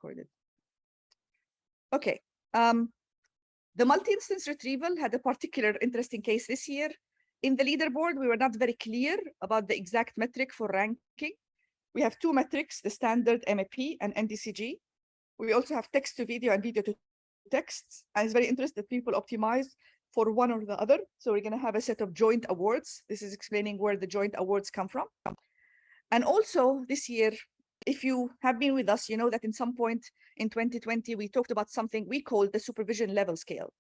recorded. Okay. The multi-instance retrieval had a particular interesting case this year. In the leaderboard, we were not very clear about the exact metric for ranking. We have two metrics, the standard MAP and NDCG. We also have text to video and video to text. And it's very interesting that people optimize for one or the other. So we're going to have a set of joint awards. This is explaining where the joint awards come from. And also this year, if you have been with us, you know that in some point in 2020, we talked about something we called the supervision level scale.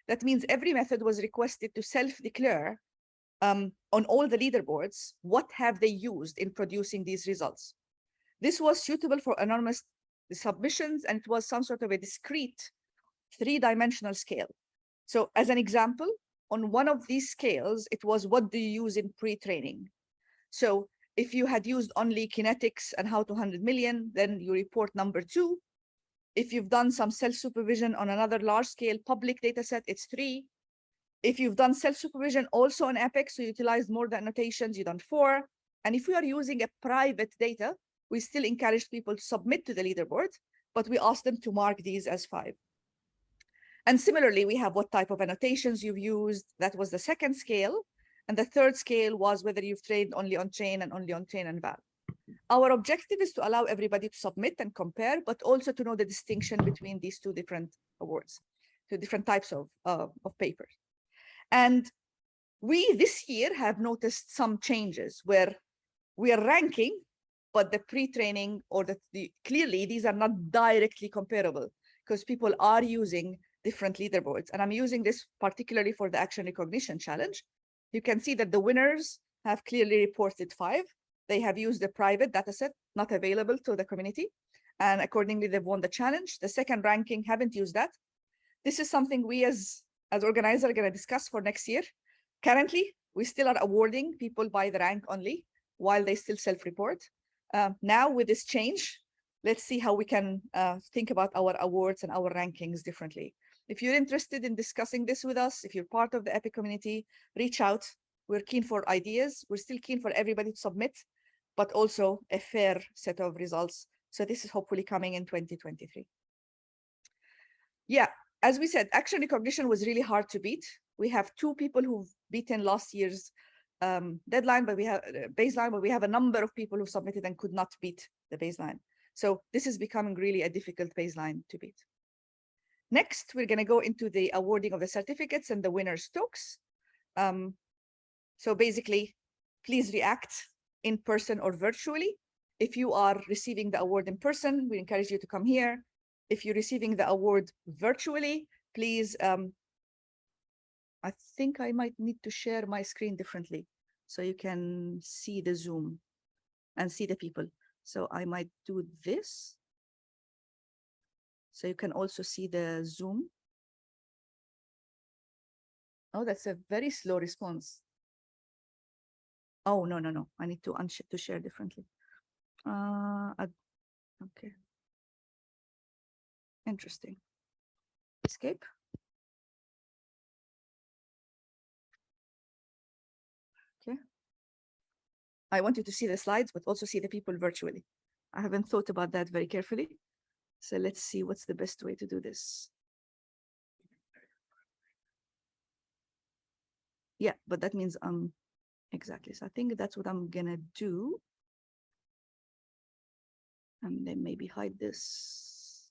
That means every method was requested to self-declare on all the leaderboards, what have they used in producing these results. This was suitable for anonymous submissions, and it was some sort of a discrete three-dimensional scale. So as an example, on one of these scales, it was what do you use in pre-training? So if you had used only kinetics and how to 100 million, then you report number 2. If you've done some self-supervision on another large-scale public data set, it's 3. If you've done self-supervision also on Apex, so you utilized more than annotations, you've done 4. And if we are using a private data, we still encourage people to submit to the leaderboard, but we ask them to mark these as 5. And similarly, we have what type of annotations you've used. That was the second scale. And the third scale was whether you've trained only on chain and only on chain and val. Our objective is to allow everybody to submit and compare, but also to know the distinction between these two different awards, two different types of papers. And we this year have noticed some changes where we are ranking, but the pre-training or clearly these are not directly comparable because people are using different leaderboards. And I'm using this particularly for the action recognition challenge. You can see that the winners have clearly reported 5. They have used a private dataset, not available to the community. And accordingly, they've won the challenge. The second ranking haven't used that. This is something we as organizers are going to discuss for next year. Currently, we still are awarding people by the rank only while they still self-report. Now with this change, let's see how we can think about our awards and our rankings differently. If you're interested in discussing this with us, if you're part of the EPIC community, reach out. We're keen for ideas. We're still keen for everybody to submit, but also a fair set of results. So this is hopefully coming in 2023. Yeah, as we said, action recognition was really hard to beat. We have 2 people who've beaten last year's deadline, but we have baseline, but we have a number of people who submitted and could not beat the baseline. So this is becoming really a difficult baseline to beat. Next, we're going to go into the awarding of the certificates and the winners' talks. So basically, please react in person or virtually. If you are receiving the award in person, we encourage you to come here. If you're receiving the award virtually, please, I think I might need to share my screen differently so you can see the Zoom and see the people. So I might do this. So you can also see the Zoom. Oh, that's a very slow response. Oh, no. I need to share differently. Okay. Interesting. Escape. Okay. I want you to see the slides, but also see the people virtually. I haven't thought about that very carefully. So let's see what's the best way to do this. Yeah, but that means exactly. So I think that's what I'm gonna do. And then maybe hide this.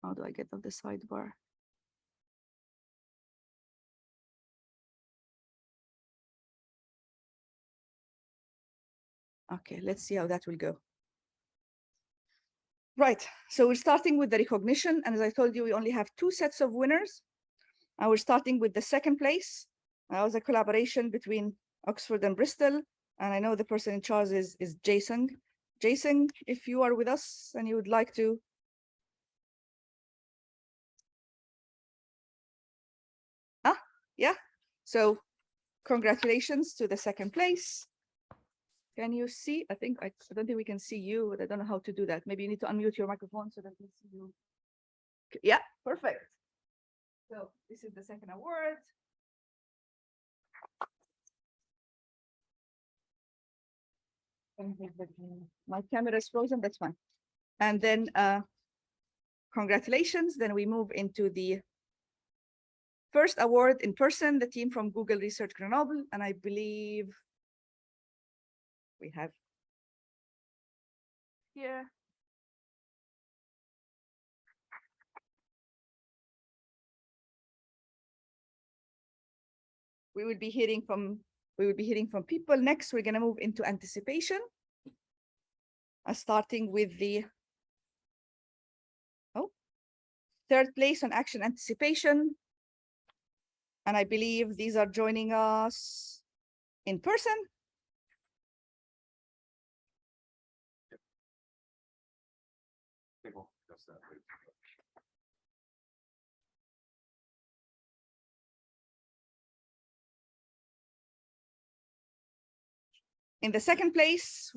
How do I get off the sidebar? Okay, let's see how that will go. Right, so we're starting with the recognition. And as I told you, we only have 2 sets of winners. And we're starting with the second place. That was a collaboration between Oxford and Bristol. And I know the person in charge is Jason. Jason, if you are with us and you would like to. Yeah, so congratulations to the second place. Can you see? I don't think we can see you, but I don't know how to do that. Maybe you need to unmute your microphone so that we see you. Yeah, perfect. So this is the second award. My camera is frozen, that's fine. And then congratulations. Then we move into the first award in person, the team from Google Research Grenoble. And I believe we have here. We will be hearing from people. Next, we're going to move into anticipation. Starting with the third place on action anticipation. And I believe these are joining us in person. In the second place,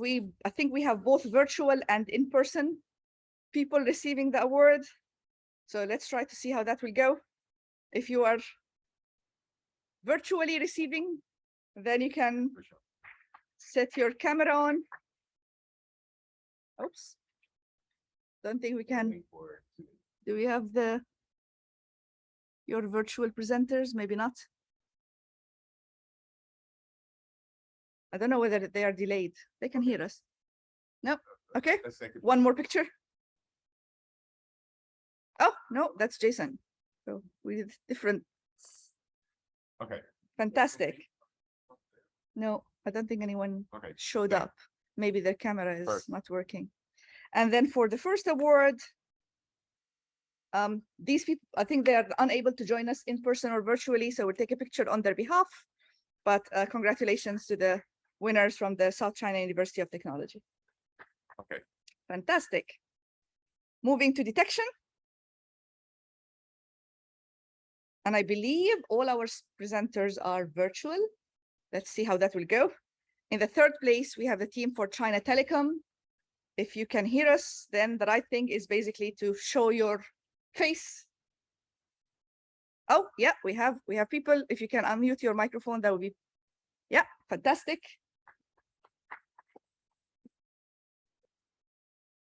I think we have both virtual and in-person people receiving the award. So let's try to see how that will go. If you are virtually receiving, then you can set your camera on. Oops. Don't think we can. Do we have your virtual presenters? Maybe not. I don't know whether they are delayed. They can hear us. No. Okay. One more picture. Oh, no, that's Jason. So we have different. Okay. Fantastic. No, I don't think anyone showed up. Maybe their camera is not working. And then for the first award, these people, I think they are unable to join us in person or virtually, so we'll take a picture on their behalf. But congratulations to the winners from the South China University of Technology. Okay. Fantastic. Moving to detection. And I believe all our presenters are virtual. Let's see how that will go. In the third place, we have the team for China Telecom. If you can hear us, then the right thing is basically to show your face. Oh, yeah, we have people. If you can unmute your microphone, that would be, yeah, fantastic.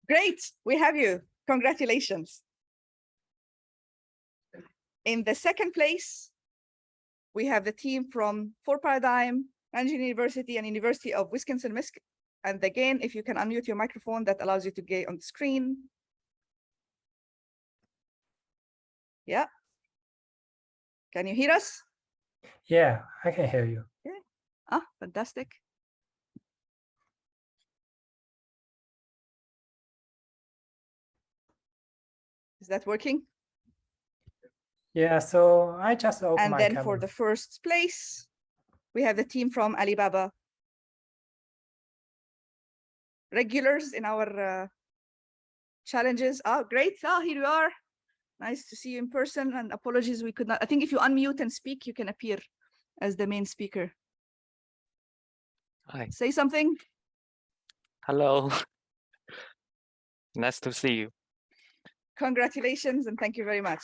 Great, we have you. Congratulations. In the second place, we have the team from 4Paradigm, Nanjing University, and University of Wisconsin-Michigan. And again, if you can unmute your microphone, that allows you to get on the screen. Yeah. Can you hear us? Yeah, I can hear you. Yeah. Ah, fantastic. Is that working? Yeah, so I just opened my camera. And then for the first place, we have the team from Alibaba. Regulars in our challenges. Oh, great. Oh, here you are. Nice to see you in person, and apologies we could not. I think if you unmute and speak, you can appear as the main speaker. Hi. Say something. Hello. Nice to see you. Congratulations and thank you very much.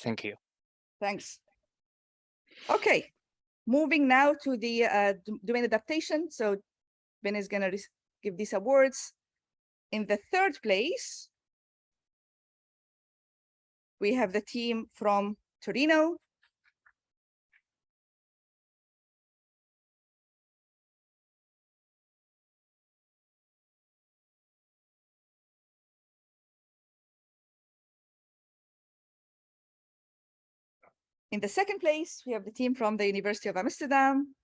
Thank you. Thanks. Okay, moving now to the domain adaptation. So Ben is going to give these awards. In the third place, we have the team from Torino. In the second place, we have the team from the University of Amsterdam.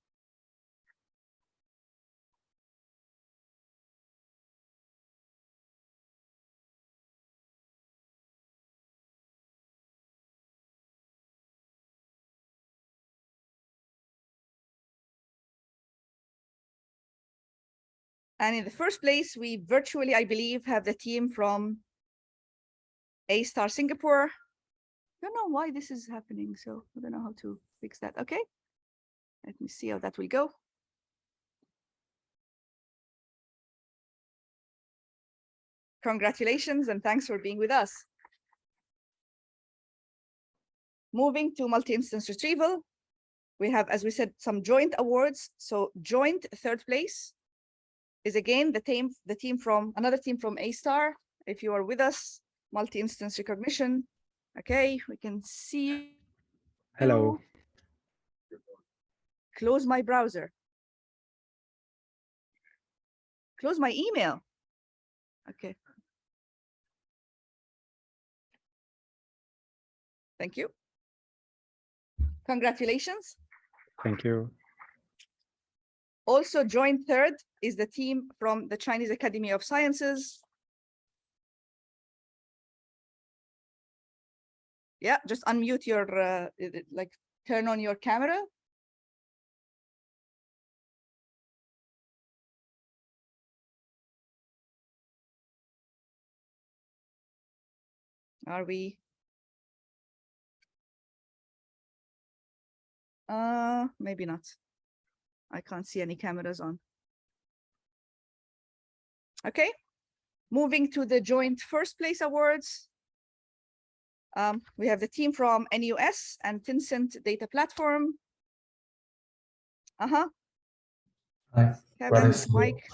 And in the first place, we virtually, I believe, have the team from A-Star Singapore. I don't know why this is happening, so I don't know how to fix that. Okay, let me see how that will go. Congratulations and thanks for being with us. Moving to multi-instance retrieval, we have, as we said, some joint awards. So joint third place, is again another team from A-Star. If you are with us, multi-instance recognition. Okay, we can see. Hello. Close my browser. Close my email. Okay. Thank you. Congratulations. Thank you. Also joined third is the team from the Chinese Academy of Sciences. Yeah, just unmute your, like turn on your camera. Are we? Maybe not. I can't see any cameras on. Okay, moving to the joint first place awards. We have the team from NUS and Tencent Data Platform. Hi. Kevin, Mike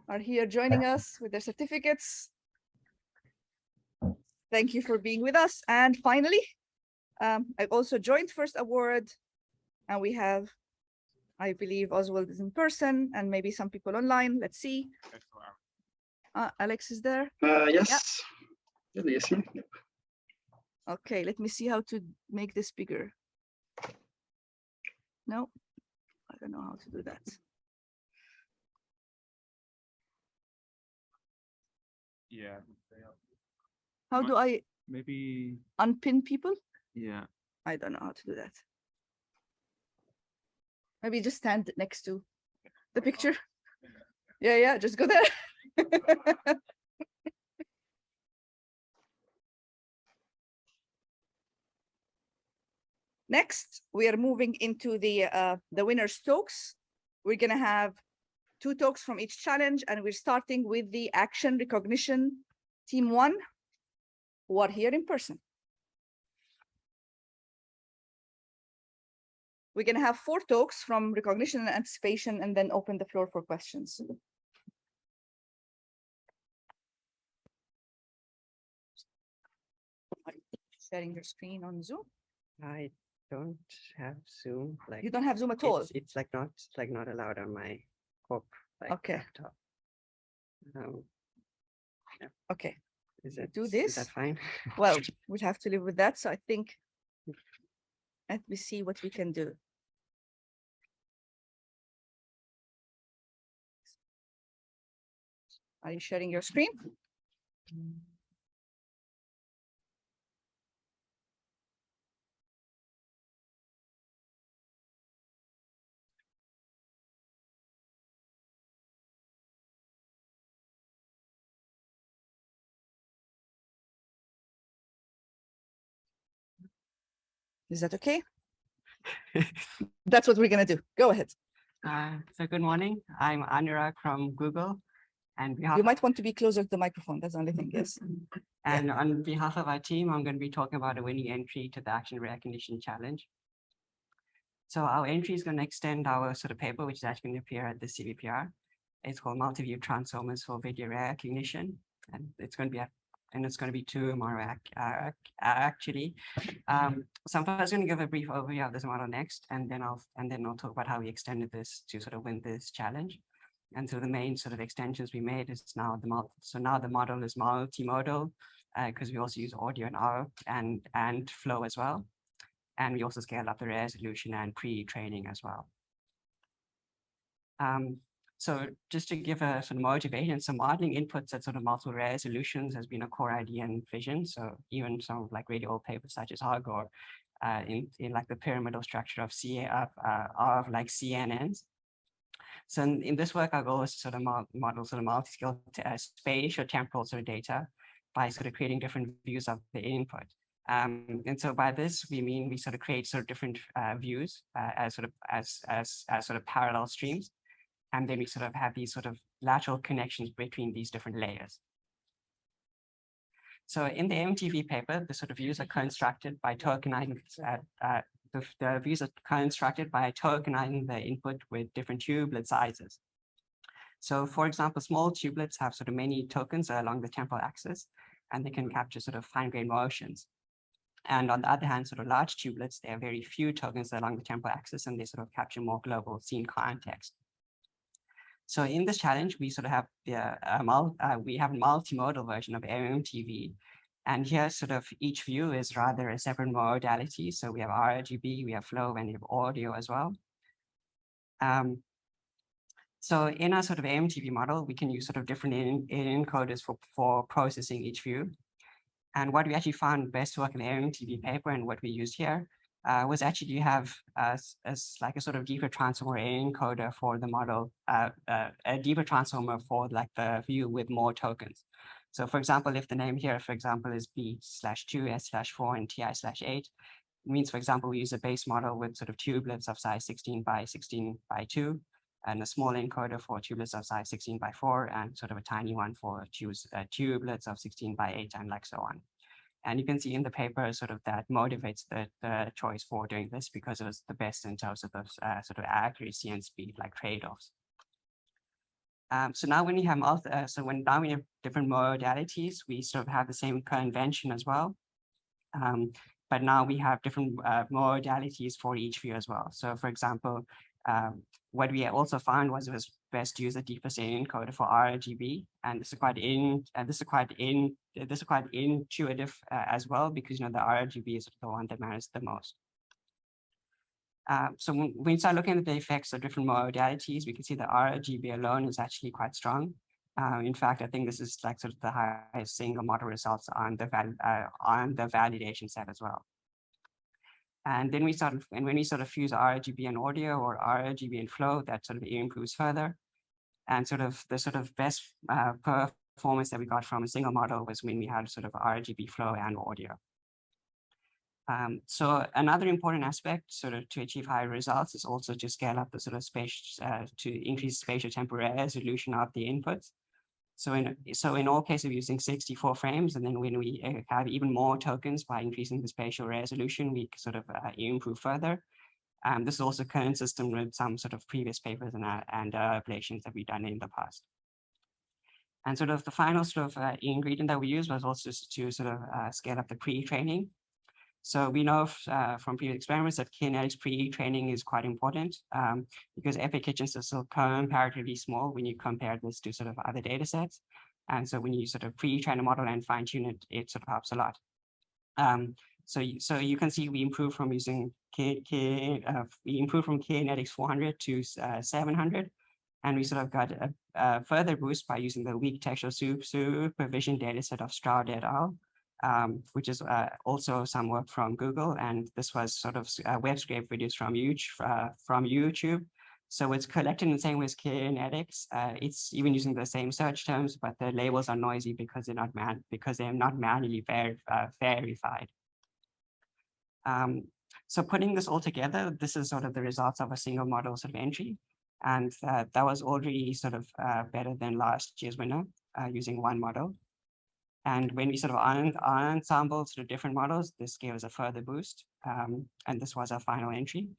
are here joining us with their certificates. Thank you for being with us. And finally, I also joined first award, and we have, I believe Oswald is in person and maybe some people online. Let's see. Alex is there. Yes. Yeah. Yes. Okay, let me see how to make this bigger. No, I don't know how to do that. Yeah. How do I Maybe. unpin people? Yeah. I don't know how to do that. Maybe just stand next to the picture. Yeah, just go there. Next, we are moving into the winner's talks. We're gonna have 2 talks from each challenge, and we're starting with the action recognition team 1, who are here in person. We're gonna have 4 talks from recognition and anticipation, and then open the floor for questions. Sharing your screen on Zoom. I don't have Zoom. Like You don't have Zoom at all. It's like not allowed on my corp Okay. laptop. Okay. Is it Do Is this? that fine? Well, we'll have to live with that. So I think, let me see what we can do. Are you sharing your screen? Is that okay? That's what we're gonna do. Go ahead. So good morning. I'm Anurag from Google, and You might want to be closer to the microphone. That's the only thing. Yes. And on behalf of our team, I'm going to be talking about a winning entry to the Action Recognition Challenge. So our entry is going to extend our sort of paper, which is actually going to appear at the CVPR. It's called Multi-View Transformers for Video Recognition, and it's going to be 2 tomorrow actually. So I'm first going to give a brief overview of this model next, and then I'll talk about how we extended this to sort of win this challenge. And so the main sort of extensions we made is now the model. So now the model is multimodal, because we also use audio and flow as well. And we also scale up the resolution and pre-training as well. So just to give a sort of motivation, so modeling inputs at sort of multiple resolutions has been a core idea in vision. So even some of like really old papers such as HUG or in like the pyramidal structure of like CNNs. So in this work, our goal is to sort of model sort of multi-scale spatial temporal sort of data by sort of creating different views of the input. And so by this, we mean we sort of create sort of different views as sort of parallel streams. And then we sort of have these sort of lateral connections between these different layers. So in the MTV paper, the sort of views are constructed by tokenizing the views are constructed by tokenizing the input with different tubelet sizes. So for example, small tubelets have sort of many tokens along the temporal axis, and they can capture sort of fine-grained motions. And on the other hand, sort of large tubelets, they have very few tokens along the temporal axis, and they sort of capture more global scene context. So in this challenge, we sort of have we have a multimodal version of AMTV. And here sort of each view is rather a separate modality. So we have RGB, we have flow, and we have audio as well. So in our sort of AMTV model, we can use sort of different encoders for processing each view. And what we actually found best to work in the AMTV paper and what we used here was actually you have like a sort of deeper transformer encoder for the model, a deeper transformer for like the view with more tokens. So for example, if the name here, for example, is B/2, S/4, and TI/8, it means, for example, we use a base model with sort of tubelets of size 16 by 16 by 2, and a small encoder for tubelets of size 16 by 4, and sort of a tiny one for tubelets of 16 by 8, and like so on. And you can see in the paper sort of that motivates the choice for doing this because it was the best in terms of those sort of accuracy and speed like trade-offs. So now when you have now we have different modalities, we sort of have the same convention as well. But now we have different modalities for each view as well. So for example, what we also found was it was best to use a deeper encoder for RGB, and this is quite intuitive as well, because the RGB is the one that matters the most. So when we start looking at the effects of different modalities, we can see that RGB alone is actually quite strong. In fact, I think this is like sort of the highest single model results on the validation set as well. And then when we sort of fuse RGB and audio or RGB and flow, that sort of improves further. And sort of the sort of best performance that we got from a single model was when we had sort of RGB flow and audio. So another important aspect sort of to achieve higher results is also to scale up the sort of space to increase spatial temporal resolution of the inputs. So in all cases, we're using 64 frames, and then when we have even more tokens by increasing the spatial resolution, we sort of improve further. This is also consistent with some sort of previous papers and ablations that we've done in the past. And sort of the final sort of ingredient that we used was also to sort of scale up the pre-training. So we know from previous experiments that kinetics pre-training is quite important because epic kitchens are still comparatively small when you compare this to sort of other data sets. And so when you sort of pre-train a model and fine tune it, it sort of helps a lot. So you can see we improved from using kinetics 400 to 700. And we sort of got a further boost by using the weak textual supervision data set of Stroud et al. Which is also some work from Google, and this was sort of web scrape videos from YouTube. So it's collected in the same way as kinetics. It's even using the same search terms, but the labels are noisy because they're not manually verified. So putting this all together, this is sort of the results of a single model sort of entry, and that was already sort of better than last year's winner using one model. And when we sort of ensembled sort of different models, this gave us a further boost. And this was our final entry.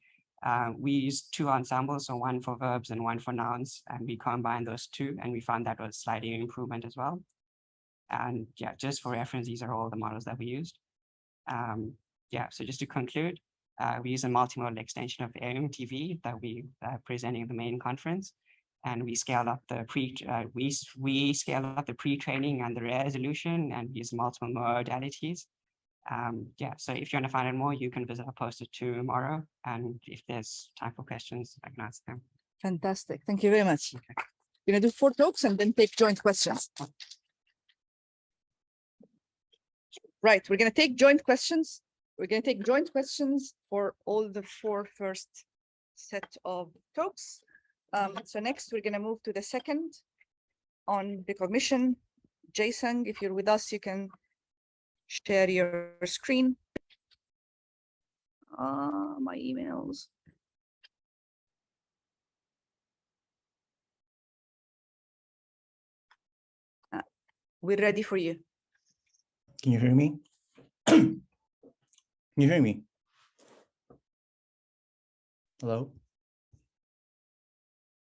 We used two ensembles, so one for verbs and one for nouns, and we combined those two, and we found that was slightly an improvement as well. And yeah, just for reference, these are all the models that we used. Yeah, so just to conclude, we use a multimodal extension of AMTV that we presenting at the main conference. And we scaled up the pre-training and the resolution, and use multiple modalities. Yeah, so if you want to find out more, you can visit our poster tomorrow. And if there's time for questions, I can answer them. Fantastic. Thank you very much. Okay. We're going to do 4 talks and then take joint questions. Right, we're going to take joint questions. We're going to take joint questions for all the 4 first set of talks. So next, we're going to move to the second on recognition. Jason, if you're with us, you can share your screen. My emails. We're ready for you. Can you hear me? Can you hear me? Hello?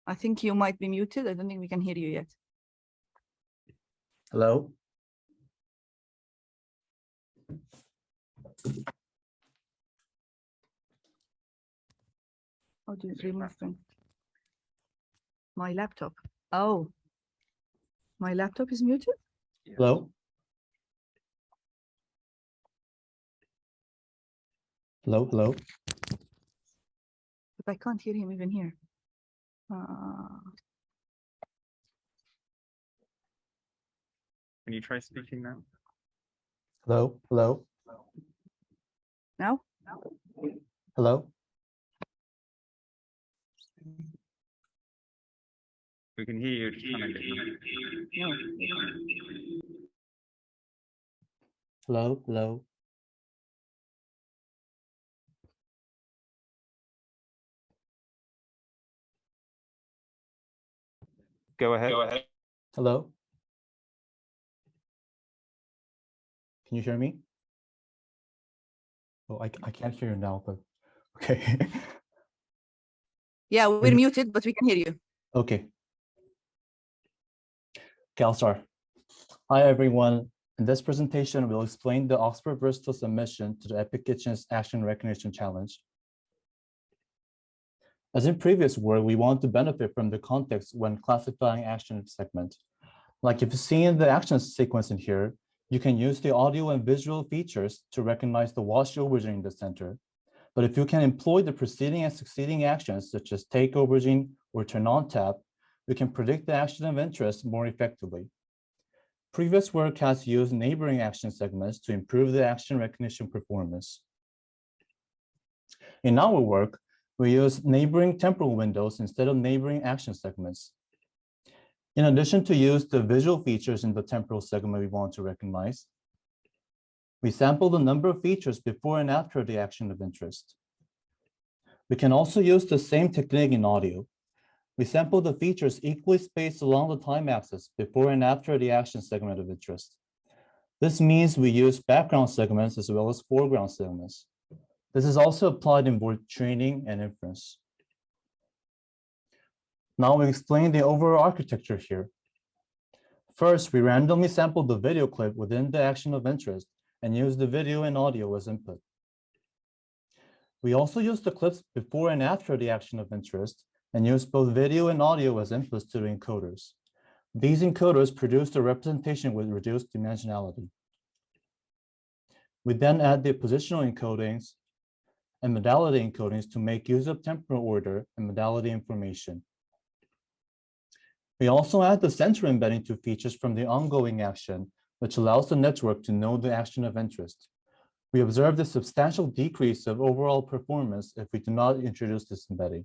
I think you might be muted. I don't think we can hear you yet. Hello? How do you remove them? My laptop. Oh, my laptop is muted? Hello? Hello, hello? But I can't hear him even here. Can you try speaking now? Hello, hello, Now? hello? We can hear you. Just trying to get you. No. Hello, hello? Go ahead. Hello? Can you hear me? Oh, I can't hear you now, but okay. Yeah, we're muted, but we can hear you. Okay. Okay, I'll start. Hi, everyone. In this presentation, we'll explain the Oxford-Bristol submission to the Epic Kitchen's Action Recognition Challenge. As in previous work, we want to benefit from the context when classifying action segment. Like if you see in the action sequence in here, you can use the audio and visual features to recognize the watch aubergine in the center. But if you can employ the preceding and succeeding actions, such as take aubergine or turn on tap, we can predict the action of interest more effectively. Previous work has used neighboring action segments to improve the action recognition performance. In our work, we use neighboring temporal windows instead of neighboring action segments. In addition to use the visual features in the temporal segment we want to recognize, we sample the number of features before and after the action of interest. We can also use the same technique in audio. We sample the features equally spaced along the time axis before and after the action segment of interest. This means we use background segments as well as foreground segments. This is also applied in both training and inference. Now we explain the overall architecture here. First, we randomly sample the video clip within the action of interest and use the video and audio as input. We also use the clips before and after the action of interest and use both video and audio as inputs to the encoders. These encoders produce the representation with reduced dimensionality. We then add the positional encodings and modality encodings to make use of temporal order and modality information. We also add the center embedding to features from the ongoing action, which allows the network to know the action of interest. We observe the substantial decrease of overall performance if we do not introduce this embedding.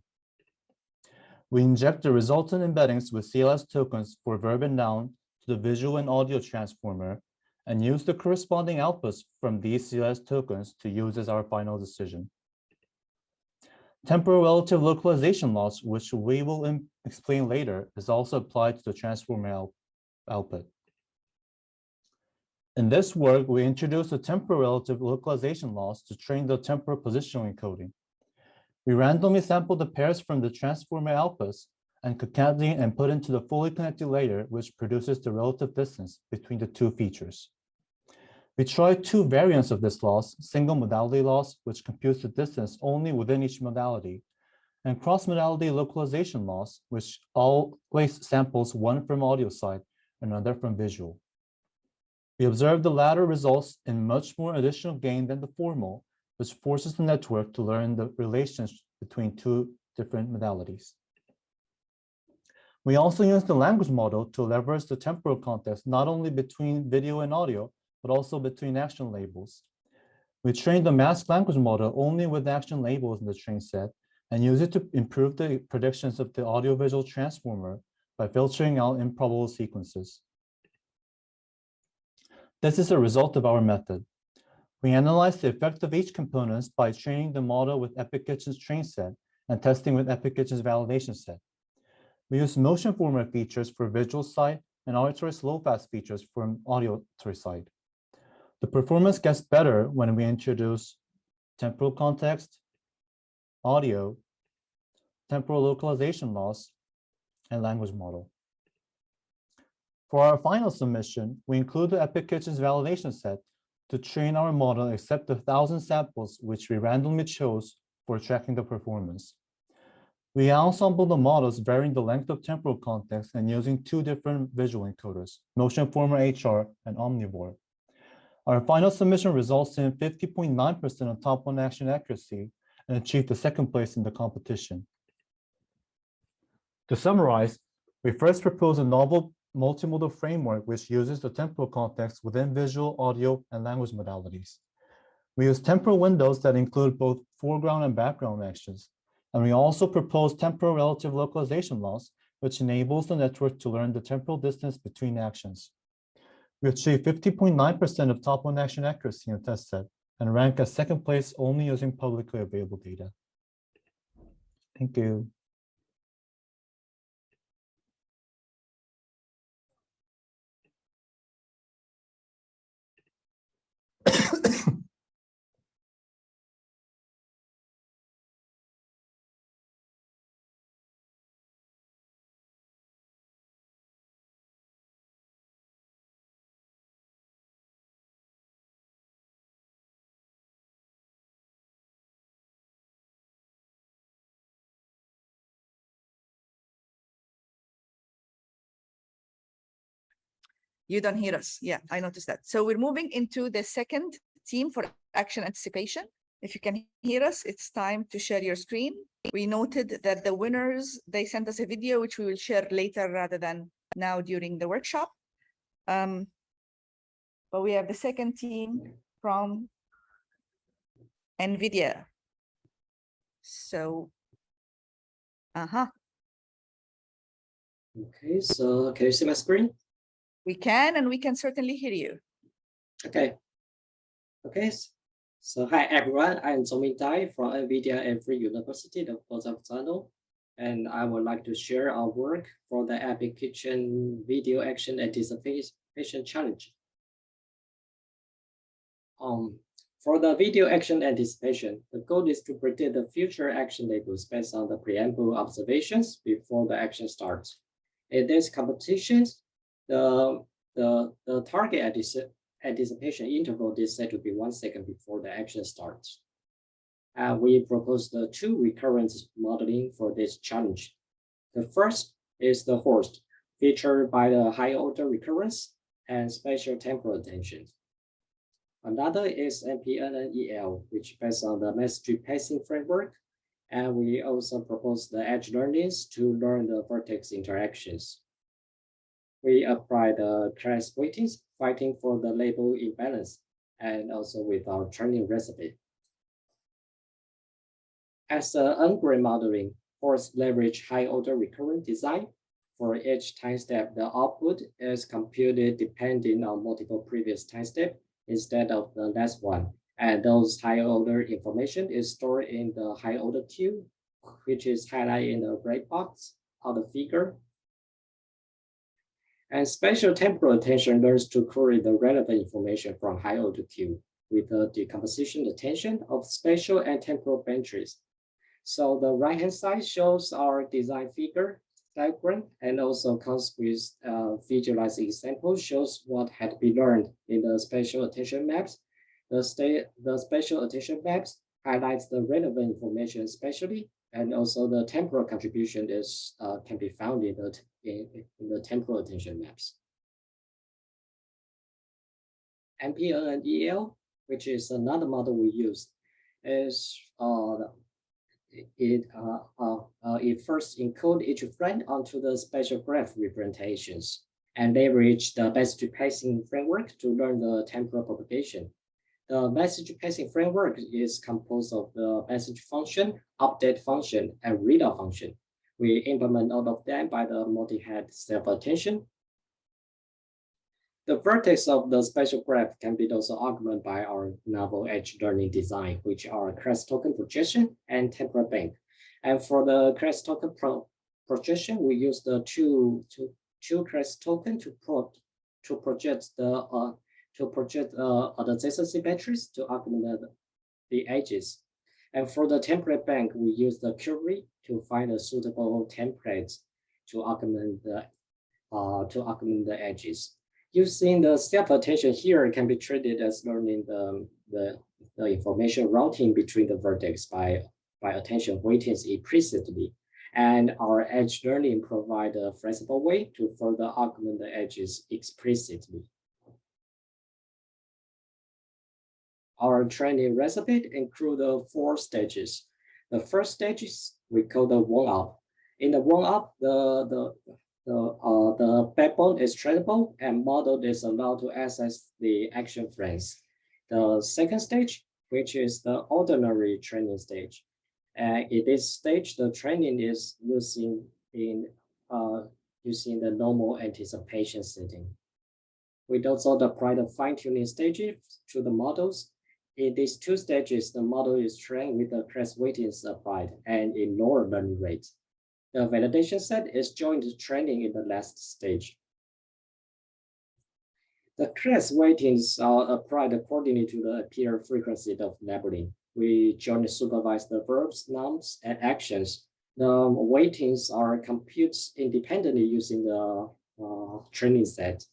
We inject the resultant embeddings with CLS tokens for verb and noun to the visual and audio transformer and use the corresponding outputs from these CLS tokens to use as our final decision. Temporal relative localization loss, which we will explain later, is also applied to the transformer output. In this work, we introduced a temporal relative localization loss to train the temporal positional encoding. We randomly sample the pairs from the transformer outputs and concatenate and put into the fully connected layer, which produces the relative distance between the two features. We tried two variants of this loss, single modality loss, which computes the distance only within each modality, and cross-modality localization loss, which always samples one from audio side and another from visual. We observed the latter results in much more additional gain than the formal, which forces the network to learn the relations between two different modalities. We also use the language model to leverage the temporal context not only between video and audio, but also between action labels. We trained the masked language model only with action labels in the train set and use it to improve the predictions of the audiovisual transformer by filtering out improbable sequences. This is a result of our method. We analyze the effect of each component by training the model with Epic Kitchen's train set and testing with Epic Kitchen's validation set. We use motion format features for visual side and auditory slow-fast features for auditory side. The performance gets better when we introduce temporal context, audio, temporal localization loss, and language model. For our final submission, we include the Epic Kitchen's validation set to train our model except the 1,000 samples which we randomly chose for tracking the performance. We ensembled the models varying the length of temporal context and using two different visual encoders, Motion Former HR and Omnivore. Our final submission results in 50.9% of top one action accuracy and achieved the second place in the competition. To summarize, we first proposed a novel multimodal framework which uses the temporal context within visual, audio, and language modalities. We use temporal windows that include both foreground and background actions. And we also propose temporal relative localization loss, which enables the network to learn the temporal distance between actions. We achieved 50.9% of top one action accuracy in the test set and rank as second place only using publicly available data. Thank you. You don't hear us. Yeah, I noticed that. So we're moving into the second team for action anticipation. If you can hear us, it's time to share your screen. We noted that the winners, they sent us a video, which we will share later rather than now during the workshop. But we have the second team from NVIDIA. So, Okay, so can you see my screen? we can, and we can certainly hear you. Okay. Okay. So hi everyone, I'm Zongmin Dai from NVIDIA and Free University, the Channel, and I would like to share our work for the Epic Kitchen Video Action Anticipation Challenge. For the video action anticipation, the goal is to predict the future action labels based on the preamble observations before the action starts. In this competition, the target anticipation interval is set to be 1 second before the action starts. We propose the two recurrence modeling for this challenge. The first is the host, featured by the high order recurrence and spatial temporal attention. Another is MPNNEL, which based on the message passing framework. And we also propose the edge learnings to learn the vertex interactions. We apply the class weightings, fighting for the label imbalance, and also with our training recipe. As an ungrid modeling, force leverage high order recurrent design. For each time step, the output is computed depending on multiple previous time steps instead of the last one. And those high order information is stored in the high order queue, which is highlighted in the gray box of the figure. And spatial temporal attention learns to query the relevant information from high order queue with the decomposition attention of spatial and temporal boundaries. So the right-hand side shows our design figure diagram and also comes with visualized example shows what had been learned in the spatial attention maps. The spatial attention maps highlights the relevant information spatially, and also the temporal contribution is can be found in the temporal attention maps. MPNNEL, which is another model we use, is it first encodes each frame onto the spatial graph representations and leverage the message passing framework to learn the temporal propagation. The message passing framework is composed of the message function, update function, and readout function. We implement all of them by the multi-head self-attention. The vertex of the spatial graph can be also augmented by our novel edge learning design, which are crest token projection and temporal bank. And for the crest token projection, we use the two crest token to project the adjacency batteries to augment the edges. And for the template bank, we use the query to find a suitable templates to augment the edges. Using the self-attention here can be treated as learning the information routing between the vertex by attention weightings implicitly. And our edge learning provide a flexible way to further augment the edges explicitly. Our training recipe includes 4 stages. The first stage is we call the warm-up. In the warm-up, the backbone is trainable and model is allowed to access the action frames. The second stage, which is the ordinary training stage. And in this stage, the training is using the normal anticipation setting. We also apply the fine-tuning stages to the models. In these 2 stages, the model is trained with the class weightings applied and in lower learning rate. The validation set is joint training in the last stage. The class weightings are applied according to the appear frequency of labeling. We jointly supervise the verbs, nouns, and actions. The weightings are computed independently using the training set.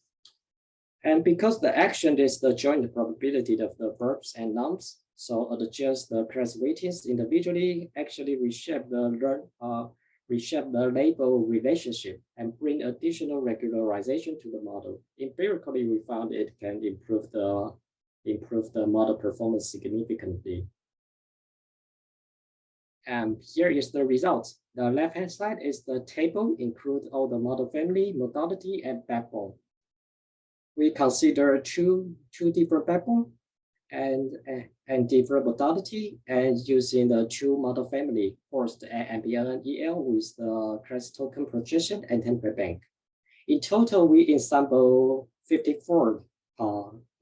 And because the action is the joint probability of the verbs and nouns, so adjust the class weightings individually actually reshape the label relationship and bring additional regularization to the model. Empirically, we found it can improve the model performance significantly. And here is the result. The left-hand side is the table, include all the model family, modality, and backbone. We consider two different backbone and different modality, and using the 2 model family, first MPN and EL with the class token projection and template bank. In total, we ensemble 54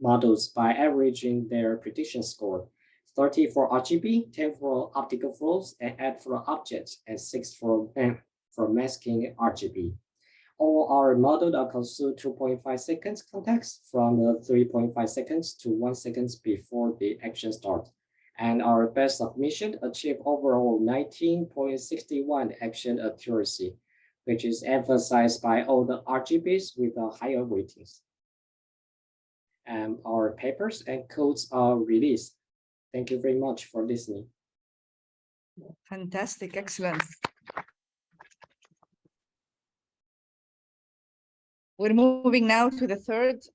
models by averaging their prediction score, 30 for RGB, 10 for optical flows, and 8 for objects, and 6 for masking RGB. All our models are consumed 2.5 seconds context from 3.5 seconds to 1 second before the action start. And our best submission achieved overall 19.61 action accuracy, which is emphasized by all the RGBs with a higher weightings. And our papers and codes are released. Thank you very much for listening. Fantastic, excellent. We're moving now to the 3rd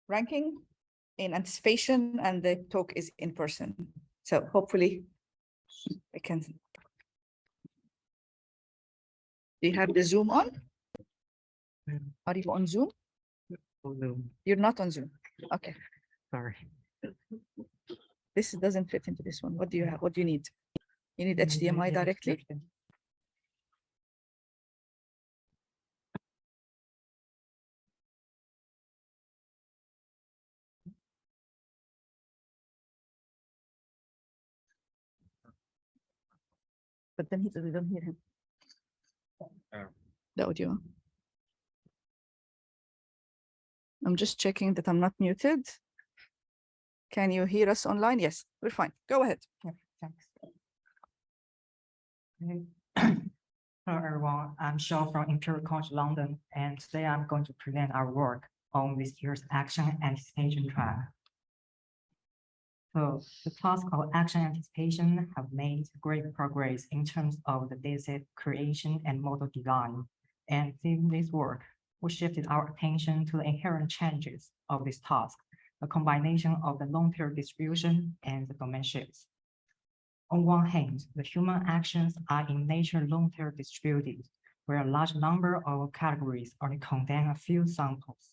ranking in anticipation, and the talk is in person. So hopefully I can. Do you have the Zoom on? Are you on Zoom? You're not on Zoom. Okay. Sorry. This doesn't fit into this one. What do you have? What do you need? You need HDMI directly? But then we don't hear him. The audio. I'm just checking that I'm not muted. Can you hear us online? Yes, we're fine. Go ahead. Yeah, thanks. Hello, everyone. I'm Shaw from Imperial College London, and today I'm going to present our work on this year's action anticipation trial. So the task of action anticipation have made great progress in terms of the dataset creation and model design. And in this work, we shifted our attention to the inherent changes of this task, a combination of the long-tail distribution and the domain shifts. On one hand, the human actions are in nature long-tail distributed, where a large number of categories only contain a few samples.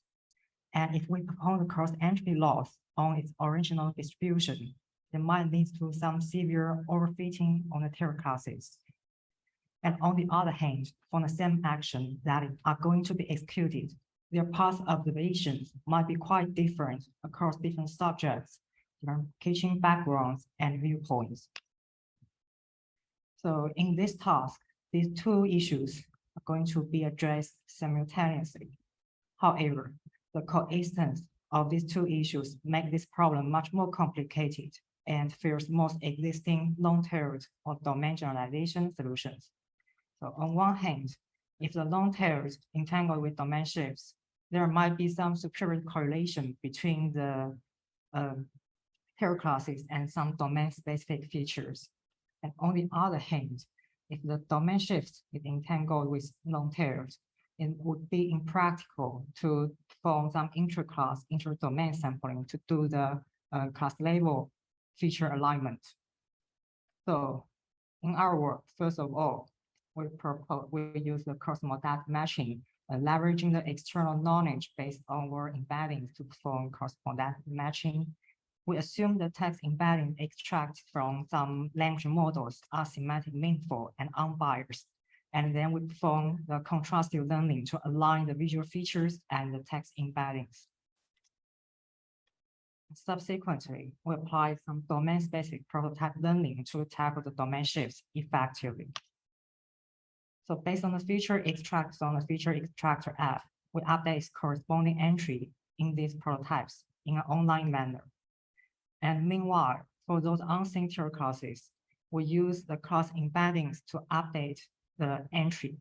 And if we propose the cross-entropy loss on its original distribution, it might lead to some severe overfitting on the tail classes. And on the other hand, for the same action that are going to be executed, their path observations might be quite different across different subjects, different teaching backgrounds, and viewpoints. So in this task, these 2 issues are going to be addressed simultaneously. However, the coexistence of these 2 issues make this problem much more complicated and fears most existing long-tailed or domain generalization solutions. So on one hand, if the long tails entangle with domain shifts, there might be some superior correlation between the tail classes and some domain-specific features. And on the other hand, if the domain shifts is entangled with long tails, it would be impractical to perform some intra-class, inter-domain sampling to do the class level feature alignment. So in our work, first of all, we use the cross-modality matching, leveraging the external knowledge based on our embeddings to perform cross-modality matching. We assume the text embedding extracted from some language models are semantic meaningful and unbiased. And then we perform the contrastive learning to align the visual features and the text embeddings. Subsequently, we apply some domain-specific prototype learning to tackle the domain shifts effectively. So based on the feature extracted on the feature extractor app, we update its corresponding entry in these prototypes in an online manner. And meanwhile, for those unseen tail classes, we use the class embeddings to update the entry.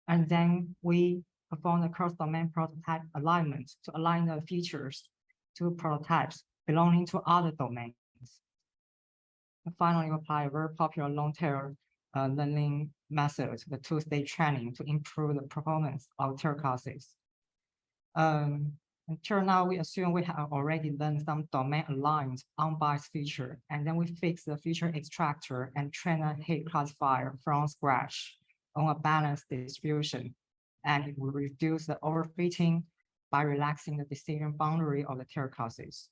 And then we perform the cross-domain prototype alignment to align the features to prototypes belonging to other domains. And finally, we apply a very popular long-tail learning method, the two-stage training, to improve the performance of tail classes. Until now, we assume we have already learned some domain-aligned unbiased feature, and then we fix the feature extractor and train a heat classifier from scratch on a balanced distribution, and it will reduce the overfitting by relaxing the decision boundary of the tail classes.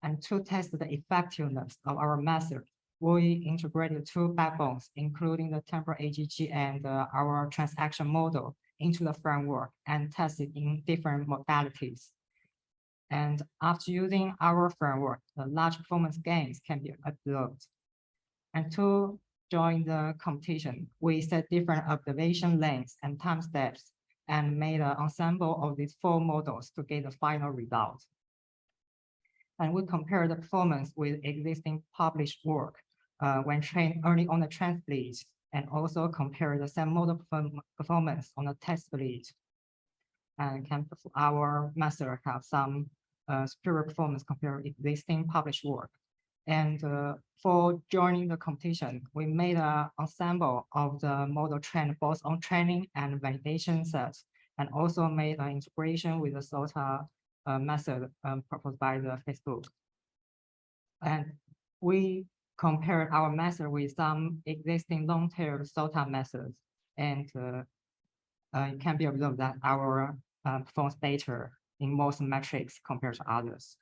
And to test the effectiveness of our method, we integrated two backbones, including the temporal AGG and our transaction model into the framework and tested in different modalities. And after using our framework, the large performance gains can be observed. And to join the competition, we set different observation lengths and time steps and made an ensemble of these 4 models to get the final result. And we compare the performance with existing published work when trained early on the train fleet, and also compare the same model performance on the test fleet. And can our method have some superior performance compared to existing published work. And for joining the competition, we made an ensemble of the model trained both on training and validation sets, and also made an integration with the SOTA method proposed by the Facebook. And we compared our method with some existing long-tail SOTA methods, and it can be observed that our performs better in most metrics compared to others.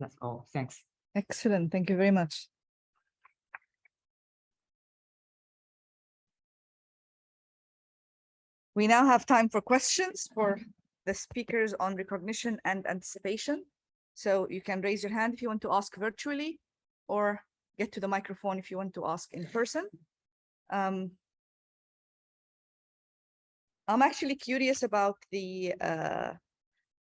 That's all. Thanks. Excellent. Thank you very much. We now have time for questions for the speakers on recognition and anticipation. So you can raise your hand if you want to ask virtually, or get to the microphone if you want to ask in person. I'm actually curious about the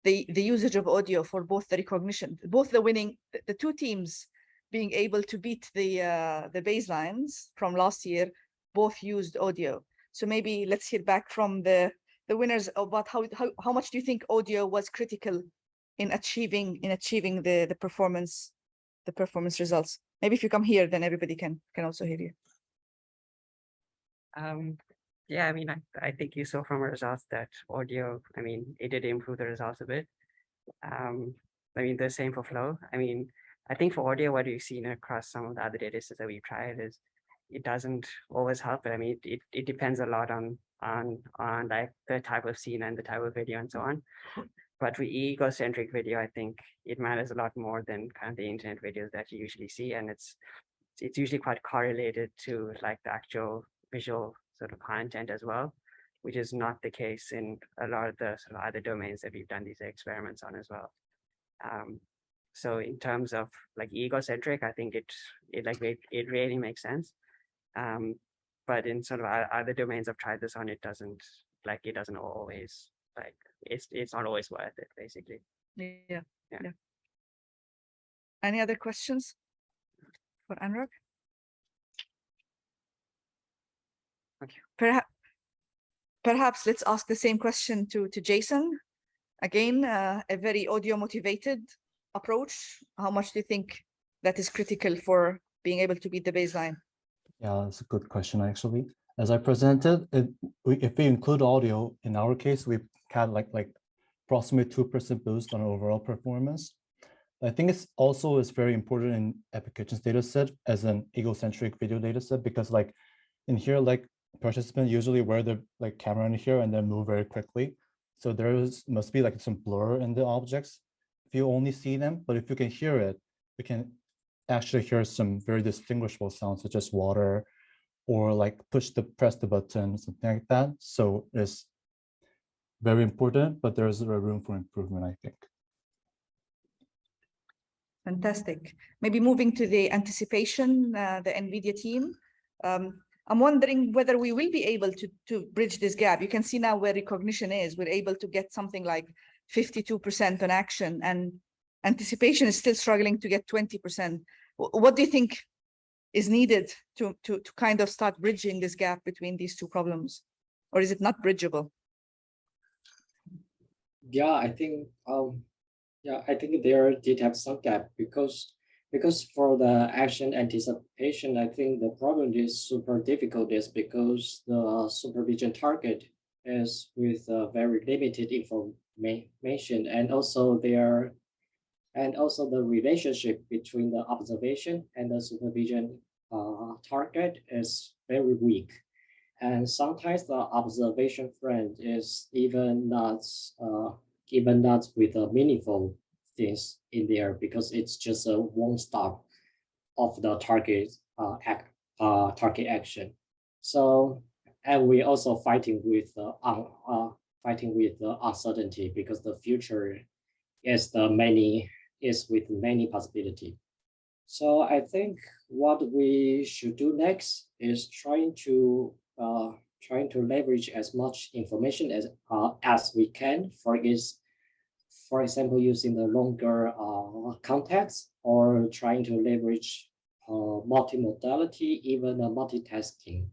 usage of audio for both the recognition, both the two teams being able to beat the baselines from last year, both used audio. So maybe let's hear back from the winners about how much do you think audio was critical in achieving the performance results. Maybe if you come here, then everybody can also hear you. Yeah, I mean, I think you saw from our results that audio, I mean, it did improve the results a bit. I mean, the same for flow. I mean, I think for audio, what we've seen across some of the other data sets that we've tried is it doesn't always help. I mean, it depends a lot on like the type of scene and the type of video and so on. But with egocentric video, I think it matters a lot more than kind of the internet videos that you usually see. And it's usually quite correlated to like the actual visual sort of content as well, which is not the case in a lot of the sort of other domains that we've done these experiments on as well. So in terms of like egocentric, I think it really makes sense. But in sort of other domains I've tried this on, it doesn't always like it's not always worth it, basically. Yeah. Any other questions for Anurag? Perhaps let's ask the same question to Jason. Again, a very audio motivated approach. How much do you think that is critical for being able to beat the baseline? Yeah, that's a good question, actually. As I presented, if we include audio, in our case, we had like approximately 2% boost on overall performance. I think it's also very important in applications data set as an egocentric video data set, because like in here, like participants usually wear the camera in here and then move very quickly. So must be like some blur in the objects if you only see them, but if you can hear it, you can actually hear some very distinguishable sounds such as water or like press the button, something like that. So it's very important, but there's a room for improvement, I think. Fantastic. Maybe moving to the anticipation, the NVIDIA team. I'm wondering whether we will be able to bridge this gap. You can see now where recognition is. We're able to get something like 52% on action, and anticipation is still struggling to get 20%. What do you think is needed to kind of start bridging this gap between these two problems? Or is it not bridgeable? Yeah, I think I think there did have some gap because for the action anticipation, I think the problem is super difficult is because the supervision target is with very limited information, and also the relationship between the observation and the supervision target is very weak. And sometimes the observation frame is even not with a meaningful things in there, because it's just a one stop of the target target action. So, and we also fighting with the uncertainty, because the future is with many possibility. So I think what we should do next is trying to leverage as much information as we can. For example, using the longer context, or trying to leverage multimodality, even multitasking.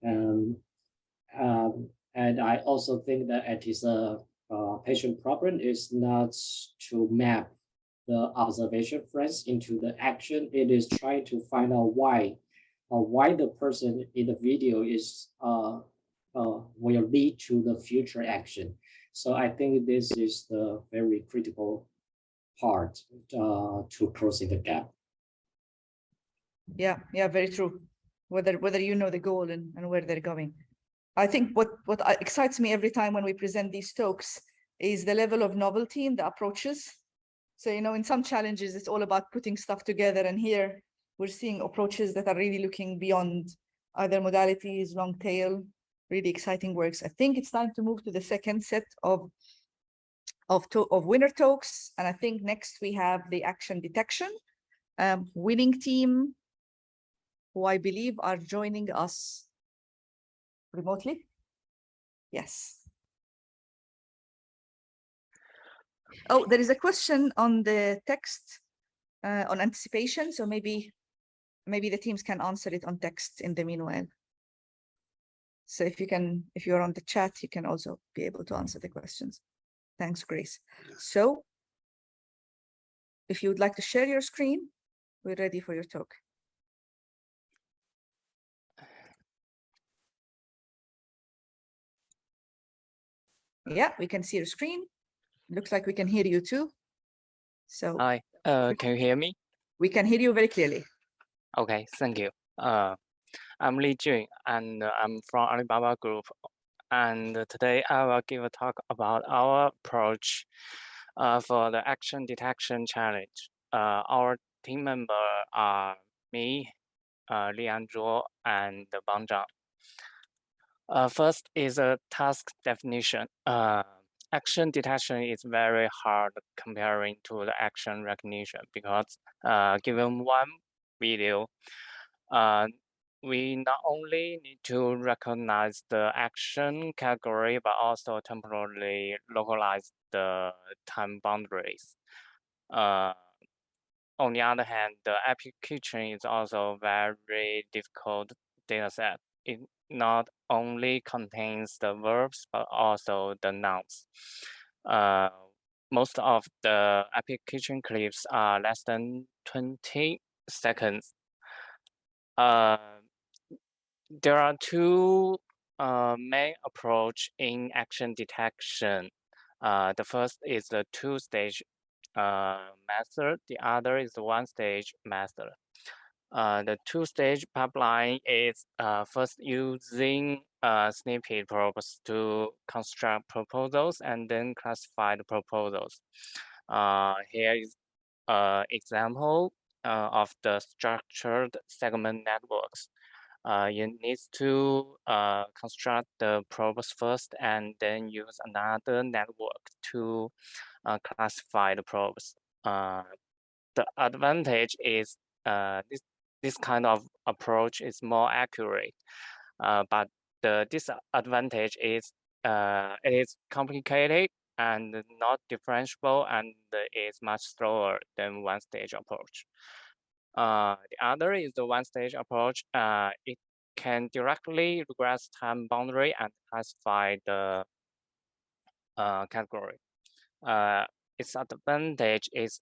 And I also think that it is a patient problem is not to map the observation frames into the action. It is trying to find out why the person in the video is will lead to the future action. So I think this is the very critical part to closing the gap. Yeah, very true. Whether you know the goal and where they're going. I think what excites me every time when we present these talks is the level of novelty in the approaches. So, you know, in some challenges, it's all about putting stuff together. And here we're seeing approaches that are really looking beyond either modalities, long tail, really exciting works. I think it's time to move to the second set of winner talks. And I think next we have the action detection winning team, who I believe are joining us remotely. Yes. Oh, there is a question on the text on anticipation. So maybe the teams can answer it on text in the meanwhile. So if you're on the chat, you can also be able to answer the questions. Thanks, Grace. So if you would like to share your screen, we're ready for your talk. Yeah, we can see your screen. Looks like we can hear you too. So Hi, can you hear me? We can hear you very clearly. Okay, thank you. I'm Li Jun, and I'm from Alibaba Group. And today I will give a talk about our approach for the action detection challenge. Our team member are me, Lian Zhuo, and Bang Zhang. First is a task definition. Action detection is very hard comparing to the action recognition, because given one video, we not only need to recognize the action category, but also temporarily localize the time boundaries. On the other hand, the application is also very difficult data set, it not only contains the verbs, but also the nouns. Most of the application clips are less than 20 seconds. There are two main approach in action detection. The first is the two-stage method. The other is the one-stage method. The two-stage pipeline is first using snippet probes to construct proposals and then classify the proposals. Here is an example of the structured segment networks. You need to construct the probes first and then use another network to classify the probes. The advantage is this kind of approach is more accurate, but the disadvantage is it is complicated and not differentiable and is much slower than one-stage approach. The other is the one-stage approach. It can directly regress time boundary and classify the category. Its advantage is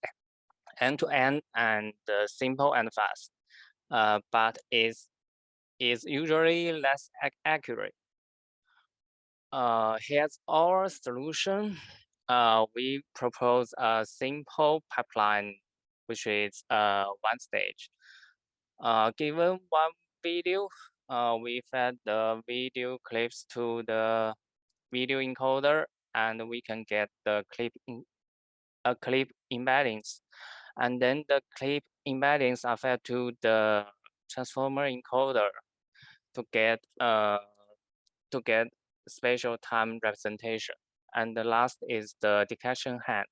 end-to-end and simple and fast, but is usually less accurate. Here's our solution. We propose a simple pipeline, which is one stage. Given one video, we fed the video clips to the video encoder, and we can get the clip embeddings. And then the clip embeddings are fed to the transformer encoder to get spatial time representation. And the last is the detection hand.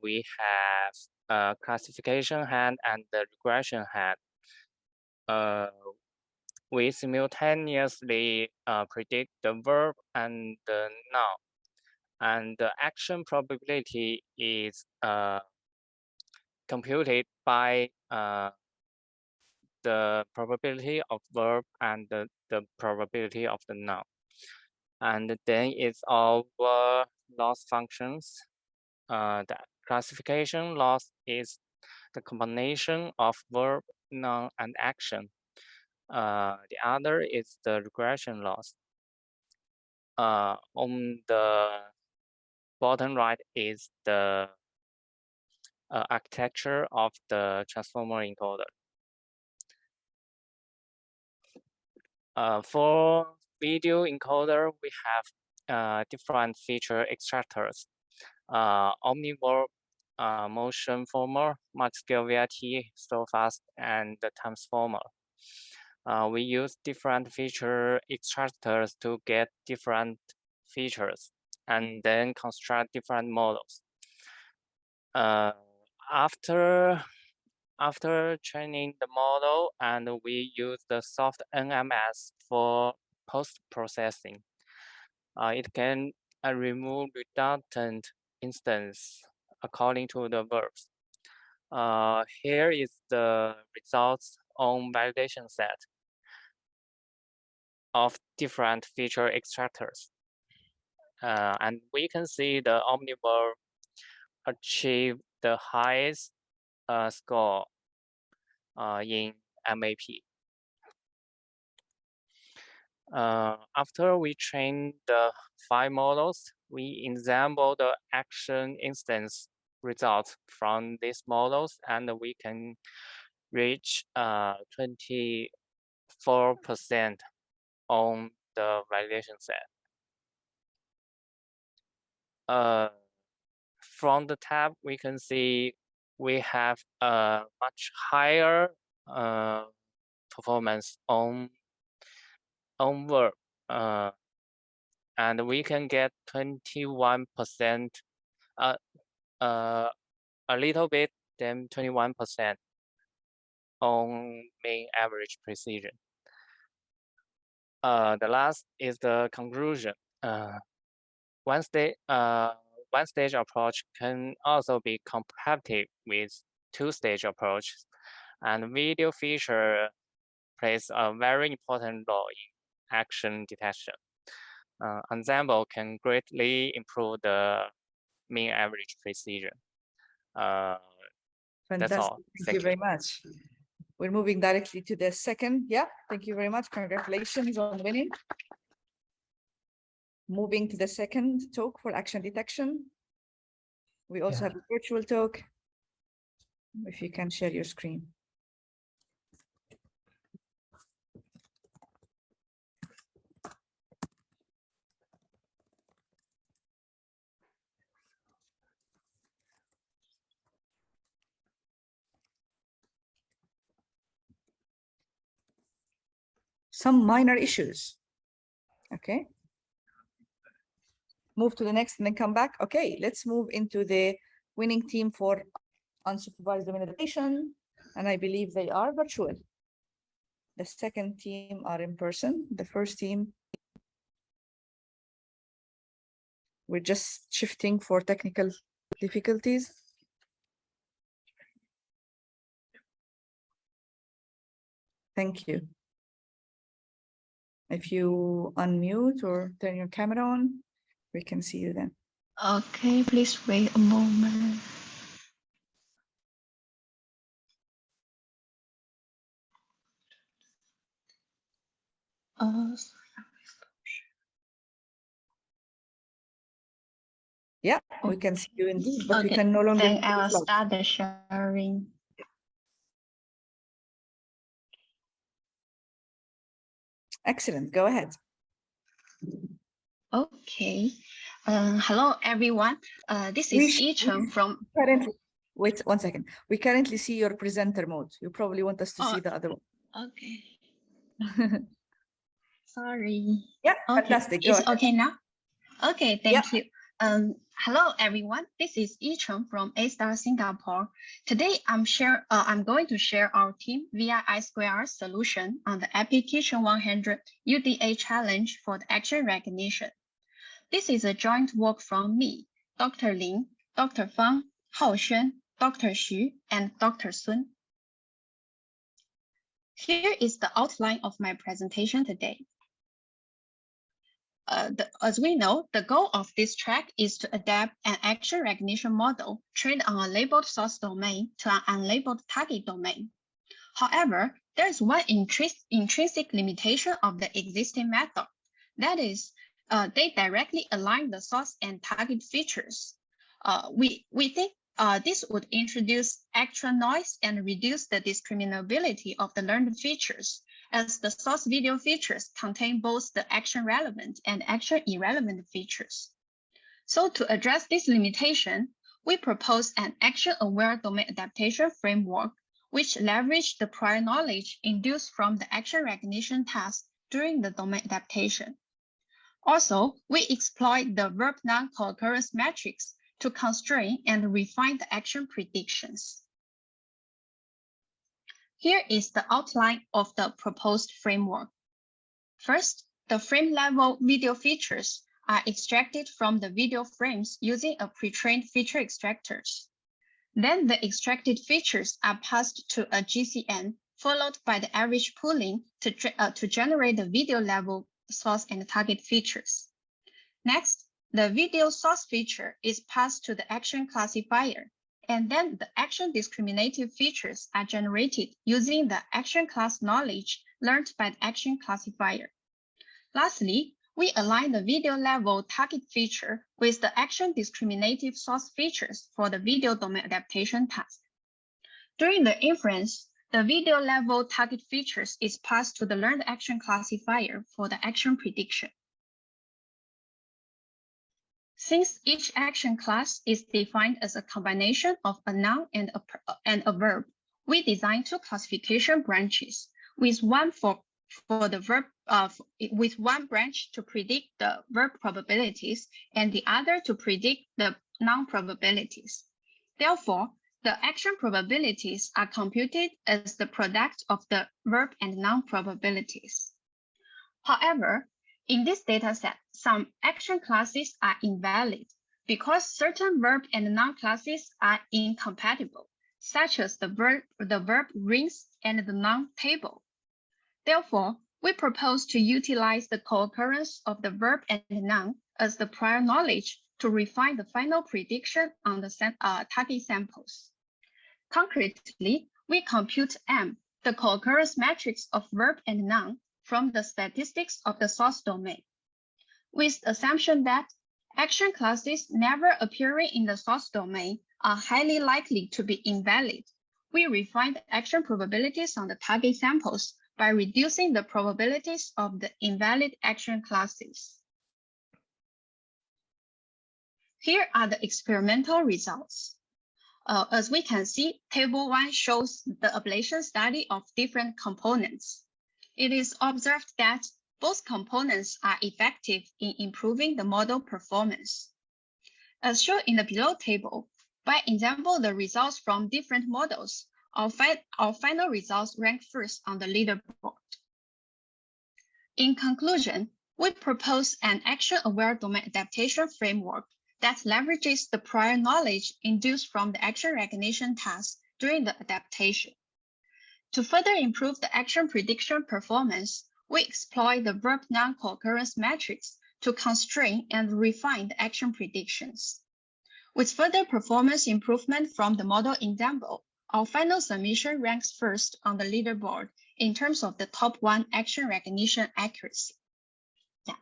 We have classification hand and the regression hand. We simultaneously predict the verb and the noun. And the action probability is computed by the probability of verb and the probability of the noun. And then it's our loss functions. The classification loss is the combination of verb, noun, and action. The other is the regression loss. On the bottom right is the architecture of the transformer encoder. For video encoder, we have different feature extractors. Omniverb, motion former, multi-scale VIT, so fast, and the transformer. We use different feature extractors to get different features and then construct different models. After training the model, and we use the soft NMS for post-processing. It can remove redundant instance according to the verbs. Here is the results on validation set of different feature extractors. And we can see the Omniverb achieve the highest score in MAP. After we train the 5 models, we example the action instance results from these models, and we can reach 24% on the validation set. From the tab, we can see we have a much higher performance on verb, and we can get 21%, a little bit than 21% on mean average precision. The last is the conclusion. One stage approach can also be competitive with two-stage approach, and video feature plays a very important role in action detection. Ensemble can greatly improve the mean average precision. That's Fantastic. all. Thank you very much. We're moving directly to the second. Yeah, thank you very much. Congratulations on winning. Moving to the second talk for action detection. We also have a virtual talk. If you can share your screen. Some minor issues. Okay. Move to the next and then come back. Okay, let's move into the winning team for unsupervised domain adaptation. And I believe they are virtual. The second team are in person. The first team, we're just shifting for technical difficulties. Thank you. If you unmute or turn your camera on, we can see you then. Okay, please wait a moment. Yeah, we can see you indeed, but we Okay, can no longer. then I will start the sharing. Excellent, go ahead. Okay. Hello, everyone. This is Yicheng from... Currently, wait 1 second. We currently see your presenter mode. You probably want us to see the other one. Okay. Sorry. Yeah, okay. Fantastic. It's okay now? Okay, thank you. Hello, everyone. This is Yicheng from A-Star Singapore. Today, I'm going to share our team VI2R solution on the Application 100 UDA challenge for the action recognition. This is a joint work from me, Dr. Lin, Dr. Fang, Hao Xuan, Dr. Xu, and Dr. Sun. Here is the outline of my presentation today. As we know, the goal of this track is to adapt an action recognition model trained on a labeled source domain to an unlabeled target domain. However, there is one intrinsic limitation of the existing method. That is, they directly align the source and target features. We think this would introduce extra noise and reduce the discriminability of the learned features, as the source video features contain both the action relevant and action irrelevant features. So to address this limitation, we propose an action-aware domain adaptation framework, which leverages the prior knowledge induced from the action recognition task during the domain adaptation. Also, we exploit the verb non-co-occurrence matrix to constrain and refine the action predictions. Here is the outline of the proposed framework. First, the frame-level video features are extracted from the video frames using a pre-trained feature extractors. Then the extracted features are passed to a GCN, followed by the average pooling to generate the video level source and target features. Next, the video source feature is passed to the action classifier, and then the action discriminative features are generated using the action class knowledge learned by the action classifier. Lastly, we align the video level target feature with the action discriminative source features for the video domain adaptation task. During the inference, the video level target features is passed to the learned action classifier for the action prediction. Since each action class is defined as a combination of a noun and a verb, we designed two classification branches, with one for the verb, with one branch to predict the verb probabilities and the other to predict the noun probabilities. Therefore, the action probabilities are computed as the product of the verb and noun probabilities. However, in this dataset, some action classes are invalid because certain verb and noun classes are incompatible, such as the verb rings and the noun table. Therefore, we propose to utilize the co-occurrence of the verb and the noun as the prior knowledge to refine the final prediction on the target samples. Concretely, we compute M, the co-occurrence matrix of verb and noun, from the statistics of the source domain. With the assumption that action classes never appearing in the source domain are highly likely to be invalid, we refine the action probabilities on the target samples by reducing the probabilities of the invalid action classes. Here are the experimental results. As we can see, Table 1 shows the ablation study of different components. It is observed that both components are effective in improving the model performance. As shown in the below table, by example, the results from different models, our final results rank first on the leaderboard. In conclusion, we propose an action-aware domain adaptation framework that leverages the prior knowledge induced from the action recognition task during the adaptation. To further improve the action prediction performance, we exploit the verb-noun co-occurrence matrix to constrain and refine the action predictions. With further performance improvement from the model example, our final submission ranks first on the leaderboard in terms of the top 1 action recognition accuracy. Yeah,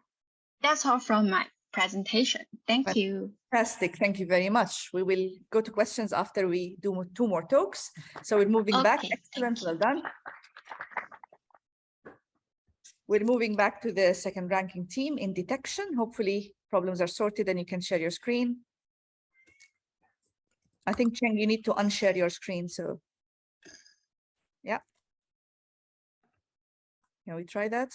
that's all from my presentation. Thank you. Fantastic. Thank you very much. We will go to questions after we do 2 more talks. So we're moving back. Excellent. Well done. We're moving back to the second ranking team in detection. Hopefully problems are sorted and you can share your screen. I think, Cheng, you need to unshare your screen. So, yeah. Can we try that?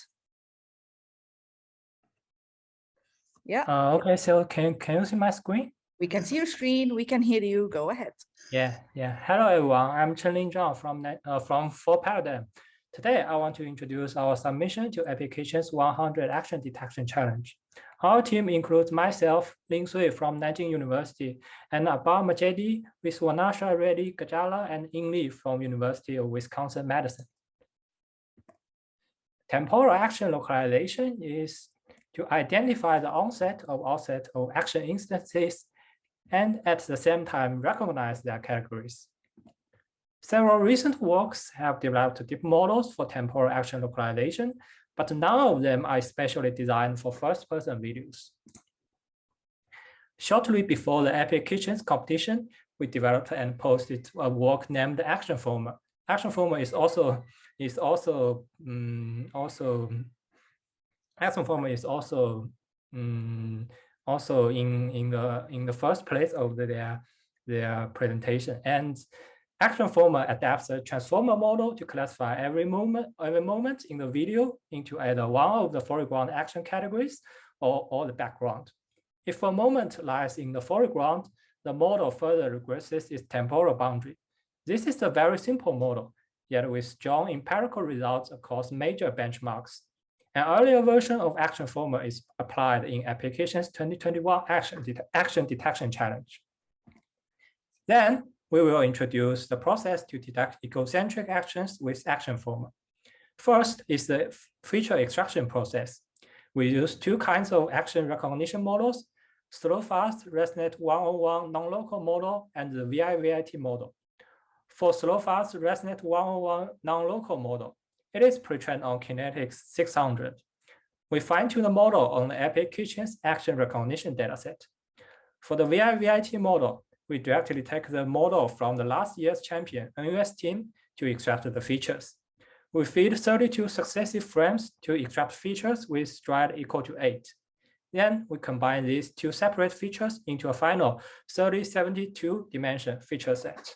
Yeah. Okay, so can you see my screen? We can see your screen. We can hear you. Go ahead. Yeah. Hello, everyone. I'm Chenlin Zhang from 4Paradigm. Today, I want to introduce our submission to Applications 100 Action Detection Challenge. Our team includes myself, Ling Sui from Nanjing University, and Abbar Majedi, Viswanatha Reddy Gajala, and Ying Li from University of Wisconsin-Madison. Temporal action localization is to identify the onset of action instances and at the same time recognize their categories. Several recent works have developed deep models for temporal action localization, but none of them are especially designed for first-person videos. Shortly before the Epic Kitchens competition, we developed and posted a work named Action Former. Action Former is also in the first place of their presentation. And Action Former adapts a transformer model to classify every moment in the video into either one of the foreground action categories or the background. If a moment lies in the foreground, the model further regresses its temporal boundary. This is a very simple model, yet with strong empirical results across major benchmarks. An earlier version of Action Former is applied in Applications 2021 Action Detection Challenge. Then, we will introduce the process to detect egocentric actions with Action Former. First is the feature extraction process. We use 2 kinds of action recognition models, slow-fast ResNet 101 non-local model and the VIVIT model. For slow-fast ResNet 101 non-local model, it is pre-trained on Kinetics 600. We fine-tune the model on the Epic Kitchens action recognition dataset. For the VIVIT model, we directly take the model from the last year's champion NUS team to extract the features. We feed 32 successive frames to extract features with stride equal to 8. Then we combine these 2 separate features into a final 3072 dimension feature set.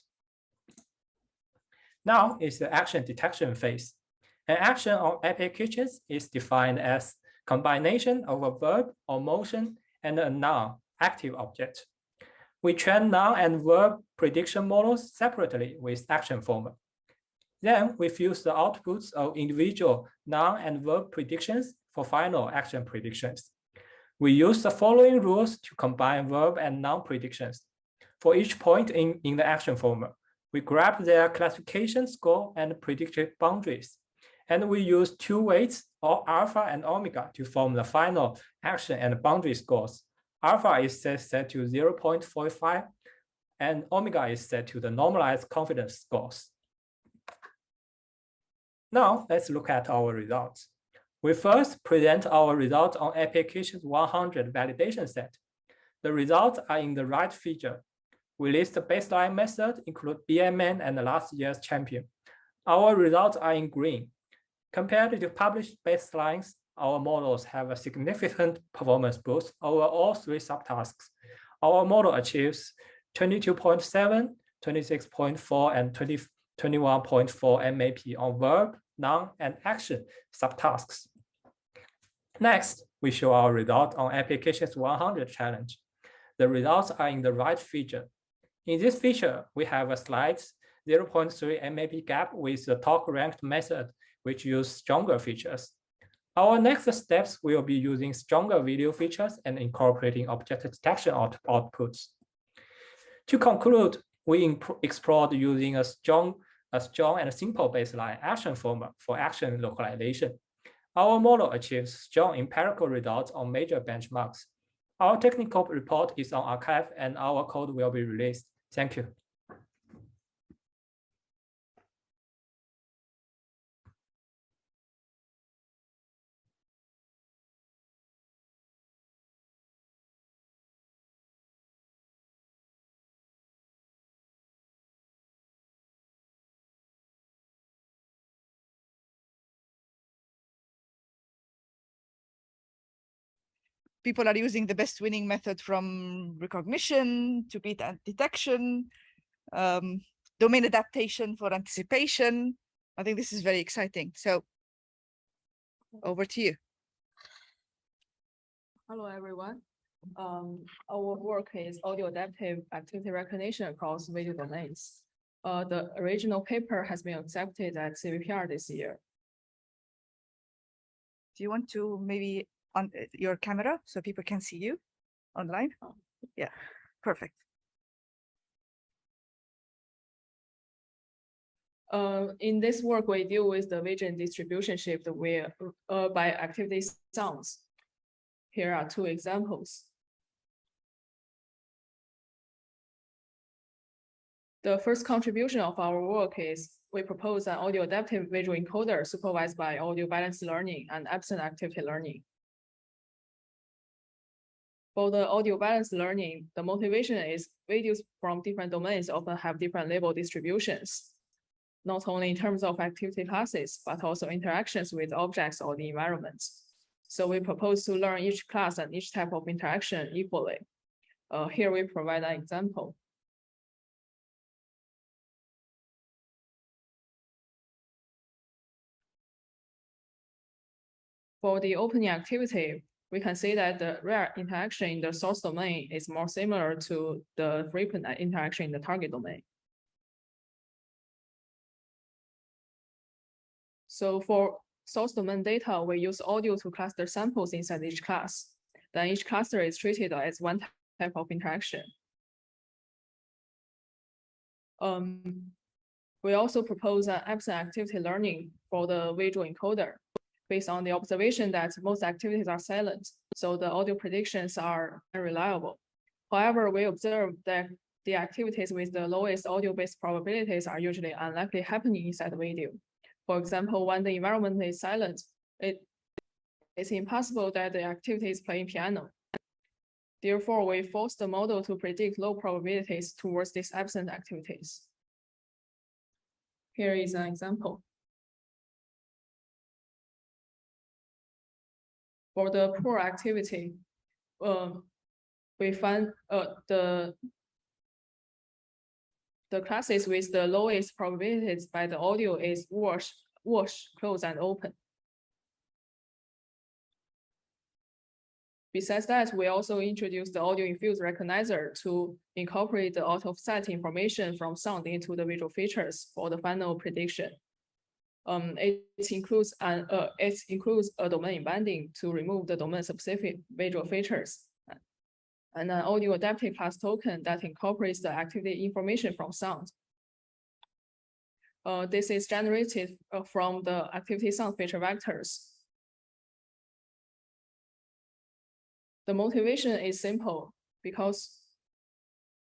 Now is the action detection phase. An action on Epic Kitchens is defined as combination of a verb or motion and a non-active object. We train noun and verb prediction models separately with Action Former. Then we fuse the outputs of individual noun and verb predictions for final action predictions. We use the following rules to combine verb and noun predictions. For each point in the Action Former, we grab their classification score and predicted boundaries. And we use two weights, or alpha and omega, to form the final action and boundary scores. Alpha is set to 0.45, and omega is set to the normalized confidence scores. Now, let's look at our results. We first present our results on applications 100 validation set. The results are in the right figure. We list the baseline method, include BMN and the last year's champion. Our results are in green. Compared to published baselines, our models have a significant performance boost over all three subtasks. Our model achieves 22.7, 26.4, and 21.4 MAP on verb, noun, and action subtasks. Next, we show our result on applications 100 challenge. The results are in the right feature. In this feature, we have a slight 0.3 MAP gap with the top ranked method, which use stronger features. Our next steps will be using stronger video features and incorporating object detection outputs. To conclude, we explored using a strong and simple baseline action format for action localization. Our model achieves strong empirical results on major benchmarks. Our technical report is on arXiv, and our code will be released. Thank you. People are using the best winning method from recognition to beat detection, domain adaptation for anticipation. I think this is very exciting. So over to you. Hello, everyone. Our work is audio adaptive activity recognition across video domains. The original paper has been accepted at CVPR this year. Do you want to maybe on your camera so people can see you online? Oh. Yeah, perfect. In this work, we deal with the vision distribution shift by activity sounds. Here are two examples. The first contribution of our work is we propose an audio adaptive visual encoder supervised by audio balanced learning and absent activity learning. For the audio balanced learning, the motivation is videos from different domains often have different label distributions, not only in terms of activity classes, but also interactions with objects or the environment. So we propose to learn each class and each type of interaction equally. Here we provide an example. For the opening activity, we can see that the rare interaction in the source domain is more similar to the frequent interaction in the target domain. So for source domain data, we use audio to cluster samples inside each class. Then each cluster is treated as one type of interaction. We also propose an absent activity learning for the visual encoder, based on the observation that most activities are silent, so the audio predictions are unreliable. However, we observe that the activities with the lowest audio-based probabilities are usually unlikely happening inside the video. For example, when the environment is silent, it's impossible that the activity is playing piano. Therefore, we force the model to predict low probabilities towards these absent activities. Here is an example. For the poor activity, we find the classes with the lowest probabilities by the audio is wash, close, and open. Besides that, we also introduced the audio-infused recognizer to incorporate the out-of-sight information from sound into the visual features for the final prediction. It includes a domain binding to remove the domain-specific visual features, and an audio adaptive class token that incorporates the activity information from sound. This is generated from the activity sound feature vectors. The motivation is simple because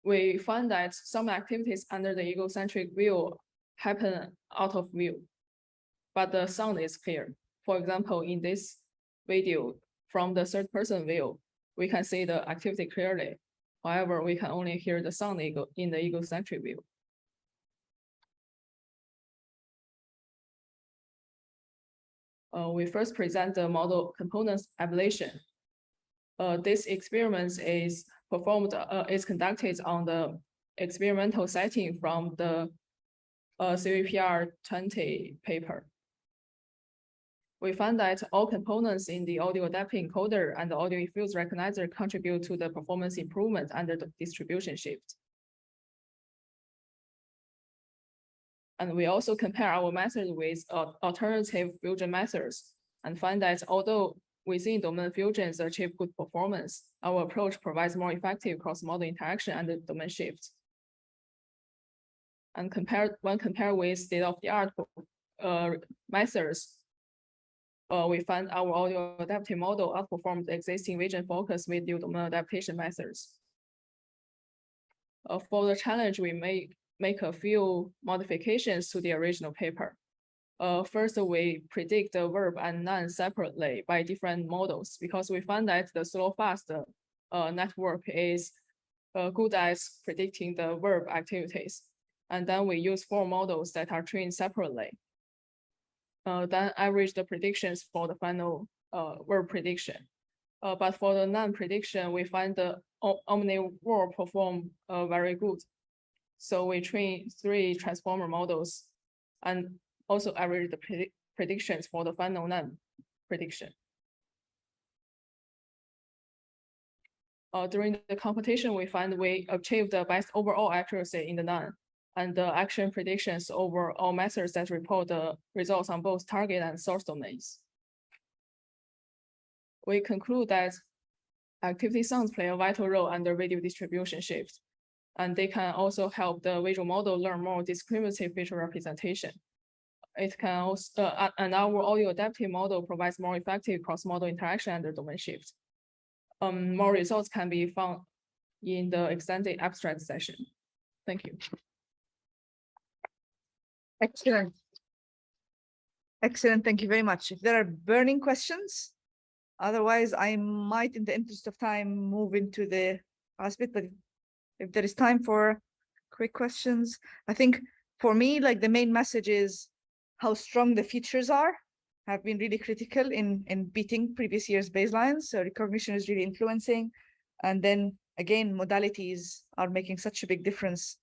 we find that some activities under the egocentric view happen out of view, but the sound is clear. For example, in this video, from the third person view, we can see the activity clearly. However, we can only hear the sound in the egocentric view. We first present the model components ablation. This experiment is conducted on the experimental setting from the CVPR20 paper. We found that all components in the audio adaptive encoder and the audio effects recognizer contribute to the performance improvement under the distribution shift. And we also compare our method with alternative fusion methods and find that although within domain fusions achieve good performance, our approach provides more effective cross-model interaction and the domain shift. And when compared with state-of-the-art methods, we find our audio adaptive model outperformed the existing region-focused video domain adaptation methods. For the challenge, we make a few modifications to the original paper. First, we predict the verb and noun separately by different models because we found that the slow-fast network is good at predicting the verb activities. And then we use 4 models that are trained separately. Then average the predictions for the final verb prediction. But for the noun prediction, we find the omni-verb perform very good. So we train 3 transformer models and also average the predictions for the final noun prediction. During the competition, we find we achieved the best overall accuracy in the noun and the action predictions over all methods that report the results on both target and source domains. We conclude that activity sounds play a vital role under video distribution shift, and they can also help the visual model learn more discriminative visual representation. It can also, and our audio adaptive model provides more effective cross-model interaction under domain shift. More results can be found in the extended abstract session. Thank you. Excellent. Excellent, thank you very much. If there are burning questions, otherwise I might, in the interest of time, move into the last bit, but if there is time for quick questions, I think for me, like the main message is how strong the features have been really critical in beating previous year's baselines. So recognition is really influencing. And then again, modalities are making such a big difference.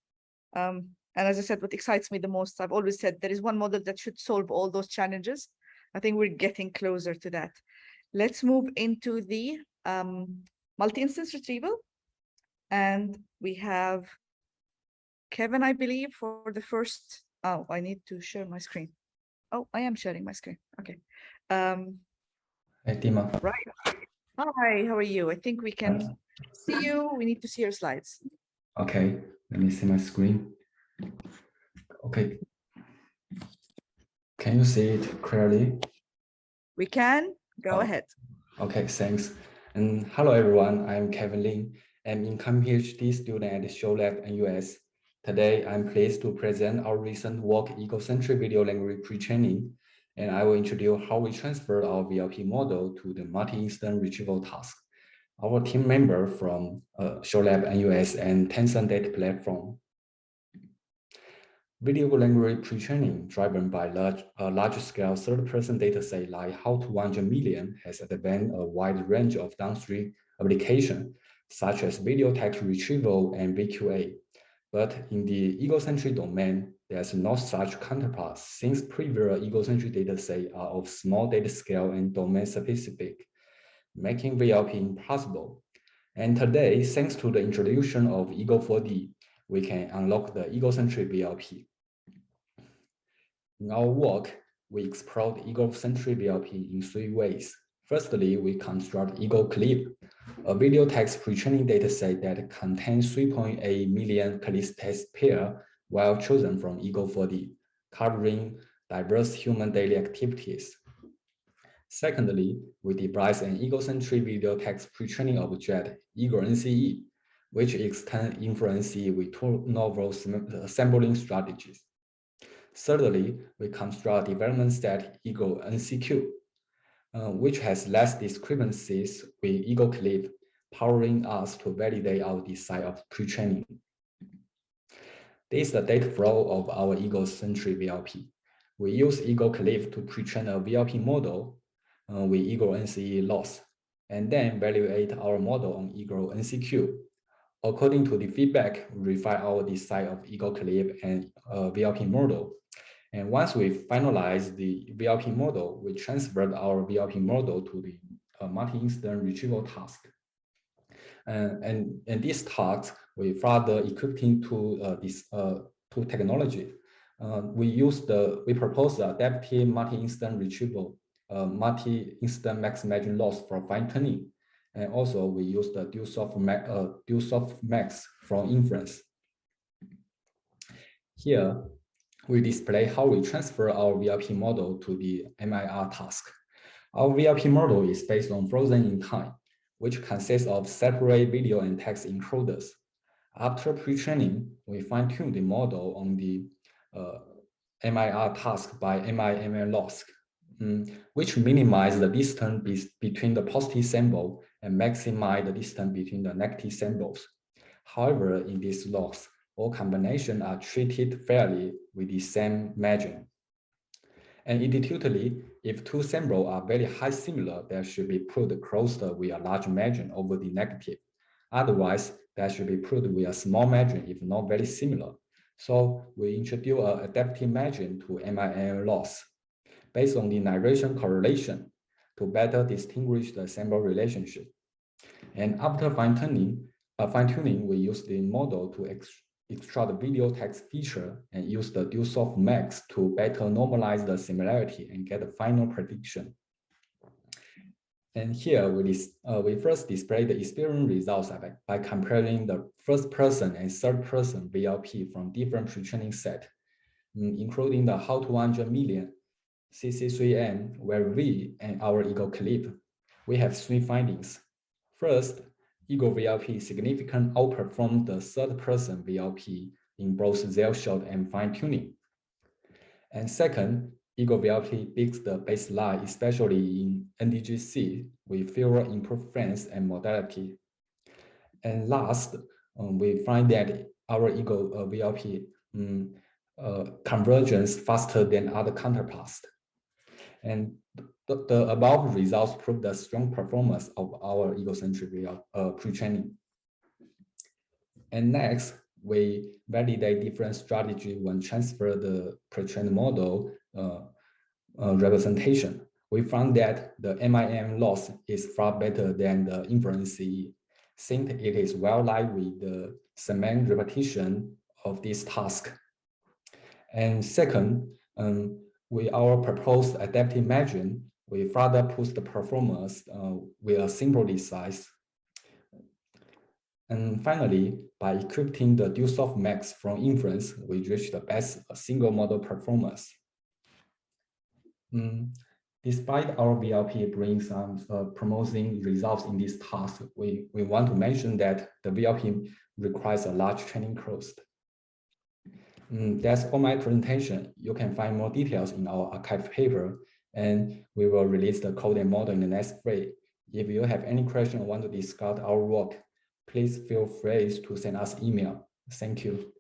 And as I said, what excites me the most, I've always said there is one model that should solve all those challenges. I think we're getting closer to that. Let's move into the multi-instance retrieval. And we have Kevin, I believe, for the first. Oh, I need to share my screen. Oh, I am sharing my screen. Okay. Hi, Dima. Right. Hi, how are you? I think we can see you. We need to see your slides. Okay, let me see my screen. Okay. Can you see it clearly? We can. Go ahead. Okay, thanks. And hello, everyone. I'm Kevin Lin. I'm incoming PhD student at ShowLab NUS. Today, I'm pleased to present our recent work, egocentric video language pre-training, and I will introduce how we transfer our VLP model to the multi-instance retrieval task. Our team member from ShowLab NUS and Tencent Data Platform. Video language pre-training driven by large-scale third-person dataset like how to 100 million has advanced a wide range of downstream applications, such as video text retrieval and VQA. But in the egocentric domain, there's no such counterpart since previous egocentric datasets are of small data scale and domain specific, making VLP impossible. And today, thanks to the introduction of Ego4D, we can unlock the egocentric VLP. In our work, we explored egocentric VLP in 3 ways. Firstly, we construct EgoClip, a video text pre-training dataset that contains 3.8 million clip text pair while chosen from Ego4D, covering diverse human daily activities. Secondly, we devised an egocentric video text pre-training object, ego-NCE, which extends inference with two novel sampling strategies. Thirdly, we construct a development set ego-NCQ, which has less discrepancies with ego-clip, powering us to validate our design of pre-training. This is the data flow of our ego-centric VLP. We use ego-clip to pre-train a VLP model with ego-NCE loss, and then evaluate our model on ego-NCQ. According to the feedback, we refine our design of ego-clip and VLP model. And once we finalize the VLP model, we transferred our VLP model to the multi-instance retrieval task. And this task, we further equipping to this technology. We proposed the adaptive multi-instance retrieval, multi-instance max margin loss for fine-tuning. And also we use the dual soft max from inference. Here, we display how we transfer our VLP model to the MIR task. Our VLP model is based on frozen in time, which consists of separate video and text encoders. After pre-training, we fine-tune the model on the MIR task by MIML loss, which minimize the distance between the positive sample and maximize the distance between the negative samples. However, in this loss, all combinations are treated fairly with the same margin. And intuitively, if two samples are very high similar, they should be put closer with a large margin over the negative. Otherwise, they should be put with a small margin if not very similar. So we introduce an adaptive margin to MIM loss based on the narration correlation to better distinguish the sample relationship. And after fine-tuning, we use the model to extract the video text feature and use the dual soft max to better normalize the similarity and get a final prediction. And here we first display the experience results by comparing the first person and third person VLP from different pre-training set, including the how to 100 million, CC3M, where we and our ego clip. We have three findings. First, ego VLP significantly outperformed the third person VLP in both zero shot and fine tuning. And second, ego VLP beats the baseline, especially in NDGC, with fewer improved frames and modality. And last, we find that our ego VLP convergence faster than other counterparts. And the above results prove the strong performance of our egocentric pre-training. And next, we validate different strategy when transfer the pre-trained model representation. We found that the MIM loss is far better than the inference CE, since it is well aligned with the semantic repetition of this task. And second, with our proposed adaptive margin, we further push the performance with a simple design. And finally, by equipping the dual soft max from inference, we reach the best single model performance. Despite our VLP brings some promising results in this task, we want to mention that the VLP requires a large training cost. That's all my presentation. You can find more details in our archive paper, and we will release the code and model in the next free. If you have any question or want to discuss our work, please feel free to send us email. Thank you.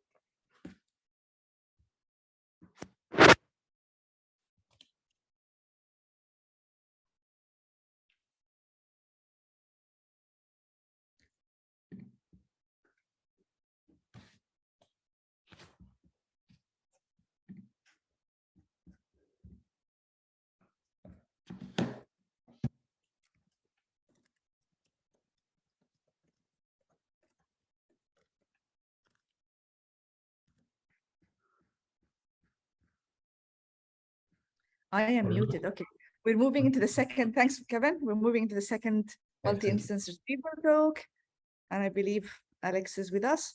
I am muted. Okay. We're moving into the second. Thanks, Kevin. We're moving to the second multi-instance retrieval talk. And I believe Alex is with us.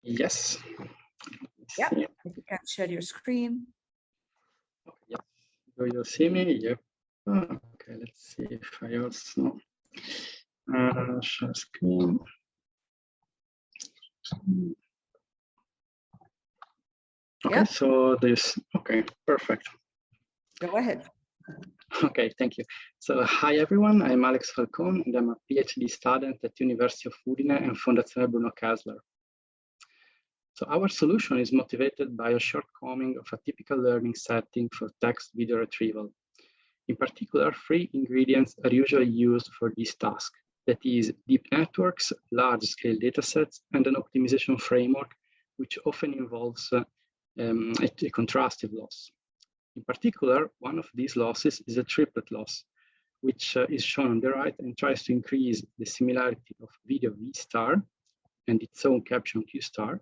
Yes. Yeah, if you can share your screen. Yeah. Do you see me? Yep. Okay, let's see if I also share screen. Okay, so this, okay, perfect. Go ahead. Okay, thank you. So hi everyone, I'm Alex Falcon and I'm a PhD student at University of Udine and Fondazione Bruno Kessler. So our solution is motivated by a shortcoming of a typical learning setting for text video retrieval. In particular, 3 ingredients are usually used for this task. That is deep networks, large-scale datasets, and an optimization framework, which often involves a contrastive loss. In particular, one of these losses is a triplet loss, which is shown on the right and tries to increase the similarity of video V star and its own caption Q star,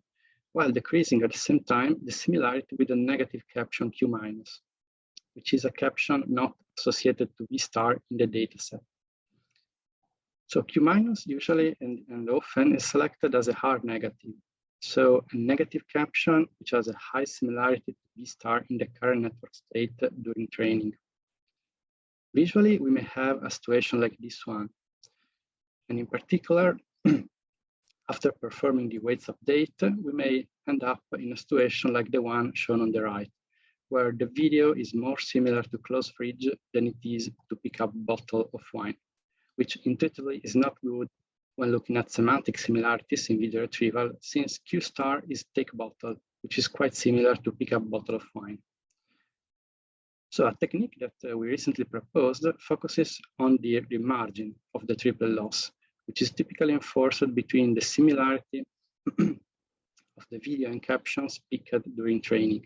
while decreasing at the same time the similarity with a negative caption Q minus, which is a caption not associated to V star in the dataset. So Q minus usually and often is selected as a hard negative. So a negative caption which has a high similarity to V star in the current network state during training. Visually, we may have a situation like this one. And in particular, after performing the weights update, we may end up in a situation like the one shown on the right, where the video is more similar to closed fridge than it is to pick up a bottle of wine, which intuitively is not good when looking at semantic similarities in video retrieval, since Q star is take bottle, which is quite similar to pick up a bottle of wine. So a technique that we recently proposed focuses on the margin of the triple loss, which is typically enforced between the similarity of the video and captions picked during training.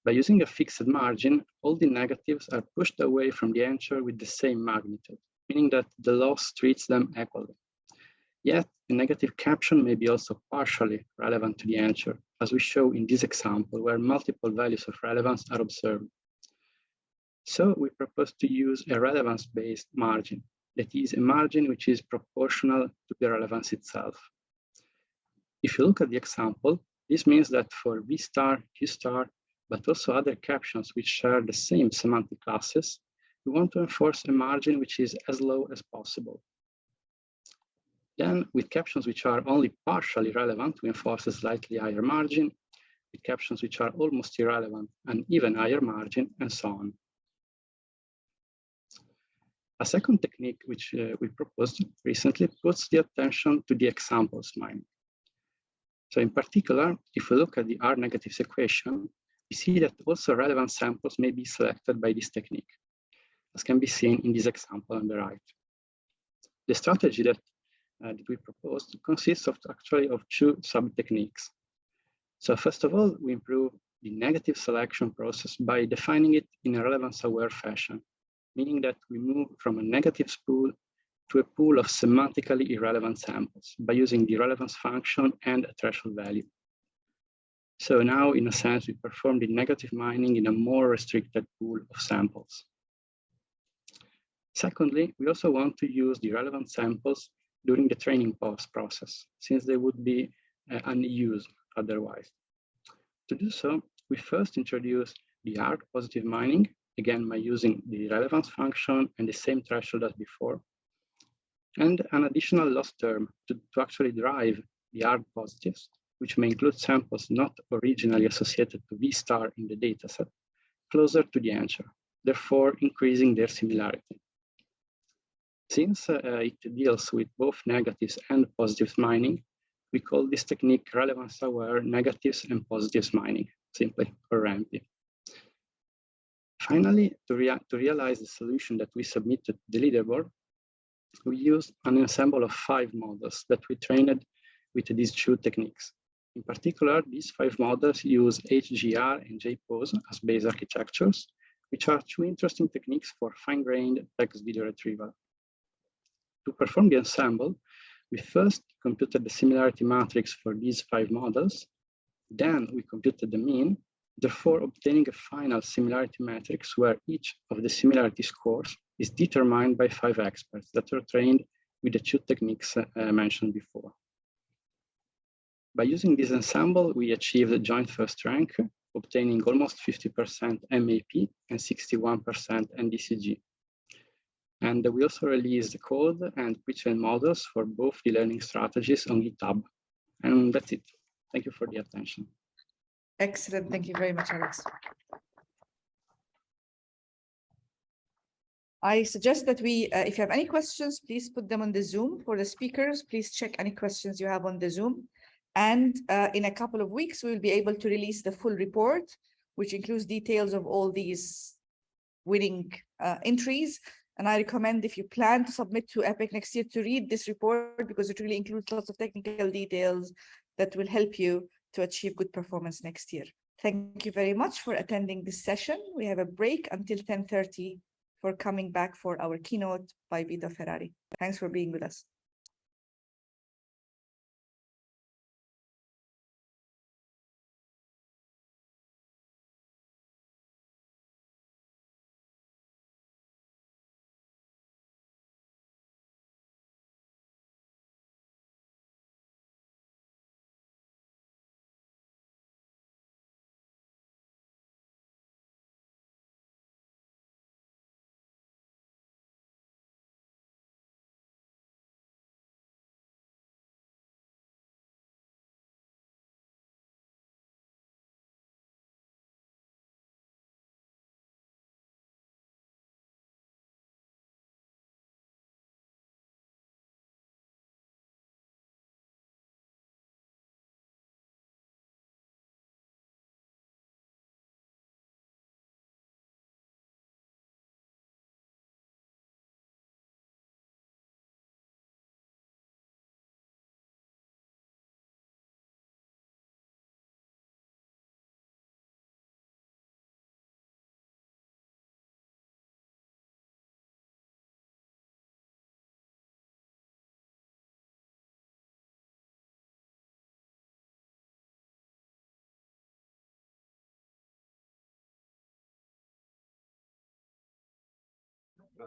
By using a fixed margin, all the negatives are pushed away from the answer with the same magnitude, meaning that the loss treats them equally. Yet, a negative caption may be also partially relevant to the answer, as we show in this example, where multiple values of relevance are observed. So we propose to use a relevance-based margin, that is a margin which is proportional to the relevance itself. If you look at the example, this means that for V star, Q star, but also other captions which share the same semantic classes, we want to enforce a margin which is as low as possible. Then, with captions which are only partially relevant, we enforce a slightly higher margin, with captions which are almost irrelevant, an even higher margin, and so on. A second technique which we proposed recently puts the attention to the examples mining. So in particular, if we look at the R negatives equation, we see that also relevant samples may be selected by this technique, as can be seen in this example on the right. The strategy that we proposed consists of actually of 2 sub-techniques. So first of all, we improve the negative selection process by defining it in a relevance-aware fashion, meaning that we move from a negative pool to a pool of semantically irrelevant samples by using the relevance function and a threshold value. So now, in a sense, we perform the negative mining in a more restricted pool of samples. Secondly, we also want to use the relevant samples during the training process, since they would be unused otherwise. To do so, we first introduce the arc positive mining, again by using the relevance function and the same threshold as before, and an additional loss term to actually drive the arc positives, which may include samples not originally associated to V star in the dataset, closer to the answer, therefore increasing their similarity. Since it deals with both negatives and positives mining, we call this technique relevance-aware negatives and positives mining, simply, or RAMP. Finally, to realize the solution that we submitted to the leaderboard, we used an ensemble of 5 models that we trained with these 2 techniques. In particular, these 5 models use HGR and JPose as base architectures, which are 2 interesting techniques for fine-grained text video retrieval. To perform the ensemble, we first computed the similarity matrix for these 5 models. Then we computed the mean, therefore obtaining a final similarity matrix where each of the similarity scores is determined by 5 experts that are trained with the 2 techniques mentioned before. By using this ensemble, we achieved a joint first rank, obtaining almost 50% MAP and 61% NDCG. And we also released code and pre-trained models for both the learning strategies on GitHub. And that's it. Thank you for the attention. Excellent. Thank you very much, Alex. I suggest that if you have any questions, please put them on the Zoom. For the speakers, please check any questions you have on the Zoom. And in a couple of weeks, we will be able to release the full report, which includes details of all these winning entries. And I recommend, if you plan to submit to EPIC next year, to read this report, because it really includes lots of technical details that will help you to achieve good performance next year. Thank you very much for attending this session. We have a break until 10:30 for coming back for our keynote by Vito Ferrari. Thanks for being with us.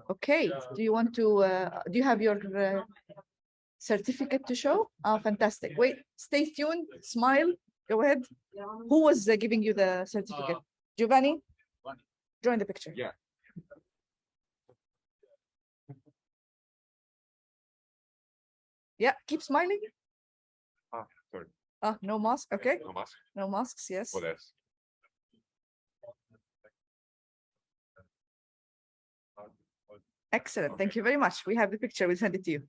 Okay, do you have your certificate to show? Oh, fantastic. Wait, stay tuned, smile, go ahead. Who was giving you the certificate? Giovanni? Join the picture. Yeah. Yeah, keep smiling. Sorry. No mask, okay. No mask. No masks, yes. What else? Excellent, thank you very much. We have the picture, we'll send it to you.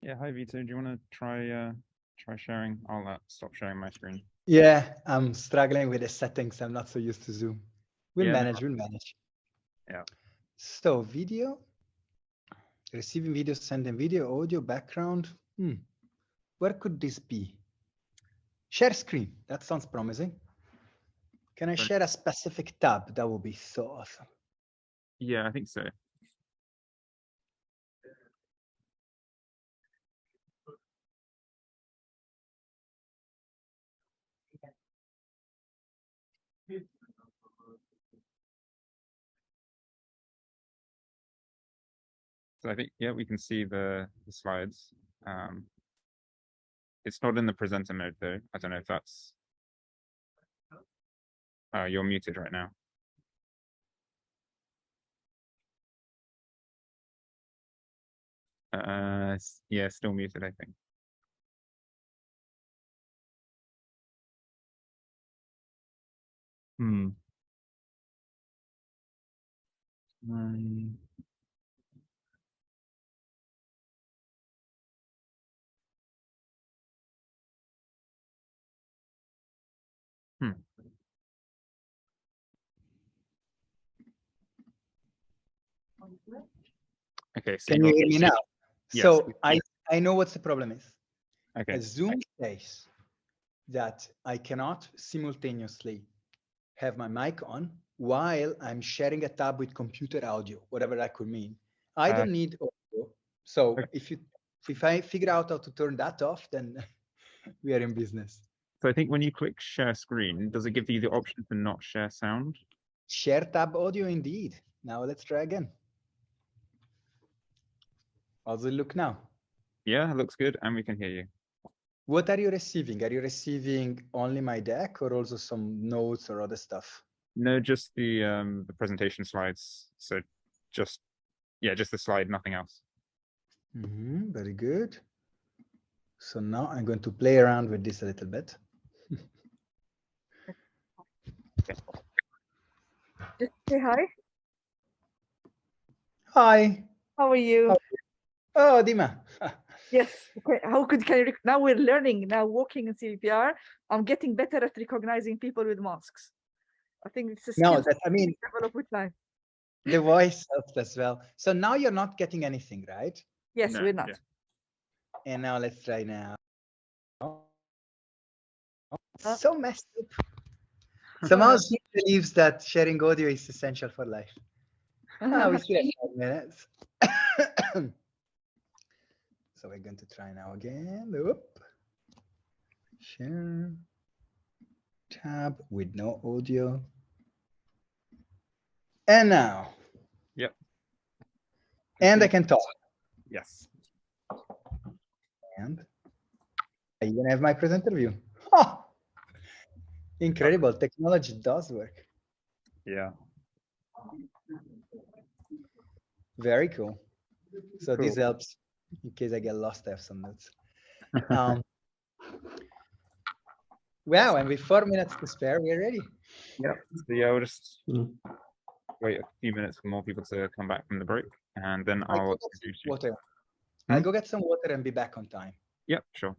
Yeah, hi Vito. Do you want to try sharing? I'll stop sharing my screen. Yeah, I'm struggling with the settings. I'm not so used to Zoom. We'll Yeah, no manage, we'll manage. Yeah. So video, receiving video, sending video, audio, background. Where could this be? Share screen, that sounds promising. Can I share a specific tab? That would be so awesome. Yeah, I think so. So I think, yeah, we can see the slides. It's not in the presenter mode though. I don't know if that's, you're muted right now. Yeah, still muted, I think. Okay, so can you hear me now? Yes. So I know what the problem is. Okay. Zoom says that I cannot simultaneously have my mic on while I'm sharing a tab with computer audio, whatever that could mean. I don't need audio. So if I figure out how to turn that off, then we are in business. So I think when you click share screen, does it give you the option to not share sound? Share tab audio indeed. Now let's try again. How's it look now? Yeah, it looks good, and we can hear you. What are you receiving? Are you receiving only my deck or also some notes or other stuff? No, just the presentation slides. So just the slide, nothing else. Very good. So now I'm going to play around with this a little bit. Just say hi. Hi. How are you? Oh, Dima. Yes. Okay. How can you? Now we're learning. Now working in CVPR, I'm getting better at recognizing people with masks. I think it's a skill develop with time. The voice helps as well. So now you're not getting anything, right? Yes, we're not. Yeah. And now let's try now. So messed up. Somehow he believes that sharing audio is essential for life. We still have 5 minutes. So we're going to try now again. Oop. Share tab with no audio. And now. Yep. And I can talk. Yes. And I even have my presenter view. Oh, incredible. Technology does work. Yeah. Very cool. So Cool. this helps in case I get lost. I have some notes. Wow, and with 4 minutes to spare, we're ready. Yeah. So yeah, we'll just wait a few minutes for more people to come back from the break, and then I'll introduce you. Water. I'll go get some water and be back on time. Yep, sure.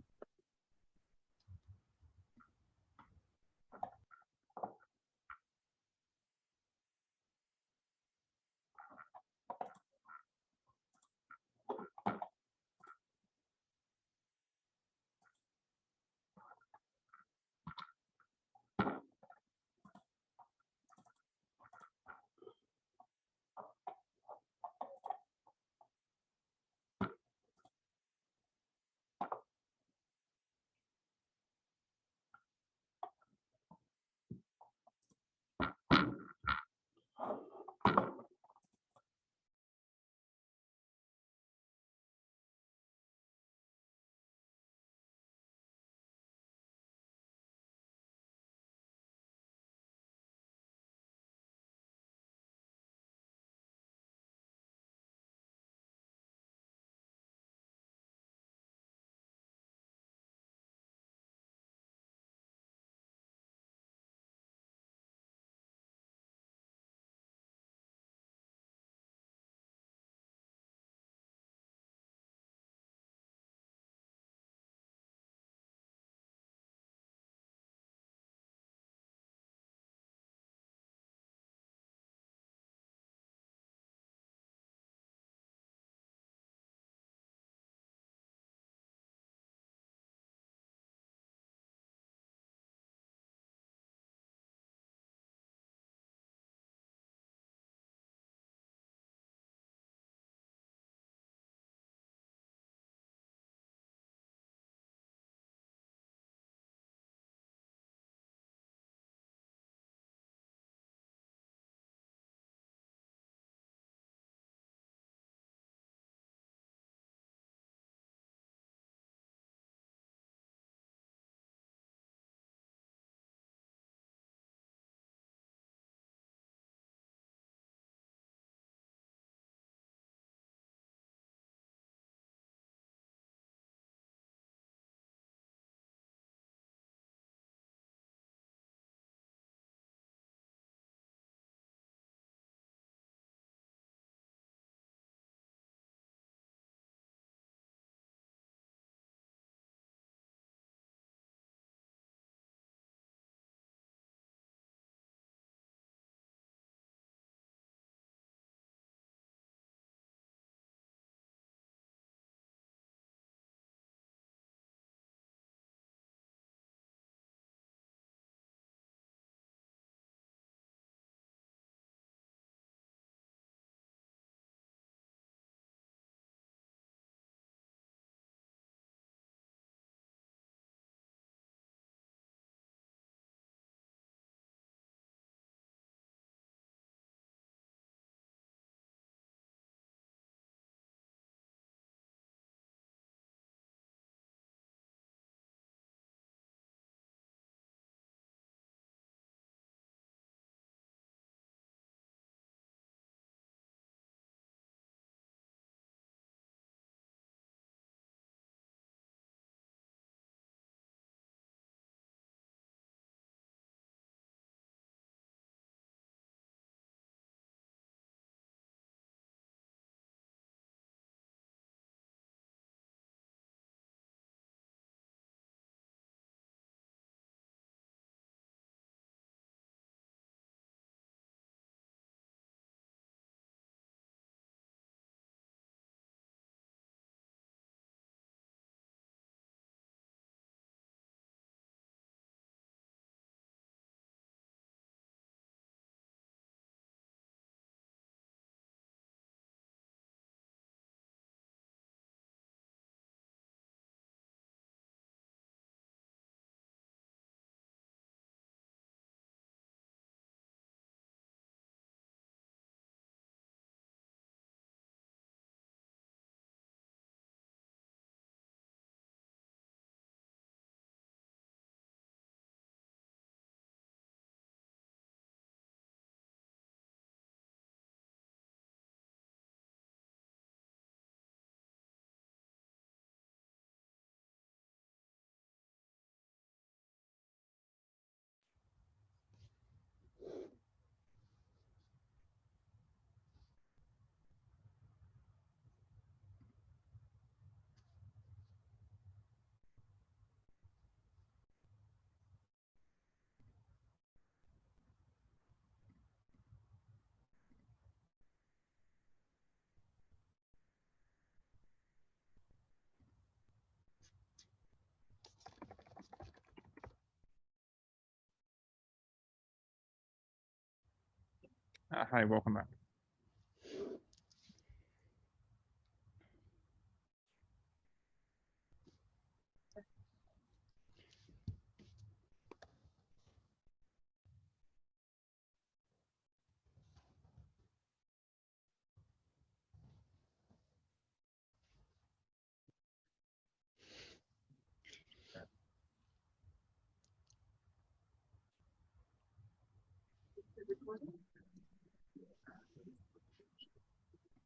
Hi, welcome back.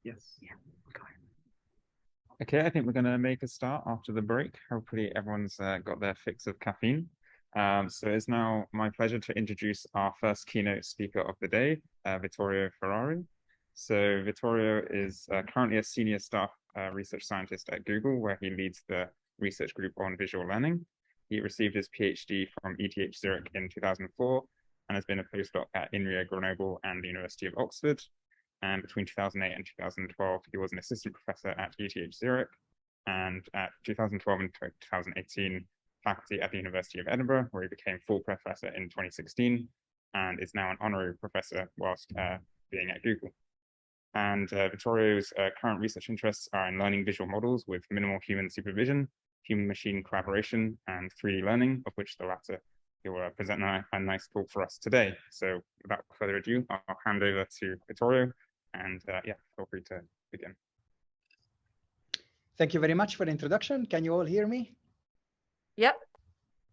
Yes. Okay, I think we're going to make a start after the break. Hopefully everyone's got their fix of caffeine. So it's now my pleasure to introduce our first keynote speaker of the day, Vittorio Ferrari. So Vittorio is currently a senior staff research scientist at Google, where he leads the research group on visual learning. He received his PhD from ETH Zurich in 2004 and has been a postdoc at INRIA Grenoble and the University of Oxford. And between 2008 and 2012, he was an assistant professor at ETH Zurich, and at 2012 and 2018, faculty at the University of Edinburgh, where he became full professor in 2016, and is now an honorary professor whilst being at Google. And Vittorio's current research interests are in learning visual models with minimal human supervision, human-machine collaboration, and 3D learning, of which the latter he'll present a nice talk for us today. So without further ado, I'll hand over to Vittorio, and yeah, feel free to begin. Thank you very much for the introduction. Can you all hear me? Yep.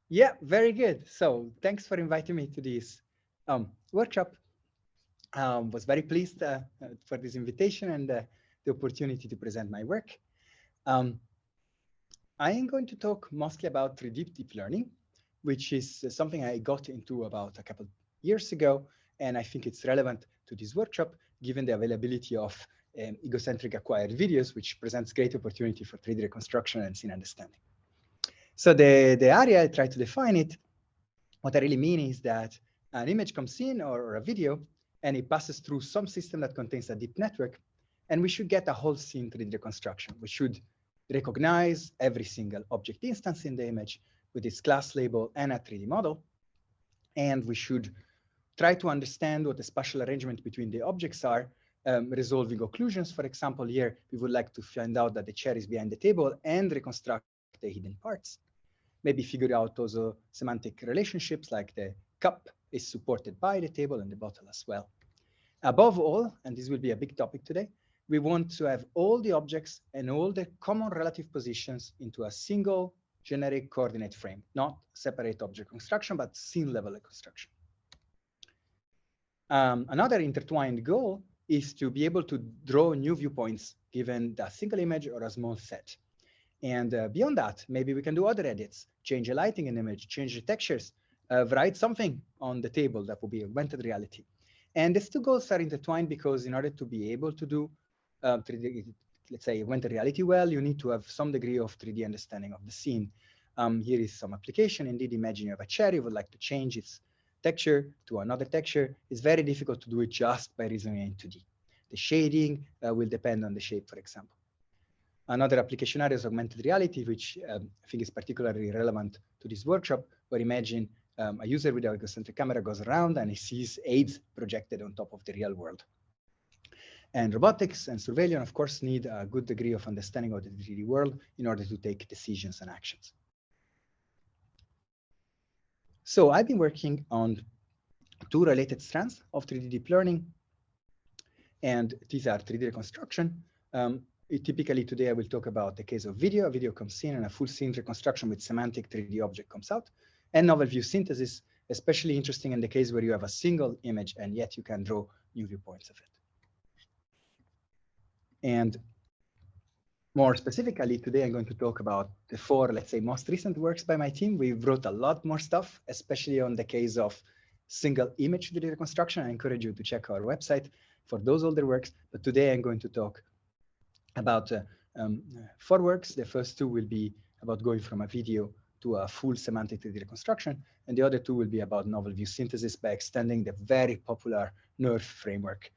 Yeah, very good. So thanks for inviting me to this workshop. Was very pleased for this invitation and the opportunity to present my work. I am going to talk mostly about 3D deep learning, which is something I got into about a couple of years ago, and I think it's relevant to this workshop given the availability of egocentric acquired videos, which presents great opportunity for 3D reconstruction and scene understanding. So the area I try to define it, what I really mean is that an image comes in or a video, and it passes through some system that contains a deep network, and we should get a whole scene 3D reconstruction. We should recognize every single object instance in the image with its class label and a 3D model, and we should try to understand what the spatial arrangement between the objects are, resolving occlusions. For example, here, we would like to find out that the chair is behind the table and reconstruct the hidden parts. Maybe figure out also semantic relationships, like the cup is supported by the table and the bottle as well. Above all, and this will be a big topic today, we want to have all the objects and all the common relative positions into a single generic coordinate frame, not separate object construction, but scene level reconstruction. Another intertwined goal is to be able to draw new viewpoints given a single image or a small set. And beyond that, maybe we can do other edits, change the lighting in the image, change the textures, write something on the table that will be augmented reality. And these two goals are intertwined because in order to be able to do 3D, let's say, augmented reality well, you need to have some degree of 3D understanding of the scene. Here is some application. Indeed, imagine you have a chair, you would like to change its texture to another texture. It's very difficult to do it just by reasoning in 2D. The shading will depend on the shape, for example. Another application area is augmented reality, which I think is particularly relevant to this workshop, where imagine a user with an egocentric camera goes around and he sees aids projected on top of the real world. And robotics and surveillance, of course, need a good degree of understanding of the 3D world in order to take decisions and actions. So I've been working on two related strands of 3D deep learning, and these are 3D reconstruction. Typically today I will talk about the case of video. A video comes in and a full scene reconstruction with semantic 3D object comes out, and novel view synthesis, especially interesting in the case where you have a single image and yet you can draw new viewpoints of it. And more specifically, today I'm going to talk about the four, let's say, most recent works by my team. We wrote a lot more stuff, especially on the case of single image 3D reconstruction. I encourage you to check our website for those older works. But today I'm going to talk about 4 works. The first 2 will be about going from a video to a full semantic 3D reconstruction. And the other 2 will be about novel view synthesis by extending the very popular NERF framework.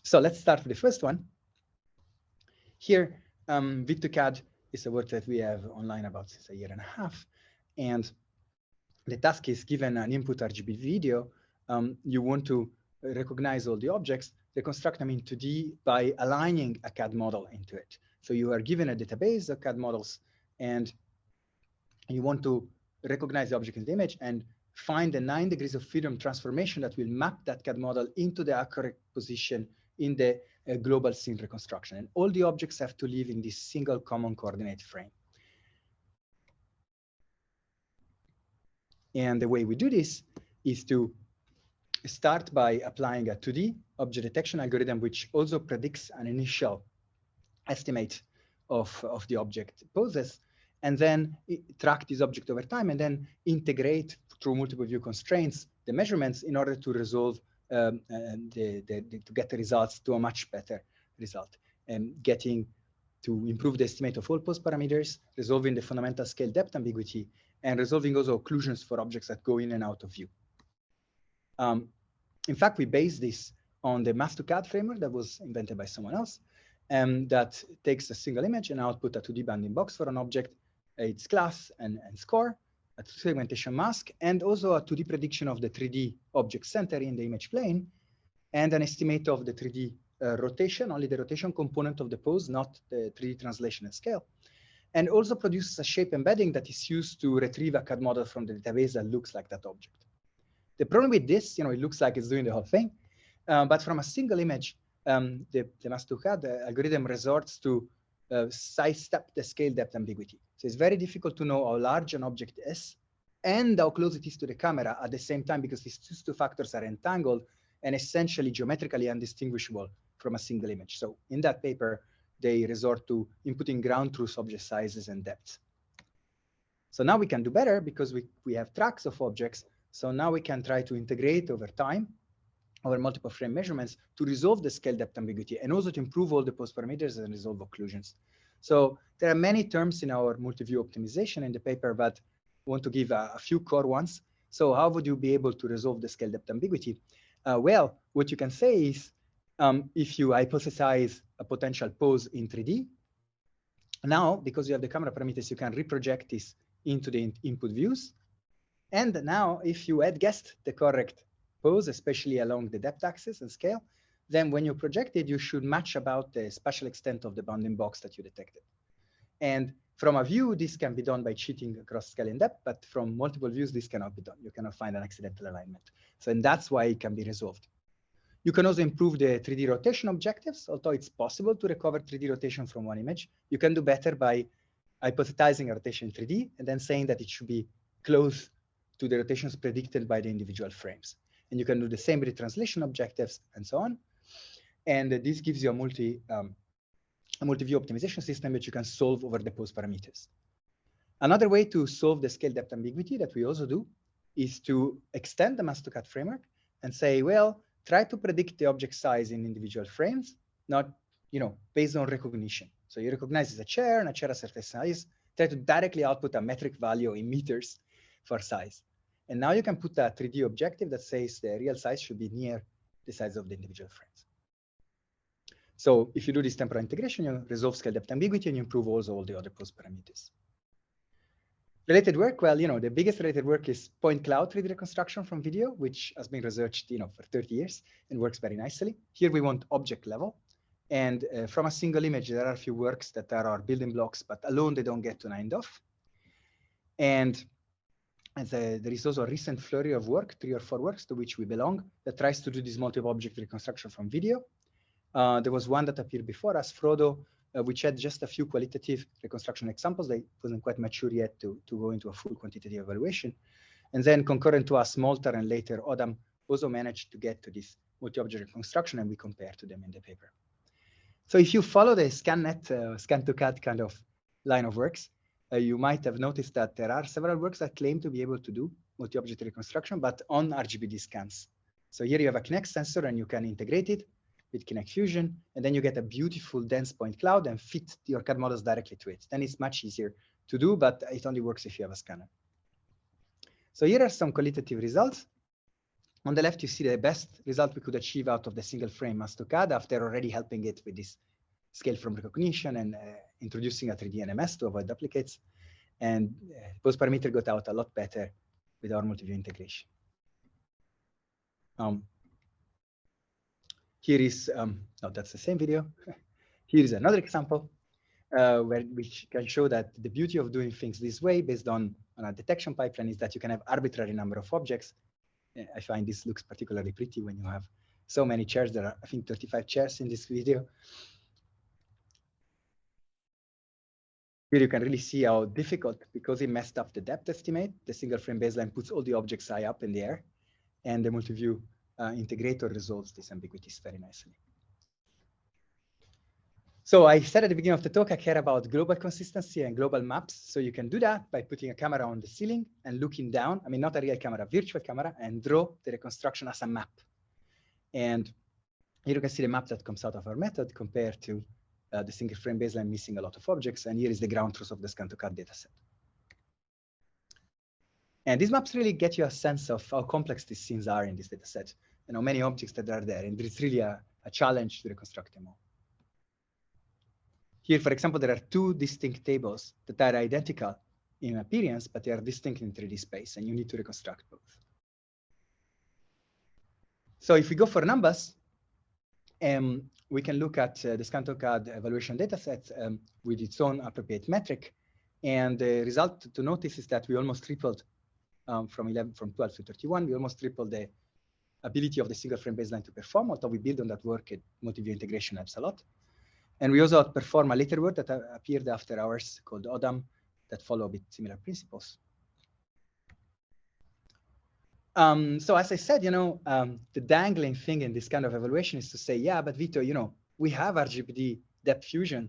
So let's start with the first one. Here, VictoCAD is a work that we have online about since 1.5 years. And the task is given an input RGB video you want to recognize all the objects, reconstruct them in 2D by aligning a CAD model into it. So you are given a database of CAD models, and you want to recognize the object in the image and find the 9 degrees of freedom transformation that will map that CAD model into the accurate position in the global scene reconstruction. And all the objects have to live in this single common coordinate frame. And the way we do this is to start by applying a 2D object detection algorithm, which also predicts an initial estimate of the object poses, and then track this object over time, and then integrate through multiple view constraints the measurements in order to resolve to get the results to a much better result, and getting to improve the estimate of all pose parameters, resolving the fundamental scale depth ambiguity, and resolving also occlusions for objects that go in and out of view. In fact, we base this on the Mass2CAD framework that was invented by someone else, that takes a single image and output a 2D bounding box for an object, its class and score, a segmentation mask, and also a 2D prediction of the 3D object center in the image plane, and an estimate of the 3D rotation, only the rotation component of the pose, not the 3D translation and scale. And also produces a shape embedding that is used to retrieve a CAD model from the database that looks like that object. The problem with this, it looks like it's doing the whole thing, but from a single image, the Mass2CAD algorithm resorts to sidestep the scale depth ambiguity. So it's very difficult to know how large an object is and how close it is to the camera at the same time, because these two factors are entangled and essentially geometrically undistinguishable from a single image. So in that paper, they resort to inputting ground truth object sizes and depths. So now we can do better because we have tracks of objects. So now we can try to integrate over time, over multiple frame measurements, to resolve the scale depth ambiguity and also to improve all the pose parameters and resolve occlusions. So there are many terms in our multi-view optimization in the paper, but I want to give a few core ones. So how would you be able to resolve the scale depth ambiguity? Well, what you can say is, if you hypothesize a potential pose in 3D, now, because you have the camera parameters, you can reproject this into the input views. And now, if you had guessed the correct pose, especially along the depth axis and scale, then when you project it, you should match about the spatial extent of the bounding box that you detected. And from a view, this can be done by cheating across scale and depth, but from multiple views, this cannot be done. You cannot find an accidental alignment. So, and that's why it can be resolved. You can also improve the 3D rotation objectives, although it's possible to recover 3D rotation from one image. You can do better by hypothesizing a rotation in 3D and then saying that it should be close to the rotations predicted by the individual frames. And you can do the same with the translation objectives and so on. And this gives you a multi-view optimization system that you can solve over the pose parameters. Another way to solve the scale depth ambiguity that we also do is to extend the Mass2CAD framework and say, well, try to predict the object size in individual frames, not based on recognition. So you recognize it's a chair and a chair a certain size, try to directly output a metric value in meters for size. And now you can put a 3D objective that says the real size should be near the size of the individual frames. So if you do this temporal integration, you resolve scale depth ambiguity and you improve also all the other pose parameters. Related work, well, the biggest related work is point cloud 3D reconstruction from video, which has been researched, for 30 years and works very nicely. Here we want object level. And from a single image, there are a few works that are our building blocks, but alone they don't get to 9DOF. And there is also a recent flurry of work, 3 or 4 works to which we belong, that tries to do this multiple object reconstruction from video. There was one that appeared before us, Frodo, which had just a few qualitative reconstruction examples. They wasn't quite mature yet to go into a full quantitative evaluation. And then concurrent to us, Molter and later Odam also managed to get to this multi-object reconstruction, and we compare to them in the paper. So if you follow the ScanNet, Scan2CAD kind of line of works, you might have noticed that there are several works that claim to be able to do multi-object reconstruction, but on RGBD scans. So here you have a Kinect sensor and you can integrate it with Kinect Fusion, and then you get a beautiful dense point cloud and fit your CAD models directly to it. Then it's much easier to do, but it only works if you have a scanner. So here are some qualitative results. On the left, you see the best result we could achieve out of the single frame Mass2CAD after already helping it with this scale from recognition and introducing a 3D NMS to avoid duplicates. And pose parameter got out a lot better with our multi-view integration. Here is, no, that's the same video. Here is another example which can show that the beauty of doing things this way based on a detection pipeline is that you can have arbitrary number of objects. I find this looks particularly pretty when you have so many chairs. There are, I think, 35 chairs in this video. Here you can really see how difficult, because it messed up the depth estimate, the single frame baseline puts all the objects high up in the air, and the multi-view integrator resolves these ambiguities very nicely. So I said at the beginning of the talk, I care about global consistency and global maps. So you can do that by putting a camera on the ceiling and looking down. I mean, not a real camera, a virtual camera, and draw the reconstruction as a map. And here you can see the map that comes out of our method compared to the single frame baseline missing a lot of objects. And here is the ground truth of the scan-to-cut dataset. And these maps really get you a sense of how complex these scenes are in this dataset, and how many objects that are there. And it's really a challenge to reconstruct them all. Here, for example, there are two distinct tables that are identical in appearance, but they are distinct in 3D space, and you need to reconstruct both. So if we go for numbers, we can look at the scan-to-CAD evaluation dataset with its own appropriate metric. And the result to notice is that we almost tripled from 12 to 31. We almost tripled the ability of the single frame baseline to perform. Although we build on that work, multi-view integration helps a lot. And we also outperform a later work that appeared after ours called ODAM that follow a bit similar principles. So as I said, the dangling thing in this kind of evaluation is to say, yeah, but Vito, we have RGBD depth fusion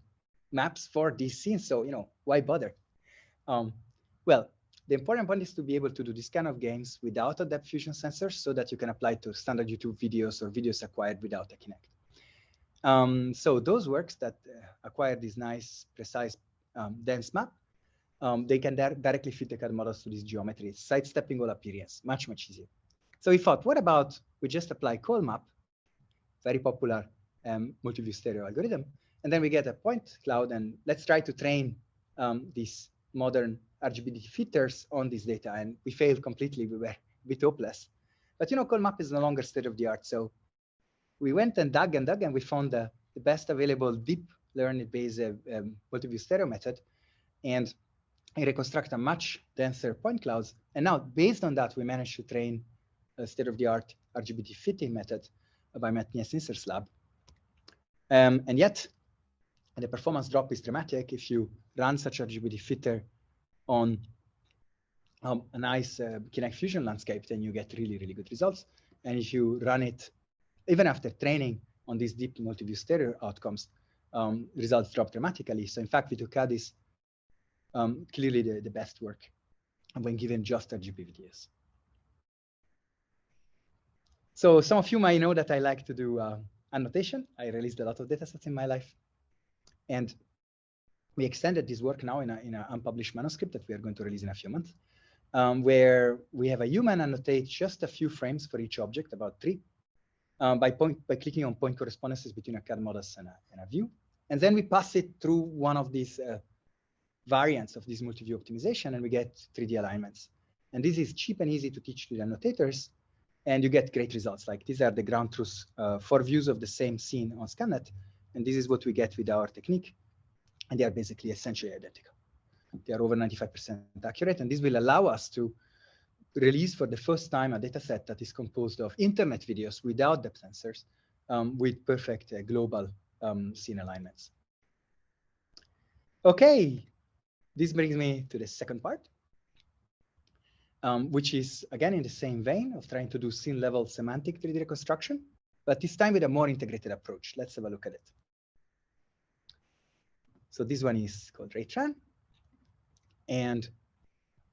maps for these scenes, so why bother? Well, the important point is to be able to do this kind of games without a depth fusion sensor, so that you can apply to standard YouTube videos or videos acquired without a Kinect. So those works that acquire this nice, precise, dense map, they can directly fit the CAD models to this geometry, sidestepping all appearance, much, much easier. So we thought, what about we just apply CallMap, very popular multi-view stereo algorithm, and then we get a point cloud, and let's try to train these modern RGBD filters on this data. And we failed completely. We were a bit hopeless. But CallMap is no longer state of the art. So we went and dug, and we found the best available deep learning-based multi-view stereo method, and I reconstruct a much denser point clouds. And now, based on that, we managed to train a state-of-the-art RGBD fitting method by Matthias Inser's lab. And yet, the performance drop is dramatic if you run such RGBD fitter on a nice Kinect Fusion landscape. Then you get really, really good results. And if you run it even after training on these deep multi-view stereo outcomes, results drop dramatically. So in fact, VitoCAD is clearly the best work when given just RGBVDS. So some of you might know that I like to do annotation. I released a lot of datasets in my life. And we extended this work now in an unpublished manuscript that we are going to release in a few months, where we have a human annotate just a few frames for each object, about 3, by clicking on point correspondences between a CAD models and a view. And then we pass it through one of these variants of this multi-view optimization, and we get 3D alignments. And this is cheap and easy to teach to the annotators, and you get great results. Like these are the ground truths for views of the same scene on ScanNet, and this is what we get with our technique, and they are basically essentially identical. They are over 95% accurate, and this will allow us to release for the first time a data set that is composed of internet videos without depth sensors with perfect global scene alignments. Okay, this brings me to the second part, which is again in the same vein of trying to do scene level semantic 3D reconstruction, but this time with a more integrated approach. Let's have a look at it. So this one is called RayTran, and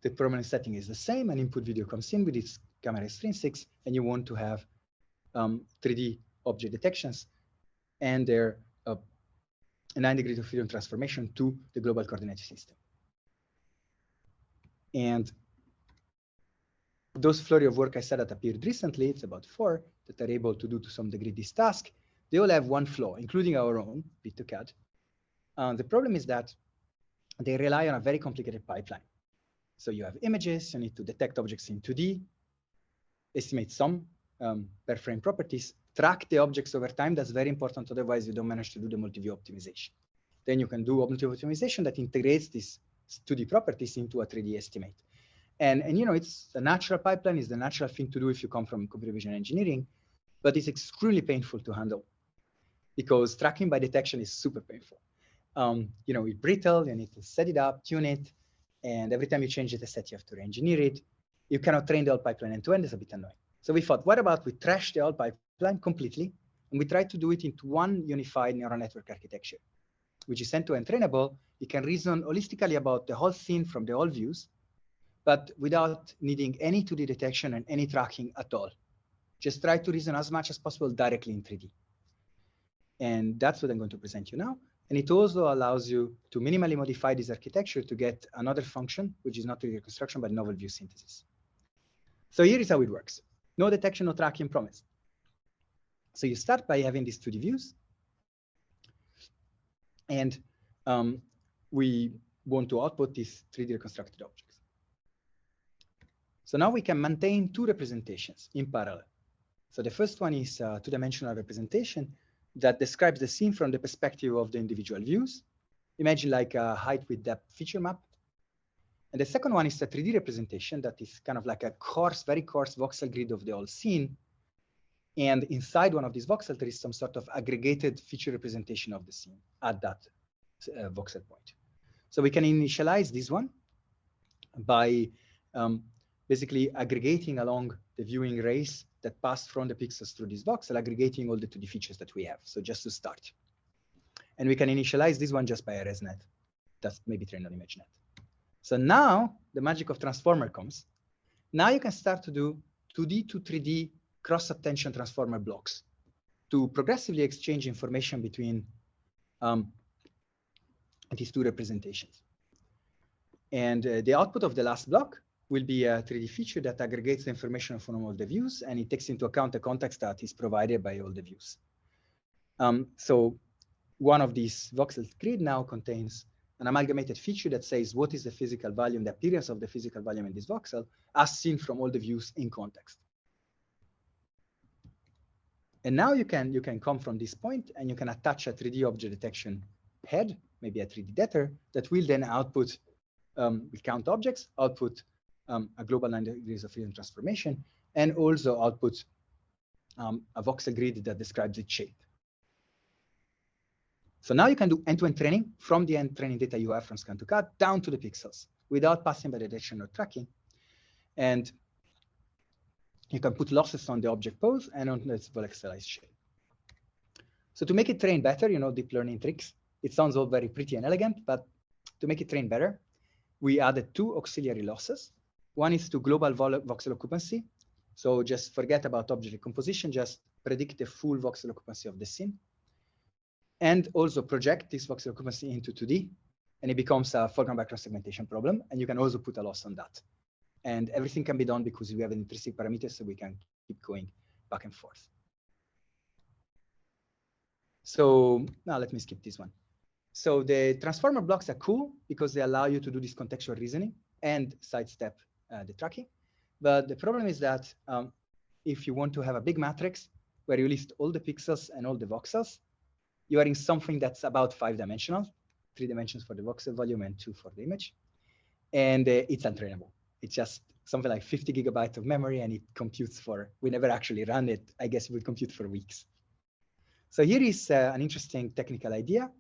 the permanent setting is the same. An input video comes in with its camera extrinsics, and you want to have 3D object detections and their 9 degrees of freedom transformation to the global coordinate system. And those flurry of work I said that appeared recently, it's about 4, that are able to do to some degree this task. They all have one flaw, including our own VitoCAD. The problem is that they rely on a very complicated pipeline. So you have images, you need to detect objects in 2D, estimate some per frame properties, track the objects over time. That's very important. Otherwise, you don't manage to do the multi-view optimization. Then you can do multi-view optimization that integrates these 2D properties into a 3D estimate. And you know, it's a natural pipeline, is the natural thing to do if you come from computer vision engineering, but it's extremely painful to handle because tracking by detection is super painful. You know, it's brittle, you need to set it up, tune it, and every time you change the set, you have to re-engineer it. You cannot train the whole pipeline end-to-end, it's a bit annoying. So we thought, what about we trash the whole pipeline completely, and we try to do it into one unified neural network architecture, which is end-to-end trainable. You can reason holistically about the whole scene from the whole views, but without needing any 2D detection and any tracking at all. Just try to reason as much as possible directly in 3D. And that's what I'm going to present you now. And it also allows you to minimally modify this architecture to get another function, which is not 3D reconstruction, but novel view synthesis. So here is how it works. No detection, no tracking promise. So you start by having these 2D views. And we want to output these 3D reconstructed objects. So now we can maintain two representations in parallel. So the first one is a two-dimensional representation that describes the scene from the perspective of the individual views. Imagine like a height with depth feature map. And the second one is a 3D representation that is kind of like a coarse, very coarse voxel grid of the whole scene. And inside one of these voxels, there is some sort of aggregated feature representation of the scene at that voxel point. So we can initialize this one by basically aggregating along the viewing rays that pass from the pixels through this voxel, aggregating all the 2D features that we have. So just to start. And we can initialize this one just by a ResNet. That's maybe trained on ImageNet. So now the magic of transformer comes. Now you can start to do 2D to 3D cross-attention transformer blocks to progressively exchange information between these two representations. And the output of the last block will be a 3D feature that aggregates the information from all the views, and it takes into account the context that is provided by all the views. So one of these voxel grid now contains an amalgamated feature that says what is the physical volume, the appearance of the physical volume in this voxel, as seen from all the views in context. And now you can come from this point and you can attach a 3D object detection head, maybe a 3D detector, that will then output, will count objects, output a global 9 degrees of freedom transformation, and also output a voxel grid that describes its shape. So now you can do end-to-end training from the end training data you have from scan to cut down to the pixels without passing by detection or tracking. And you can put losses on the object pose and on its voxelized shape. So to make it train better, you know, deep learning tricks, it sounds all very pretty and elegant, but to make it train better, we added two auxiliary losses. One is to global voxel occupancy. So just forget about object decomposition, just predict the full voxel occupancy of the scene. And also project this voxel occupancy into 2D, and it becomes a foreground background segmentation problem. And you can also put a loss on that. And everything can be done because we have an intrinsic parameter, so we can keep going back and forth. So now let me skip this one. So the transformer blocks are cool because they allow you to do this contextual reasoning and sidestep the tracking. But the problem is that if you want to have a big matrix where you list all the pixels and all the voxels, you are in something that's about 5-dimensional, 3 dimensions for the voxel volume and 2 for the image. And it's untrainable. It's just something like 50 gigabytes of memory, and it computes for, we never actually run it. I guess it would compute for weeks. So here is an interesting technical idea.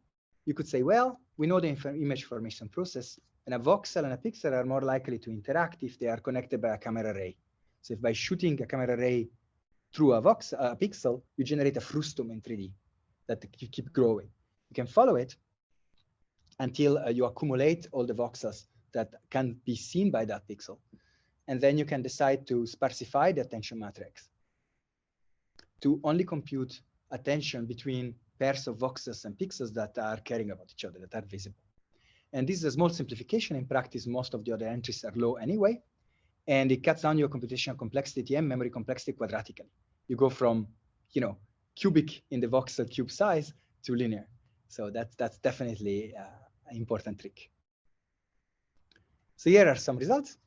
You could say, well, we know the image formation process, and a voxel and a pixel are more likely to interact if they are connected by a camera ray. So if by shooting a camera ray through a pixel, you generate a frustum in 3D that you keep growing. You can follow it until you accumulate all the voxels that can be seen by that pixel. And then you can decide to sparsify the attention matrix to only compute attention between pairs of voxels and pixels that are caring about each other, that are visible. And this is a small simplification. In practice, most of the other entries are low anyway, and it cuts down your computational complexity and memory complexity quadratically. You go from, you know, cubic in the voxel cube size to linear. So that's definitely an important trick. So here are some results.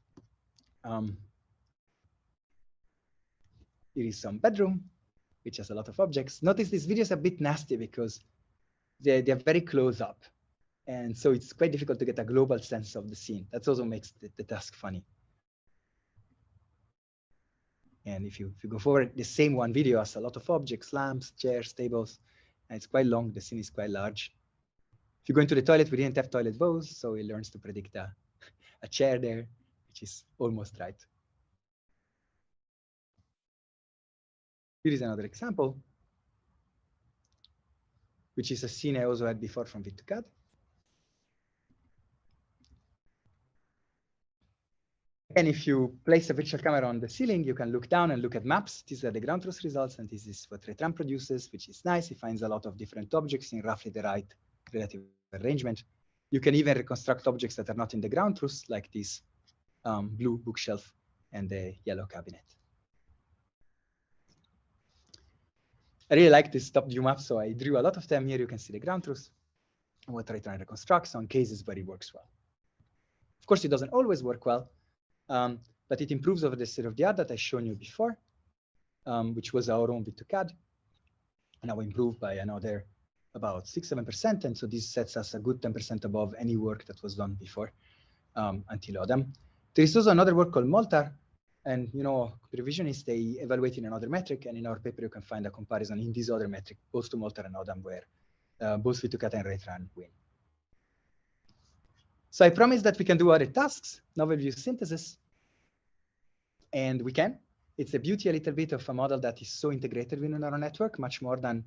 here is some bedroom, which has a lot of objects. Notice this video is a bit nasty because they're very close up. And so it's quite difficult to get a global sense of the scene. That also makes the task funny. And if you go forward, the same one video has a lot of objects, lamps, chairs, tables, and it's quite long. The scene is quite large. If you go into the toilet, we didn't have toilet bowls, so it learns to predict a chair there, which is almost right. Here is another example, which is a scene I also had before from Vit2CAD. And if you place a virtual camera on the ceiling, you can look down and look at maps. These are the ground truth results, and this is what Retran produces, which is nice. It finds a lot of different objects in roughly the right relative arrangement. You can even reconstruct objects that are not in the ground truth, like this blue bookshelf and the yellow cabinet. I really like this top view map, so I drew a lot of them. Here you can see the ground truth and what Retran reconstructs on cases where it works well. Of course, it doesn't always work well. But it improves over the state of the art that I've shown you before, which was our own Vit2CAD. And now improved by another about 6–7%. And so this sets us a good 10% above any work that was done before until Odem. There is also another work called Moltar. And computer visionists, they evaluate in another metric. And in our paper, you can find a comparison in this other metric, both to Moltar and Odem, where both Vit2CAD and Retran win. So I promised that we can do other tasks, novel view synthesis, and we can. It's the beauty a little bit of a model that is so integrated with a neural network, much more than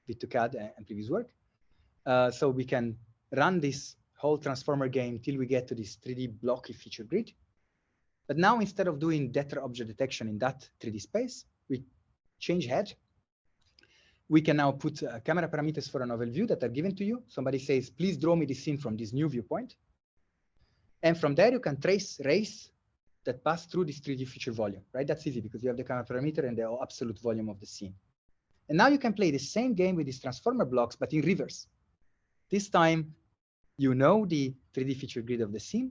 Vit2CAD and previous work. So we can run this whole transformer game till we get to this 3D blocky feature grid. But now instead of doing depth object detection in that 3D space, we change head. We can now put camera parameters for a novel view that are given to you. Somebody says, please draw me this scene from this new viewpoint. And from there, you can trace rays that pass through this 3D feature volume, right? That's easy because you have the camera parameter and the absolute volume of the scene. And now you can play the same game with these transformer blocks, but in reverse. This time, you know the 3D feature grid of the scene.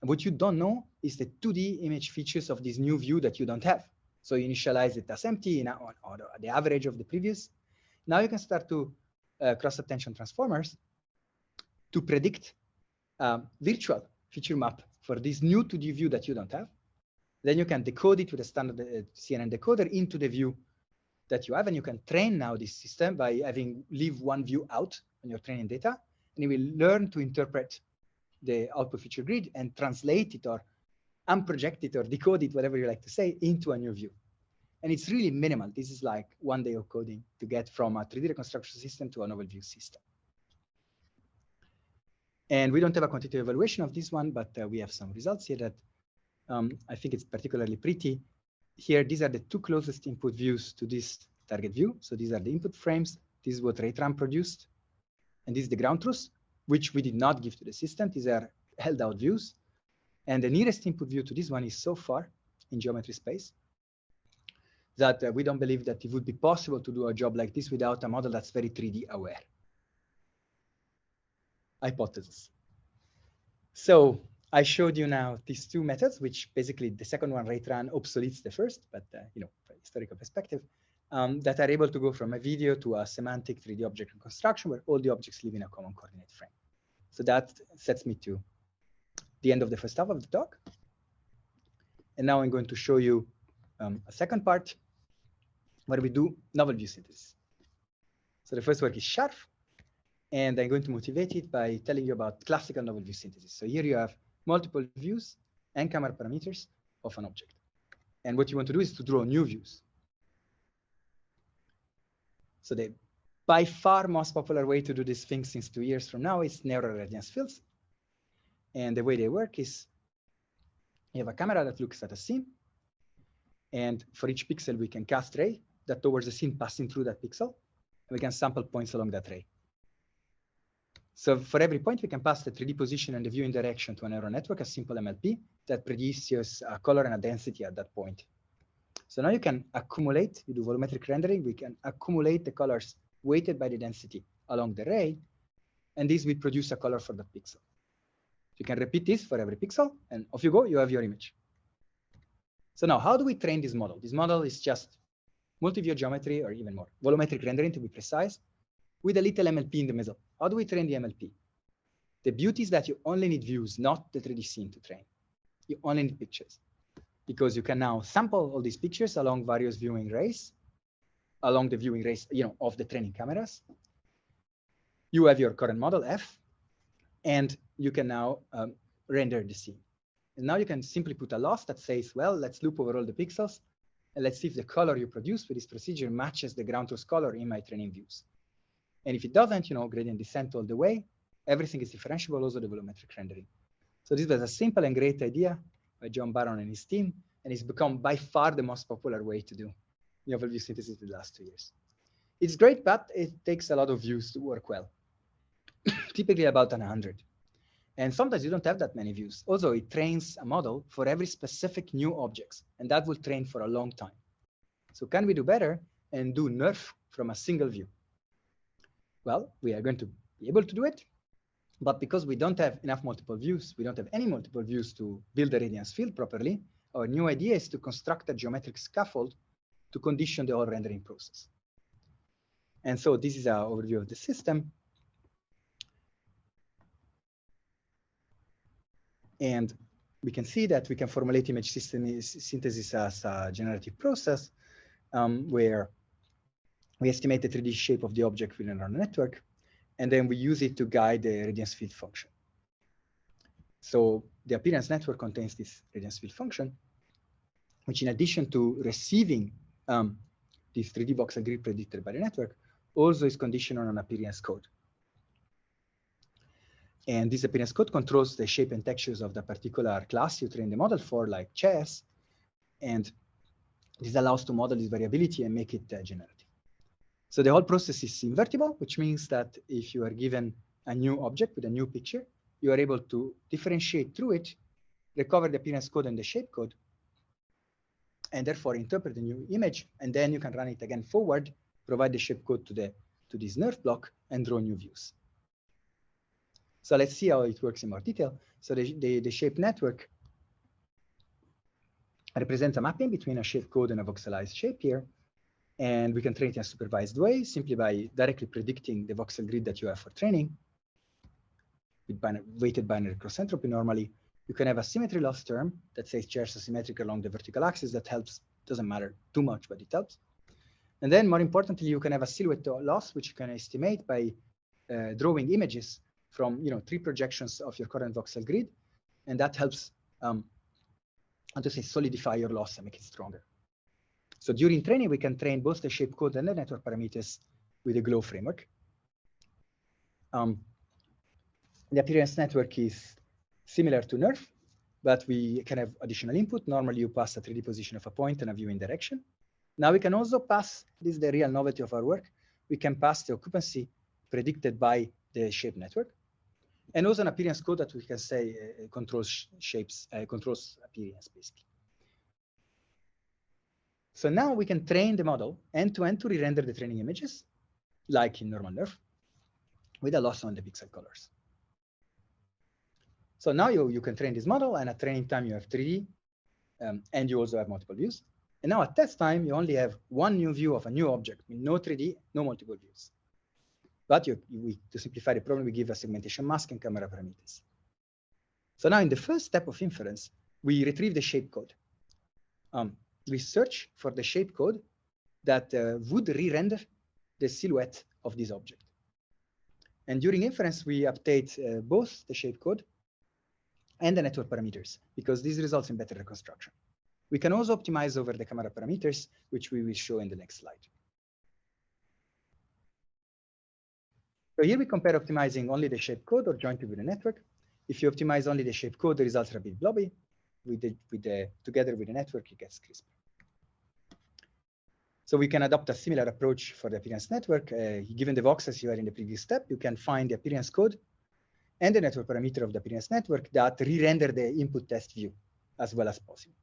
And what you don't know is the 2D image features of this new view that you don't have. So you initialize it as empty or the average of the previous. Now you can start to cross-attention transformers to predict virtual feature map for this new 2D view that you don't have. Then you can decode it with a standard CNN decoder into the view that you have, and you can train now this system by leave one view out on your training data, and it will learn to interpret the output feature grid and translate it or unproject it or decode it, whatever you like to say, into a new view. And it's really minimal. This is like 1 day of coding to get from a 3D reconstruction system to a novel view system. And we don't have a quantitative evaluation of this one, but we have some results here that I think it's particularly pretty. Here, these are the two closest input views to this target view. So these are the input frames. This is what Retran produced. And this is the ground truth, which we did not give to the system. These are held out views. And the nearest input view to this one is so far in geometry space that we don't believe that it would be possible to do a job like this without a model that's very 3D aware. Hypothesis. So I showed you now these two methods, which basically the second one, Retran, obsoletes the first, but from a historical perspective, that are able to go from a video to a semantic 3D object reconstruction where all the objects live in a common coordinate frame. So that sets me to the end of the first half of the talk. And now I'm going to show you a second part where we do novel view synthesis. So the first work is sharp. And I'm going to motivate it by telling you about classical novel view synthesis. So here you have multiple views and camera parameters of an object. And what you want to do is to draw new views. So the by far most popular way to do this thing since 2 years from now is neural radiance fields. And the way they work is you have a camera that looks at a scene. And for each pixel, we can cast ray that towards the scene passing through that pixel. And we can sample points along that ray. So for every point, we can pass the 3D position and the viewing direction to a neural network, a simple MLP that produces a color and a density at that point. So now you can accumulate, you do volumetric rendering, we can accumulate the colors weighted by the density along the ray, and this will produce a color for the pixel. You can repeat this for every pixel, and off you go, you have your image. So now, how do we train this model? This model is just multi-view geometry, or even more, volumetric rendering to be precise, with a little MLP in the middle. How do we train the MLP? The beauty is that you only need views, not the 3D scene to train. You only need pictures, because you can now sample all these pictures along various viewing rays, along the viewing rays, of the training cameras. You have your current model F, and you can now render the scene. And now you can simply put a loss that says, well, let's loop over all the pixels, and let's see if the color you produce with this procedure matches the ground truth color in my training views. And if it doesn't, gradient descent all the way, everything is differentiable, also the volumetric rendering. So this was a simple and great idea by John Barron and his team, and it's become by far the most popular way to do novel view synthesis in the last 2 years. It's great, but it takes a lot of views to work well, typically about 100. And sometimes you don't have that many views. Also, it trains a model for every specific new objects, and that will train for a long time. So can we do better and do NERF from a single view? Well, we are going to be able to do it, but because we don't have enough multiple views, we don't have any multiple views to build the radiance field properly, our new idea is to construct a geometric scaffold to condition the whole rendering process. And so this is our overview of the system. And we can see that we can formulate image synthesis as a generative process where we estimate the 3D shape of the object within our network, and then we use it to guide the radiance field function. So the appearance network contains this radiance field function, which in addition to receiving this 3D voxel grid predicted by the network, also is conditioned on an appearance code. And this appearance code controls the shape and textures of the particular class you train the model for, like chess. And this allows to model this variability and make it generative. So the whole process is invertible, which means that if you are given a new object with a new picture, you are able to differentiate through it, recover the appearance code and the shape code, and therefore interpret the new image. And then you can run it again forward, provide the shape code to this NERF block, and draw new views. So let's see how it works in more detail. So the shape network represents a mapping between a shape code and a voxelized shape here. And we can train it in a supervised way simply by directly predicting the voxel grid that you have for training with weighted binary cross entropy. Normally, you can have a symmetry loss term that says chairs are symmetric along the vertical axis. That helps, doesn't matter too much, but it helps. And then more importantly, you can have a silhouette loss, which you can estimate by drawing images from 3 projections of your current voxel grid. And that helps to say solidify your loss and make it stronger. So during training, we can train both the shape code and the network parameters with a GLOW framework. The appearance network is similar to NERF, but we can have additional input. Normally, you pass a 3D position of a point and a viewing direction. Now we can also pass, this is the real novelty of our work, we can pass the occupancy predicted by the shape network, and also an appearance code that we can say controls shapes, controls appearance, basically. So now we can train the model end-to-end to re-render the training images, like in normal NERF, with a loss on the pixel colors. So now you can train this model, and at training time you have 3D, and you also have multiple views. And now at test time, you only have one new view of a new object, no 3D, no multiple views. But to simplify the problem, we give a segmentation mask and camera parameters. So now in the first step of inference, we retrieve the shape code. We search for the shape code that would re-render the silhouette of this object. And during inference, we update both the shape code and the network parameters, because this results in better reconstruction. We can also optimize over the camera parameters, which we will show in the next slide. So here we compare optimizing only the shape code or jointly with the network. If you optimize only the shape code, the results are a bit blobby. Together with the network, it gets crisper. So we can adopt a similar approach for the appearance network. Given the voxels you had in the previous step, you can find the appearance code and the network parameter of the appearance network that re-render the input test view as well as possible.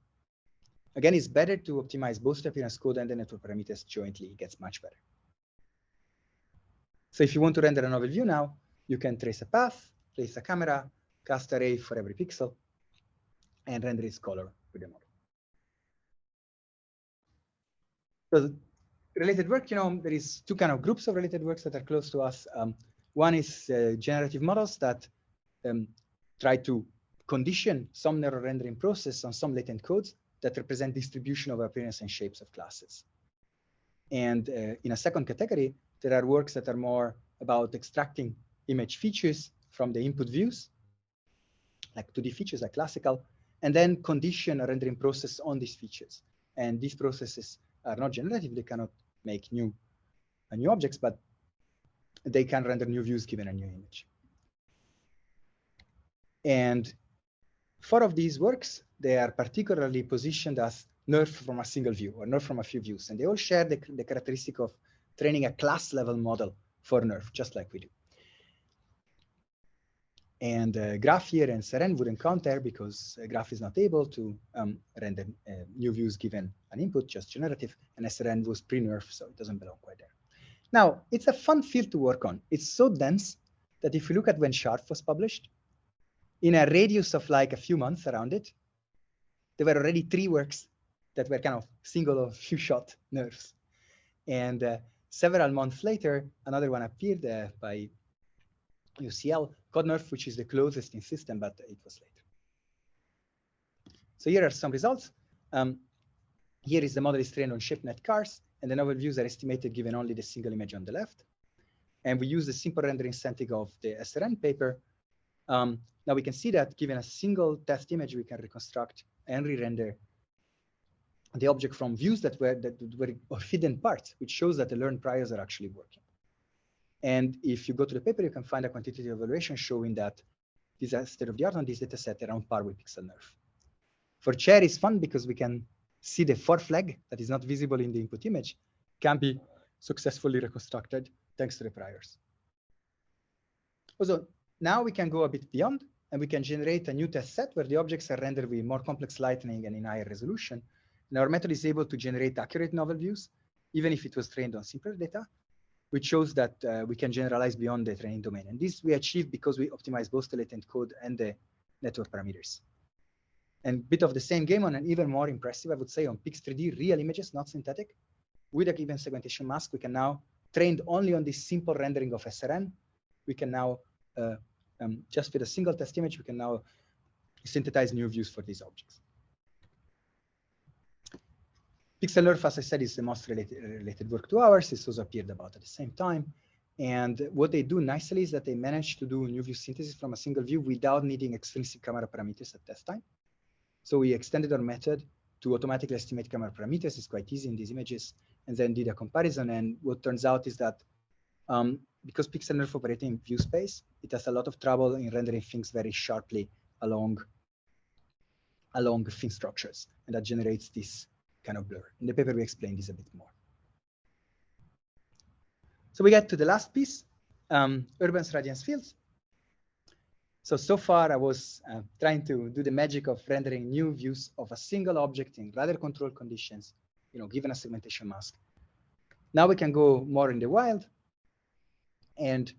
Again, it's better to optimize both the appearance code and the network parameters jointly. It gets much better. So if you want to render a novel view now, you can trace a path, place a camera, cast a ray for every pixel, and render its color with the model. So related work, there is two kind of groups of related works that are close to us. One is generative models that try to condition some neural rendering process on some latent codes that represent distribution of appearance and shapes of classes. And in a second category, there are works that are more about extracting image features from the input views, like 2D features, like classical, and then condition a rendering process on these features. And these processes are not generative; they cannot make new objects, but they can render new views given a new image. And 4 of these works, they are particularly positioned as nerf from a single view or nerf from a few views. And they all share the characteristic of training a class level model for nerf, just like we do. And graph here and Seren wouldn't count there because graph is not able to render new views given an input, just generative, and SRN was pre-nerf, so it doesn't belong quite there. Now, it's a fun field to work on. It's so dense that if you look at when Sharp was published, in a radius of like a few months around it, there were already 3 works that were kind of single or few shot nerfs. And several months later, another one appeared by UCL, CodeNerf, which is the closest in system, but it was later. So here are some results. Here is the model is trained on ShapeNet cars, and the novel views are estimated given only the single image on the left. And we use the simple rendering synthetic of the SRN paper. Now we can see that given a single test image, we can reconstruct and re-render the object from views that were hidden parts, which shows that the learned priors are actually working. And if you go to the paper, you can find a quantitative evaluation showing that this is state of the art on this data set around par with pixel nerf. For chair, it's fun because we can see the 4 flag that is not visible in the input image can be successfully reconstructed thanks to the priors. Also, now we can go a bit beyond and we can generate a new test set where the objects are rendered with more complex lighting and in higher resolution. And our method is able to generate accurate novel views, even if it was trained on simpler data, which shows that we can generalize beyond the training domain. And this we achieve because we optimize both the latent code and the network parameters. And a bit of the same game on an even more impressive, I would say, on Pix3D real images, not synthetic. With a given segmentation mask, we can now, trained only on this simple rendering of SRN, we can now, just with a single test image, we can now synthesize new views for these objects. PixelNerf, as I said, is the most related work to ours. This also appeared about at the same time. And what they do nicely is that they manage to do new view synthesis from a single view without needing extrinsic camera parameters at test time. So we extended our method to automatically estimate camera parameters. It's quite easy in these images, and then did a comparison. And what turns out is that because PixelNerf operates in view space, it has a lot of trouble in rendering things very sharply along thin structures. And that generates this kind of blur. In the paper, we explain this a bit more. So we get to the last piece, Urban's radiance fields. So far I was trying to do the magic of rendering new views of a single object in rather controlled conditions, given a segmentation mask. Now we can go more in the wild and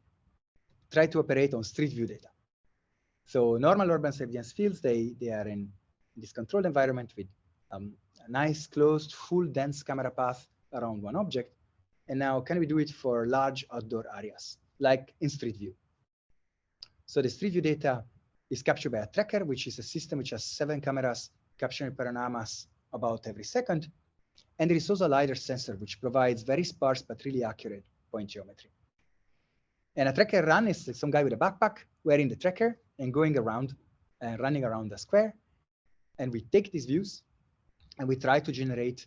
try to operate on street view data. So normal Urban's radiance fields, they are in this controlled environment with a nice, closed, full, dense camera path around one object. And now, can we do it for large outdoor areas, like in Street View? So the Street View data is captured by a tracker, which is a system which has 7 cameras capturing panoramas about every second. And there is also a LiDAR sensor, which provides very sparse but really accurate point geometry. And a tracker run is some guy with a backpack wearing the tracker and going around and running around the square. And we take these views and we try to generate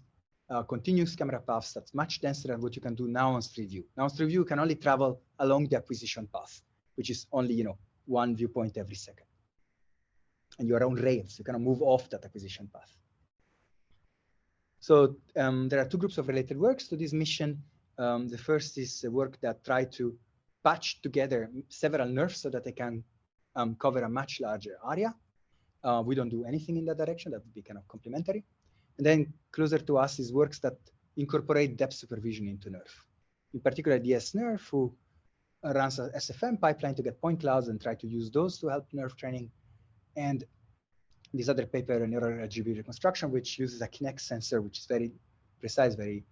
continuous camera paths that's much denser than what you can do now on Street View. Now on Street View, you can only travel along the acquisition path, which is only one viewpoint every second. And you're on rails, you cannot move off that acquisition path. So there are 2 groups of related works to this mission. The first is a work that try to patch together several nerfs so that they can cover a much larger area. We don't do anything in that direction, that would be kind of complementary. And then closer to us is works that incorporate depth supervision into NERF. In particular, DSNERF, who runs a SFM pipeline to get point clouds and try to use those to help NERF training. And this other paper, neural RGB reconstruction, which uses a Kinect sensor, which is very precise, very,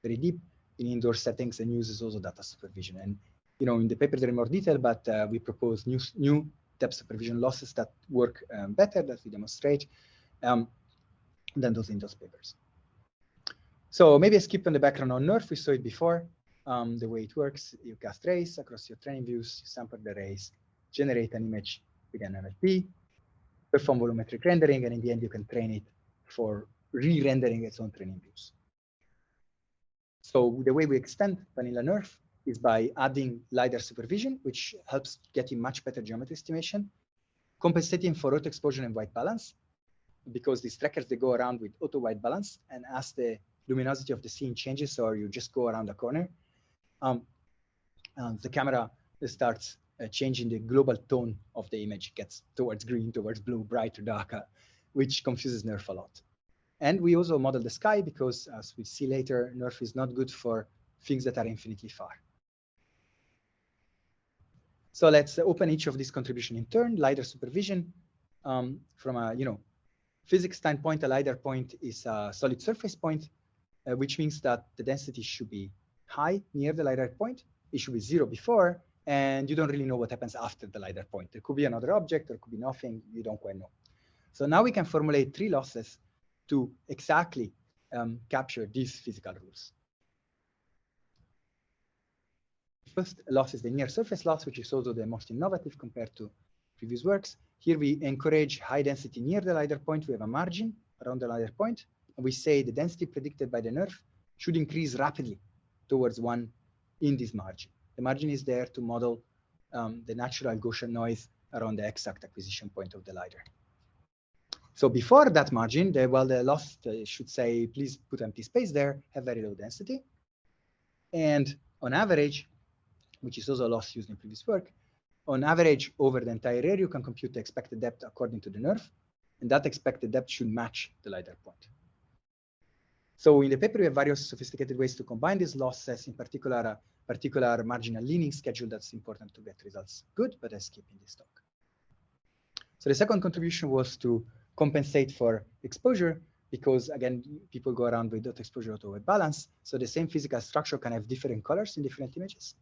very deep, in indoor settings and uses also data supervision. And in the paper there are more detail, but we propose new depth supervision losses that work better, that we demonstrate than those in those papers. So maybe I skip on the background on NERF. We saw it before. The way it works, you cast rays across your training views, you sample the rays, generate an image with an MLP, perform volumetric rendering, and in the end, you can train it for re-rendering its own training views. So the way we extend vanilla NERF is by adding LiDAR supervision, which helps getting much better geometry estimation, compensating for auto exposure and white balance, because these trackers, they go around with auto white balance, and as the luminosity of the scene changes, or you just go around a corner, the camera starts changing the global tone of the image. It gets towards green, towards blue, brighter, darker, which confuses NERF a lot. And we also model the sky because, as we see later, NERF is not good for things that are infinitely far. So let's open each of these contributions in turn. LiDAR supervision, from a physics standpoint, a LiDAR point is a solid surface point, which means that the density should be high near the LiDAR point. It should be 0 before, and you don't really know what happens after the LiDAR point. There could be another object, there could be nothing, you don't quite know. So now we can formulate 3 losses to exactly capture these physical rules. First loss is the near surface loss, which is also the most innovative compared to previous works. Here we encourage high density near the LiDAR point. We have a margin around the LiDAR point, and we say the density predicted by the NERF should increase rapidly towards 1 in this margin. The margin is there to model the natural Gaussian noise around the exact acquisition point of the LiDAR. So before that margin, the loss should say, please put empty space there, have very low density. And on average, which is also a loss used in previous work, on average over the entire area, you can compute the expected depth according to the NERF, and that expected depth should match the LiDAR point. So in the paper, we have various sophisticated ways to combine these losses, in particular, a particular marginal leaning schedule that's important to get results good, but I skip in this talk. So the second contribution was to compensate for exposure, because again, people go around with auto exposure, auto white balance. So the same physical structure can have different colors in different images.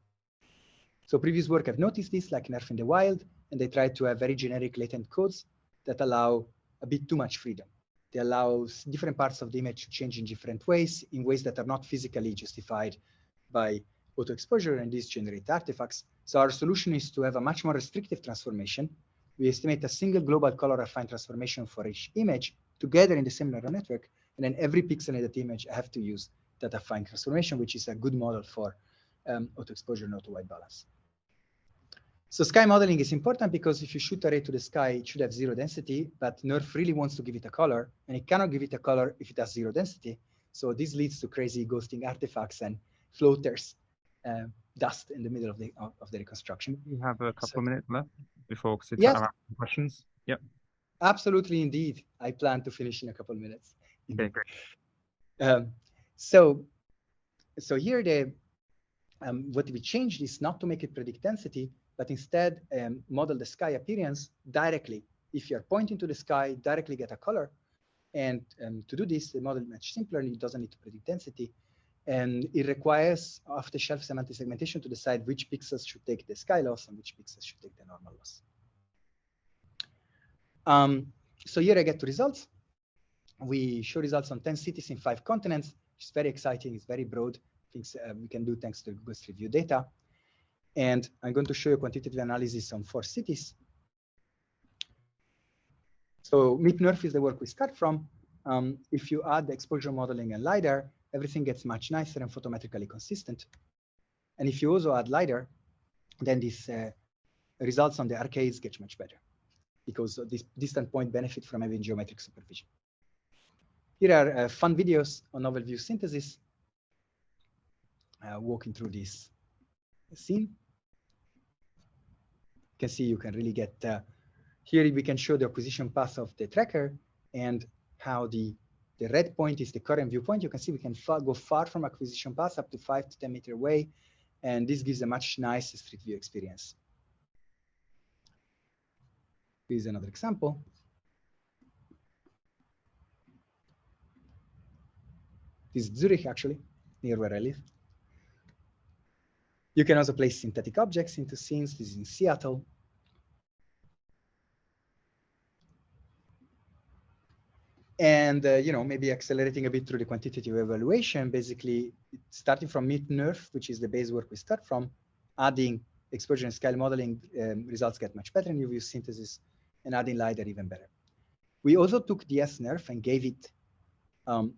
So previous work have noticed this, like NERF in the wild, and they tried to have very generic latent codes that allow a bit too much freedom. They allow different parts of the image to change in different ways, in ways that are not physically justified by auto exposure, and these generate artifacts. So our solution is to have a much more restrictive transformation. We estimate a single global color affine transformation for each image together in the same neural network, and then every pixel in that image I have to use that affine transformation, which is a good model for auto exposure and auto white balance. So sky modeling is important because if you shoot a ray to the sky, it should have 0 density, but NERF really wants to give it a color, and it cannot give it a color if it has 0 density. So this leads to crazy ghosting artifacts and floaters, dust in the middle of the reconstruction. We have a couple of minutes left before Yes. questions. Yep. Absolutely, indeed. I plan to finish in a couple of minutes. Okay, great. So here what we changed is not to make it predict density, but instead model the sky appearance directly. If you're pointing to the sky, directly get a color. And to do this, the model is much simpler, and it doesn't need to predict density. And it requires off-the-shelf semantic segmentation to decide which pixels should take the sky loss and which pixels should take the normal loss. So here I get to results. We show results on 10 cities in 5 continents, which is very exciting. It's very broad. Things we can do thanks to Google Street View data. And I'm going to show you quantitative analysis on 4 cities. So MIP-NERF is the work we start from. If you add the exposure modeling and LiDAR, everything gets much nicer and photometrically consistent. And if you also add LiDAR, then these results on the arcades get much better, because this distant point benefit from having geometric supervision. Here are fun videos on novel view synthesis, walking through this scene. You can see you can really get, here we can show the acquisition path of the tracker and how the red point is the current viewpoint. You can see we can go far from acquisition path, up to 5 to 10 meter away, and this gives a much nicer street view experience. Here's another example. This is Zurich, actually, near where I live. You can also place synthetic objects into scenes. This is in Seattle. And maybe accelerating a bit through the quantitative evaluation, basically starting from MIP-NERF, which is the base work we start from, adding exposure and scale modeling, results get much better in UV synthesis, and adding LiDAR even better. We also took the S-NERF and gave it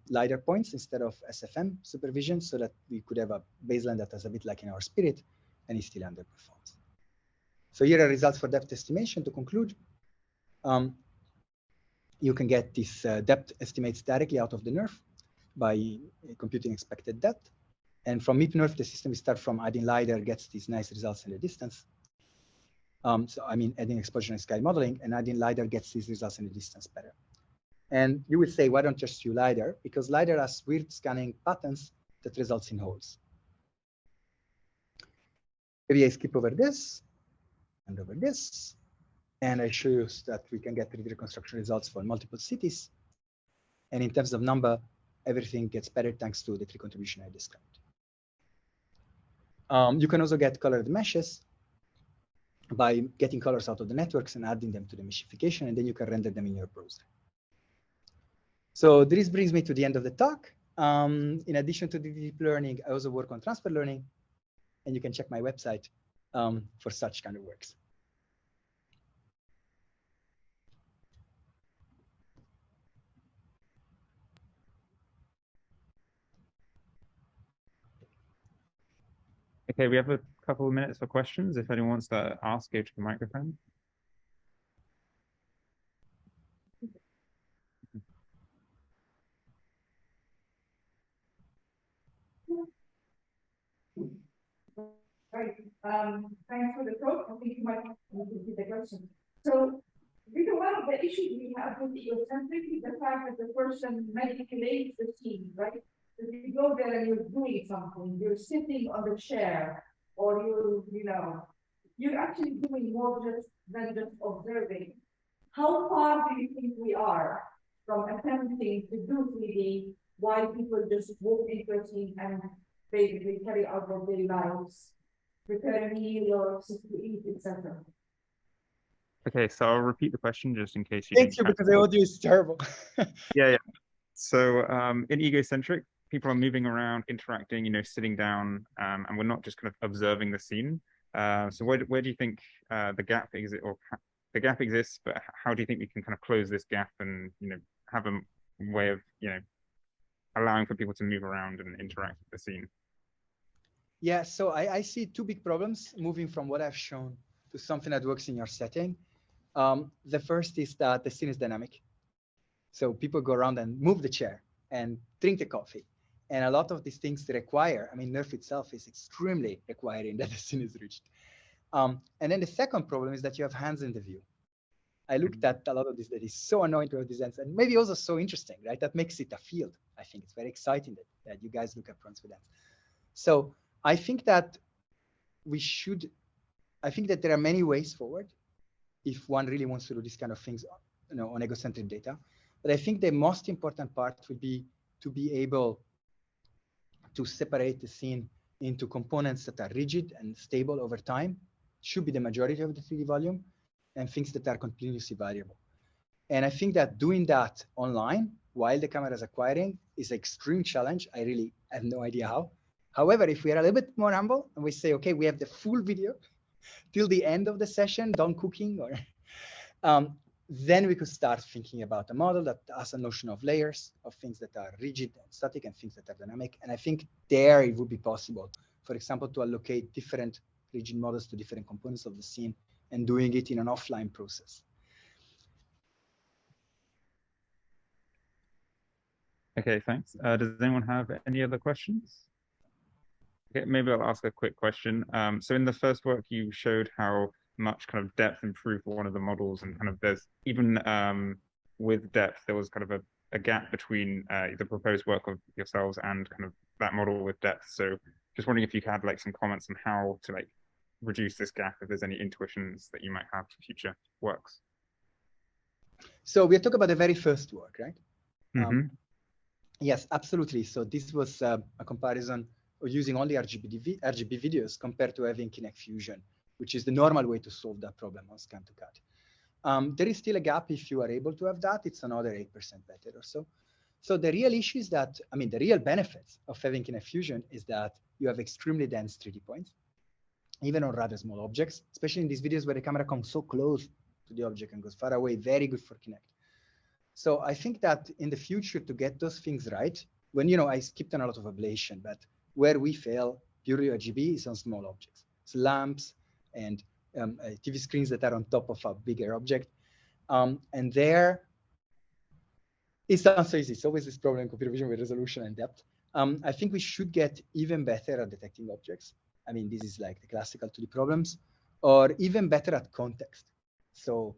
LiDAR points instead of SFM supervision so that we could have a baseline that is a bit like in our Spirit, and it still underperforms. So here are results for depth estimation. To conclude, you can get this depth estimates directly out of the NERF by computing expected depth. And from MIP-NERF, the system we start from adding LiDAR gets these nice results in the distance. So I mean, adding exposure and scale modeling, and adding LiDAR gets these results in the distance better. And you would say, why don't just use LiDAR? Because LiDAR has weird scanning patterns that results in holes. Maybe I skip over this and over this. And I show you that we can get 3D reconstruction results for multiple cities. And in terms of number, everything gets better thanks to the 3 contribution I described. You can also get colored meshes by getting colors out of the networks and adding them to the meshification, and then you can render them in your browser. So this brings me to the end of the talk. In addition to the deep learning, I also work on transfer learning, and you can check my website for such kind of works. Okay, we have a couple of minutes for questions. If anyone wants to ask, go to the microphone. Right. Thanks for the talk. I think you might have to the question. So, one of the issues we have with egocentric is the fact that the person manipulates the scene, right? So if you go there and you're doing something, you're sitting on the chair, or you're actually doing more than just observing. How far do you think we are from attempting to do 3D while people just walk into a scene and basically carry out their daily lives, prepare a meal or sit to eat, etc.? Okay, so I'll repeat the question just in case you. Thank you, because the audio is terrible. Yeah. So in egocentric, people are moving around, interacting, sitting down, and we're not just kind of observing the scene. So where do you think the gap exists, or the gap exists, but how do you think we can kind of close this gap and have a way of allowing for people to move around and interact with the scene? Yeah, so I see 2 big problems moving from what I've shown to something that works in your setting. The first is that the scene is dynamic. So people go around and move the chair and drink the coffee. And a lot of these things require, NERF itself is extremely requiring that the scene is reached. And then the second problem is that you have hands in the view. I looked at a lot of this that is so annoying to have these hands, and maybe also so interesting, right? That makes it a field. I think it's very exciting that you guys look at fronts with hands. So I think that there are many ways forward if one really wants to do these kind of things, on egocentric data. But I think the most important part would be to be able to separate the scene into components that are rigid and stable over time, should be the majority of the 3D volume, and things that are continuously variable. And I think that doing that online while the camera is acquiring is an extreme challenge. I really have no idea how. However, if we are a little bit more humble and we say, okay, we have the full video till the end of the session, done cooking, or then we could start thinking about a model that has a notion of layers, of things that are rigid and static and things that are dynamic. And I think there it would be possible, for example, to allocate different rigid models to different components of the scene and doing it in an offline process. Okay, thanks. Does anyone have any other questions? Okay, maybe I'll ask a quick question. So in the first work, you showed how much kind of depth improved one of the models, and kind of there's even with depth, there was kind of a gap between the proposed work of yourselves and kind of that model with depth. So just wondering if you had some comments on how to reduce this gap, if there's any intuitions that you might have for future works. So we're talking about the very first work, right? Mm-hmm. Yes, absolutely. So this was a comparison or using only RGB videos compared to having Kinect Fusion, which is the normal way to solve that problem on scan to cut. There is still a gap. If you are able to have that, it's another 8% better or so. So the real issue is that, I mean, the real benefits of having Kinect Fusion is that you have extremely dense 3D points, even on rather small objects, especially in these videos where the camera comes so close to the object and goes far away, very good for Kinect. So I think that in the future, to get those things right, when, you know, I skipped on a lot of ablation, but where we fail purely RGB is on small objects. It's lamps and TV screens that are on top of a bigger object. And there, it's not so easy. It's always this problem in computer vision with resolution and depth. I think we should get even better at detecting objects. I mean, this is like the classical 2D problems, or even better at context. So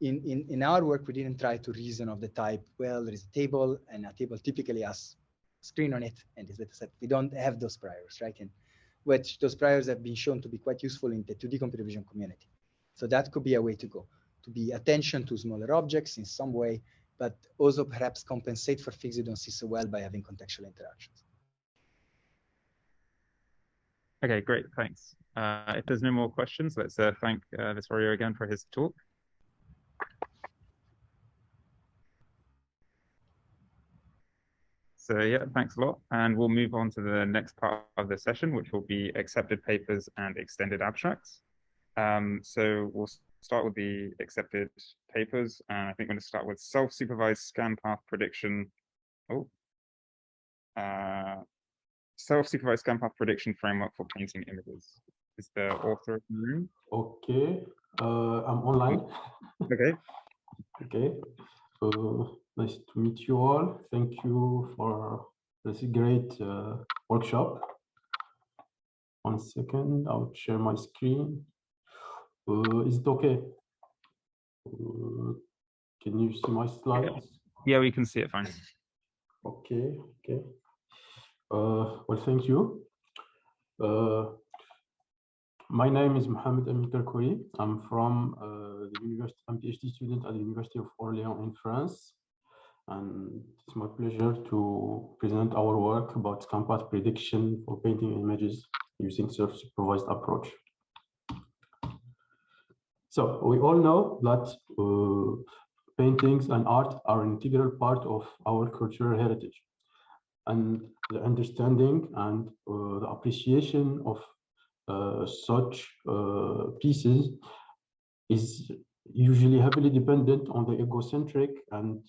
in our work, we didn't try to reason of the type, well, there is a table, and a table typically has a screen on it, and this data set. We don't have those priors, right? And which those priors have been shown to be quite useful in the 2D computer vision community. So that could be a way to go, to be attention to smaller objects in some way, but also perhaps compensate for things you don't see so well by having contextual interactions. Okay, great, thanks. If there's no more questions, let's thank Vittorio again for his talk. So yeah, thanks a lot. And we'll move on to the next part of the session, which will be accepted papers and extended abstracts. So we'll start with the accepted papers. And I think we're going to start with self-supervised scan path prediction. Self-supervised scan path prediction framework for painting images. Is the author in the room? Okay, I'm online. Okay. Okay. Nice to meet you all. Thank you for this great workshop. 1 second, I'll share my screen. Is it okay? Can you see my slides? Yeah, we can see it fine. Okay, okay. Well, thank you. My name is Mohamed Amin Karkouri. I'm from the university. I'm a PhD student at the University of Orléans in France. And it's my pleasure to present our work about scan path prediction for painting images using self-supervised approach. So we all know that paintings and art are an integral part of our cultural heritage. And the understanding and the appreciation of such pieces is usually heavily dependent on the egocentric and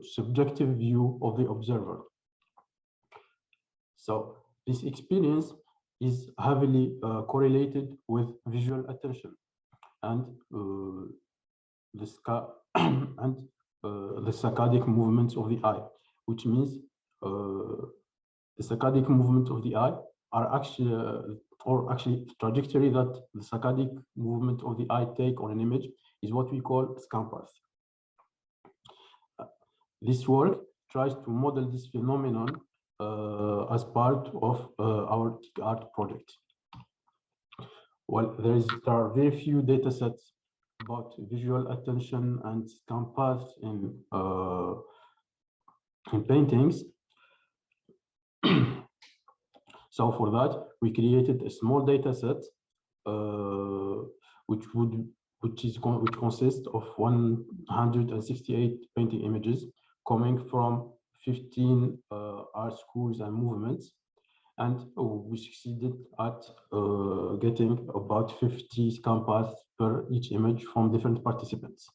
subjective view of the observer. So this experience is heavily correlated with visual attention and the saccadic movements of the eye, which means the saccadic movements of the eye are actually trajectory that the saccadic movement of the eye take on an image is what we call scan path. This work tries to model this phenomenon as part of our art project. Well, there are very few data sets about visual attention and scan path in paintings. So for that, we created a small data set, which consists of 168 painting images coming from 15 art schools and movements. And we succeeded at getting about 50 scan paths per each image from different participants.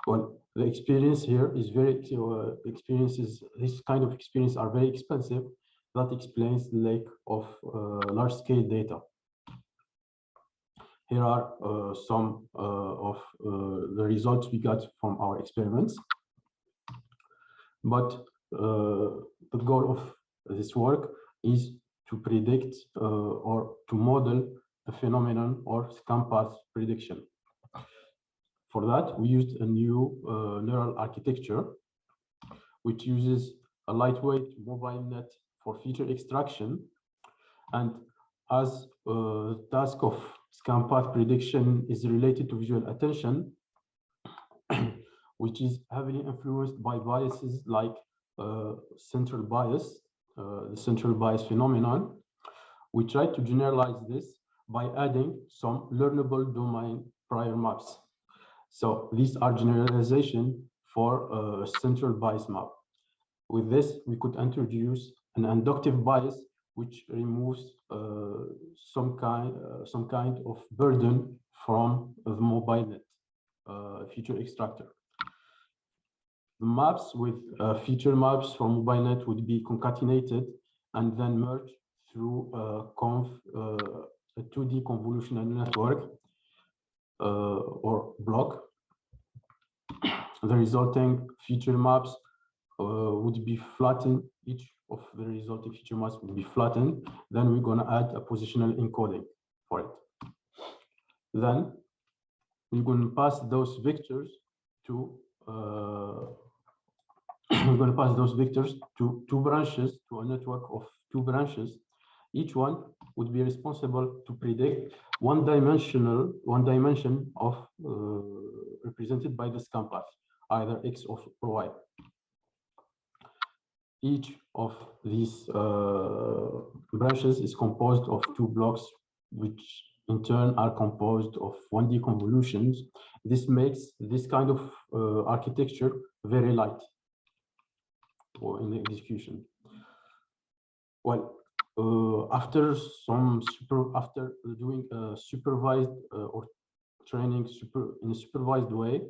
Well, the experience here is this kind of experience are very expensive. That explains the lack of large-scale data. Here are some of the results we got from our experiments. But the goal of this work is to predict or to model the phenomenon or scan path prediction. For that, we used a new neural architecture, which uses a lightweight mobile net for feature extraction. And as the task of scan path prediction is related to visual attention, which is heavily influenced by biases like central bias, the central bias phenomenon, we try to generalize this by adding some learnable domain prior maps. So these are generalization for a central bias map. With this, we could introduce an inductive bias, which removes some kind of burden from the mobile net feature extractor. The maps with feature maps from mobile net would be concatenated and then merged through a 2D convolutional network or block. The resulting feature maps would be flattened. Each of the resulting feature maps would be flattened. Then we're going to add a positional encoding for it. Then we're going to pass those vectors to two branches, to a network of two branches. Each one would be responsible to predict one dimension of represented by the scan path, either X or Y. Each of these branches is composed of two blocks, which in turn are composed of 1D convolutions. This makes this kind of architecture very light in the execution. Well, after doing a supervised or training in a supervised way,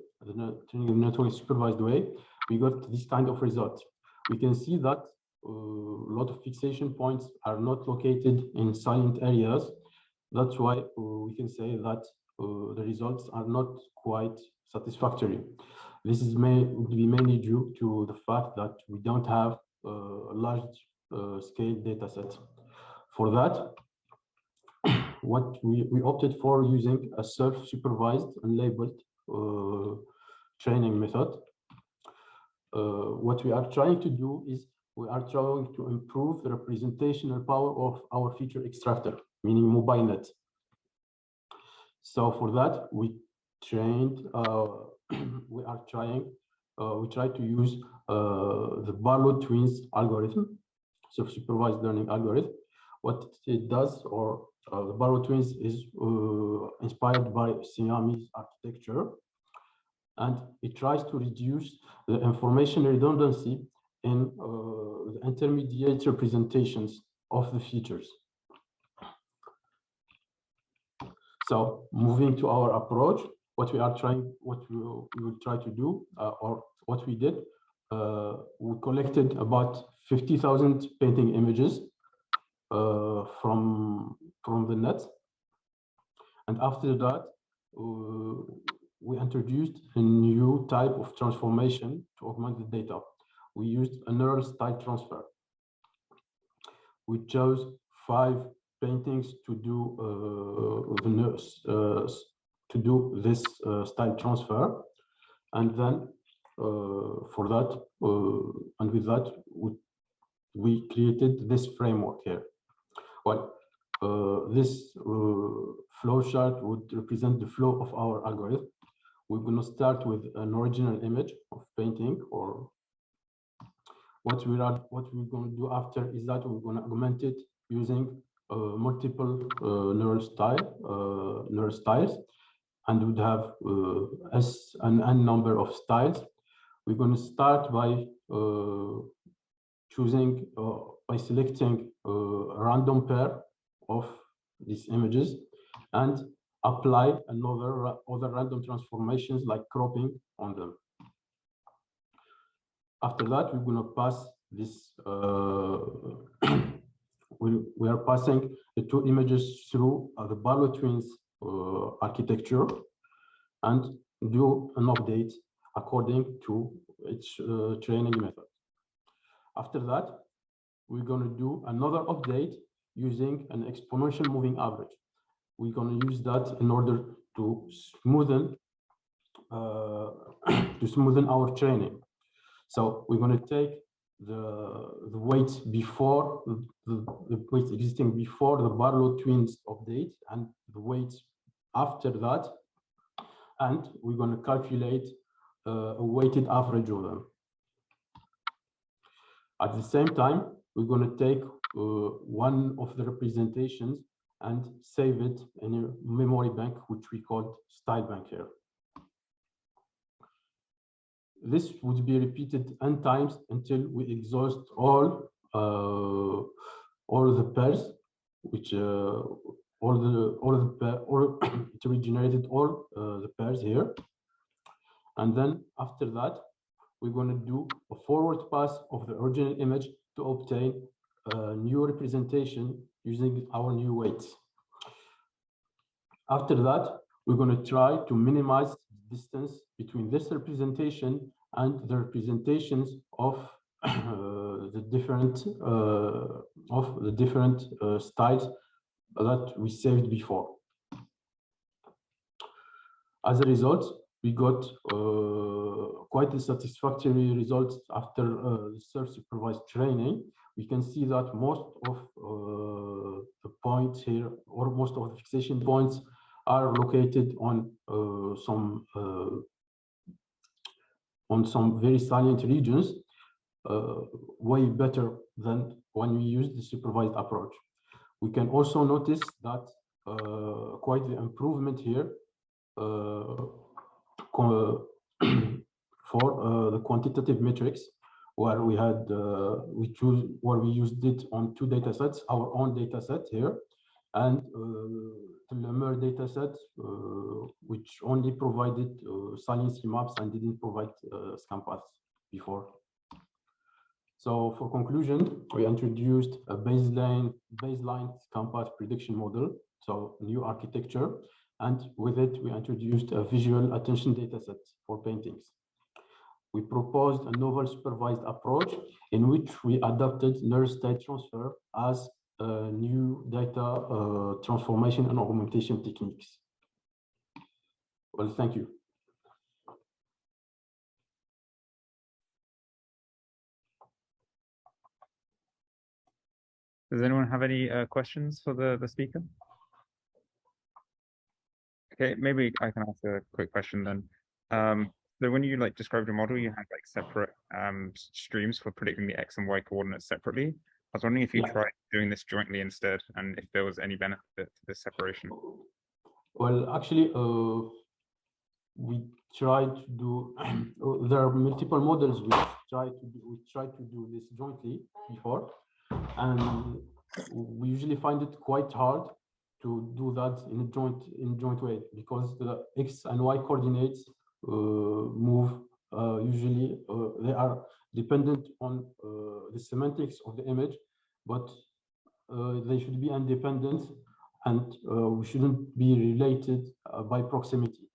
training the network in a supervised way, we got this kind of result. We can see that a lot of fixation points are not located in silent areas. That's why we can say that the results are not quite satisfactory. This is would be mainly due to the fact that we don't have a large scale data set. For that, what we opted for using a self-supervised and labeled training method. What we are trying to do is we are trying to improve the representational power of our feature extractor, meaning mobile net. So for that, we trained, we try to use the Barlow twins algorithm, self-supervised learning algorithm. What it does, or the Barlow twins is inspired by Siamese architecture, and it tries to reduce the information redundancy in the intermediate representations of the features. So moving to our approach, what we will try to do, or what we did, we collected about 50,000 painting images from the net, and after that, we introduced a new type of transformation to augment the data. We used a neural style transfer. We chose 5 paintings to do this style transfer, and then for that and with that we created this framework here. Well, this flow chart would represent the flow of our algorithm. We're going to start with an original image of painting, or what we're going to do after is that we're going to augment it using multiple neural styles, and would have an n number of styles. We're going to start by selecting a random pair of these images and apply other random transformations like cropping on them. After that, we're going to pass this. We are passing the 2 images through the Barlow twins architecture and do an update according to its training method. After that, we're going to do another update using an exponential moving average. We're going to use that in order to smoothen our training. So we're going to take the weights before the weights existing before the Barlow twins update and the weights after that, and we're going to calculate a weighted average of them. At the same time, we're going to take one of the representations and save it in a memory bank, which we called style bank here. This would be repeated n times until we exhaust all the pairs, which it regenerated all the pairs here. And then after that, we're going to do a forward pass of the original image to obtain a new representation using our new weights. After that, we're going to try to minimize the distance between this representation and the representations of the different styles that we saved before. As a result, we got quite a satisfactory result after the self-supervised training. We can see that most of the points here, or most of the fixation points, are located on some very salient regions, way better than when we use the supervised approach. We can also notice that quite the improvement here for the quantitative metrics, where we had we used it on two data sets, our own data set here, and the Lemur data set, which only provided saliency maps and didn't provide scan paths before. So for conclusion, we introduced a baseline scan path prediction model, so new architecture, and with it we introduced a visual attention data set for paintings. We proposed a novel supervised approach in which we adopted neural state transfer as new data transformation and augmentation techniques. Well, thank you. Does anyone have any questions for the speaker? Okay, maybe I can ask a quick question then. So when you described your model, you had separate streams for predicting the X and Y coordinates separately. I was wondering if you tried doing this jointly instead, and if there was any benefit to this separation. Well, actually, we tried to do. There are multiple models we tried to do this jointly before, and we usually find it quite hard to do that in a joint way, because the X and Y coordinates move usually they are dependent on the semantics of the image, but they should be independent, and we shouldn't be related by proximity.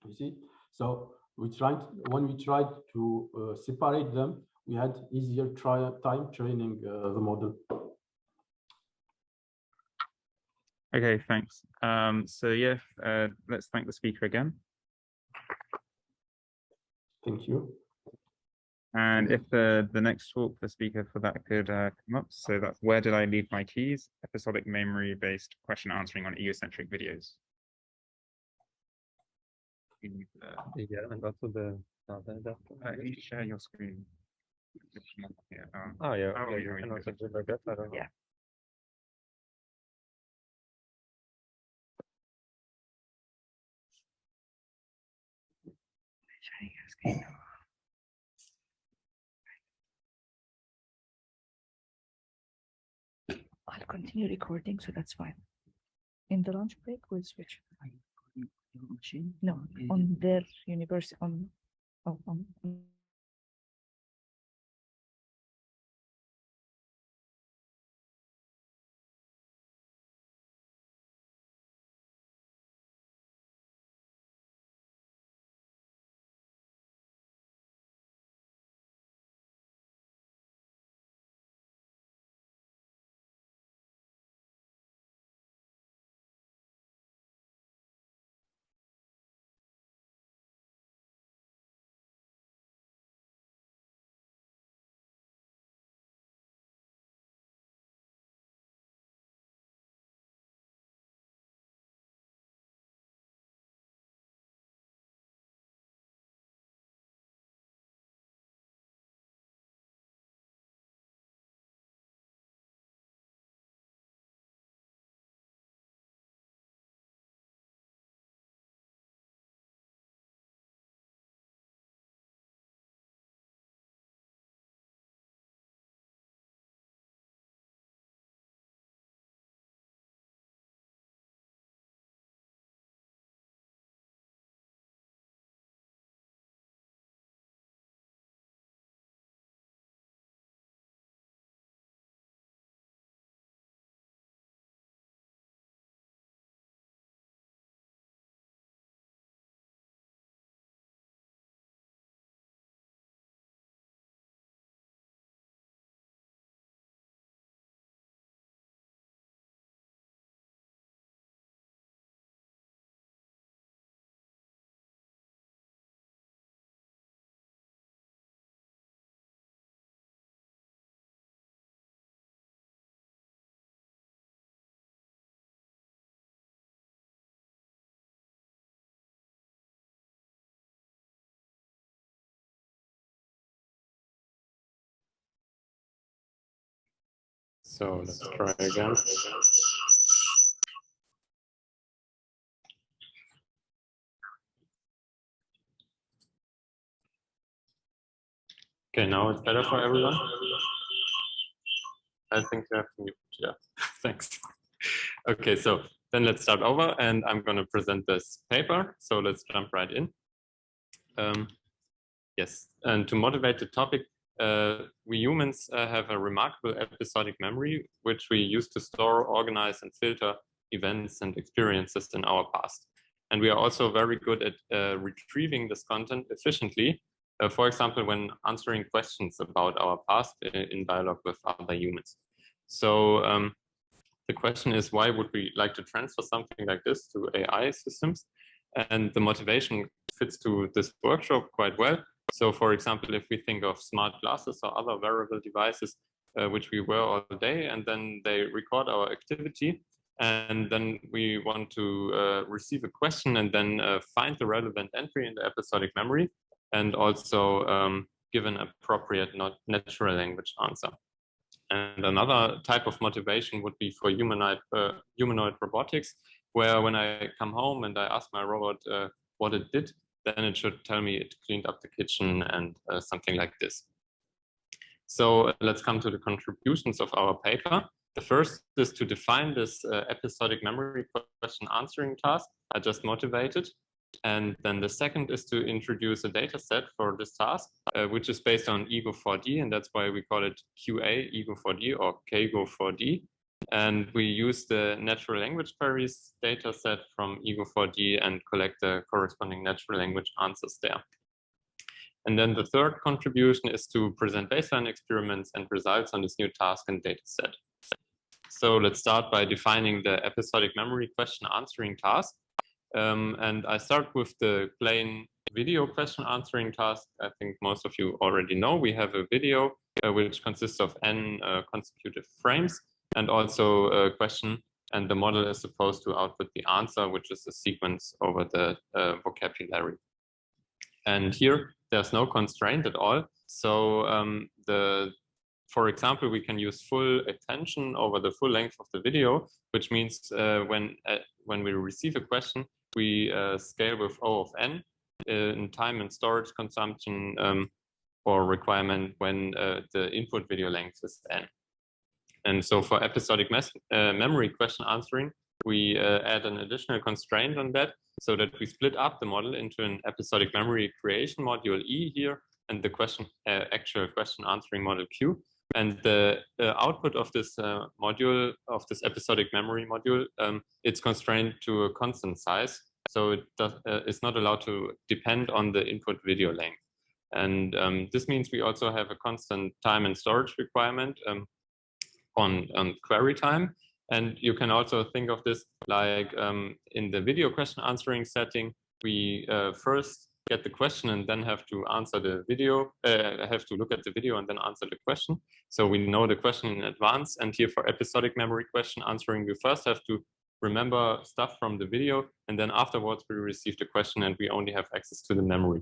You see, so when we tried to separate them, we had easier time training the model. Okay, thanks. So yeah, let's thank the speaker again. Thank you. And if the next talk, the speaker for that could come up. So that's Where Did I Leave My Keys? Episodic memory-based question answering on egocentric videos. Yeah, and also the you share your screen. Yeah, oh yeah, and also do like that. I don't know. Yeah. Sharing your screen. I'll continue recording, so that's fine. In the lunch break, we'll switch. No, on their university, on So let's try again. Okay, now it's better for everyone. I think you have to mute. Yeah, thanks. Okay, so then let's start over, and I'm going to present this paper. So let's jump right in. Yes, and to motivate the topic, we humans have a remarkable episodic memory, which we use to store, organize, and filter events and experiences in our past. And we are also very good at retrieving this content efficiently, for example, when answering questions about our past in dialogue with other humans. So the question is, why would we like to transfer something like this to AI systems? And the motivation fits to this workshop quite well. So for example, if we think of smart glasses or other wearable devices, which we wear all day, and then they record our activity, and then we want to receive a question and then find the relevant entry in the episodic memory, and also give an appropriate natural language answer. And another type of motivation would be for humanoid robotics, where when I come home and I ask my robot what it did, then it should tell me it cleaned up the kitchen and something like this. So let's come to the contributions of our paper. The first is to define this episodic memory question answering task I just motivated. And then the second is to introduce a data set for this task, which is based on Ego4D, and that's why we call it QA Ego4D or KGO4D. And we use the natural language queries data set from Ego4D and collect the corresponding natural language answers there. And then the third contribution is to present baseline experiments and results on this new task and data set. So let's start by defining the episodic memory question answering task. And I start with the plain video question answering task. I think most of you already know we have a video which consists of n consecutive frames and also a question, and the model is supposed to output the answer, which is a sequence over the vocabulary. And here there's no constraint at all. So for example, we can use full attention over the full length of the video, which means when we receive a question, we scale with O of n in time and storage consumption or requirement when the input video length is n. And so for episodic memory question answering, we add an additional constraint on that so that we split up the model into an episodic memory creation module E here and the actual question answering module Q. And the output of this module, of this episodic memory module, it's constrained to a constant size. So it's not allowed to depend on the input video length. And this means we also have a constant time and storage requirement on query time. And you can also think of this like in the video question answering setting, we first get the question and then have to answer the video, have to look at the video and then answer the question. So we know the question in advance. And here for episodic memory question answering, we first have to remember stuff from the video, and then afterwards we receive the question and we only have access to the memory.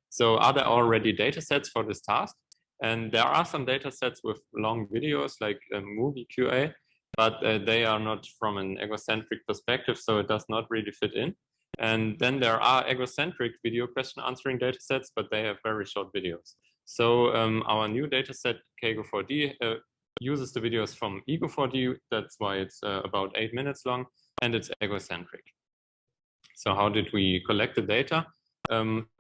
So are there already data sets for this task? And there are some data sets with long videos like movie QA, but they are not from an egocentric perspective, so it does not really fit in. And then there are egocentric video question answering data sets, but they have very short videos. So our new data set, KGO4D, uses the videos from Ego4D. That's why it's about 8 minutes long, and it's egocentric. So how did we collect the data?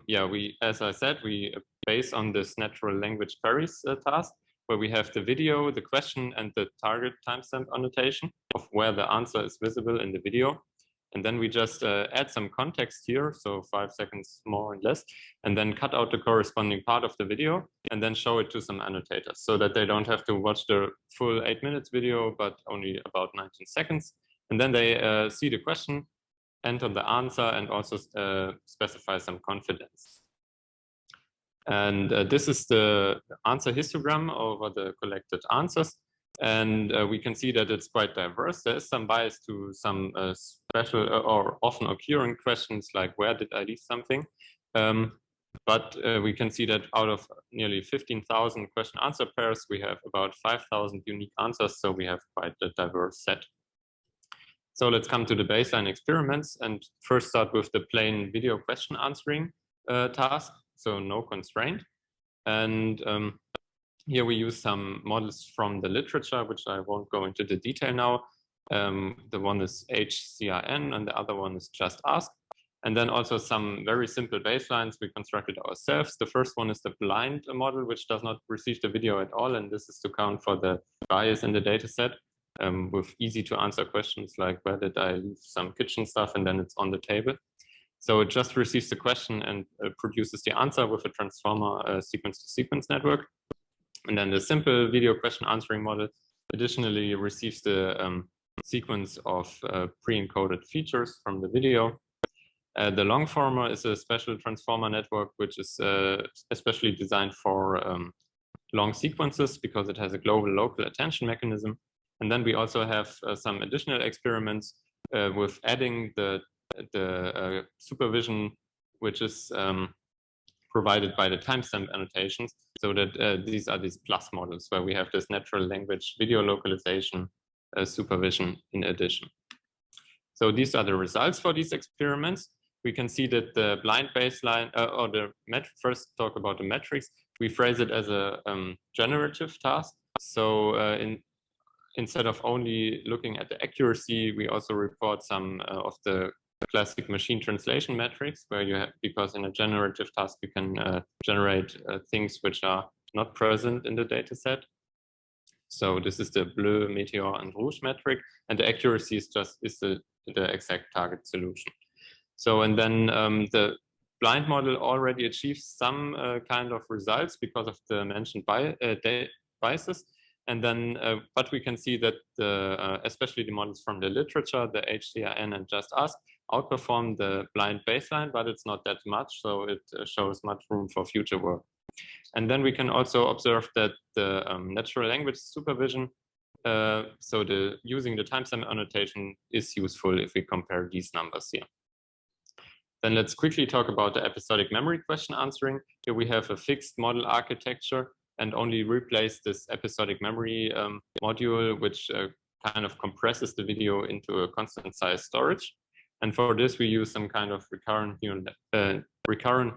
Yeah, as I said, we base on this natural language queries task, where we have the video, the question, and the target timestamp annotation of where the answer is visible in the video. And then we just add some context here, so 5 seconds more and less, and then cut out the corresponding part of the video and then show it to some annotators so that they don't have to watch the full 8 minutes video, but only about 19 seconds. And then they see the question, enter the answer, and also specify some confidence. And this is the answer histogram over the collected answers. And we can see that it's quite diverse. There is some bias to some special or often occurring questions like, where did I leave something? But we can see that out of nearly 15,000 question answer pairs, we have about 5,000 unique answers. So we have quite a diverse set. So let's come to the baseline experiments and first start with the plain video question answering task. So no constraint. And here we use some models from the literature, which I won't go into the detail now. The one is HCRN and the other one is Just Ask. And then also some very simple baselines we constructed ourselves. The first one is the blind model, which does not receive the video at all. And this is to count for the bias in the data set with easy to answer questions like where did I leave some kitchen stuff, and then it's on the table. So it just receives the question and produces the answer with a transformer sequence-to-sequence network. And then the simple video question answering model additionally receives the sequence of pre-encoded features from the video. The long former is a special transformer network, which is especially designed for long sequences because it has a global local attention mechanism. And then we also have some additional experiments with adding the supervision, which is provided by the timestamp annotations, so that these are these plus models where we have this natural language video localization supervision in addition. So these are the results for these experiments. We can see that the blind baseline, or the first talk about the metrics, we phrase it as a generative task. So instead of only looking at the accuracy, we also report some of the classic machine translation metrics, where you have, because in a generative task, you can generate things which are not present in the data set. So this is the bleu, meteor, and rouge metric, and the accuracy is just the exact target solution. So, and then the blind model already achieves some kind of results because of the mentioned biases. And then, but we can see that especially the models from the literature, the HCRN and Just Ask, outperform the blind baseline, but it's not that much. So it shows much room for future work. And then we can also observe that the natural language supervision, so using the timestamp annotation is useful if we compare these numbers here. Then let's quickly talk about the episodic memory question answering. Here we have a fixed model architecture and only replace this episodic memory module, which kind of compresses the video into a constant size storage. And for this, we use some kind of recurrent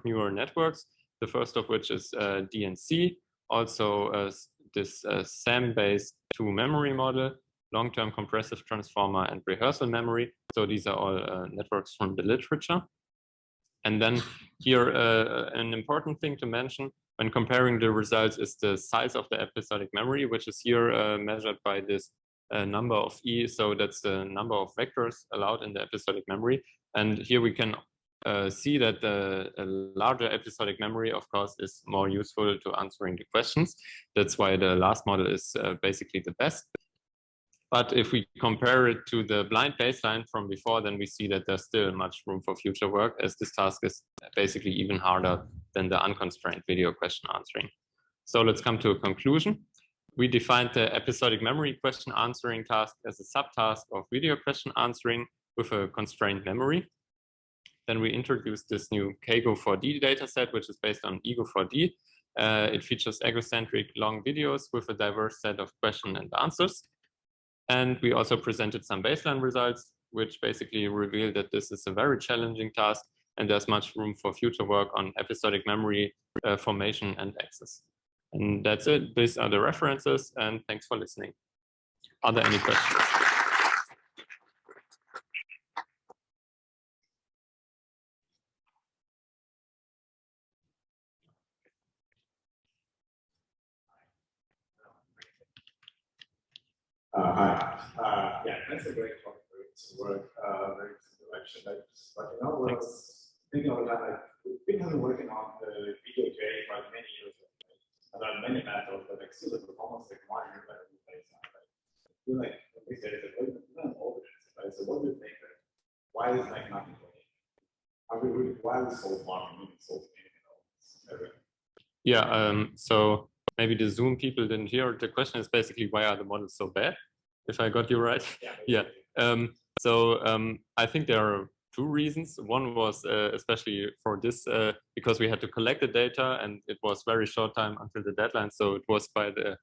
neural networks. The first of which is DNC, also this SAM-based two-memory model, long-term compressive transformer, and rehearsal memory. So these are all networks from the literature. And then here, an important thing to mention when comparing the results is the size of the episodic memory, which is here measured by this number of E. So that's the number of vectors allowed in the episodic memory. And here we can see that the larger episodic memory, of course, is more useful to answering the questions. That's why the last model is basically the best. But if we compare it to the blind baseline from before, then we see that there's still much room for future work, as this task is basically even harder than the unconstrained video question answering. So let's come to a conclusion. We defined the episodic memory question answering task as a subtask of video question answering with a constrained memory. Then we introduced this new KGO4D dataset, which is based on EGO4D. It features egocentric long videos with a diverse set of questions and answers. And we also presented some baseline results, which basically reveal that this is a very challenging task and there's much room for future work on episodic memory formation and access. And that's it. These are the references, and thanks for listening. Are there any questions? Hi. Yeah, that's a great talk. Great work. Very good direction. But you know, I was thinking of that. We've been working on the VJJ for many years. I've done many methods, but like still the performance like 1 year better than baseline. Right? I feel like we said it's a all this, right? So what do you think? Why is like nothing working? Why is it so far from being so Yeah. So maybe the Zoom people didn't hear. The question is basically, why are the models so bad? If I got you right. Yeah. I think there are two reasons. One was especially for this, because we had to collect the data and it was very short time until the deadline. So it was by the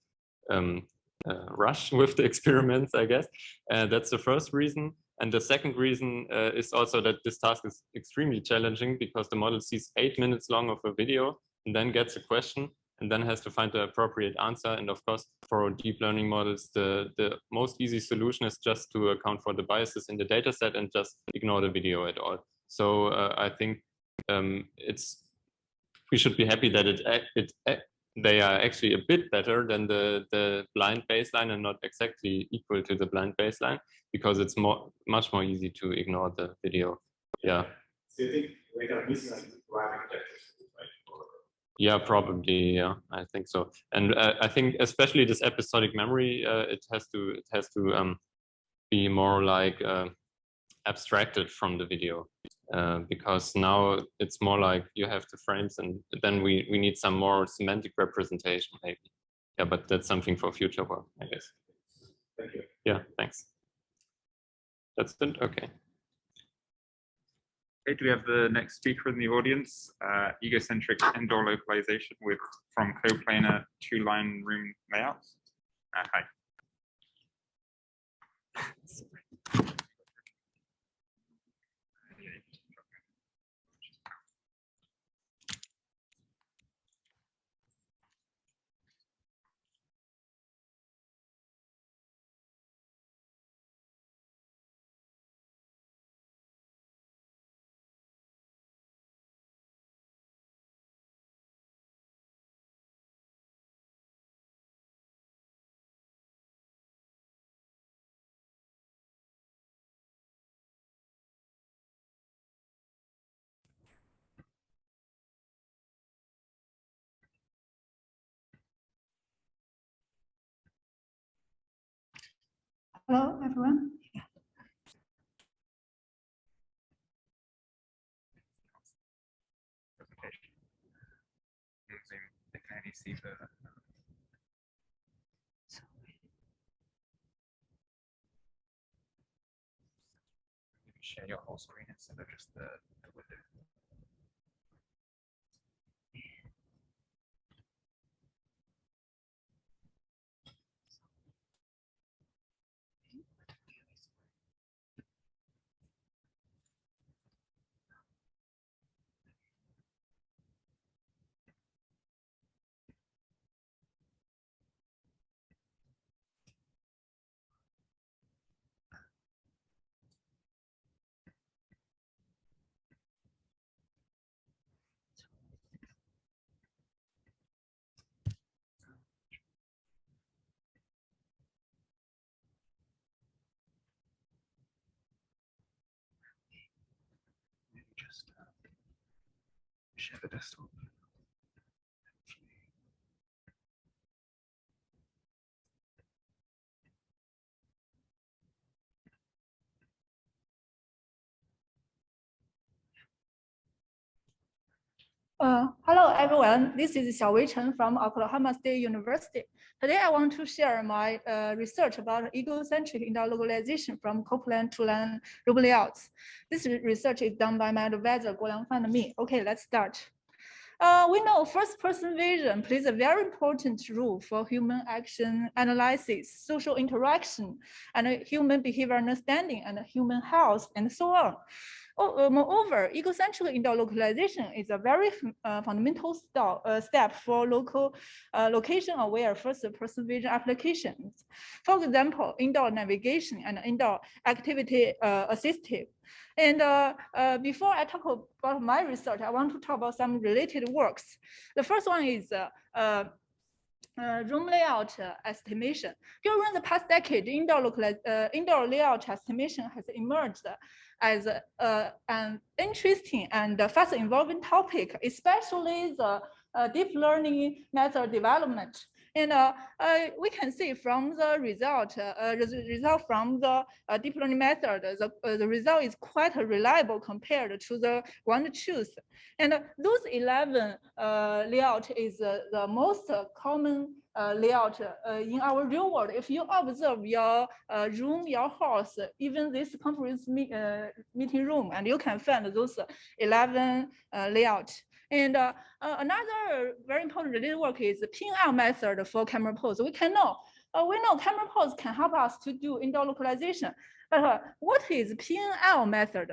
rush with the experiments, I guess. That's the first reason. And the second reason is also that this task is extremely challenging because the model sees 8 minutes long of a video and then gets a question and then has to find the appropriate answer. And of course, for deep learning models, the most easy solution is just to account for the biases in the data set and just ignore the video at all. So I think we should be happy that they are actually a bit better than the blind baseline and not exactly equal to the blind baseline, because it's much more easy to ignore the video. Yeah. So you think we're kind of missing like driving objectives, right? Yeah, probably. Yeah, I think so. And I think especially this episodic memory, it has to be more like abstracted from the video, because now it's more like you have the frames, and then we need some more semantic representation, maybe. Yeah, but that's something for future work, I guess. Thank you. Yeah, thanks. That's it. Okay. Okay, do we have the next speaker in the audience? Egocentric indoor localization from coplanar two-line room layouts. Hi. Hello, everyone. They can only see the. Share your whole screen instead of just the window. Just share the desktop. Hello, everyone. This is Xiaowei Chen from Oklahoma State University. Today, I want to share my research about egocentric indoor localization from coplanar two-line room layouts. This research is done by my advisor, Guoliang Fan and me. Okay, let's start. We know first-person vision plays a very important role for human action analysis, social interaction, and human behavior understanding, and human health, and so on. Moreover, egocentric indoor localization is a very fundamental step for location-aware first-person vision applications. For example, indoor navigation and indoor activity assistive. And before I talk about my research, I want to talk about some related works. The first one is room layout estimation. During the past decade, indoor layout estimation has emerged as an interesting and fast-evolving topic, especially the deep learning method development. And we can see from the result from the deep learning method, the result is quite reliable compared to the one choose. And those 11 layout is the most common layout in our real world. If you observe your room, your house, even this conference meeting room, and you can find those 11 layout. And another very important related work is the pin-out method for camera pose. We know camera pose can help us to do indoor localization, but what is pin-out method?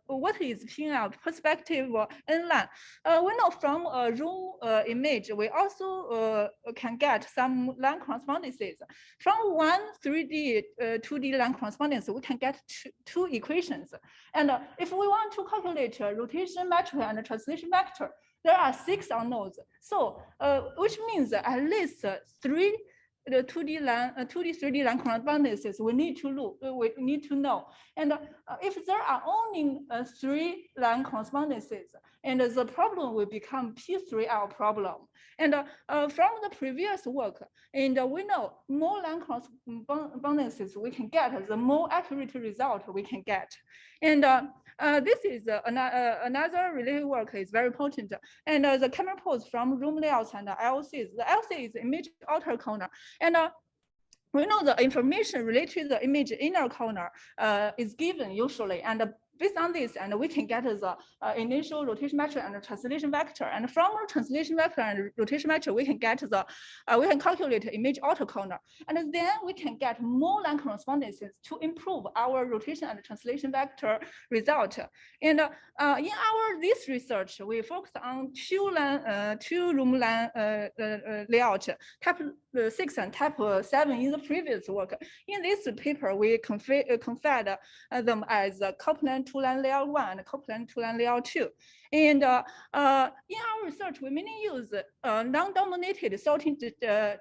What is pin-out perspective inline? We know from a room image, we also can get some line correspondences. From one 3D, 2D line correspondence, we can get two equations. And if we want to calculate rotation metric and translation vector, there are 6 unknowns. So, which means at least 3 the 2D line, 2D, 3D line correspondences we need to know. And if there are only 3 line correspondences, and the problem will become P3L problem. And from the previous work, and we know more line correspondences we can get, the more accurate result we can get. And this is another related work is very important. And the camera pose from room layouts and LCs. The LC is image outer corner. And we know the information related to the image inner corner is given usually. And based on this, and we can get the initial rotation metric and translation vector. And from the translation vector and rotation metric, we can get the we can calculate image outer corner. And then we can get more line correspondences to improve our rotation and translation vector result. And in this research, we focus on two room line layout, type 6 and type 7 in the previous work. In this paper, we configured them as Copeland 2-line layout 1 and Copeland 2-line layout 2. And in our research, we mainly use non-dominated sorting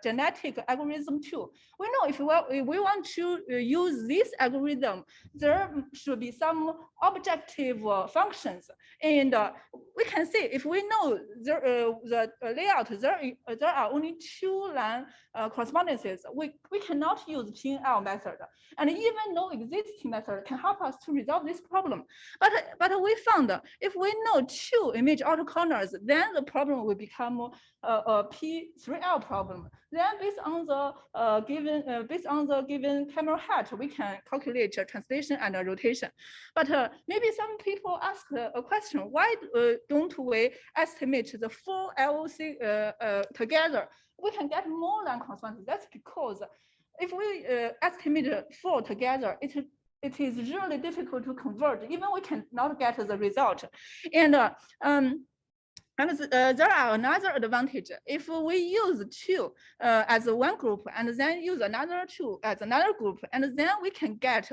genetic algorithm too. We know if we want to use this algorithm, there should be some objective functions. And we can see if we know the layout, there are only 2 line correspondences, we cannot use pin-L method. And even no existing method can help us to resolve this problem. But we found if we know 2 image outer corners, then the problem will become a P3L problem. Then based on the given camera height, we can calculate translation and rotation. But maybe some people ask a question: why don't we estimate the 4 LOC together? We can get more line correspondences. That's because if we estimate 4 together, it is really difficult to convert. Even we cannot get the result. And there are another advantage. If we use 2 as one group and then use another 2 as another group, and then we can get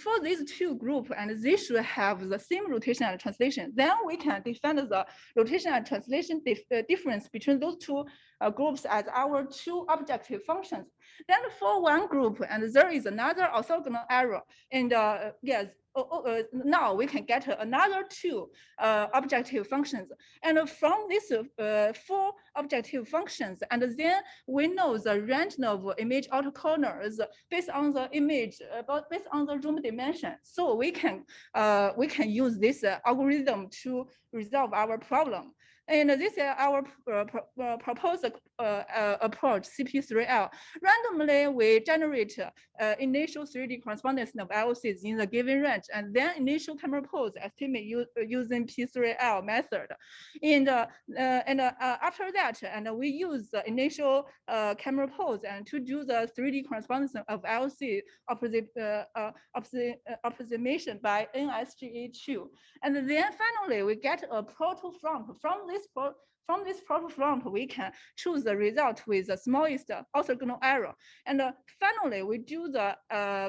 for these 2 groups, and they should have the same rotation and translation, then we can define the rotation and translation difference between those 2 groups as our 2 objective functions. Then for one group, and there is another orthogonal error. And yes, now we can get another 2 objective functions. And from these 4 objective functions, and then we know the range of image outer corners based on the image, based on the room dimension. So we can use this algorithm to resolve our problem. And this is our proposed approach, CP3L. Randomly, we generate initial 3D correspondence of LOCs in the given range, and then initial camera pose estimate using P3L method. And after that, and we use the initial camera pose and to do the 3D correspondence of LOC approximation by NSGA2. And then finally, we get a proto-front. From this proto-front, we can choose the result with the smallest orthogonal error. And finally, we do the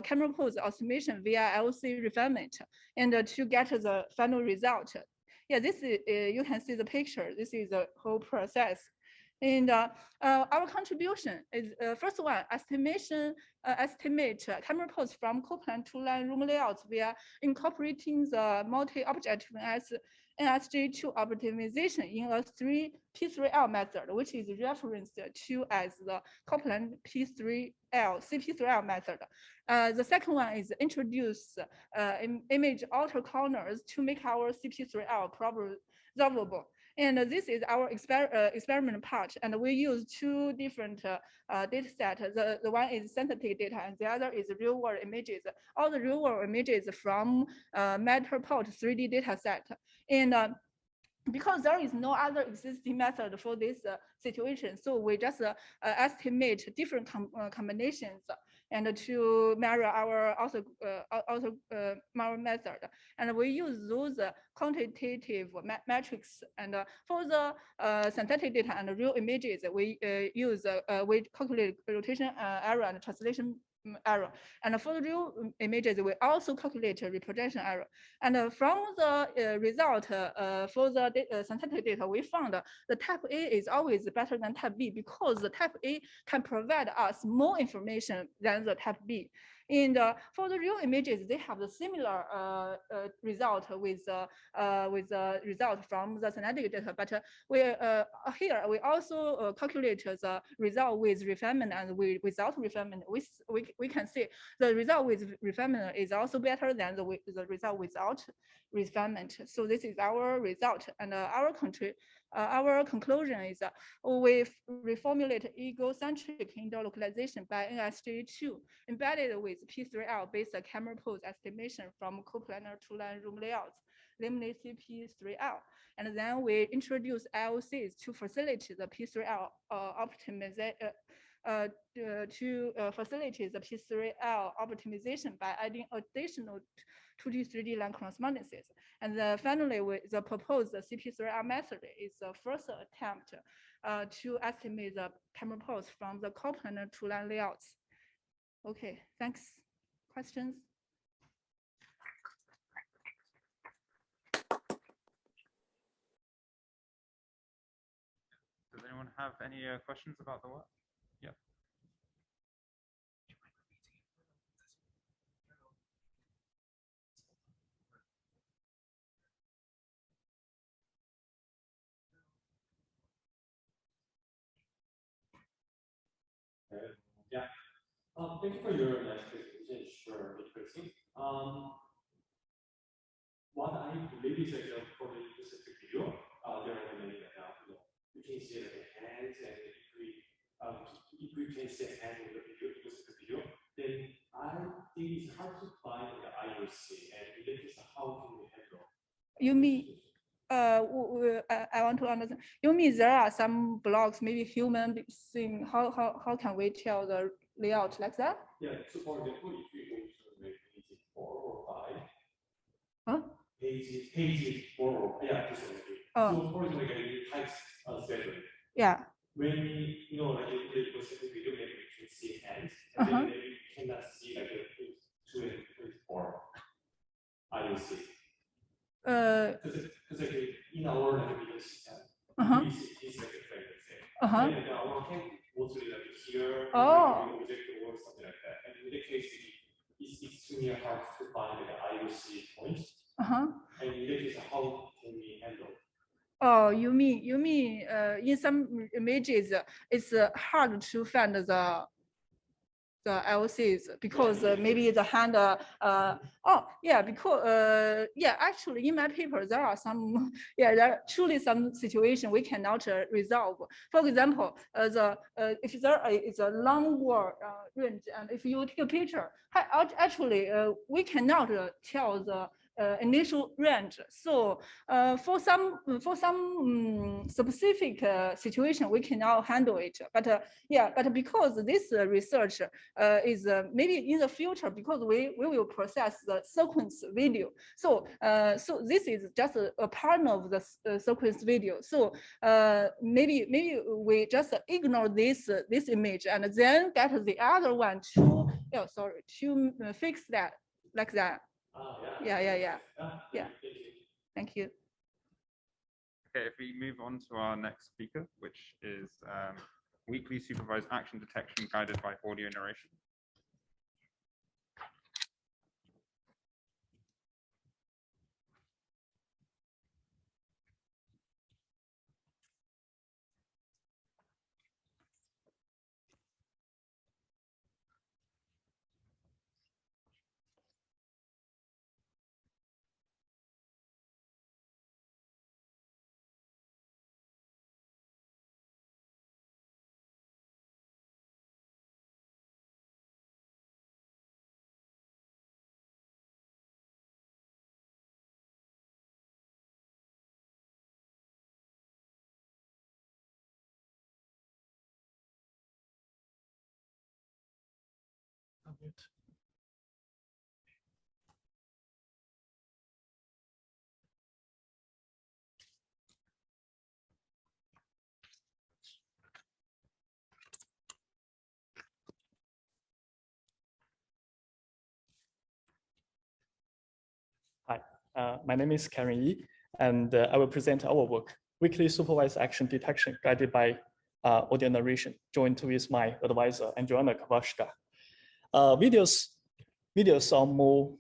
camera pose estimation via LC refinement, and to get the final result. Yeah, this is, you can see the picture. This is the whole process. And our contribution is first one, estimate camera pose from Copeland 2-line room layouts via incorporating the multi-objective NSG2 optimization in a P3L method, which is referenced to as the Copeland CP3L method. The second one is introduce image outer corners to make our CP3L problem solvable. And this is our experiment part. And we use two different data sets. The one is synthetic data, and the other is real world images. All the real world images from Matterport 3D data set. And because there is no other existing method for this situation, so we just estimate different combinations and to mirror our mirror method. And we use those quantitative metrics. And for the synthetic data and real images, we we calculate rotation error and translation error. And for the real images, we also calculate reprojection error. And from the result for the synthetic data, we found the type A is always better than type B because the type A can provide us more information than the type B. And for the real images, they have the similar result with the result from the synthetic data. But here we also calculate the result with refinement and without refinement. We can see the result with refinement is also better than the result without refinement. So this is our result, and our conclusion is we reformulate egocentric indoor localization by NSJ2 embedded with P3L based camera pose estimation from coplanar two-line room layouts, namely CP3L. And then we introduce LOCs to facilitate the P3L optimization. To facilitate the P3L optimization by adding additional 2D, 3D line correspondences. And finally, the proposed CP3L method is the first attempt to estimate the camera pose from the coplanar two-line layouts. Okay, thanks. Questions? Does anyone have any questions about the work? Yeah. Yeah. Thank you for your nice presentation. Sure, interesting. What I believe is that for the specific video, there are many you can see the hands, and if we can see a hand in the video, specific video, then I think it's hard to find the IOC, and in that case, how can we handle? You mean? I want to understand. You mean there are some blocks, maybe human thing? How can we tell the layout like that? Yeah. So for example, if we go to maybe page 4 or 5. Huh? Page 4 or just maybe. Oh. So for example, you type 7. Yeah. When we, like the specific video, maybe we can see hands, and then maybe we cannot see like the 2 and 4 IOC. Because like in our video system, we see this like a frame, and our hand mostly like here, object or something like that. And in the case, it's extremely hard to find like the IOC points. And in that case, how can we handle? Oh, you mean in some images it's hard to find the LCs because maybe the hand because actually in my paper there are some there are truly some situation we cannot resolve. For example, if there is a long word range, and if you take a picture, actually we cannot tell the initial range. So for some specific situation, we cannot handle it. But but because this research is maybe in the future, because we will process the sequence video. So so this is just a part of the sequence video. So maybe we just ignore this image and then get the other one to to fix that like that. Yeah. Thank you. Okay, if we move on to our next speaker, which is weekly supervised action detection guided by audio narration. Hi, my name is Karen Yi, and I will present our work, Weekly Supervised Action Detection Guided by Audio Narration, joined with my advisor, Androna Kavashka. Videos are more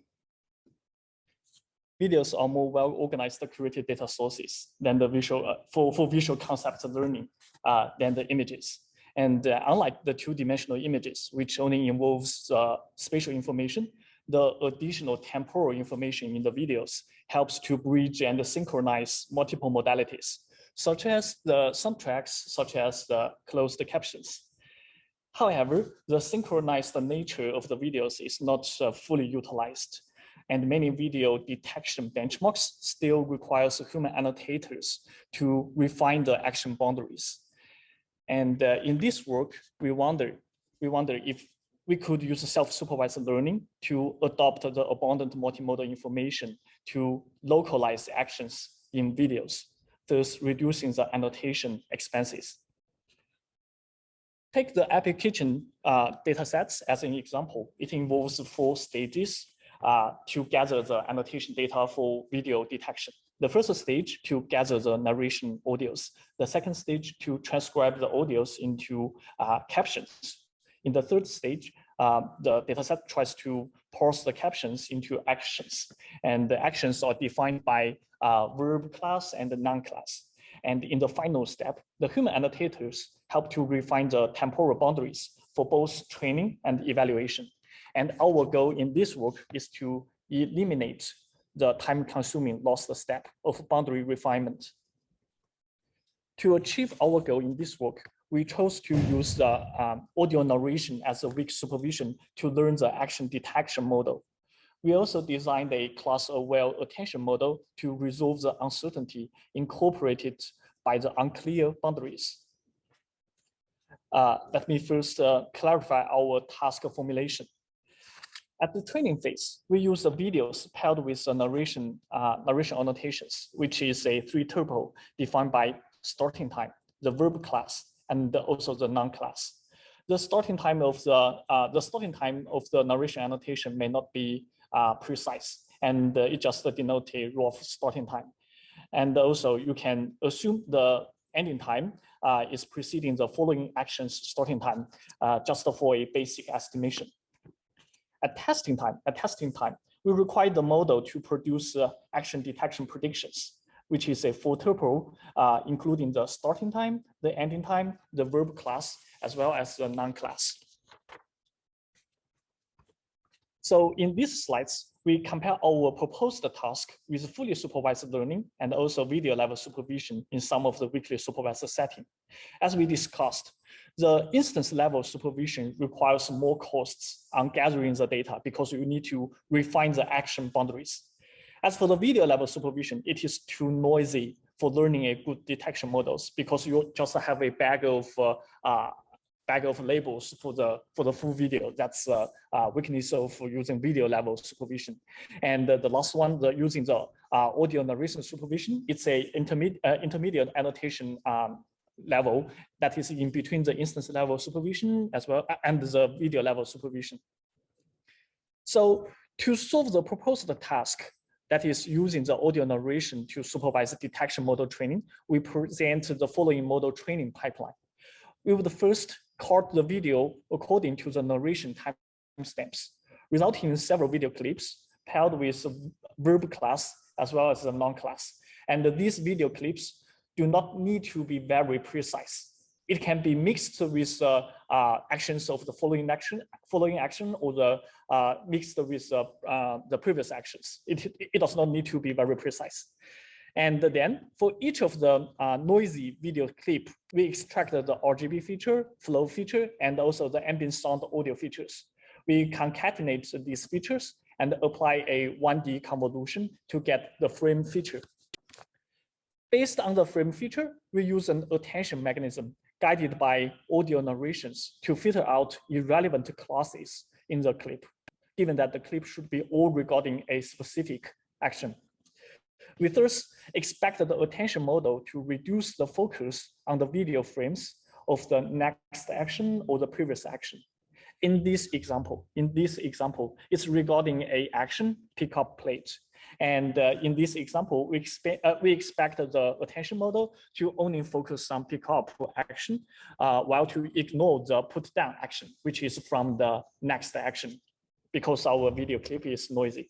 well-organized curated data sources than the visual, for visual concept learning than the images. And unlike the two-dimensional images, which only involves spatial information, the additional temporal information in the videos helps to bridge and synchronize multiple modalities, such as the soundtracks, such as the closed captions. However, the synchronized nature of the videos is not fully utilized, and many video detection benchmarks still requires human annotators to refine the action boundaries. And in this work, we wonder if we could use self-supervised learning to adopt the abundant multimodal information to localize actions in videos, thus reducing the annotation expenses. Take the Epic Kitchen datasets as an example. It involves 4 stages to gather the annotation data for video detection. The first stage to gather the narration audios. The second stage to transcribe the audios into captions. In the third stage, the dataset tries to parse the captions into actions, and the actions are defined by verb class and the noun class. And in the final step, the human annotators help to refine the temporal boundaries for both training and evaluation. And our goal in this work is to eliminate the time-consuming lost step of boundary refinement. To achieve our goal in this work, we chose to use the audio narration as a weak supervision to learn the action detection model. We also designed a class-aware attention model to resolve the uncertainty incorporated by the unclear boundaries. Let me first clarify our task formulation. At the training phase, we use the videos paired with the narration annotations, which is a 3-tuple defined by starting time, the verb class, and also the noun class. The starting time of the narration annotation may not be precise, and it just denotes a rough starting time. And also, you can assume the ending time is preceding the following actions starting time, just for a basic estimation. At testing time, we require the model to produce action detection predictions, which is a 4-tuple, including the starting time, the ending time, the verb class, as well as the noun class. So in these slides, we compare our proposed task with fully supervised learning and also video level supervision in some of the weekly supervised setting. As we discussed, the instance level supervision requires more costs on gathering the data because you need to refine the action boundaries. As for the video level supervision, it is too noisy for learning a good detection models because you just have a bag of labels for the full video. That's weakness of using video level supervision. And the last one, using the audio narration supervision, it's a intermediate annotation level that is in between the instance level supervision as well and the video level supervision. So to solve the proposed task, that is using the audio narration to supervise the detection model training, we present the following model training pipeline. We would first cut the video according to the narration timestamps, resulting in several video clips paired with verb class as well as the noun class. And these video clips do not need to be very precise. It can be mixed with actions of the following action, or the mixed with the previous actions. It does not need to be very precise. And then for each of the noisy video clip, we extracted the RGB feature, flow feature, and also the ambient sound audio features. We concatenate these features and apply a 1D convolution to get the frame feature. Based on the frame feature, we use an attention mechanism guided by audio narrations to filter out irrelevant classes in the clip, given that the clip should be all regarding a specific action. We thus expect the attention model to reduce the focus on the video frames of the next action or the previous action. In this example, it's regarding a action pickup plate. And in this example, we expect the attention model to only focus on pickup action, while to ignore the put down action, which is from the next action, because our video clip is noisy.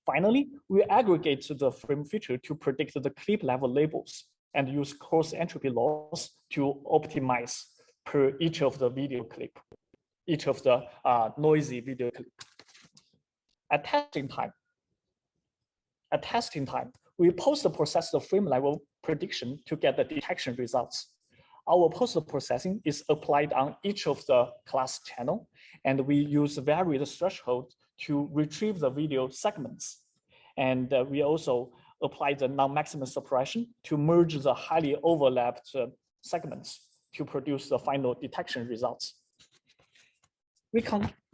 Finally, we aggregate the frame feature to predict the clip level labels and use cross entropy loss to optimize per each of the video clip, each of the noisy video clip. At testing time, we post-process the frame level prediction to get the detection results. Our post-processing is applied on each of the class channel, and we use varied thresholds to retrieve the video segments. And we also apply the non-maximum suppression to merge the highly overlapped segments to produce the final detection results. We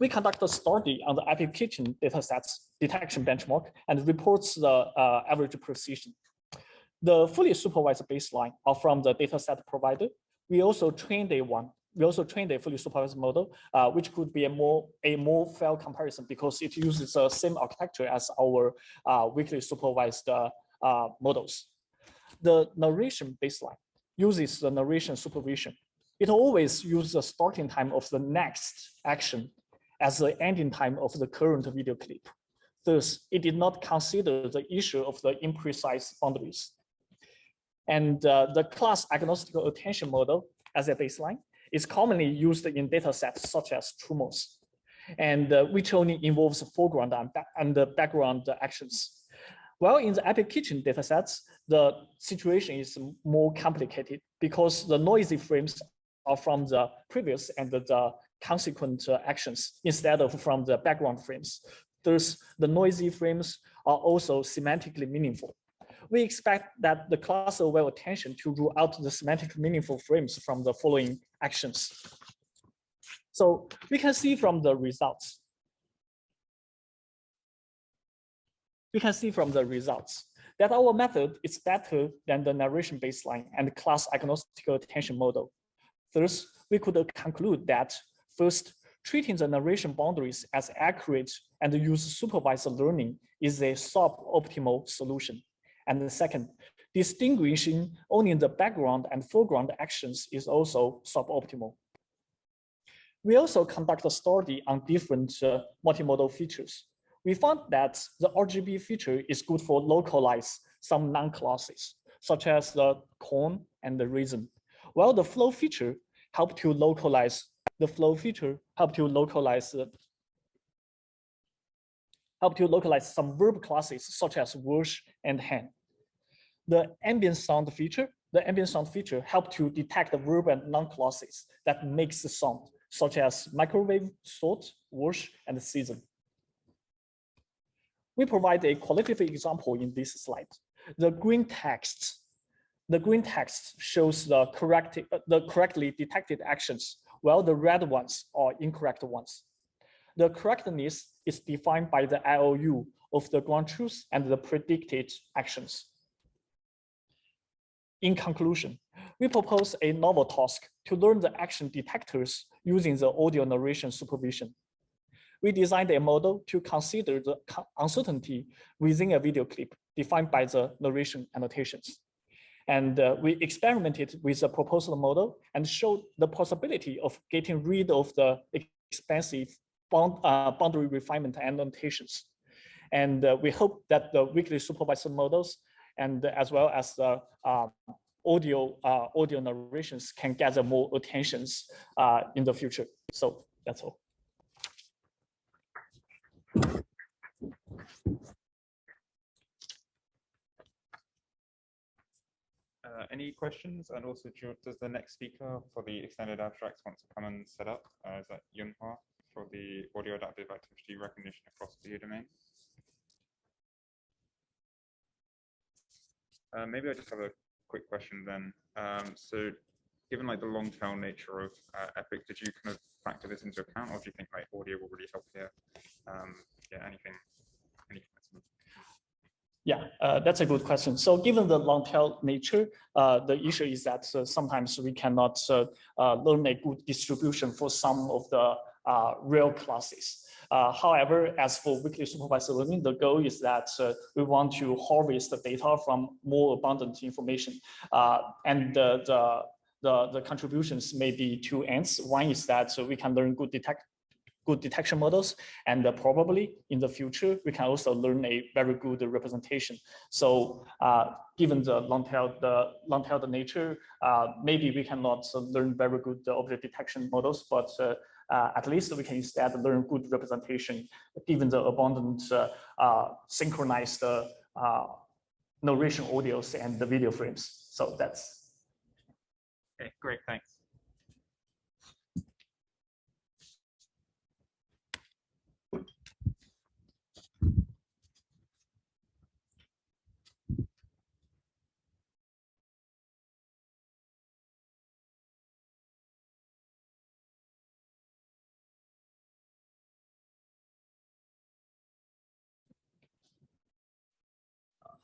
conduct a study on the Epic Kitchen datasets detection benchmark and reports the average precision. The fully supervised baseline are from the dataset provided. We also trained a fully supervised model, which could be a more fair comparison because it uses the same architecture as our weakly supervised models. The narration baseline uses the narration supervision. It always uses the starting time of the next action as the ending time of the current video clip. Thus, it did not consider the issue of the imprecise boundaries. And the class agnostic attention model as a baseline is commonly used in datasets such as tumors, and which only involves foreground and the background actions. While in the Epic Kitchen datasets, the situation is more complicated because the noisy frames are from the previous and the consequent actions instead of from the background frames. Thus, the noisy frames are also semantically meaningful. We expect that the class aware attention to rule out the semantically meaningful frames from the following actions. So we can see from the results. That our method is better than the narration baseline and class agnostic attention model. Thus, we could conclude that first, treating the narration boundaries as accurate and use supervised learning is a suboptimal solution. And the second, distinguishing only the background and foreground actions is also suboptimal. We also conduct a study on different multimodal features. We found that the RGB feature is good for localize some non-classes, such as the cone and the reason, while the flow feature help to localize some verb classes such as wash and hang. The ambient sound feature help to detect the verb and noun classes that makes the sound, such as microwave, salt, wash, and season. We provide a qualitative example in this slide. The green text shows the correctly detected actions, while the red ones are incorrect ones. The correctness is defined by the IOU of the ground truth and the predicted actions. In conclusion, we propose a novel task to learn the action detectors using the audio narration supervision. We designed a model to consider the uncertainty within a video clip defined by the narration annotations. And we experimented with the proposal model and showed the possibility of getting rid of the expensive boundary refinement annotations. And we hope that the weakly supervised models and as well as the audio narrations can gather more attentions in the future. So that's all. Any questions? And also, does the next speaker for the extended abstracts want to come and set up? Is that Yunhua for the audio adaptive activity recognition across video domain? Maybe I just have a quick question then. So given like the long tail nature of Epic, did you kind of factor this into account, or do you think like audio will really help here? Yeah, any comments? Yeah, that's a good question. So given the long tail nature, the issue is that sometimes we cannot learn a good distribution for some of the real classes. However, as for weakly supervised learning, the goal is that we want to harvest the data from more abundant information. And the contributions may be two ends. One is that we can learn good detection models, and probably in the future we can also learn a very good representation. So given the long tail nature, maybe we cannot learn very good object detection models, but at least we can instead learn good representation given the abundant synchronized narration audios and the video frames. So that's okay. Great, thanks.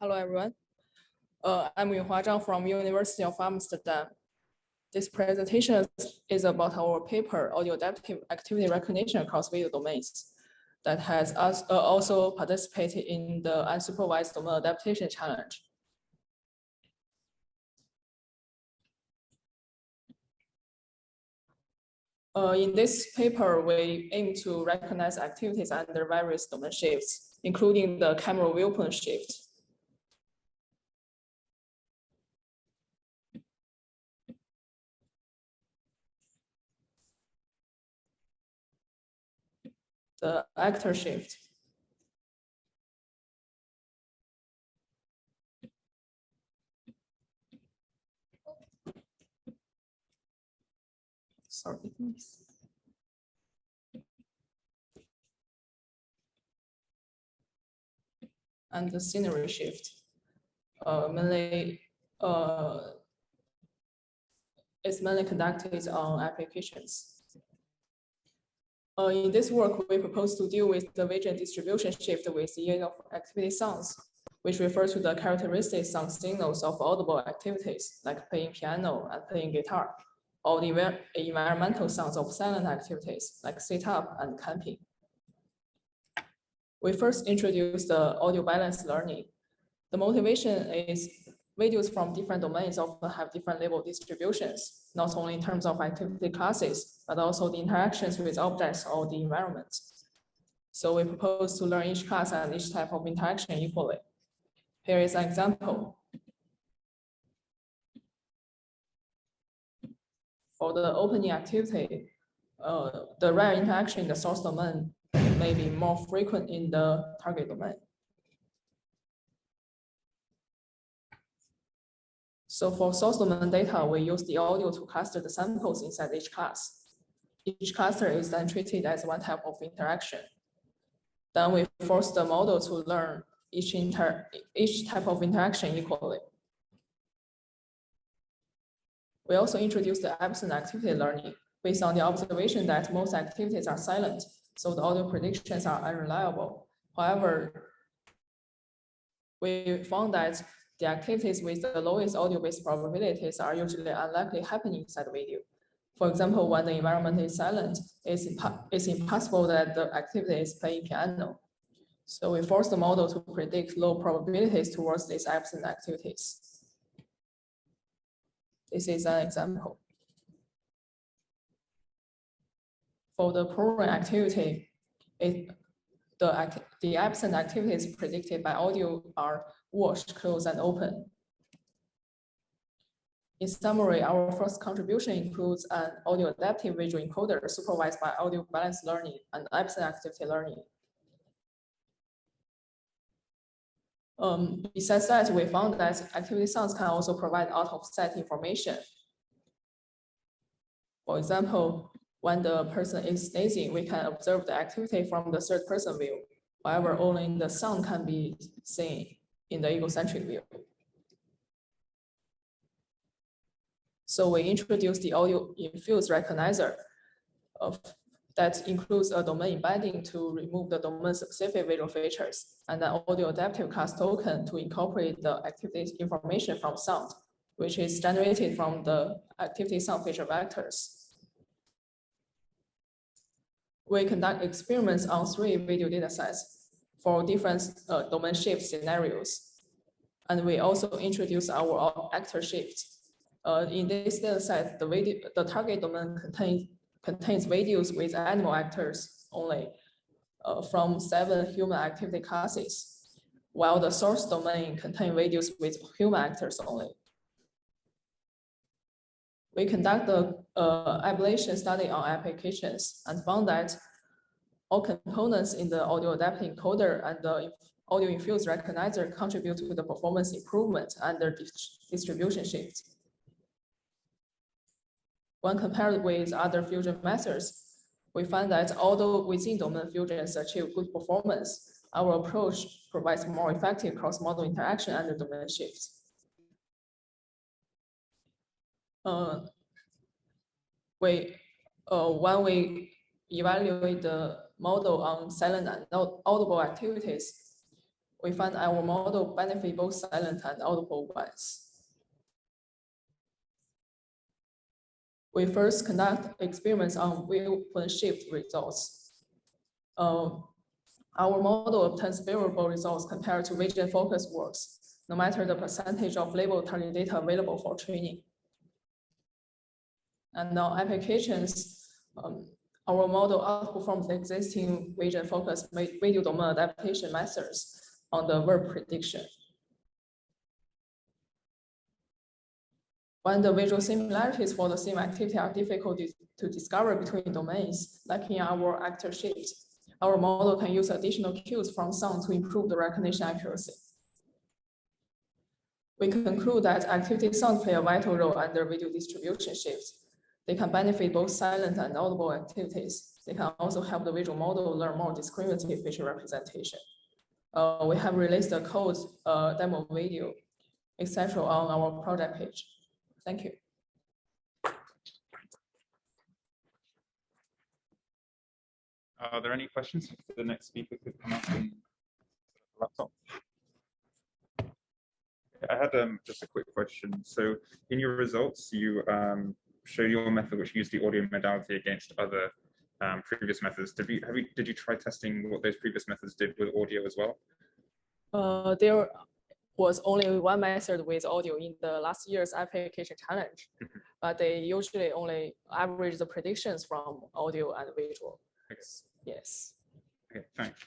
Hello, everyone. I'm Yunhua Zhang from University of Amsterdam. This presentation is about our paper, Audio Adaptive Activity Recognition Across Video Domains, that has also participated in the Unsupervised Domain Adaptation Challenge. In this paper, we aim to recognize activities under various domain shifts, including the camera viewpoint shift. The actor shift. Sorry, please. And the scenery shift. Mainly, it's mainly conducted on applications. In this work, we propose to deal with the vision distribution shift with the aid of activity sounds, which refers to the characteristic sound signals of audible activities like playing piano and playing guitar, or the environmental sounds of silent activities like sit-up and camping. We first introduced the audio balance learning. The motivation is videos from different domains often have different label distributions, not only in terms of activity classes, but also the interactions with objects or the environment. So we propose to learn each class and each type of interaction equally. Here is an example. For the opening activity, the rare interaction in the source domain may be more frequent in the target domain. So for source domain data, we use the audio to cluster the samples inside each class. Each cluster is then treated as one type of interaction. Then we force the model to learn each type of interaction equally. We also introduced the absent activity learning based on the observation that most activities are silent, so the audio predictions are unreliable. However, we found that the activities with the lowest audio-based probabilities are usually unlikely happening inside the video. For example, when the environment is silent, it's impossible that the activity is playing piano. So we force the model to predict low probabilities towards these absent activities. This is an example. For the program activity, the absent activities predicted by audio are washed, closed, and open. In summary, our first contribution includes an audio adaptive visual encoder supervised by audio balance learning and absent activity learning. Besides that, we found that activity sounds can also provide out-of-set information. For example, when the person is sneezing, we can observe the activity from the third-person view. However, only the sound can be seen in the egocentric view. So we introduced the audio infused recognizer that includes a domain embedding to remove the domain-specific visual features, and an audio adaptive class token to incorporate the activity information from sound, which is generated from the activity sound feature vectors. We conduct experiments on 3 video datasets for different domain shift scenarios. And we also introduce our actor shift. In this dataset, the target domain contains videos with animal actors only from 7 human activity classes, while the source domain contains videos with human actors only. We conduct the ablation study on applications and found that all components in the audio adaptive encoder and the audio infused recognizer contribute to the performance improvement under distribution shift. When compared with other fusion methods, we find that although within domain fusions achieve good performance, our approach provides more effective cross-model interaction under domain shifts. When we evaluate the model on silent and audible activities, we find our model benefit both silent and audible ones. We first conduct experiments on viewpoint shift results. Our model obtains favorable results compared to region focus works, no matter the percentage of label target data available for training. And now applications, our model outperforms the existing region focused video domain adaptation methods on the verb prediction. When the visual similarities for the same activity are difficult to discover between domains, like in our actor shift, our model can use additional cues from sound to improve the recognition accuracy. We conclude that activity sound play a vital role under video distribution shifts. They can benefit both silent and audible activities. They can also help the visual model learn more discriminative feature representation. We have released a code demo video, etc. on our project page. Thank you. Are there any questions? The next speaker could come up and laptop. I had just a quick question. So in your results, you show your method which used the audio modality against other previous methods. Did you try testing what those previous methods did with audio as well? There was only one method with audio in the last year's application challenge, but they usually only average the predictions from audio and visual. Okay. Yes. Okay, thanks.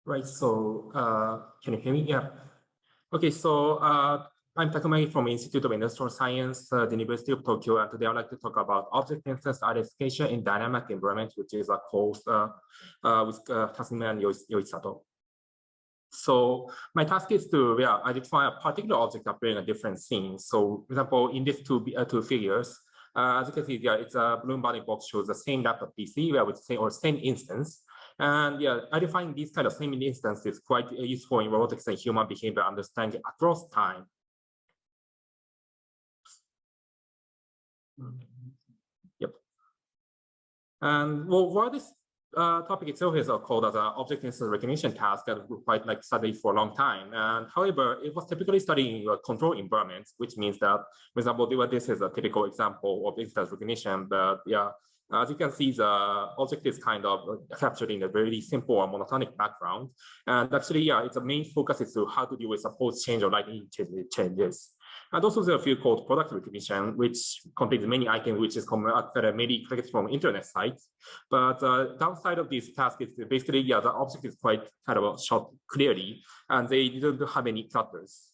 Right, so can you hear me? Yeah. Okay, so I'm Takumai from Institute of Industrial Science, the University of Tokyo, and today I'd like to talk about object instance identification in dynamic environment, which is a course with Tasumi and Yoisato. So my task is to identify a particular object appearing in a different scene. So, for example, in these two figures, as you can see, it's a balloon bounding box shows the same laptop PC, where we say or same instance. And yeah, identifying these kind of same instances is quite useful in robotics and human behavior understanding across time. Yep. And well, while this topic itself is called as an object instance recognition task that we quite studied for a long time. And however, it was typically studying control environments, which means that, for example, this is a typical example of instance recognition. But yeah, as you can see, the object is kind of captured in a very simple or monotonic background. And actually, yeah, its main focus is to how to deal with suppose change or lighting changes. And also there are a field called product recognition, which contains many items, which is maybe collected from internet sites. But downside of this task is basically, yeah, the object is quite kind of shot clearly, and they didn't have any clutters.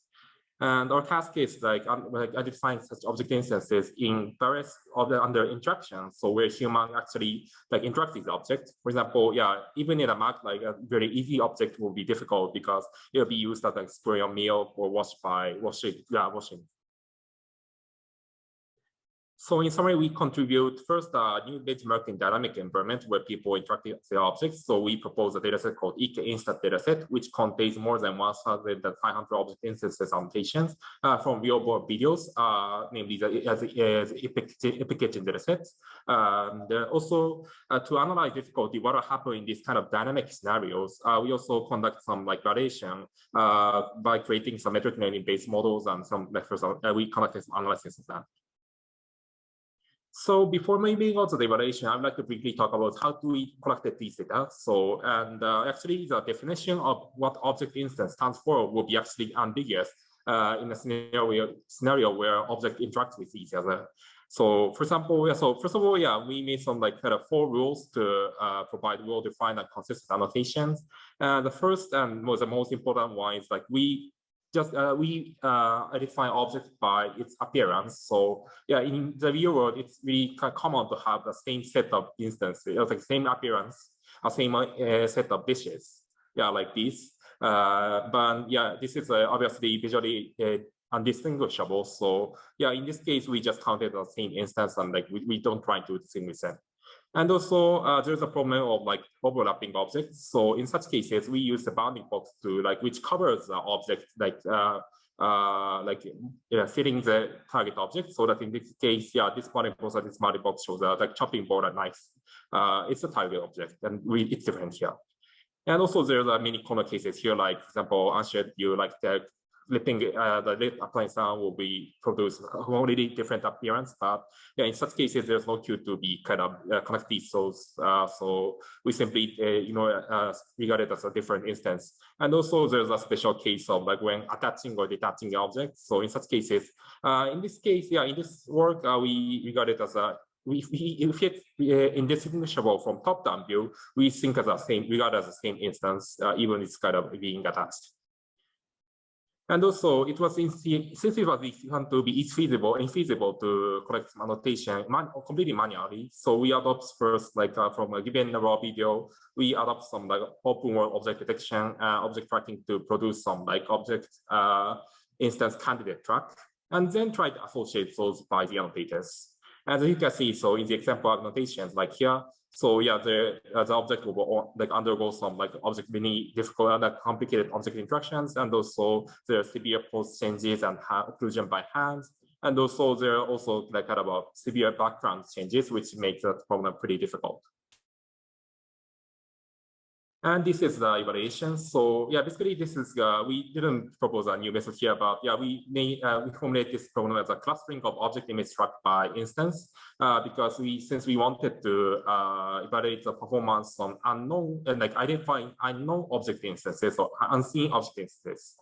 And our task is like identifying such object instances in various under interactions. So where human actually like interacts with the object. For example, yeah, even in a Mac, like a very easy object will be difficult because it will be used as like spray on milk or washed by washing. So in summary, we contribute first a new benchmarking dynamic environment where people interact with the objects. So we propose a dataset called EK Instant dataset, which contains more than 1,500 object instances annotations from real-world videos, namely the epic kitchen datasets. Also, to analyze difficulty, what will happen in these kind of dynamic scenarios, we also conduct some like validation by creating some metric learning-based models and some we conducted some analysis of that. So before moving on to the evaluation, I'd like to briefly talk about how do we collect these data. So, and actually the definition of what object instance stands for will be actually ambiguous in a scenario where object interacts with each other. So for example, so first of all, yeah, we made some like kind of 4 rules to provide well-defined and consistent annotations. The first and the most important one is like we identify objects by its appearance. So yeah, in the real world, it's really common to have the same set of instances, like same appearance, or same set of dishes. Yeah, like this. But yeah, this is obviously visually undistinguishable. So yeah, in this case, we just counted the same instance and like we don't try to distinguish them. And also there's a problem of like overlapping objects. So in such cases, we use the bounding box to like which covers the object fitting the target object. So that in this case, yeah, this bounding box and this bounding box shows like chopping board and knife. It's a target object, and it's different here. And also there's many common cases here, like for example, answered you like the flipping the lid appliance sound will be produce a completely different appearance. But yeah, in such cases, there's no cue to be kind of connect these souls. So we simply regard it as a different instance. And also there's a special case of like when attaching or detaching objects. So in such cases, in this case, yeah, in this work, we regard it as a if it's indistinguishable from top-down view, we think as the same, regard as the same instance, even it's kind of being attached. And also, it was since it was found to be infeasible to collect some annotation completely manually. So we adopt first, like from a given raw video, we adopt some like open world object detection, object tracking to produce some like object instance candidate track, and then try to associate those by the annotators. As you can see, so in the example annotations, like here, so yeah, the object will like undergo some like object many difficult and complicated object interactions, and also there are severe pose changes and occlusion by hands, and also there are also like kind of severe background changes, which makes that problem pretty difficult. And this is the evaluation. So yeah, basically this is, we didn't propose a new method here, but yeah, we formulate this problem as a clustering of object image track by instance, because since we wanted to evaluate the performance on unknown and like identifying unknown object instances or unseen object instances.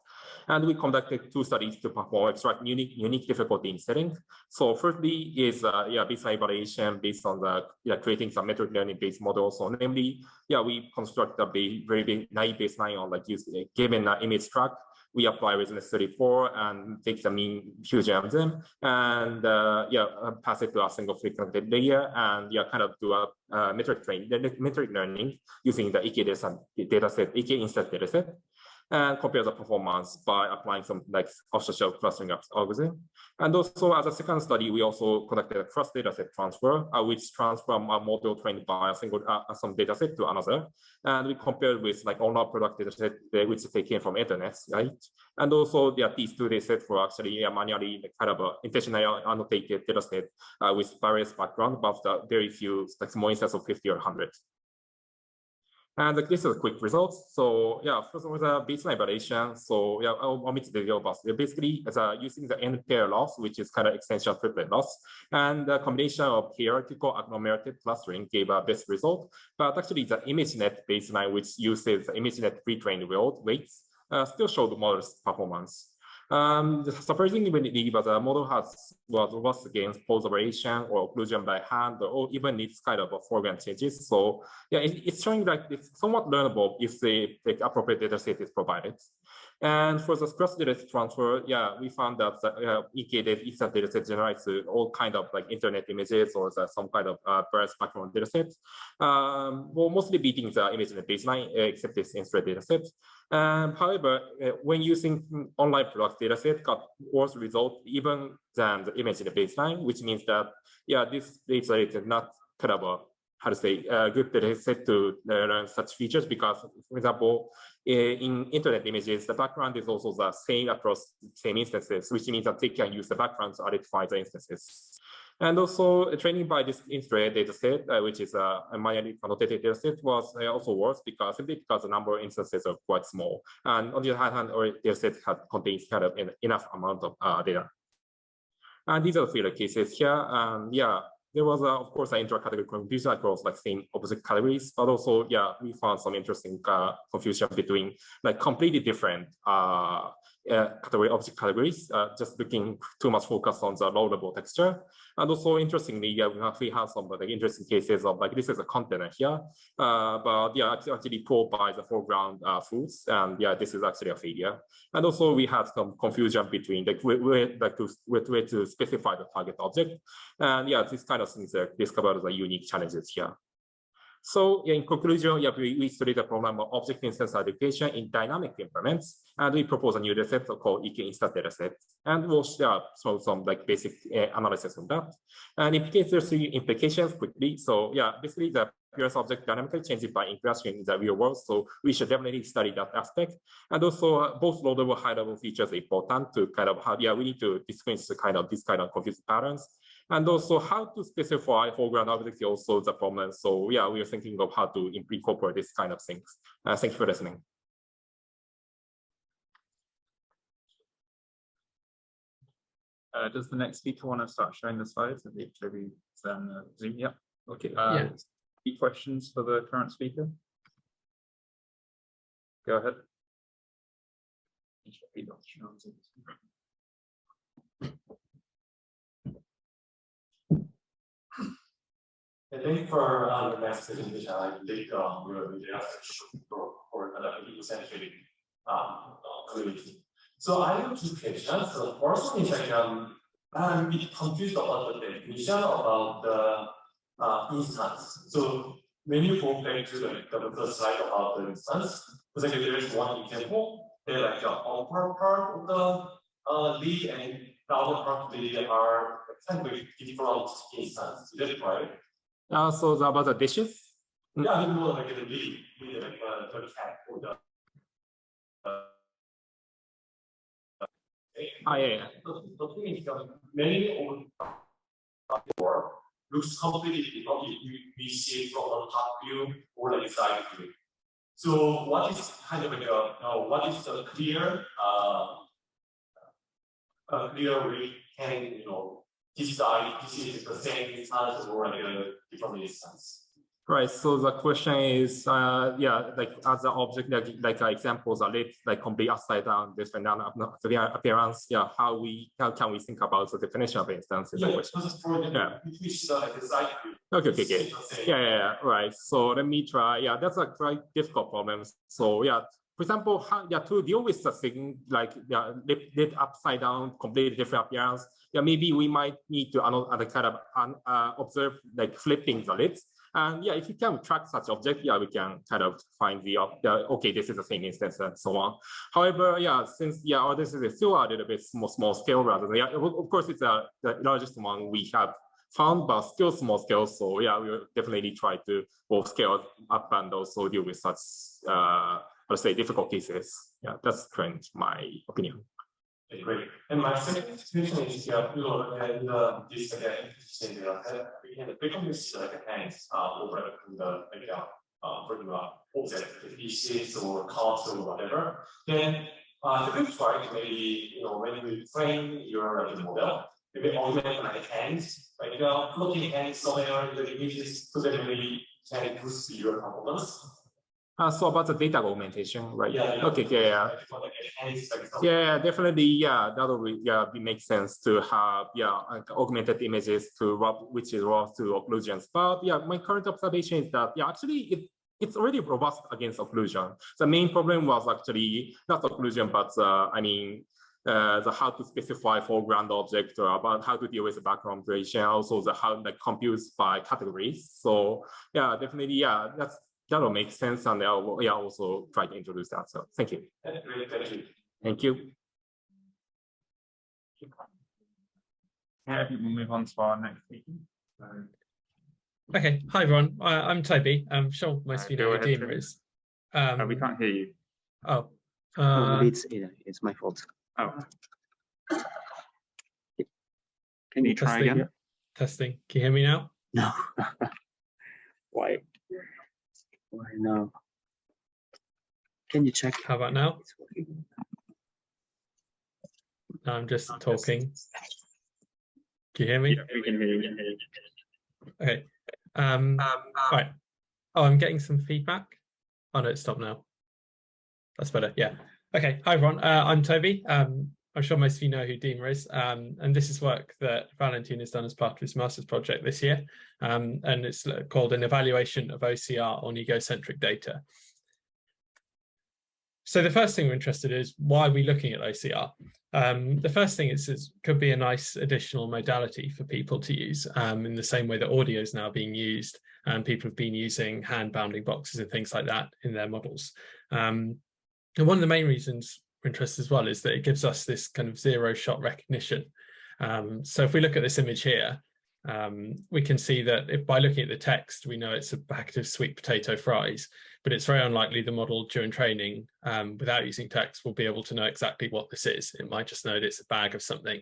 And we conducted 2 studies to extract unique difficulty in settings. So firstly is baseline evaluation based on the creating some metric learning based models. So namely, yeah, we construct a very big naive baseline on like given image track. We apply resonance 34 and take the mean fusion of them, and pass it to a single frequented layer, and kind of do a metric learning using the EK dataset, EK Instant dataset, and compare the performance by applying some like off-the-shelf clustering algorithm. And also, as a second study, we also conducted a cross dataset transfer, which transform a model trained by a single some dataset to another, and we compared with like all our product dataset which they came from internet, right? And also, these 2 datasets were actually manually kind of intentionally annotated dataset with various background, but very few, like small instances of 50 or 100. And like, this is a quick results. So yeah, first of all, the baseline evaluation. So yeah, I'll omit the video, but basically as using the end pair loss, which is kind of extension triplet loss, and the combination of hierarchical agglomerated clustering gave a best result. But actually, the ImageNet baseline, which uses the ImageNet pre-trained weights, still showed modest performance. Surprisingly, when the model was robust against pose operation or occlusion by hand, or even needs kind of a foreground changes. So yeah, it's showing that it's somewhat learnable if the appropriate data set is provided. And for the cross data transfer, yeah, we found that instant data set generates all kind of like internet images or some kind of various background data sets. Well, mostly beating the image in the baseline, except this instant data set. However, when using online product data set, got worse result even than the image in the baseline, which means that yeah, this data set is not kind of a good data set to learn such features, because, for example, in internet images, the background is also the same across same instances, which means that they can use the background to identify the instances. And also training by this instrument data set, which is a manually annotated data set, was also worse simply because the number of instances are quite small. And on the other hand, our data set contains kind of enough amount of data. And these are the failure cases here. Yeah, there was, of course, an intra-category confusion across like same opposite categories, but also, yeah, we found some interesting confusion between like completely different object categories, just looking too much focus on the low-level texture. And also, interestingly, yeah, we have some like interesting cases of like this is a container here, but yeah, it's actually pulled by the foreground foods, and yeah, this is actually a failure. And also, we had some confusion between like where to specify the target object, and yeah, this kind of things are discovered as unique challenges here. So in conclusion, yeah, we studied the problem of object instance identification in dynamic increments, and we propose a new data set called EK Instant dataset, and we'll share some like basic analysis on that. And there's three implications quickly. So yeah, basically the appearance object dynamically changes by interaction in the real world. So we should definitely study that aspect. And also both low level, high level features are important to kind of have, yeah, we need to distinguish this kind of confusing patterns. And also how to specify foreground objects is also the problem. So yeah, we are thinking of how to incorporate this kind of things. Thank you for listening. Does the next speaker want to start showing the slides? And maybe Zoom? Yeah. Okay. Yeah. Any questions for the current speaker? Go ahead. Thank you for the next presentation. I think for people-centric community. So I have two questions. So the first one is like I'm a bit confused about the definition about the instance. So when you go back to the slide about the instance, it's like there is one example. They're like the upper part of the lead and the other part of the lead are kind of different instances. Is that right? So about the dishes? Yeah, I mean more like the lead with like the cat or the. Yeah. The thing is that many of the work looks completely different if we see it from a top view or like a side view. So what is kind of like what is the clear we can decide this is the same instance or like a different instance? Right. So the question is, yeah, like as an object, like examples are like complete upside down, different appearance. Yeah, how can we think about the definition of instance? Yeah, Okay. Yeah. Right. So let me try. Yeah, that's a quite difficult problem. So yeah, for example, to deal with the thing like lit upside down, completely different appearance. Yeah, maybe we might need to kind of observe like flipping the lids. And yeah, if you can track such object, yeah, we can kind of find okay, this is the same instance and so on. However, yeah, since this is still a little bit small scale rather than, of course, it's the largest one we have found, but still small scale. So yeah, we will definitely try to both scale up and also deal with such, let's say, difficult cases. Yeah, that's current my opinion. Great. And my second question is, this interesting data we can frequently see like hands over the object, species or cards or whatever. Then the good try to maybe when you train your model, maybe augment like hands, like floating hands somewhere in the images, so that maybe can boost your performance. So about the data augmentation, right? Okay, yeah, definitely, yeah, that will make sense to have augmented images to which is raw to occlusions. But yeah, my current observation is that actually it's already robust against occlusion. The main problem was actually not occlusion, but the how to specify foreground object or about how to deal with the background duration, also the how computes by categories. So yeah, definitely, yeah, that will make sense, and I'll also try to introduce that. So thank you. Thank you. Yeah, we'll move on to our next speaker. Okay, hi everyone. I'm Toby. I'm sure most of you know who Dima is. We can't hear you. Oh. Maybe it's my fault. Oh. Can you try again? Testing. Can you hear me now? No. Why? Why no? Can you check? How about now? No, I'm just talking. Can you hear me? Yeah, we can hear you. Okay. Right. Oh, I'm getting some feedback. Oh no, it stopped now. That's better. Yeah. Okay. Hi everyone. I'm Toby. I'm sure most of you know who Dima is, and this is work that Valentin has done as part of his master's project this year, and it's called an evaluation of OCR on egocentric data. So the first thing we're interested in is why are we looking at OCR? The first thing is could be a nice additional modality for people to use in the same way that audio is now being used, and people have been using hand bounding boxes and things like that in their models. And one of the main reasons we're interested as well is that it gives us this kind of zero shot recognition. So if we look at this image here, we can see that if by looking at the text, we know it's a packet of sweet potato fries, but it's very unlikely the model during training, without using text, will be able to know exactly what this is. It might just know that it's a bag of something.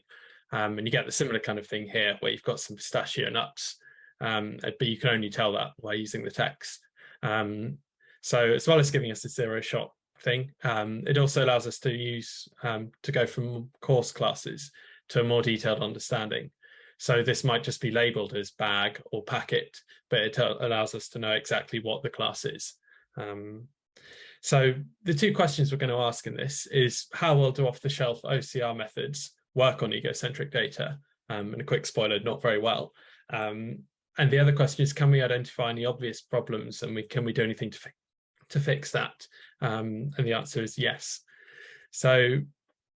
And you get the similar kind of thing here, where you've got some pistachio nuts, but you can only tell that by using the text. So as well as giving us a zero shot thing, it also allows us to use, to go from course classes to a more detailed understanding. So this might just be labeled as bag or packet, but it allows us to know exactly what the class is. So the two questions we're going to ask in this is how well do off-the-shelf OCR methods work on egocentric data? And a quick spoiler, not very well. And the other question is, can we identify any obvious problems, and can we do anything to fix that? And the answer is yes. So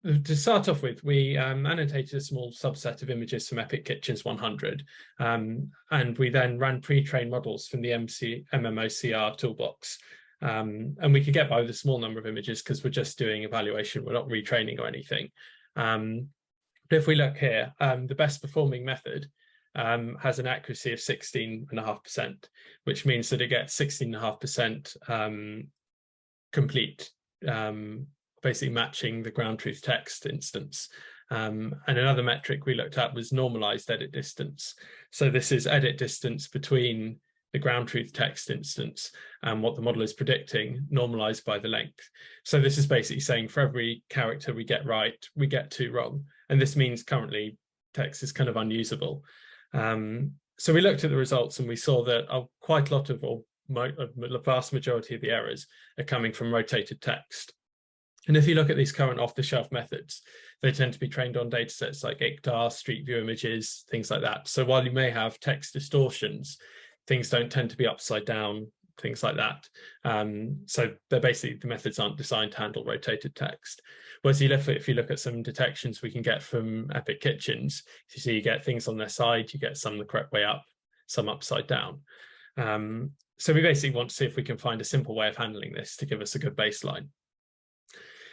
to start off with, we annotated a small subset of images from Epic Kitchens 100, and we then ran pre-trained models from the MMOCR toolbox. And we could get by with a small number of images because we're just doing evaluation, we're not retraining or anything. But if we look here, the best performing method has an accuracy of 16.5%, which means that it gets 16.5% complete, basically matching the ground truth text instance. And another metric we looked at was normalized edit distance. So this is edit distance between the ground truth text instance and what the model is predicting, normalized by the length. So this is basically saying for every character we get right, we get 2 wrong. And this means currently text is kind of unusable. So we looked at the results and we saw that quite a lot of, or the vast majority of the errors are coming from rotated text. And if you look at these current off-the-shelf methods, they tend to be trained on data sets like ICTAR, Street View images, things like that. So while you may have text distortions, things don't tend to be upside down, things like that. So they're basically, the methods aren't designed to handle rotated text. Whereas if you look at some detections we can get from Epic Kitchens, you see you get things on their side, you get some the correct way up, some upside down. So we basically want to see if we can find a simple way of handling this to give us a good baseline.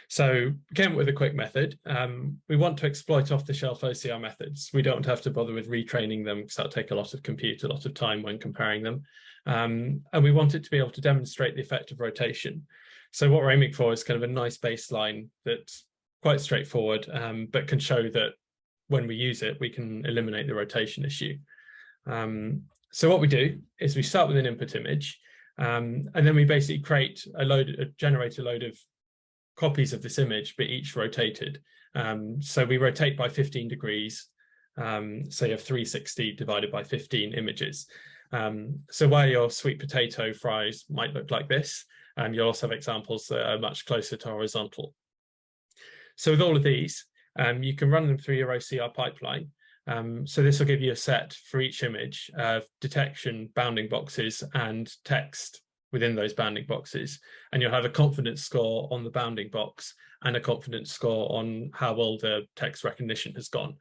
So we came up with a quick method. We want to exploit off-the-shelf OCR methods. We don't have to bother with retraining them because that'll take a lot of compute, a lot of time when comparing them. And we want it to be able to demonstrate the effect of rotation. So what we're aiming for is kind of a nice baseline that's quite straightforward, but can show that when we use it, we can eliminate the rotation issue. So what we do is we start with an input image, and then we basically generate a load of copies of this image, but each rotated. So we rotate by 15 degrees. So you have 360 divided by 15 images. So while your sweet potato fries might look like this, you'll also have examples that are much closer to horizontal. So with all of these, you can run them through your OCR pipeline. So this will give you a set for each image of detection, bounding boxes, and text within those bounding boxes. And you'll have a confidence score on the bounding box and a confidence score on how well the text recognition has gone.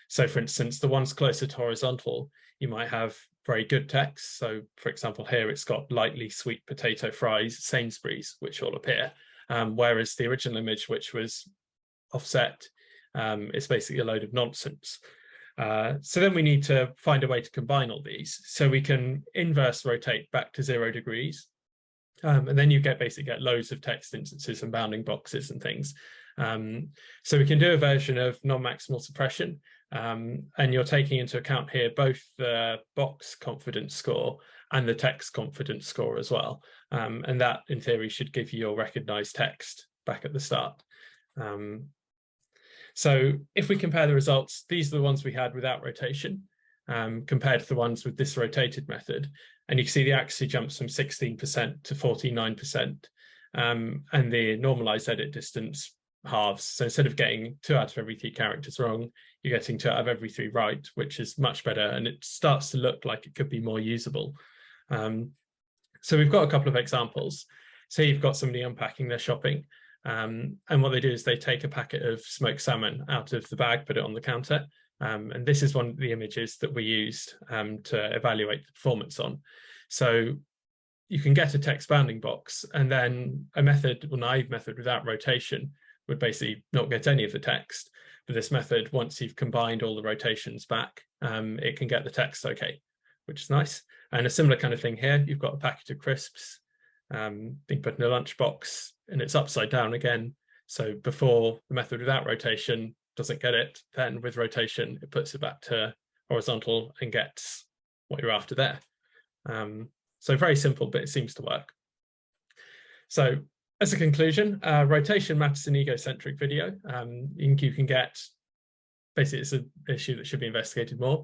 So for instance, the ones closer to horizontal, you might have very good text. So for example, here it's got lightly sweet potato fries, Sainsbury's, which will appear. Whereas the original image, which was offset, it's basically a load of nonsense. So then we need to find a way to combine all these. So we can inverse rotate back to 0 degrees. And then you basically get loads of text instances and bounding boxes and things. So we can do a version of non-maximal suppression. And you're taking into account here both the box confidence score and the text confidence score as well. And that, in theory, should give you your recognized text back at the start. So if we compare the results, these are the ones we had without rotation compared to the ones with this rotated method. And you can see the accuracy jumps from 16% to 49%. And the normalized edit distance halves. So instead of getting 2 out of every 3 characters wrong, you're getting 2 out of every 3 right, which is much better. And it starts to look like it could be more usable. So we've got a couple of examples. So you've got somebody unpacking their shopping. And what they do is they take a packet of smoked salmon out of the bag, put it on the counter. And this is one of the images that we used to evaluate the performance on. So you can get a text bounding box, and then a method, or naive method without rotation, would basically not get any of the text. But this method, once you've combined all the rotations back, it can get the text okay, which is nice. And a similar kind of thing here, you've got a packet of crisps being put in a lunchbox, and it's upside down again. So before, the method without rotation doesn't get it. Then with rotation, it puts it back to horizontal and gets what you're after there. So very simple, but it seems to work. So as a conclusion, rotation matters in egocentric video. You can get, basically it's an issue that should be investigated more.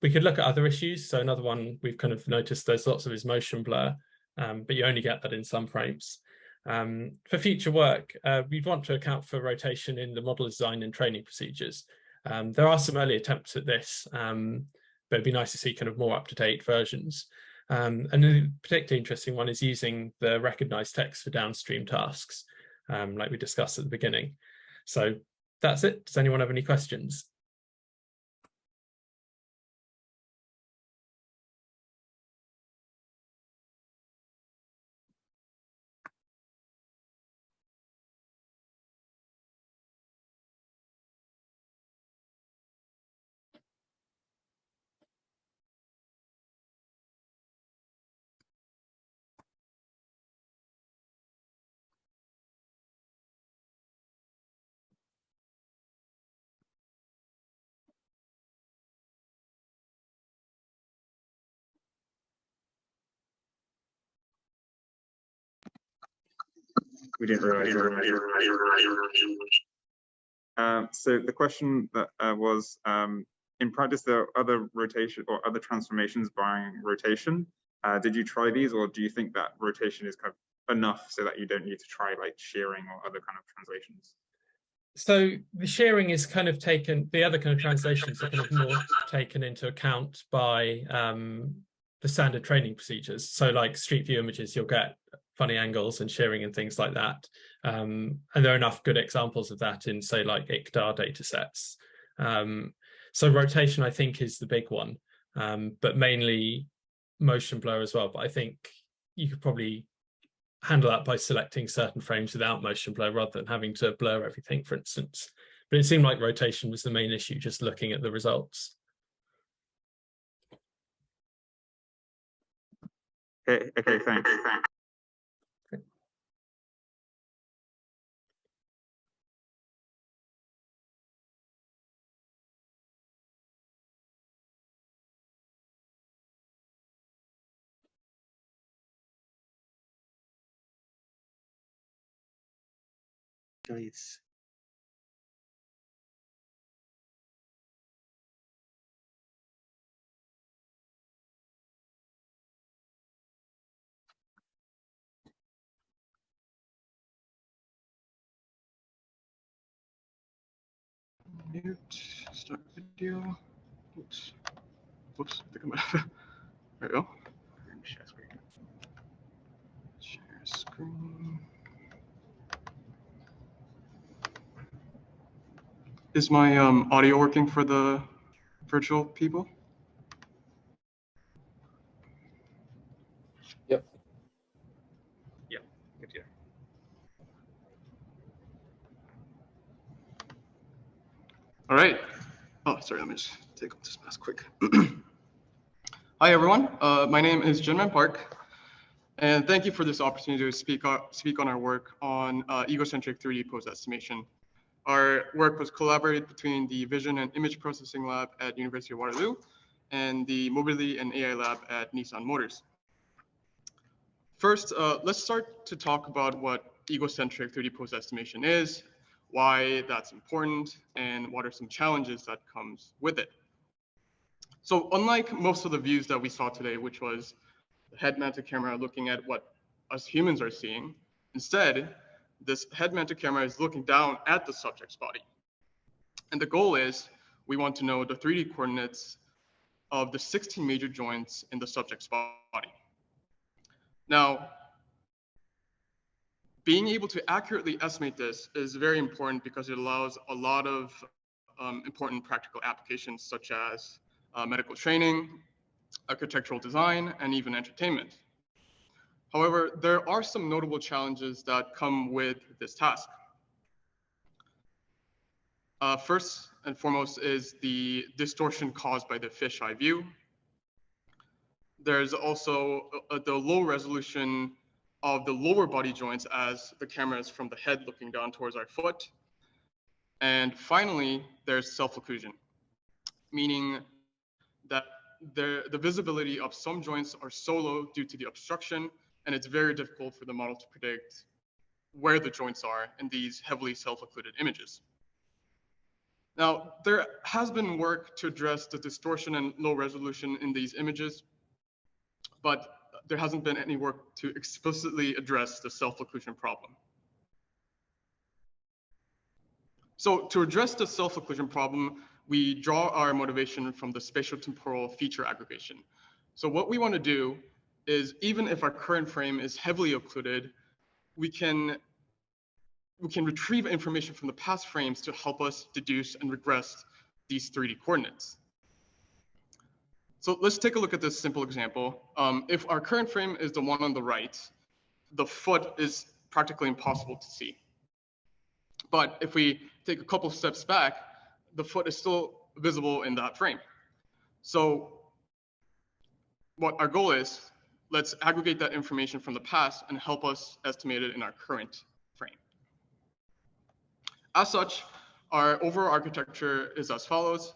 We could look at other issues. So another one we've kind of noticed there's lots of is motion blur, but you only get that in some frames. For future work, we'd want to account for rotation in the model design and training procedures. There are some early attempts at this, but it'd be nice to see kind of more up-to-date versions. And a particularly interesting one is using the recognized text for downstream tasks, like we discussed at the beginning. So that's it. Does anyone have any questions? We didn't realize. So the question that was, in practice, there are other rotation or other transformations by rotation. Did you try these, or do you think that rotation is kind of enough so that you don't need to try like shearing or other kind of translations? So the shearing is kind of taken, the other kind of translations are kind of more taken into account by the standard training procedures. So like street view images, you'll get funny angles and shearing and things like that. And there are enough good examples of that in, say, like ICDAR data sets. So rotation, I think, is the big one, but mainly motion blur as well. But I think you could probably handle that by selecting certain frames without motion blur rather than having to blur everything, for instance. But it seemed like rotation was the main issue, just looking at the results. Okay, thanks. Please. Mute, start video. Oops. Whoops, I think I'm gonna, there we go. Share screen. Share screen. Is my audio working for the virtual people? Yep. Yeah, good to hear. All right. Oh, sorry, let me just take off this mask quick. Hi, everyone. My name is Jinman Park, and thank you for this opportunity to speak on our work on egocentric 3D pose estimation. Our work was collaborated between the Vision and Image Processing Lab at University of Waterloo and the Mobility and AI Lab at Nissan Motors. First, let's start to talk about what egocentric 3D pose estimation is, why that's important, and what are some challenges that comes with it. So unlike most of the views that we saw today, which was the head-mounted camera looking at what us humans are seeing, instead, this head-mounted camera is looking down at the subject's body. And the goal is we want to know the 3D coordinates of the 16 major joints in the subject's body. Now, being able to accurately estimate this is very important because it allows a lot of important practical applications such as medical training, architectural design, and even entertainment. However, there are some notable challenges that come with this task. First and foremost is the distortion caused by the fisheye view. There's also the low resolution of the lower body joints as the camera is from the head looking down towards our foot. And finally, there's self-occlusion, meaning that the visibility of some joints are so low due to the obstruction, and it's very difficult for the model to predict where the joints are in these heavily self-occluded images. Now, there has been work to address the distortion and low resolution in these images, but there hasn't been any work to explicitly address the self-occlusion problem. So to address the self-occlusion problem, we draw our motivation from the spatial-temporal feature aggregation. So what we want to do is, even if our current frame is heavily occluded, we can retrieve information from the past frames to help us deduce and regress these 3D coordinates. So let's take a look at this simple example. If our current frame is the one on the right, the foot is practically impossible to see. But if we take a couple steps back, the foot is still visible in that frame. So what our goal is, let's aggregate that information from the past and help us estimate it in our current frame. As such, our overall architecture is as follows,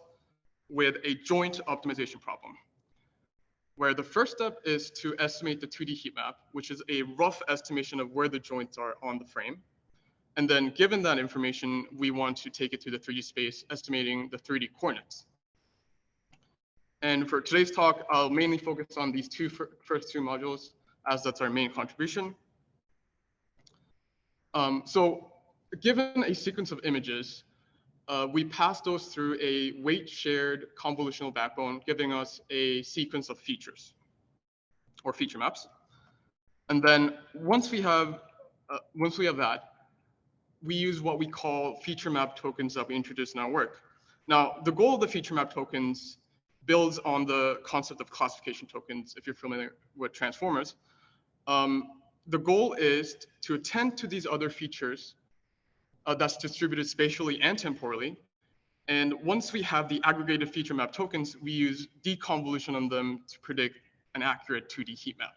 with a joint optimization problem, where the first step is to estimate the 2D heat map, which is a rough estimation of where the joints are on the frame. And then given that information, we want to take it to the 3D space, estimating the 3D coordinates. And for today's talk, I'll mainly focus on these first two modules, as that's our main contribution. So given a sequence of images, we pass those through a weight-shared convolutional backbone, giving us a sequence of features, or feature maps. And then once we have that, we use what we call feature map tokens that we introduce in our work. Now, the goal of the feature map tokens builds on the concept of classification tokens, if you're familiar with transformers. The goal is to attend to these other features that's distributed spatially and temporally. And once we have the aggregated feature map tokens, we use deconvolution on them to predict an accurate 2D heat map.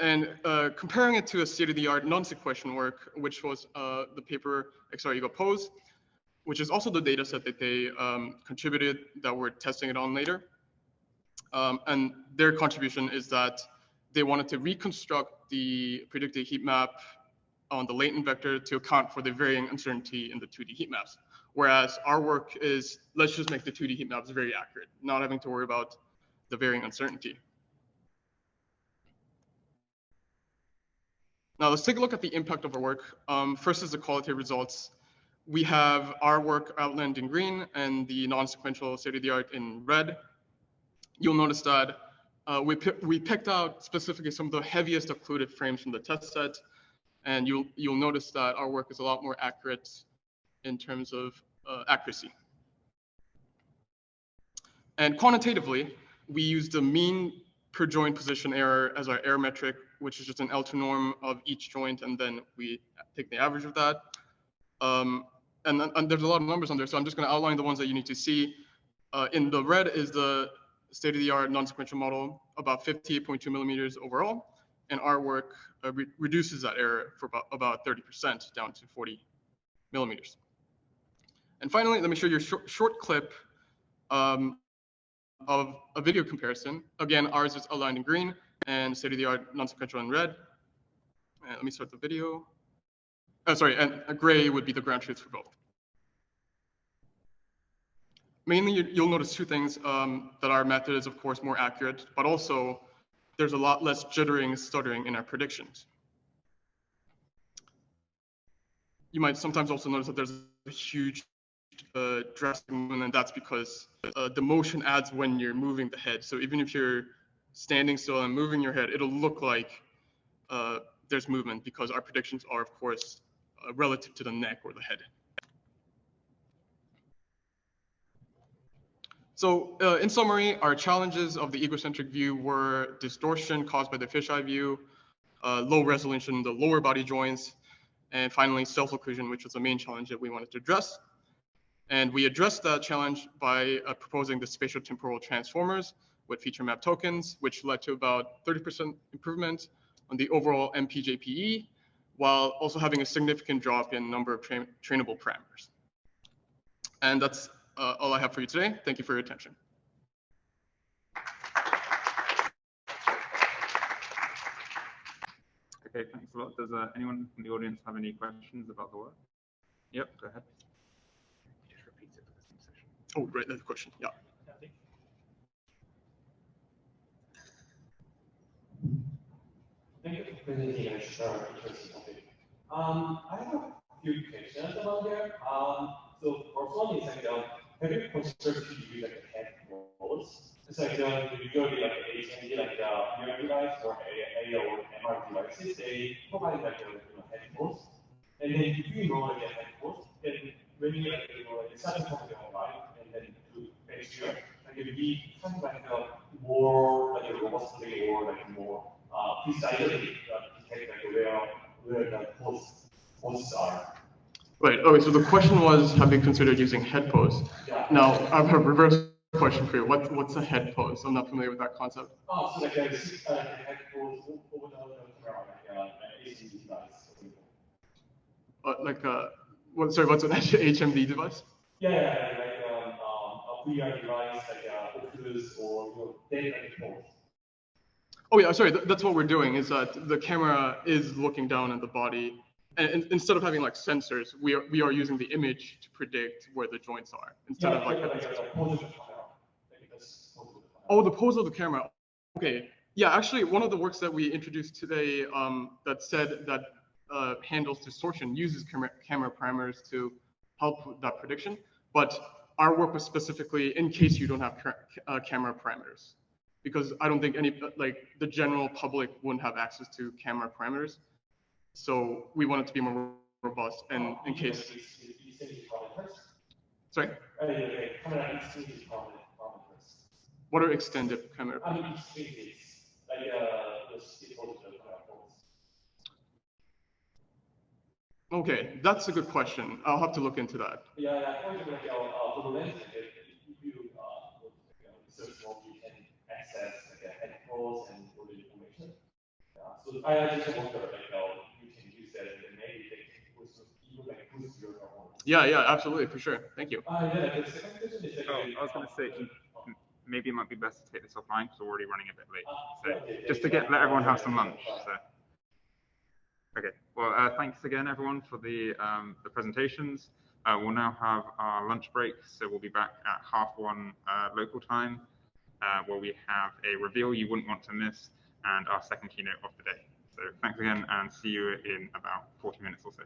And comparing it to a state-of-the-art non-sequestration work, which was the paper XR Ego Pose, which is also the data set that they contributed that we're testing it on later. And their contribution is that they wanted to reconstruct the predicted heat map on the latent vector to account for the varying uncertainty in the 2D heat maps. Whereas our work is, let's just make the 2D heat maps very accurate, not having to worry about the varying uncertainty. Now let's take a look at the impact of our work. First is the quality results. We have our work outlined in green and the non-sequential state-of-the-art in red. You'll notice that we picked out specifically some of the heaviest occluded frames from the test set, and you'll notice that our work is a lot more accurate in terms of accuracy. And quantitatively, we use the mean per joint position error as our error metric, which is just an L2 norm of each joint, and then we take the average of that. And there's a lot of numbers on there, so I'm just going to outline the ones that you need to see. In the red is the state-of-the-art non-sequential model, about 58.2 millimeters overall, and our work reduces that error for about 30% down to 40 millimeters. And finally, let me show you a short clip of a video comparison. Again, ours is aligned in green and state-of-the-art non-sequential in red. And let me start the video. Oh, sorry, and gray would be the ground truth for both. Mainly, you'll notice two things, that our method is, of course, more accurate, but also there's a lot less jittering and stuttering in our predictions. You might sometimes also notice that there's a huge drastic movement, and that's because the motion adds when you're moving the head. So even if you're standing still and moving your head, it'll look like there's movement because our predictions are, of course, relative to the neck or the head. So in summary, our challenges of the egocentric view were distortion caused by the fisheye view, low resolution in the lower body joints, and finally self-occlusion, which was the main challenge that we wanted to address. And we addressed that challenge by proposing the spatial temporal transformers with feature map tokens, which led to about 30% improvement on the overall MPJPE, while also having a significant drop in number of trainable parameters. And that's all I have for you today. Thank you for your attention. Okay, thanks a lot. Does anyone from the audience have any questions about the work? Yep, go ahead. Just repeat it for the same session. Oh, right, that's the question. Yeah. Thank you for presenting a short, interesting topic. I have a few questions about there. So first one is like, have you considered to use like a headphones? It's like usually like HMD, like VR device or AR or MR devices, they provide like headphones. And then if you know like a headphones, then when you like like starting from the online and then to next year, like it will be something like more like robustly or like more precisely detect like where the posts are. Right. Okay. So the question was, have you considered using head pose? Yeah. Now I have a reverse question for you. What's a head pose? I'm not familiar with that concept. Oh, so like a head pose over the camera, like HMD device. Like sorry, what's an HMD device? Yeah, like a VR device, like Oculus or data pose. Oh yeah, sorry. That's what we're doing. Is that the camera is looking down at the body. And instead of having like sensors, we are using the image to predict where the joints are instead of like having sensors. Oh, the pose of the camera. Okay. Yeah, actually, one of the works that we introduced today that said that handles distortion uses camera parameters to help with that prediction. But our work was specifically in case you don't have camera parameters, because I don't think the general public wouldn't have access to camera parameters. So we want it to be more robust, and in case. Sorry. What are extended camera parameters? Okay, that's a good question. I'll have to look into that. Yeah, for the lens, if you search more, you can access like head pose and all the information. So I just wonder you can use that and maybe like boost your performance. Yeah, absolutely, for sure. Thank you. Yeah, the second question is I was going to say, maybe it might be best to take this offline because we're already running a bit late. So just to let everyone have some lunch. So. Okay. Well, thanks again, everyone, for the presentations. We'll now have our lunch break, so we'll be back at 1:30 local time, where we have a reveal you wouldn't want to miss and our second keynote of the day. So thanks again, and see you in about 40 minutes or so.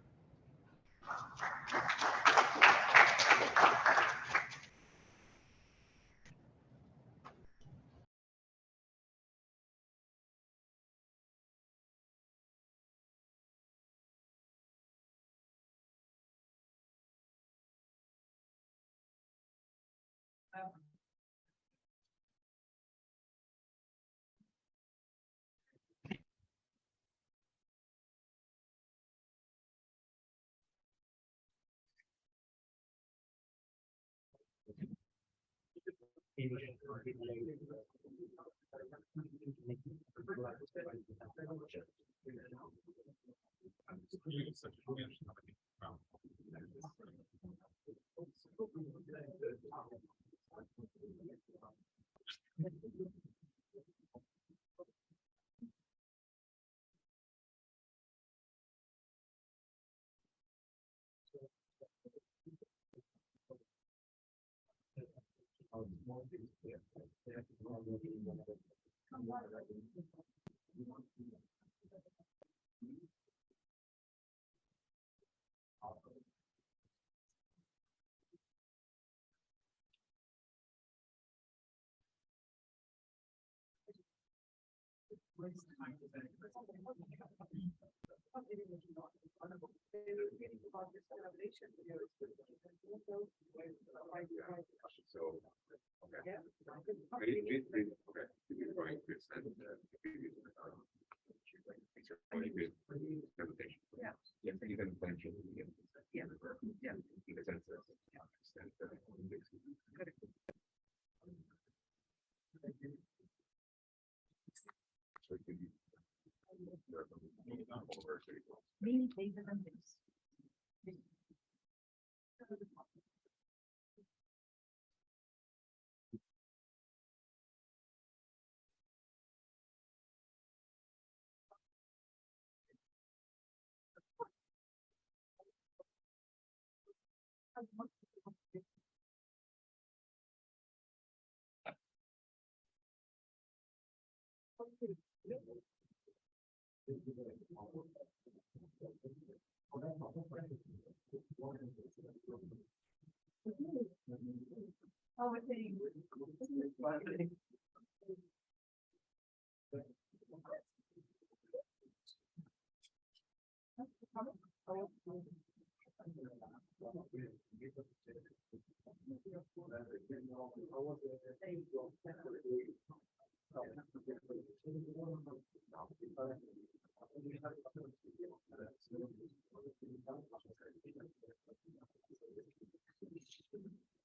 Many places and things.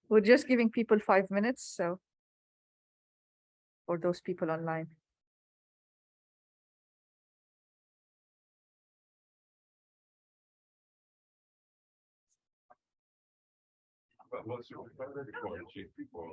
We're just giving people 5 minutes, so for those people online. But what's your favorite quality before?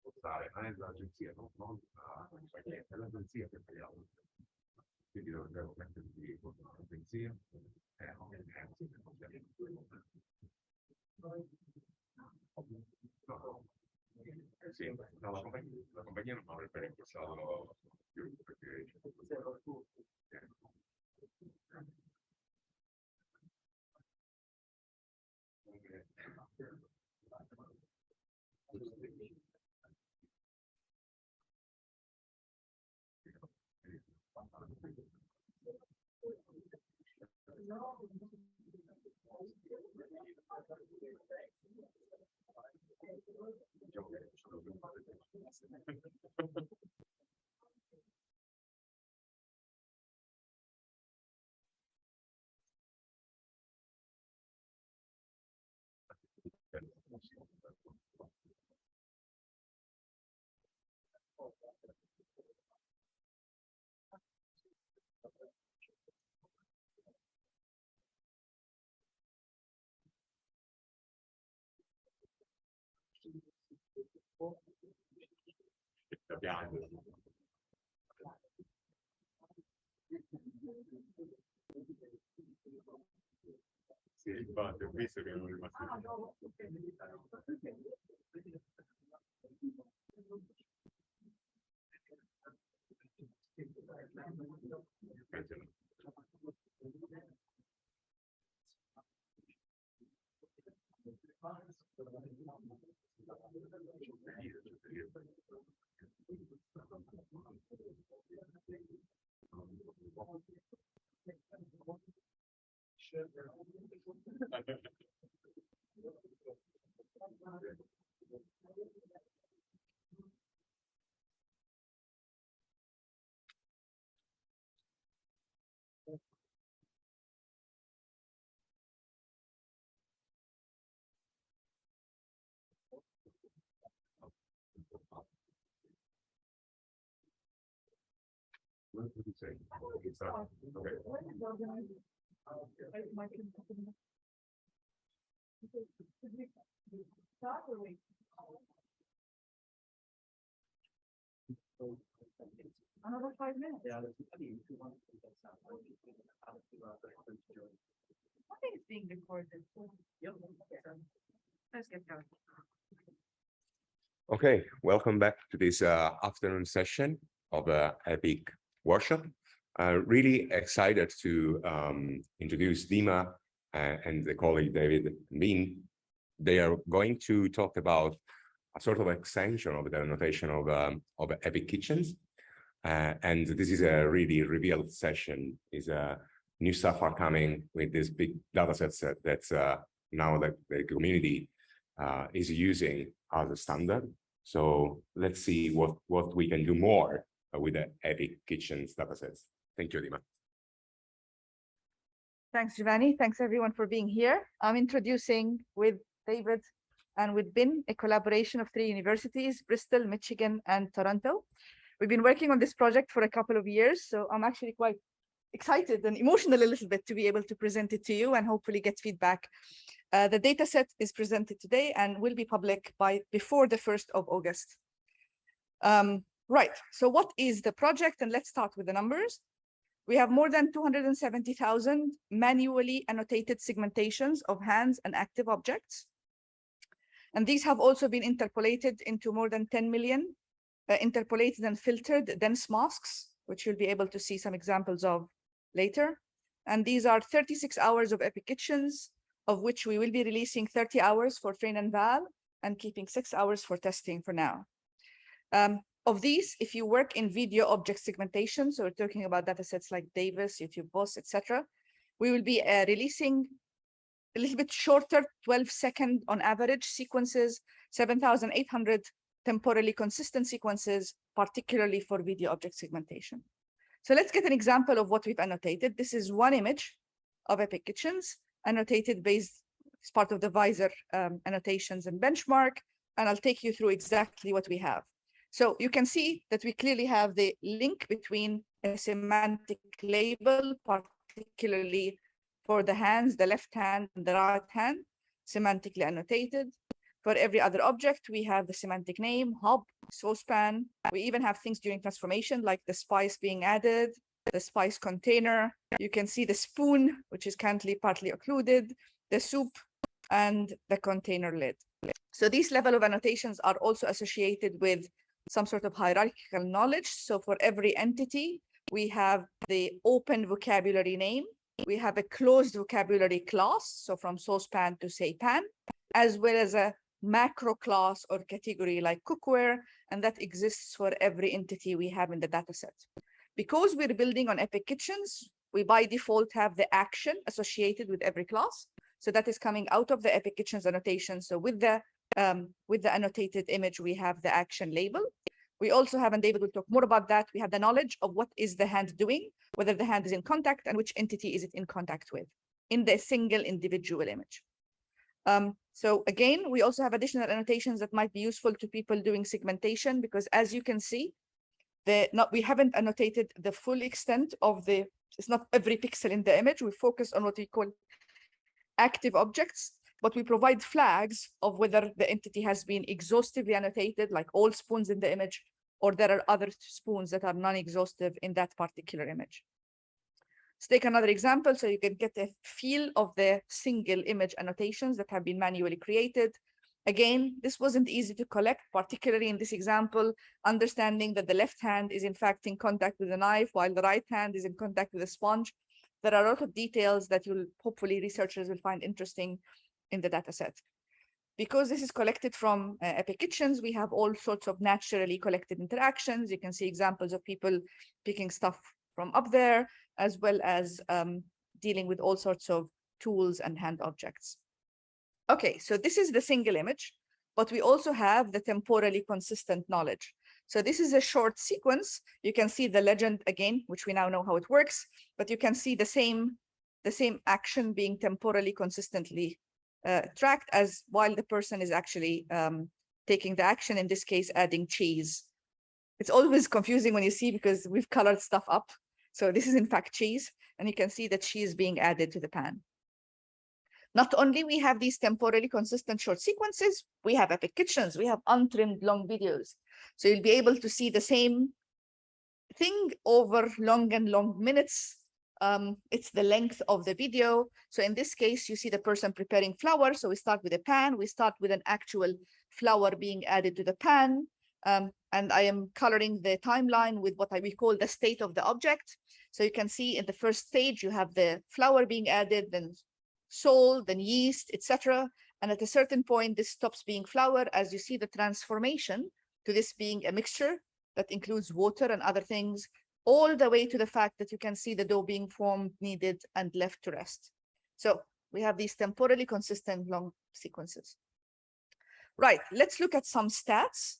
Usare l'agenzia, non l'agenzia che paghiamo. Quindi devo mettere di l'agenzia sì, no, la compagnia non avrebbe rimborsato più perché Sì, infatti, ho visto che non è rimasto. What did you say? Okay. Another 5 minutes. I think it's being recorded. Let's get going. Okay, welcome back to this afternoon session of the EPIC workshop. Really excited to introduce Dima and the colleague David Bean. They are going to talk about a sort of extension of the notation of EPIC kitchens. And this is a really revealed session. Is new stuff are coming with these big data sets that's now that the community is using as a standard. So let's see what we can do more with the EPIC kitchens datasets. Thank you, Dima. Thanks, Giovanni. Thanks everyone for being here. I'm introducing with David and with Ben a collaboration of 3 universities, Bristol, Michigan, and Toronto. We've been working on this project for a couple of years, so I'm actually quite excited and emotional a little bit to be able to present it to you and hopefully get feedback. The data set is presented today and will be public before the 1st of August. Right, so what is the project? And let's start with the numbers. We have more than 270,000 manually annotated segmentations of hands and active objects. And these have also been interpolated into more than 10 million interpolated and filtered dense masks, which you'll be able to see some examples of later. And these are 36 hours of EPIC kitchens, of which we will be releasing 30 hours for train and val and keeping 6 hours for testing for now. Of these, if you work in video object segmentation, so we're talking about datasets like Davis, YouTube Boss, etc., we will be releasing a little bit shorter, 12-second on average sequences, 7,800 temporally consistent sequences, particularly for video object segmentation. So let's get an example of what we've annotated. This is one image of EPIC kitchens, annotated based as part of the VISOR annotations and benchmark, and I'll take you through exactly what we have. So you can see that we clearly have the link between a semantic label, particularly for the hands, the left hand and the right hand, semantically annotated. For every other object, we have the semantic name, hob, saucepan. We even have things during transformation, like the spice being added, the spice container. You can see the spoon, which is currently partly occluded, the soup, and the container lid. So these level of annotations are also associated with some sort of hierarchical knowledge. So for every entity, we have the open vocabulary name. We have a closed vocabulary class, so from saucepan to say pan, as well as a macro class or category like cookware, and that exists for every entity we have in the dataset. Because we're building on EPIC kitchens, we by default have the action associated with every class. So that is coming out of the EPIC kitchens annotation. So with the annotated image, we have the action label. We also have, and David will talk more about that, we have the knowledge of what is the hand doing, whether the hand is in contact and which entity is it in contact with in the single individual image. So again, we also have additional annotations that might be useful to people doing segmentation, because as you can see, we haven't annotated the full extent of it's not every pixel in the image. We focus on what we call active objects, but we provide flags of whether the entity has been exhaustively annotated, like all spoons in the image, or there are other spoons that are non-exhaustive in that particular image. Let's take another example so you can get a feel of the single image annotations that have been manually created. Again, this wasn't easy to collect, particularly in this example, understanding that the left hand is in fact in contact with the knife while the right hand is in contact with the sponge. There are a lot of details that hopefully researchers will find interesting in the data set. Because this is collected from Epic Kitchens, we have all sorts of naturally collected interactions. You can see examples of people picking stuff from up there, as well as dealing with all sorts of tools and hand objects. Okay, so this is the single image, but we also have the temporally consistent knowledge. So this is a short sequence. You can see the legend again, which we now know how it works, but you can see the same action being temporally consistently tracked as while the person is actually taking the action, in this case, adding cheese. It's always confusing when you see because we've colored stuff up. So this is in fact cheese, and you can see the cheese being added to the pan. Not only we have these temporally consistent short sequences, we have Epic Kitchens, we have untrimmed long videos. So you'll be able to see the same thing over long and long minutes. It's the length of the video. So in this case, you see the person preparing flour. So we start with a pan, we start with an actual flour being added to the pan. And I am coloring the timeline with what we call the state of the object. So you can see in the first stage, you have the flour being added, then salt, then yeast, etc. And at a certain point, this stops being flour as you see the transformation to this being a mixture that includes water and other things, all the way to the fact that you can see the dough being formed, kneaded, and left to rest. So we have these temporally consistent long sequences. Right, let's look at some stats.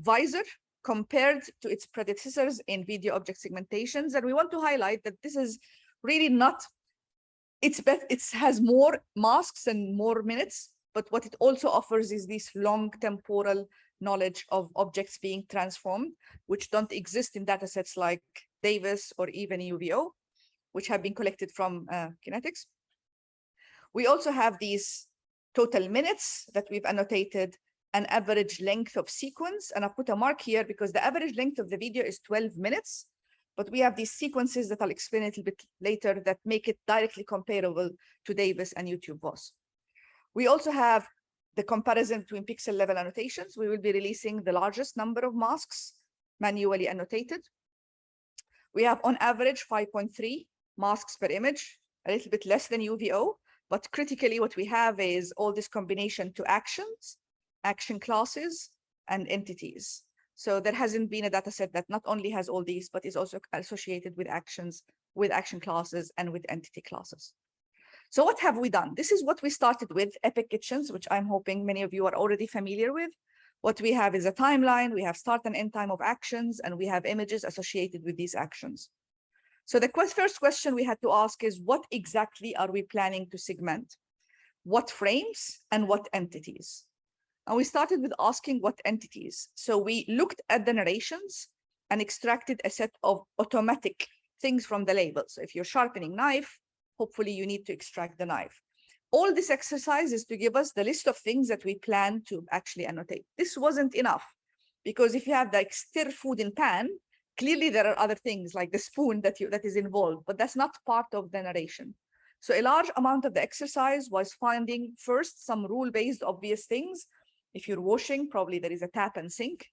VISOR compared to its predecessors in video object segmentations, and we want to highlight that this is really not, it has more masks and more minutes, but what it also offers is this long temporal knowledge of objects being transformed, which don't exist in data sets like Davis or even UVO, which have been collected from kinetics. We also have these total minutes that we've annotated, an average length of sequence, and I put a mark here because the average length of the video is 12 minutes, but we have these sequences that I'll explain a little bit later that make it directly comparable to Davis and YouTube VOS. We also have the comparison between pixel level annotations. We will be releasing the largest number of masks manually annotated. We have on average 5.3 masks per image, a little bit less than UVO, but critically what we have is all this combination to actions, action classes, and entities. So there hasn't been a data set that not only has all these, but is also associated with actions, with action classes, and with entity classes. So what have we done? This is what we started with, Epic Kitchens, which I'm hoping many of you are already familiar with. What we have is a timeline, we have start and end time of actions, and we have images associated with these actions. So the first question we had to ask is, what exactly are we planning to segment? What frames and what entities? And we started with asking what entities. So we looked at the narrations and extracted a set of automatic things from the label. So if you're sharpening knife, hopefully you need to extract the knife. All this exercise is to give us the list of things that we plan to actually annotate. This wasn't enough because if you have like stir food in pan, clearly there are other things like the spoon that is involved, but that's not part of the narration. So a large amount of the exercise was finding first some rule-based obvious things. If you're washing, probably there is a tap and sink.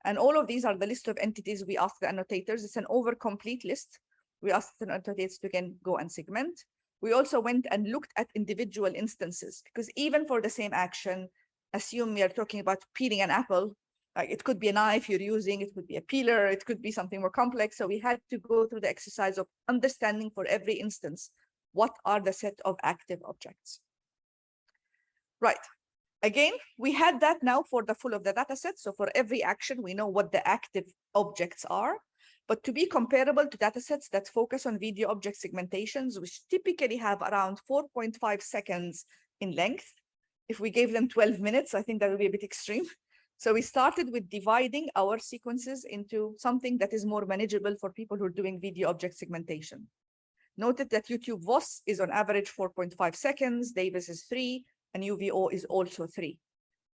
And all of these are the list of entities we asked the annotators. It's an over-complete list. We asked the annotators to again go and segment. We also went and looked at individual instances because even for the same action, assume we are talking about peeling an apple, like it could be a knife you're using, it could be a peeler, it could be something more complex. So we had to go through the exercise of understanding for every instance, what are the set of active objects. Right. Again, we had that now for the full of the data set. So for every action, we know what the active objects are. But to be comparable to datasets that focus on video object segmentations, which typically have around 4.5 seconds in length, if we gave them 12 minutes, I think that would be a bit extreme. So we started with dividing our sequences into something that is more manageable for people who are doing video object segmentation. Noted that YouTube VOS is on average 4.5 seconds, Davis is 3, and UVO is also 3.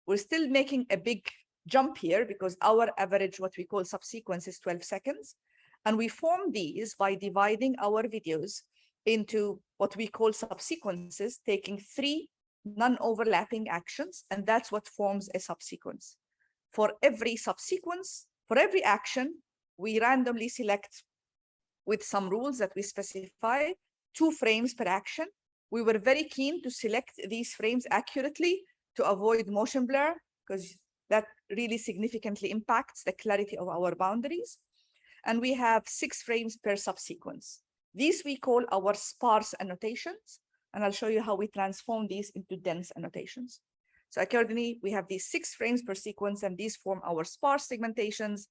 We're still making a big jump here because our average, what we call subsequence, is 12 seconds. And we form these by dividing our videos into what we call subsequences, taking 3 non-overlapping actions, and that's what forms a subsequence. For every subsequence, for every action, we randomly select, with some rules that we specify, 2 frames per action. We were very keen to select these frames accurately to avoid motion blur, because that really significantly impacts the clarity of our boundaries. And we have 6 frames per subsequence. These we call our sparse annotations, and I'll show you how we transform these into dense annotations. So accordingly, we have these 6 frames per sequence, and these form our sparse segmentations.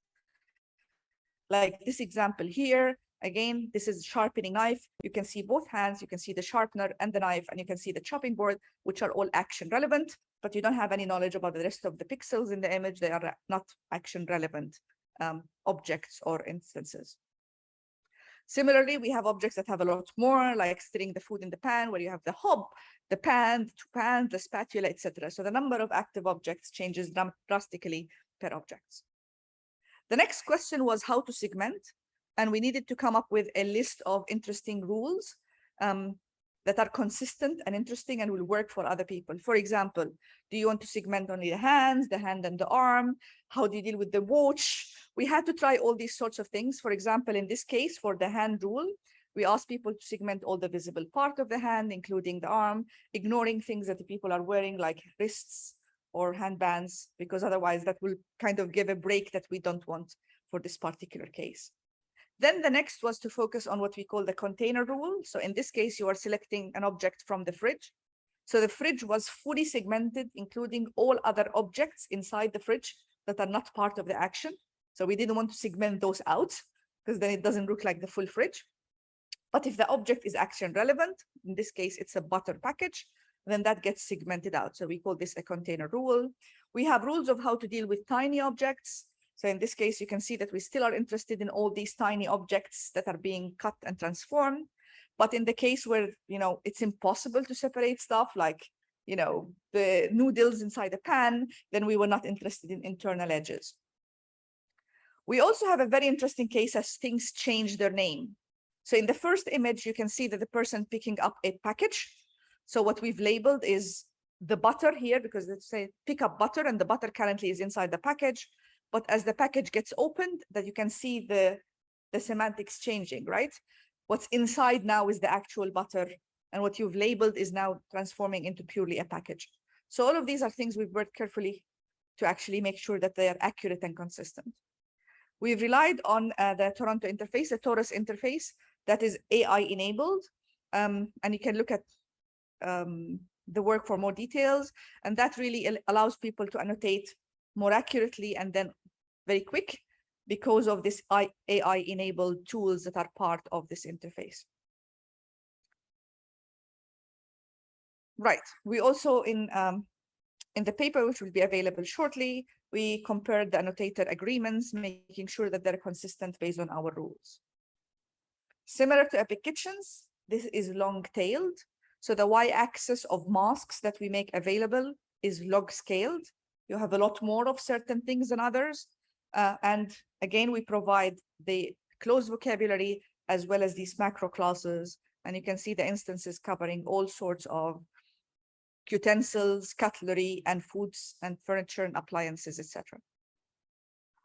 Like this example here, again, this is a sharpening knife. You can see both hands, you can see the sharpener and the knife, and you can see the chopping board, which are all action relevant, but you don't have any knowledge about the rest of the pixels in the image. They are not action relevant objects or instances. Similarly, we have objects that have a lot more, like stirring the food in the pan, where you have the hob, the pan, the 2 pans, the spatula, etc. So the number of active objects changes drastically per object. The next question was how to segment, and we needed to come up with a list of interesting rules that are consistent and interesting and will work for other people. For example, do you want to segment only the hand and the arm? How do you deal with the watch? We had to try all these sorts of things. For example, in this case, for the hand rule, we asked people to segment all the visible part of the hand, including the arm, ignoring things that the people are wearing, like wrists or handbands, because otherwise that will kind of give a break that we don't want for this particular case. Then the next was to focus on what we call the container rule. So in this case, you are selecting an object from the fridge. So the fridge was fully segmented, including all other objects inside the fridge that are not part of the action. So we didn't want to segment those out, because then it doesn't look like the full fridge. But if the object is action relevant, in this case, it's a butter package, then that gets segmented out. So we call this a container rule. We have rules of how to deal with tiny objects. So in this case, you can see that we still are interested in all these tiny objects that are being cut and transformed. But in the case where, it's impossible to separate stuff like, the noodles inside a pan, then we were not interested in internal edges. We also have a very interesting case as things change their name. So in the first image, you can see that the person picking up a package. So what we've labeled is the butter here, because let's say pick up butter, and the butter currently is inside the package. But as the package gets opened, that you can see the semantics changing, right? What's inside now is the actual butter, and what you've labeled is now transforming into purely a package. So all of these are things we've worked carefully to actually make sure that they are accurate and consistent. We've relied on the Toronto interface, the Taurus interface, that is AI enabled. And you can look at the work for more details. And that really allows people to annotate more accurately and then very quick, because of this AI enabled tools that are part of this interface. Right. We also in the paper, which will be available shortly, we compared the annotator agreements, making sure that they're consistent based on our rules. Similar to Epic Kitchens, this is long-tailed. So the y-axis of masks that we make available is log-scaled. You have a lot more of certain things than others. And again, we provide the closed vocabulary as well as these macro classes. And you can see the instances covering all sorts of utensils, cutlery, and foods and furniture and appliances, etc.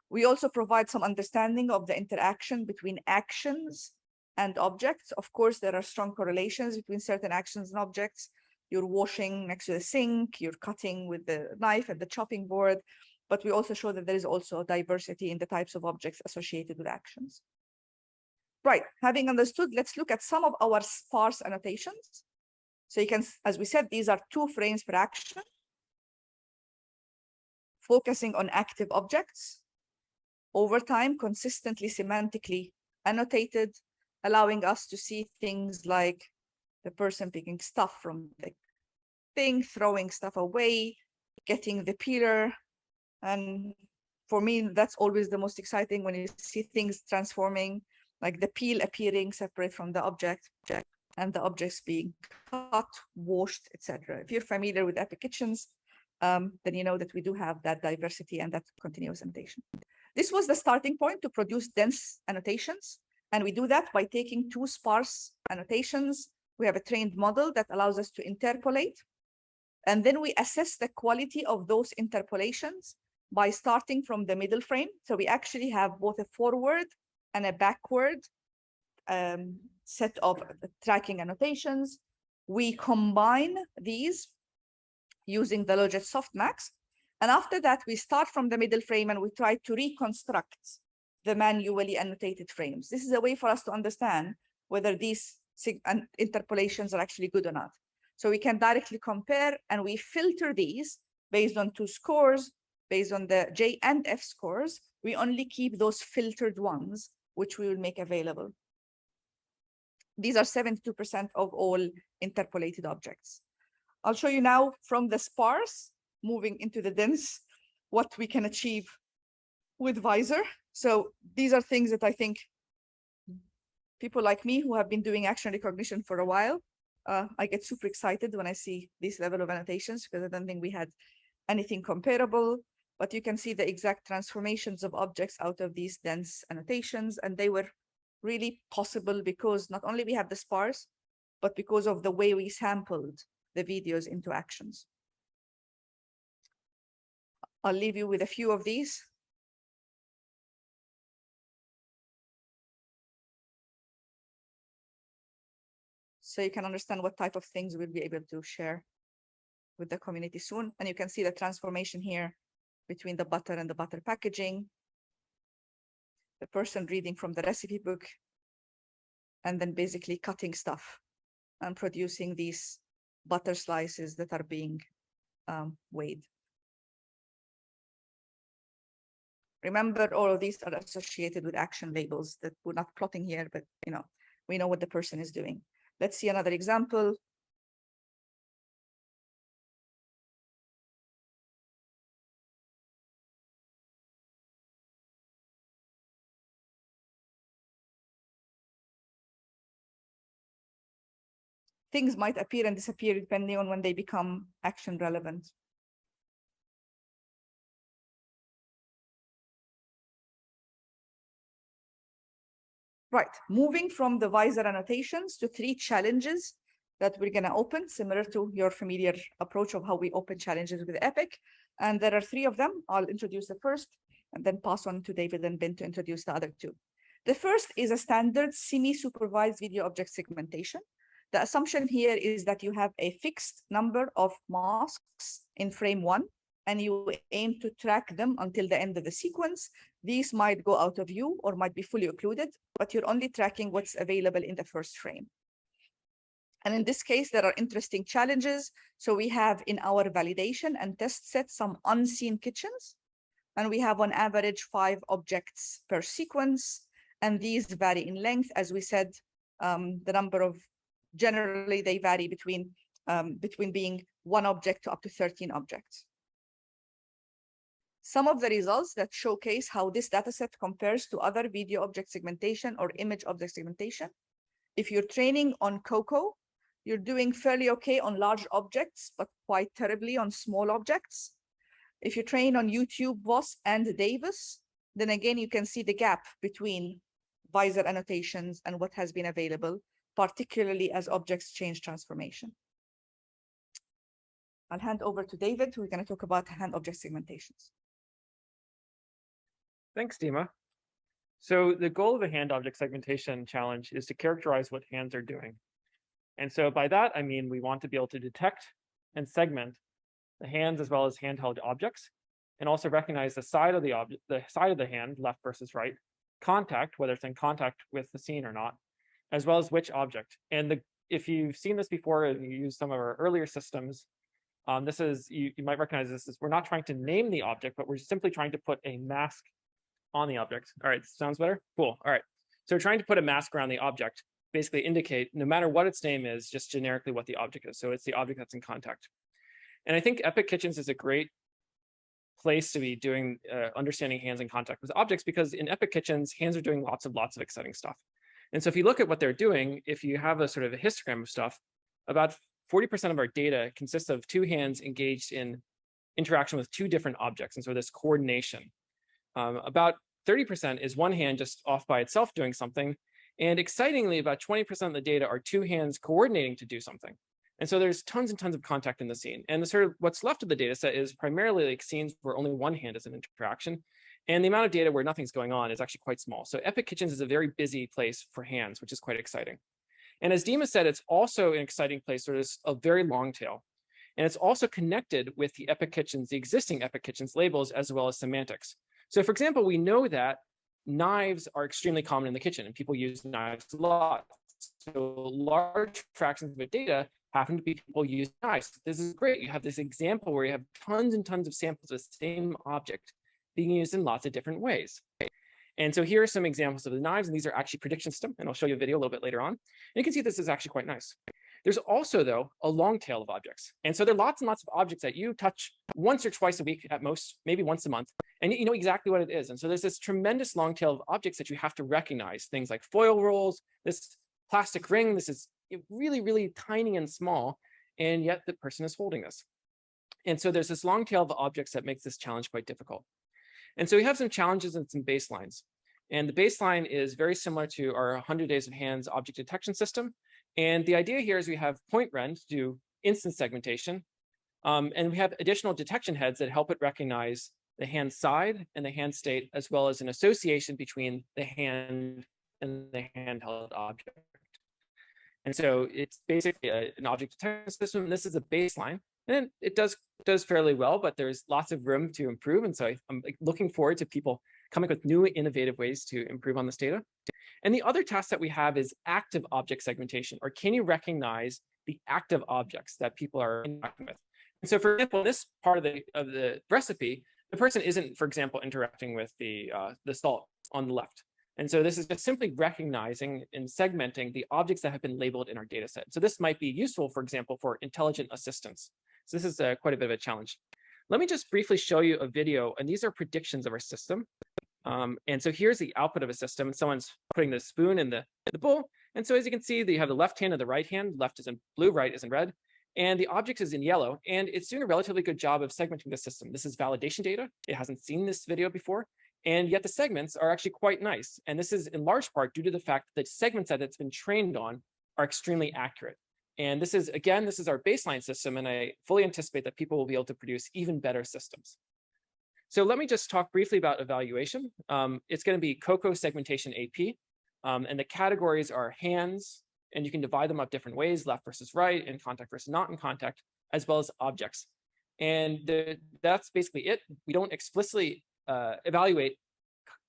We also provide some understanding of the interaction between actions and objects. Of course, there are strong correlations between certain actions and objects. You're washing next to the sink, you're cutting with the knife and the chopping board, but we also show that there is also diversity in the types of objects associated with actions. Right, having understood, let's look at some of our sparse annotations. So you can, as we said, these are 2 frames per action, focusing on active objects, over time, consistently semantically annotated, allowing us to see things like the person picking stuff from the thing, throwing stuff away, getting the peeler. And for me, that's always the most exciting when you see things transforming, like the peel appearing separate from the object and the objects being cut, washed, etc. If you're familiar with Epic Kitchens, then you know that we do have that diversity and that continuous annotation. This was the starting point to produce dense annotations. And we do that by taking 2 sparse annotations. We have a trained model that allows us to interpolate. And then we assess the quality of those interpolations by starting from the middle frame. So we actually have both a forward and a backward set of tracking annotations. We combine these using the Logit softmax. And after that, we start from the middle frame and we try to reconstruct the manually annotated frames. This is a way for us to understand whether these interpolations are actually good or not. So we can directly compare, and we filter these based on 2 scores, based on the J and F scores. We only keep those filtered ones, which we will make available. These are 72% of all interpolated objects. I'll show you now from the sparse, moving into the dense, what we can achieve with VISOR. So these are things that I think people like me who have been doing action recognition for a while, I get super excited when I see this level of annotations, because I don't think we had anything comparable. But you can see the exact transformations of objects out of these dense annotations, and they were really possible because not only we have the sparse, but because of the way we sampled the videos into actions. I'll leave you with a few of these. So you can understand what type of things we'll be able to share with the community soon. And you can see the transformation here between the butter and the butter packaging, the person reading from the recipe book, and then basically cutting stuff and producing these butter slices that are being weighed. Remember, all of these are associated with action labels that we're not plotting here, but we know what the person is doing. Let's see another example. Things might appear and disappear depending on when they become action relevant. Right, moving from the VISOR annotations to 3 challenges that we're going to open, similar to your familiar approach of how we open challenges with Epic. And there are 3 of them. I'll introduce the first and then pass on to David and Ben to introduce the other 2. The first is a standard semi-supervised video object segmentation. The assumption here is that you have a fixed number of masks in frame 1, and you aim to track them until the end of the sequence. These might go out of view or might be fully occluded, but you're only tracking what's available in the first frame. And in this case, there are interesting challenges. So we have in our validation and test set some unseen kitchens, and we have on average 5 objects per sequence. And these vary in length. As we said, the number of, generally they vary between being 1 object to up to 13 objects. Some of the results that showcase how this dataset compares to other video object segmentation or image object segmentation. If you're training on COCO, you're doing fairly okay on large objects, but quite terribly on small objects. If you train on YouTube, VOS, and Davis, then again, you can see the gap between VISOR annotations and what has been available, particularly as objects change transformation. I'll hand over to David, who's going to talk about hand object segmentations. Thanks, Dima. So the goal of the hand object segmentation challenge is to characterize what hands are doing. And so by that, I mean, we want to be able to detect and segment the hands as well as handheld objects, and also recognize the side of the object, the side of the hand, left versus right, contact, whether it's in contact with the scene or not, as well as which object. And if you've seen this before and you use some of our earlier systems, this is, you might recognize this as we're not trying to name the object, but we're simply trying to put a mask on the object. All right, sounds better? Cool. All right. So we're trying to put a mask around the object, basically indicate, no matter what its name is, just generically what the object is. So it's the object that's in contact. And I think Epic Kitchens is a great place to be doing understanding hands in contact with objects, because in Epic Kitchens, hands are doing lots of exciting stuff. And so if you look at what they're doing, if you have a sort of a histogram of stuff, about 40% of our data consists of 2 hands engaged in interaction with two different objects. And so this coordination. About 30% is one hand just off by itself doing something. And excitingly, about 20% of the data are two hands coordinating to do something. And so there's tons and tons of contact in the scene. And the sort of what's left of the data set is primarily like scenes where only one hand is an interaction. And the amount of data where nothing's going on is actually quite small. So Epic Kitchens is a very busy place for hands, which is quite exciting. And as Dima said, it's also an exciting place where there's a very long tail. And it's also connected with the Epic Kitchens, the existing Epic Kitchens labels, as well as semantics. So for example, we know that knives are extremely common in the kitchen and people use knives a lot. So large fractions of the data happen to be people use knives. This is great. You have this example where you have tons and tons of samples of the same object being used in lots of different ways. And so here are some examples of the knives, and these are actually prediction system, and I'll show you a video a little bit later on. And you can see this is actually quite nice. There's also, though, a long tail of objects. And so there are lots and lots of objects that you touch once or twice a week at most, maybe once a month, and you know exactly what it is. And so there's this tremendous long tail of objects that you have to recognize, things like foil rolls, this plastic ring, this is really, really tiny and small, and yet the person is holding this. And so there's this long tail of objects that makes this challenge quite difficult. And so we have some challenges and some baselines. And the baseline is very similar to our 100 Days of Hands object detection system. And the idea here is we have point rend to do instance segmentation. And we have additional detection heads that help it recognize the hand side and the hand state, as well as an association between the hand and the handheld object. And so it's basically an object detection system. This is a baseline. And it does fairly well, but there's lots of room to improve. And so I'm looking forward to people coming up with new innovative ways to improve on this data. And the other task that we have is active object segmentation, or can you recognize the active objects that people are interacting with? And so for example, this part of the recipe, the person isn't, for example, interacting with the salt on the left. And so this is just simply recognizing and segmenting the objects that have been labeled in our data set. So this might be useful, for example, for intelligent assistance. So this is quite a bit of a challenge. Let me just briefly show you a video, and these are predictions of our system. And so here's the output of a system, and someone's putting the spoon in the bowl. And so as you can see, you have the left hand and the right hand. Left is in blue, right is in red. And the object is in yellow, and it's doing a relatively good job of segmenting the system. This is validation data. It hasn't seen this video before, and yet the segments are actually quite nice. And this is in large part due to the fact that segments that it's been trained on are extremely accurate. And this is, again, this is our baseline system, and I fully anticipate that people will be able to produce even better systems. So let me just talk briefly about evaluation. It's going to be COCO segmentation AP, and the categories are hands, and you can divide them up different ways, left versus right, in contact versus not in contact, as well as objects. And that's basically it. We don't explicitly evaluate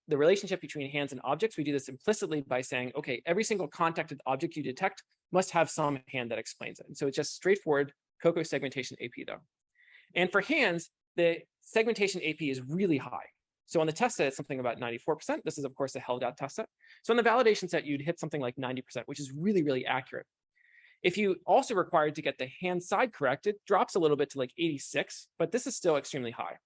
the relationship between hands and objects. We do this implicitly by saying, okay, every single contacted object you detect must have some hand that explains it. And so it's just straightforward COCO segmentation AP though. And for hands, the segmentation AP is really high. So on the test set, it's something about 94%. This is, of course, a held out test set. So on the validation set, you'd hit something like 90%, which is really, really accurate. If you also required to get the hand side correct, it drops a little bit to like 86, but this is still extremely high.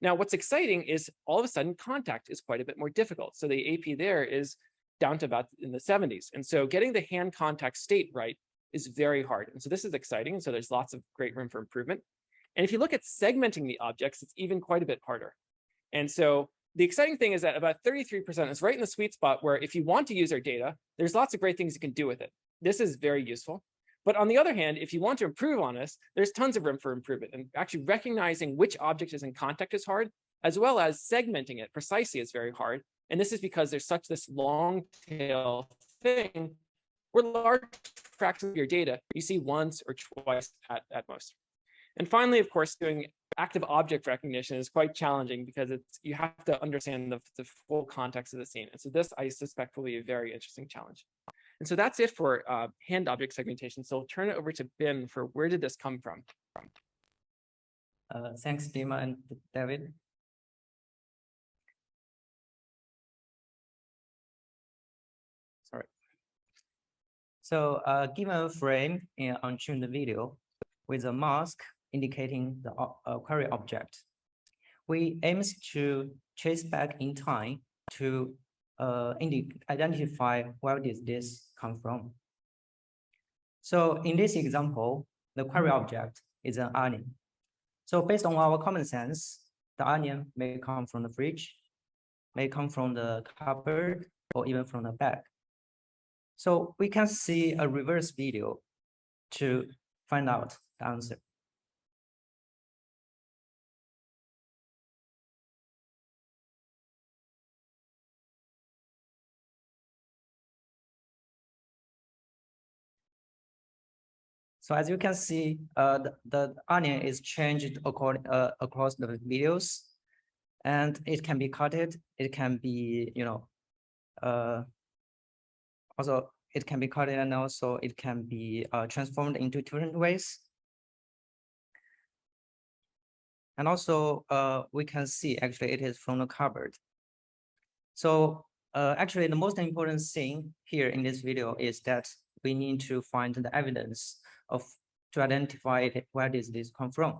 Now, what's exciting is all of a sudden contact is quite a bit more difficult. So the AP there is down to about in the 70s. And so getting the hand contact state right is very hard. And so this is exciting. And so there's lots of great room for improvement. And if you look at segmenting the objects, it's even quite a bit harder. And so the exciting thing is that about 33% is right in the sweet spot where if you want to use our data, there's lots of great things you can do with it. This is very useful. But on the other hand, if you want to improve on this, there's tons of room for improvement. And actually recognizing which object is in contact is hard, as well as segmenting it precisely is very hard. And this is because there's such this long tail thing where large fractions of your data you see once or twice at most. And finally, of course, doing active object recognition is quite challenging because you have to understand the full context of the scene. And so this, I suspect, will be a very interesting challenge. And so that's it for hand object segmentation. So I'll turn it over to Ben for where did this come from? Thanks, Dima and David. Sorry. So given a frame in an untuned video with a mask indicating the query object, we aim to trace back in time to identify where did this come from. So in this example, the query object is an onion. So based on our common sense, the onion may come from the fridge, may come from the cupboard, or even from the bag. So we can see a reverse video to find out the answer. So as you can see, the onion is changed across the videos, and it can be cutted. It can be, also it can be cutted, and also it can be transformed into different ways. And also we can see actually it is from the cupboard. So actually the most important thing here in this video is that we need to find the evidence to identify where does this come from.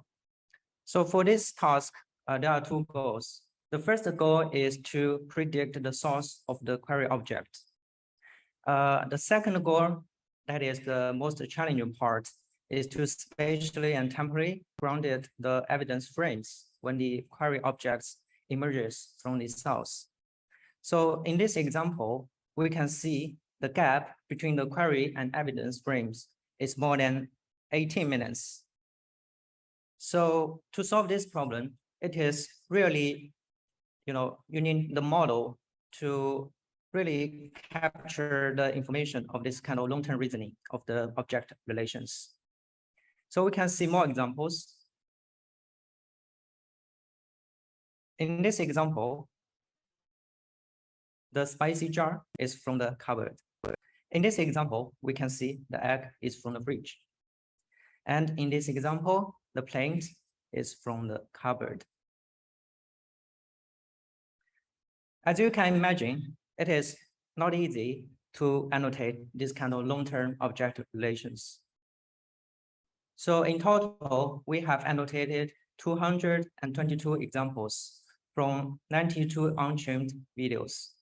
So for this task, there are two goals. The first goal is to predict the source of the query object. The second goal, that is the most challenging part, is to spatially and temporally grounded the evidence frames when the query objects emerges from the source. So in this example, we can see the gap between the query and evidence frames is more than 18 minutes. So to solve this problem, it is really, you need the model to really capture the information of this kind of long-term reasoning of the object relations. So we can see more examples. In this example, the spicy jar is from the cupboard. In this example, we can see the egg is from the fridge. And in this example, the plate is from the cupboard. As you can imagine, it is not easy to annotate this kind of long-term object relations. So in total, we have annotated 222 examples from 92 untrained videos.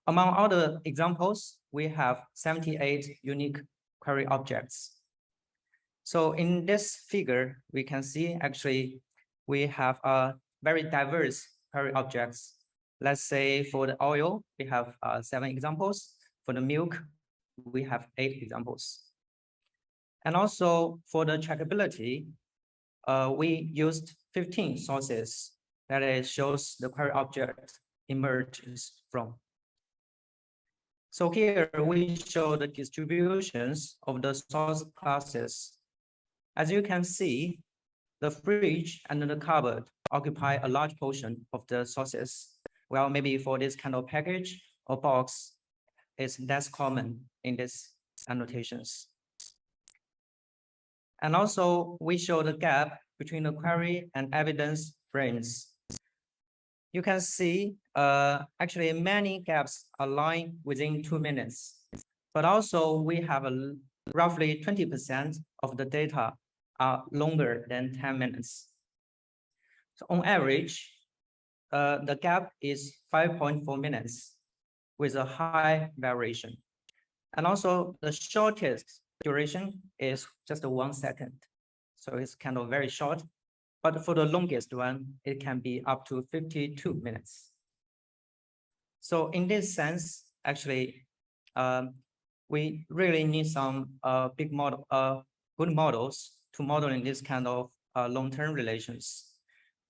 Among other examples, we have 78 unique query objects. So in this figure, we can see actually we have a very diverse query objects. Let's say for the oil, we have 7 examples. For the milk, we have 8 examples. And also for the trackability, we used 15 sources that shows the query object emerges from. So here we show the distributions of the source classes. As you can see, the fridge and the cupboard occupy a large portion of the sources. Well, maybe for this kind of package or box, it's less common in these annotations. And also we show the gap between the query and evidence frames. You can see actually many gaps are lying within 2 minutes, but also we have roughly 20% of the data are longer than 10 minutes. So on average, the gap is 5.4 minutes with a high variation. And also the shortest duration is just 1 second. So it's kind of very short. But for the longest one, it can be up to 52 minutes. So in this sense, actually, we really need some good models to modeling this kind of long-term relations.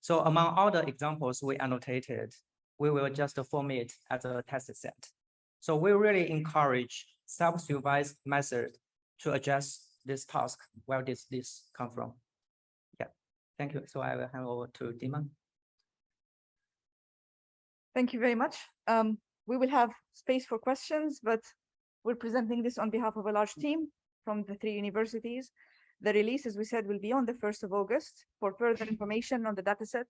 So among other examples we annotated, we will just form it as a test set. So we really encourage self-supervised method to address this task. Where does this come from? Thank you. So I will hand over to Dima. Thank you very much. We will have space for questions, but we're presenting this on behalf of a large team from the 3 universities. The release, as we said, will be on the 1st of August. For further information on the dataset,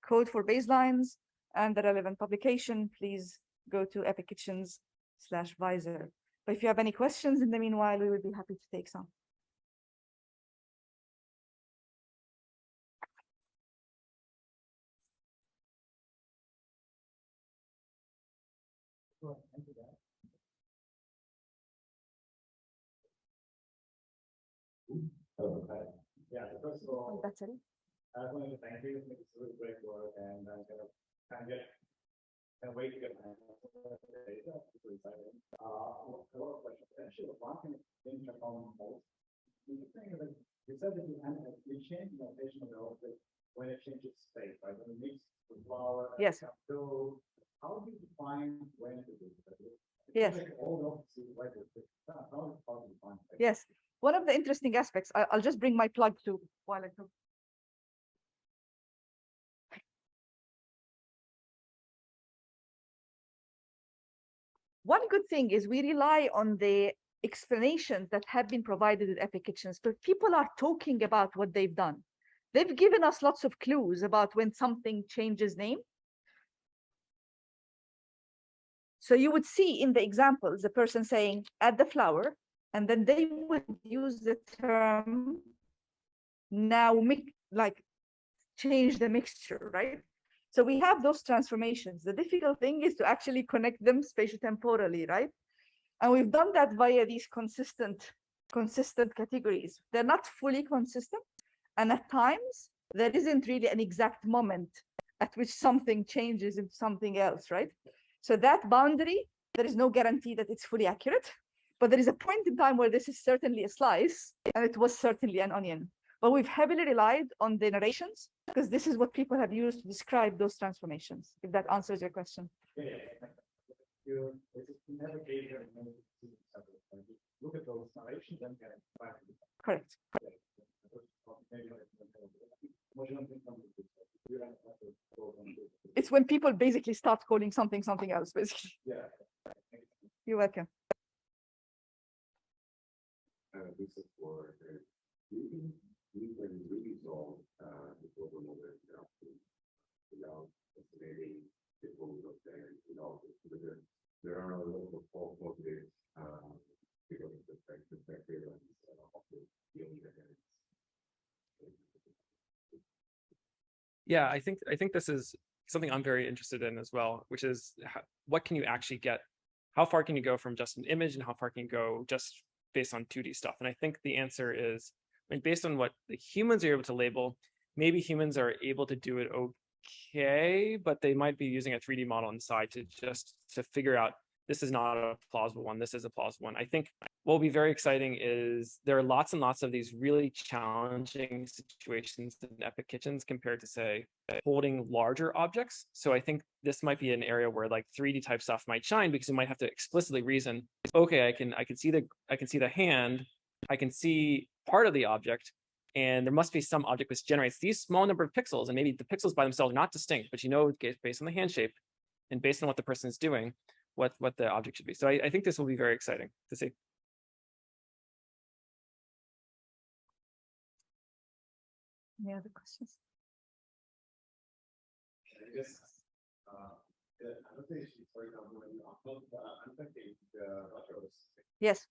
code for baselines, and the relevant publication, please go to epicKitchens/VISOR. But if you have any questions in the meanwhile, we would be happy to take some. Yeah, first of all, That's it. I wanted to thank you. It's really great work, and I'm gonna can't wait to get my data. Super exciting. A lot of questions. Actually, one thing in Japan most. You said that you change the notation of the object when it changes state, right? When it mixes with flour. Yes. So how do you define when to do it? Yes. Like all the opposites, right? How do you define it? Yes. One of the interesting aspects, I'll just bring my plug to while I talk. One good thing is we rely on the explanations that have been provided in Epic Kitchens, but people are talking about what they've done. They've given us lots of clues about when something changes name. So you would see in the examples, the person saying, add the flour, and then they would use the term, now change the mixture, right? So we have those transformations. The difficult thing is to actually connect them spatiotemporally, right? And we've done that via these consistent categories. They're not fully consistent. And at times, there isn't really an exact moment at which something changes into something else, right? So that boundary, there is no guarantee that it's fully accurate, but there is a point in time where this is certainly a slice, and it was certainly an onion. But we've heavily relied on the narrations because this is what people have used to describe those transformations, if that answers your question. You navigate here and look at those narrations and get back. Correct. It's when people basically start calling something else, basically. Yeah. You're welcome. This is for you can really solve the problem of the interaction without estimating the volume of the there are a lot of false positives because of the perspective and of the dealing mechanics. Yeah, I think this is something I'm very interested in as well, which is what can you actually get? How far can you go from just an image, and how far can you go just based on 2D stuff? And I think the answer is, based on what the humans are able to label, maybe humans are able to do it okay, but they might be using a 3D model inside to figure out this is not a plausible one, this is a plausible one. I think what will be very exciting is there are lots and lots of these really challenging situations in Epic Kitchens compared to, say, holding larger objects. So I think this might be an area where like 3D type stuff might shine, because you might have to explicitly reason, okay, I can see the hand, I can see part of the object, and there must be some object which generates these small number of pixels, and maybe the pixels by themselves are not distinct, but based on the hand shape and based on what the person is doing, what the object should be. So I think this will be very exciting to see. Any other questions? The annotation, for example, when you upload unpacking the photos. Yes.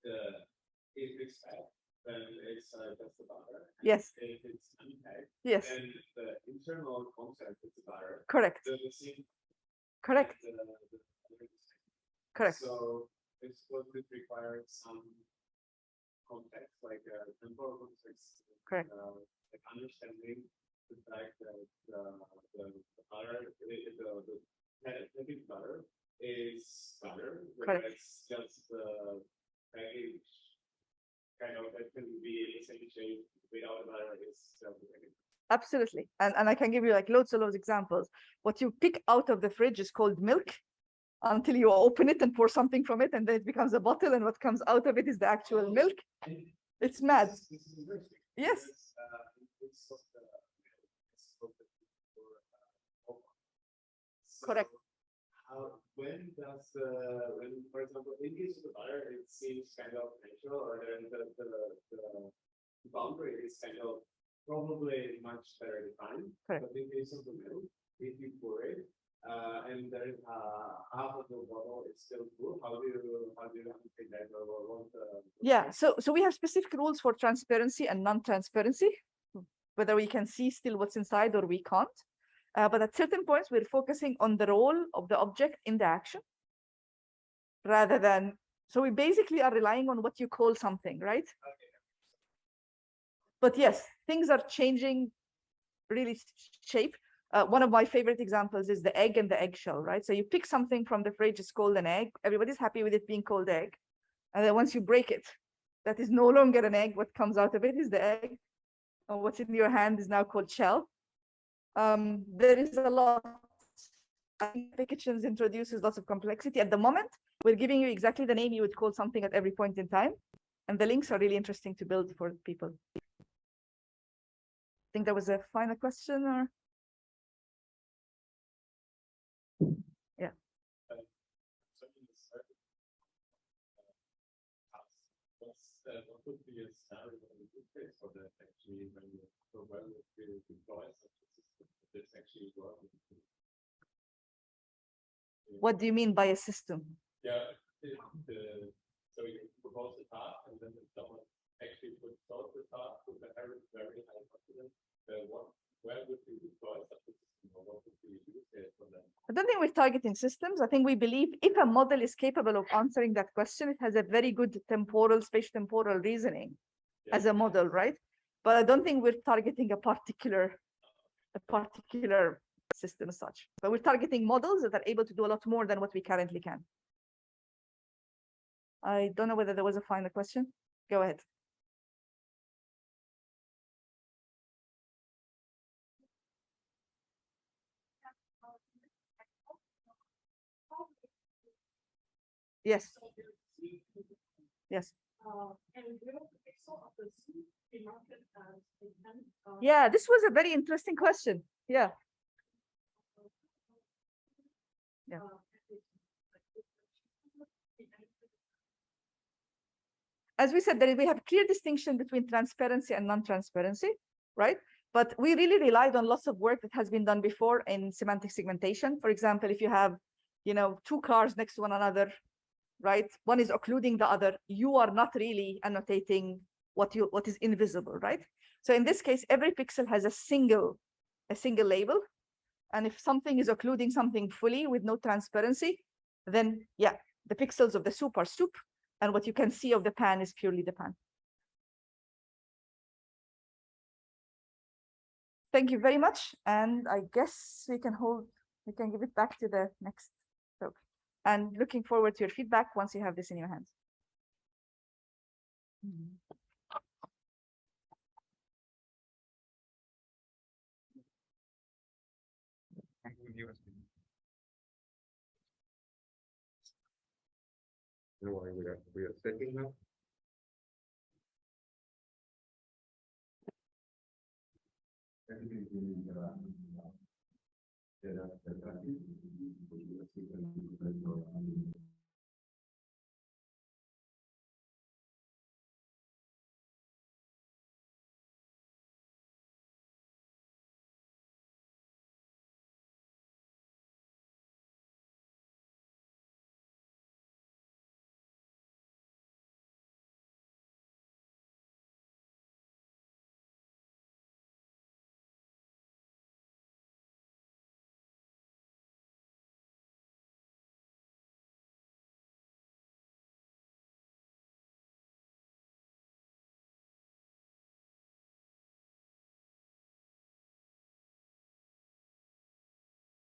If it's packed, then it's just the butter. Yes. If it's unpacked, yes. then the internal concept is the butter. Correct. Correct. Correct. So it's what would require some context, like temporal context. Correct. Like understanding the fact that the butter, the butter is butter. Correct. It's just the package kind of that can be the same shape without the butter is self-packaged. Absolutely. And I can give you like loads of those examples. What you pick out of the fridge is called milk until you open it and pour something from it, and then it becomes a bottle, and what comes out of it is the actual milk. It's mad. Yes. Correct. When does for example, in case of the butter, it seems kind of natural, or then the boundary is kind of probably much better defined. Correct. But in case of the milk, if you pour it, and there is half of the bottle is still full, how do you take that, or what? Yeah. So we have specific rules for transparency and non-transparency, whether we can see still what's inside or we can't. But at certain points, we're focusing on the role of the object in the action, rather than, so we basically are relying on what you call something, right? But yes, things are changing really shape. One of my favorite examples is the egg and the eggshell, right? So you pick something from the fridge, it's called an egg. Everybody's happy with it being called egg. And then once you break it, that is no longer an egg. What comes out of it is the egg. And what's in your hand is now called shell. There is a lot. Kitchens introduces lots of complexity. At the moment, we're giving you exactly the name you would call something at every point in time. And the links are really interesting to build for people. I think there was a final question or? Yeah. What would be a scenario in the case for that actually when you so well will deploy such a system that's actually working? What do you mean by a system? Yeah, so you propose a task and then if someone actually would solve the task with a very high confidence, where would you deploy such a system or what would be the use case for that? I don't think we're targeting systems. I think we believe if a model is capable of answering that question, it has a very good spatial-temporal reasoning as a model, right? But I don't think we're targeting a particular system as such. But we're targeting models that are able to do a lot more than what we currently can. I don't know whether there was a final question. Go ahead. Yes. Yes. Yeah, this was a very interesting question. Yeah. Yeah. As we said, we have a clear distinction between transparency and non-transparency, right? But we really relied on lots of work that has been done before in semantic segmentation. For example, if you have, two cars next to one another, right? One is occluding the other. You are not really annotating what is invisible, right? So in this case, every pixel has a single label. And if something is occluding something fully with no transparency, then yeah, the pixels of the soup are soup. And what you can see of the pan is purely the pan. Thank you very much. And I guess we can give it back to the next talk. And looking forward to your feedback once you have this in your hands. We are setting now.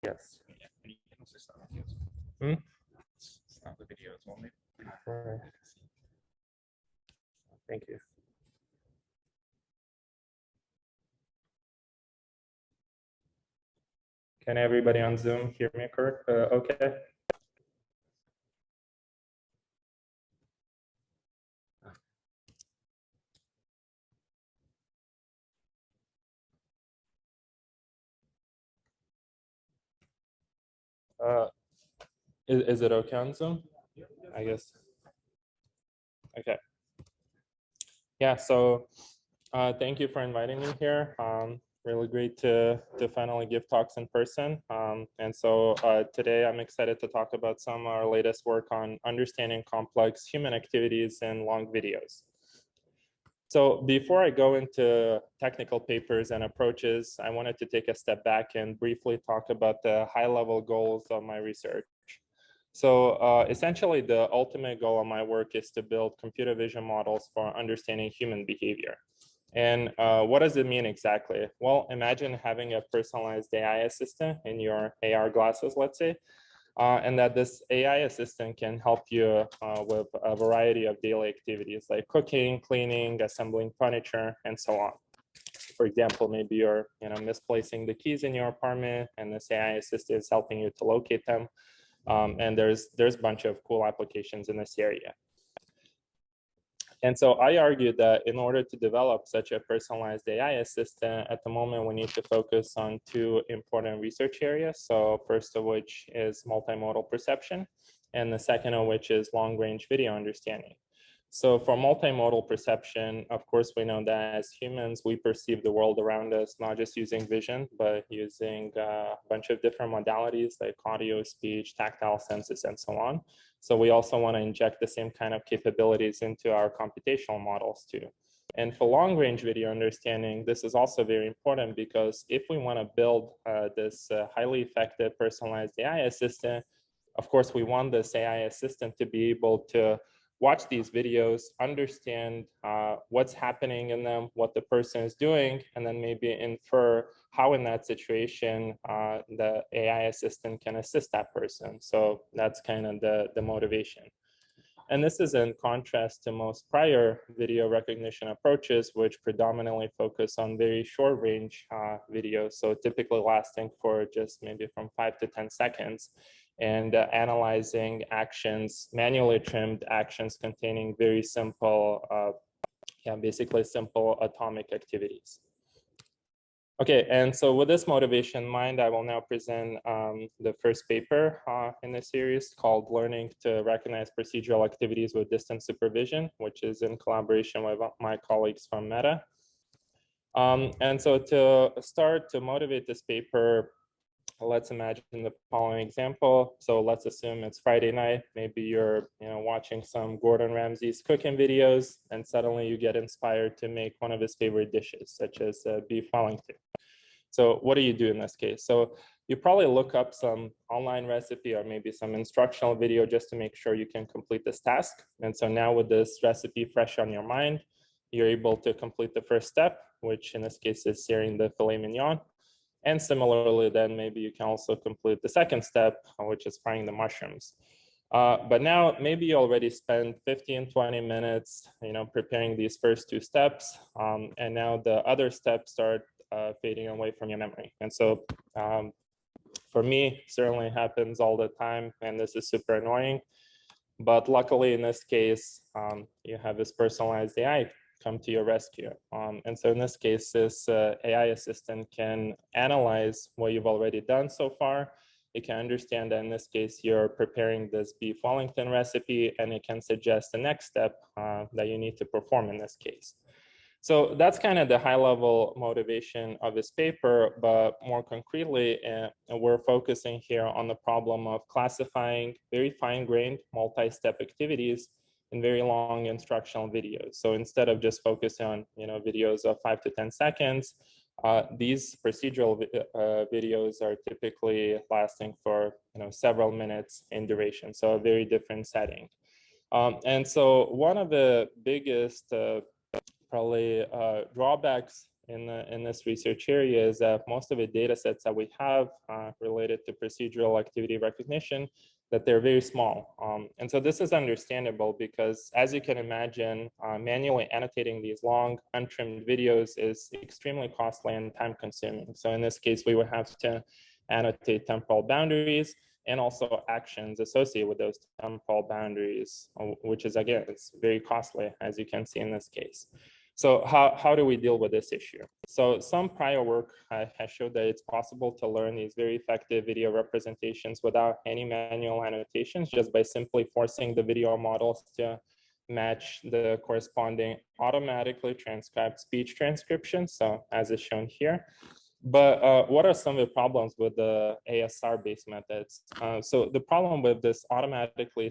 Yes. Start the video as well, maybe. Right. Thank you. Can everybody on Zoom hear me correct? Okay. Is it okay on Zoom? I guess. Okay. Yeah, so thank you for inviting me here. Really great to finally give talks in person. And so today I'm excited to talk about some of our latest work on understanding complex human activities in long videos. So before I go into technical papers and approaches, I wanted to take a step back and briefly talk about the high-level goals of my research. So essentially, the ultimate goal of my work is to build computer vision models for understanding human behavior. And what does it mean exactly? Well, imagine having a personalized AI assistant in your AR glasses, let's say, and that this AI assistant can help you with a variety of daily activities like cooking, cleaning, assembling furniture, and so on. For example, maybe you're misplacing the keys in your apartment, and this AI assistant is helping you to locate them. And there's a bunch of cool applications in this area. And so I argued that in order to develop such a personalized AI assistant, at the moment, we need to focus on two important research areas. So first of which is multimodal perception, and the second of which is long-range video understanding. So for multimodal perception, of course, we know that as humans, we perceive the world around us, not just using vision, but using a bunch of different modalities like audio, speech, tactile senses, and so on. So we also want to inject the same kind of capabilities into our computational models too. And for long-range video understanding, this is also very important because if we want to build this highly effective personalized AI assistant, of course, we want this AI assistant to be able to watch these videos, understand what's happening in them, what the person is doing, and then maybe infer how in that situation the AI assistant can assist that person. So that's kind of the motivation. And this is in contrast to most prior video recognition approaches, which predominantly focus on very short range videos, so typically lasting for just maybe from 5 to 10 seconds. And analyzing actions, manually trimmed actions containing very simple, basically simple atomic activities. Okay, and so with this motivation in mind, I will now present the first paper in the series called Learning to Recognize Procedural Activities with Distant Supervision, which is in collaboration with my colleagues from Meta. And so to start, to motivate this paper, let's imagine the following example. So let's assume it's Friday night. Maybe you're watching some Gordon Ramsay's cooking videos, and suddenly you get inspired to make one of his favorite dishes, such as beef Wellington. So what do you do in this case? So you probably look up some online recipe or maybe some instructional video just to make sure you can complete this task. And so now with this recipe fresh on your mind, you're able to complete the first step, which in this case is searing the filet mignon. And similarly, then maybe you can also complete the second step, which is frying the mushrooms. But now maybe you already spent 15, 20 minutes, preparing these first two steps. And now the other steps start fading away from your memory. And so for me, certainly happens all the time, and this is super annoying. But luckily in this case, you have this personalized AI come to your rescue. And so in this case, this AI assistant can analyze what you've already done so far. It can understand that in this case, you're preparing this beef Wellington recipe, and it can suggest the next step that you need to perform in this case. So that's kind of the high level motivation of this paper, but more concretely, we're focusing here on the problem of classifying very fine-grained multi-step activities in very long instructional videos. So instead of just focusing on videos of 5 to 10 seconds, these procedural videos are typically lasting for several minutes in duration, so a very different setting. And so one of the biggest probably drawbacks in this research area is that most of the data sets that we have related to procedural activity recognition, that they're very small. And so this is understandable because, as you can imagine, manually annotating these long untrimmed videos is extremely costly and time consuming. So in this case, we would have to annotate temporal boundaries and also actions associated with those temporal boundaries, which is, again, it's very costly, as you can see in this case. So how do we deal with this issue? So some prior work has showed that it's possible to learn these very effective video representations without any manual annotations, just by simply forcing the video models to match the corresponding automatically transcribed speech transcription, so as is shown here. But what are some of the problems with the ASR-based methods? So the problem with this automatically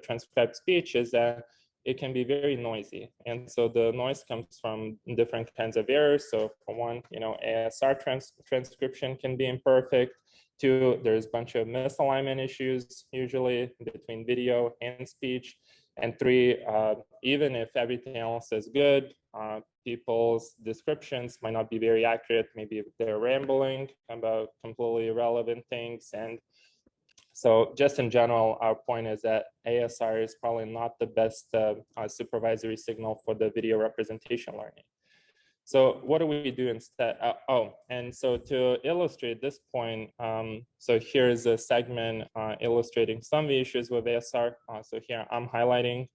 transcribed speech is that it can be very noisy. And so the noise comes from different kinds of errors. So for one, ASR transcription can be imperfect. Two, there's a bunch of misalignment issues, usually between video and speech. And 3, even if everything else is good, people's descriptions might not be very accurate. Maybe they're rambling about completely irrelevant things. And so just in general, our point is that ASR is probably not the best supervisory signal for the video representation learning. So what do we do instead? And so to illustrate this point, so here's a segment illustrating some of the issues with ASR. So here I'm highlighting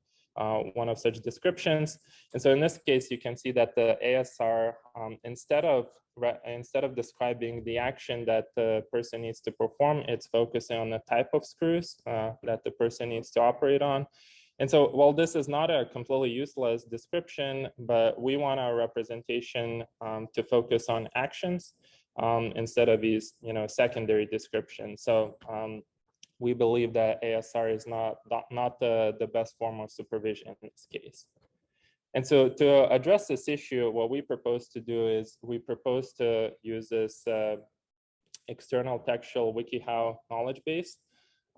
one of such descriptions. And so in this case, you can see that the ASR, instead of describing the action that the person needs to perform, it's focusing on the type of screws that the person needs to operate on. And so while this is not a completely useless description, but we want our representation to focus on actions instead of these, secondary descriptions. So we believe that ASR is not the best form of supervision in this case. And so to address this issue, what we propose to do is we propose to use this external textual WikiHow knowledge base.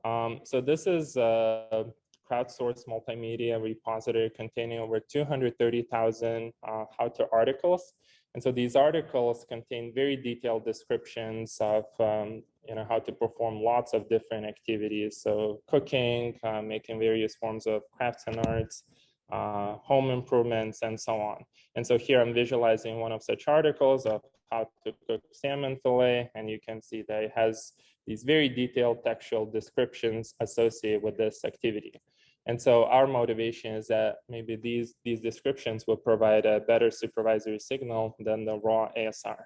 So this is a crowdsourced multimedia repository containing over 230,000 how-to articles. And so these articles contain very detailed descriptions of how to perform lots of different activities. So cooking, making various forms of crafts and arts, home improvements, and so on. And so here I'm visualizing one of such articles of how to cook salmon fillet, and you can see that it has these very detailed textual descriptions associated with this activity. And so our motivation is that maybe these descriptions will provide a better supervisory signal than the raw ASR.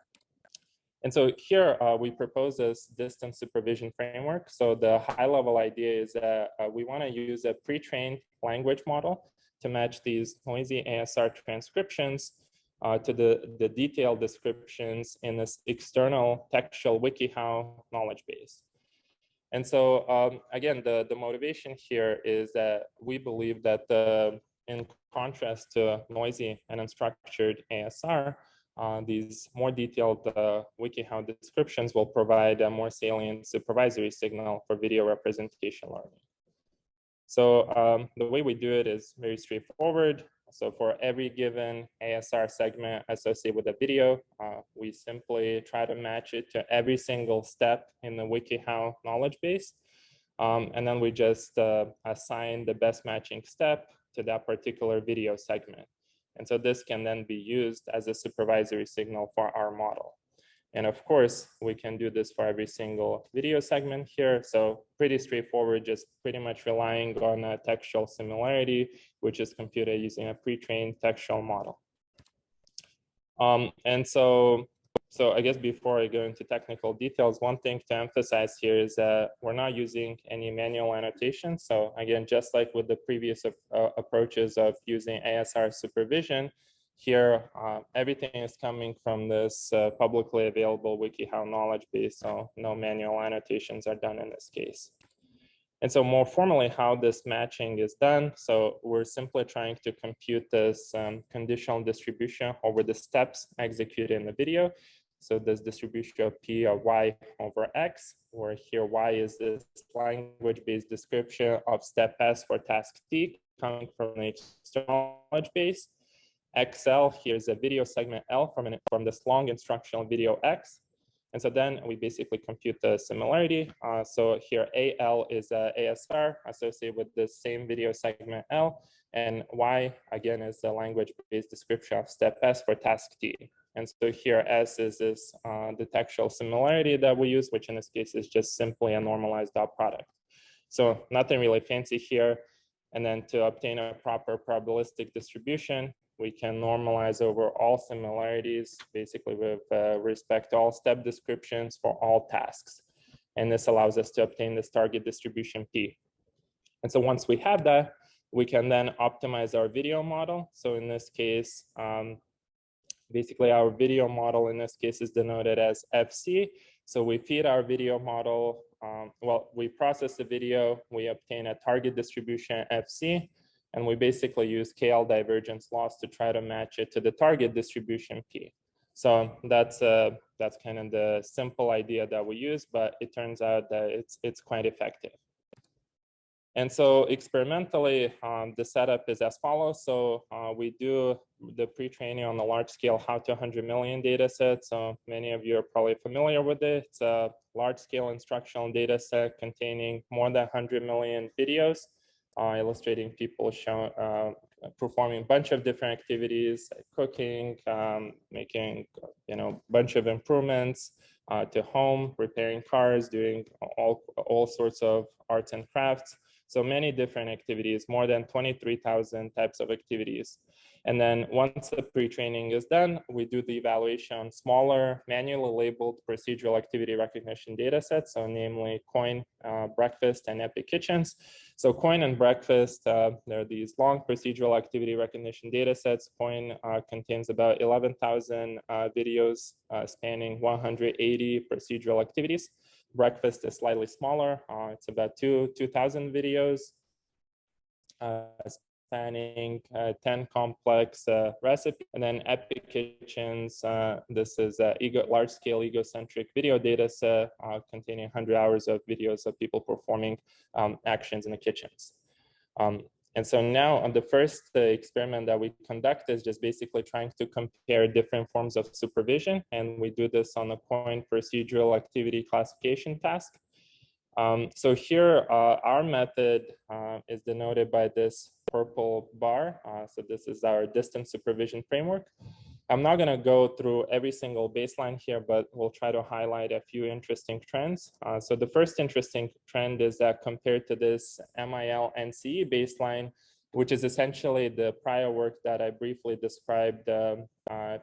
And so here we propose this distance supervision framework. So the high-level idea is that we want to use a pre-trained language model to match these noisy ASR transcriptions to the detailed descriptions in this external textual WikiHow knowledge base. And so again, the motivation here is that we believe that in contrast to noisy and unstructured ASR, these more detailed WikiHow descriptions will provide a more salient supervisory signal for video representation learning. So the way we do it is very straightforward. So for every given ASR segment associated with a video, we simply try to match it to every single step in the WikiHow knowledge base. And then we just assign the best matching step to that particular video segment. And so this can then be used as a supervisory signal for our model. And of course, we can do this for every single video segment here. So pretty straightforward, just pretty much relying on a textual similarity, which is computed using a pre-trained textual model. And so I guess before I go into technical details, one thing to emphasize here is that we're not using any manual annotation. So again, just like with the previous approaches of using ASR supervision, here, everything is coming from this publicly available WikiHow knowledge base, so no manual annotations are done in this case. And so more formally, how this matching is done, so we're simply trying to compute this conditional distribution over the steps executed in the video. So this distribution of P of Y over X, where here Y is this language-based description of step S for task T coming from the external knowledge base. XL, here's a video segment L from this long instructional video X. And so then we basically compute the similarity. So here AL is ASR associated with the same video segment L, and Y again is the language-based description of step S for task T. And so here S is this the textual similarity that we use, which in this case is just simply a normalized dot product. So nothing really fancy here. And then to obtain a proper probabilistic distribution, we can normalize over all similarities, basically with respect to all step descriptions for all tasks. And this allows us to obtain this target distribution P. And so once we have that, we can then optimize our video model. So in this case, basically our video model in this case is denoted as FC. So we feed our video model, we process the video, we obtain a target distribution FC, and we basically use KL divergence loss to try to match it to the target distribution P. So that's kind of the simple idea that we use, but it turns out that it's quite effective. And so experimentally, the setup is as follows. So we do the pre-training on the large scale how to 100 million data set. So many of you are probably familiar with it. It's a large scale instructional data set containing more than 100 million videos, illustrating people performing a bunch of different activities, like cooking, making a bunch of improvements to home, repairing cars, doing all sorts of arts and crafts. So many different activities, more than 23,000 types of activities. And then once the pre-training is done, we do the evaluation on smaller, manually labeled procedural activity recognition data sets, so namely Coin, Breakfast, and Epic Kitchens. So Coin and Breakfast, they're these long procedural activity recognition data sets. Coin contains about 11,000 videos spanning 180 procedural activities. Breakfast is slightly smaller. It's about 2,000 videos spanning 10 complex recipes. And then Epic Kitchens, this is a large-scale egocentric video data set containing 100 hours of videos of people performing actions in the kitchens. And so now the first experiment that we conduct is just basically trying to compare different forms of supervision. And we do this on a Coin procedural activity classification task. So here, our method is denoted by this purple bar. So this is our distance supervision framework. I'm not going to go through every single baseline here, but we'll try to highlight a few interesting trends. So the first interesting trend is that compared to this MIL-NCE baseline, which is essentially the prior work that I briefly described a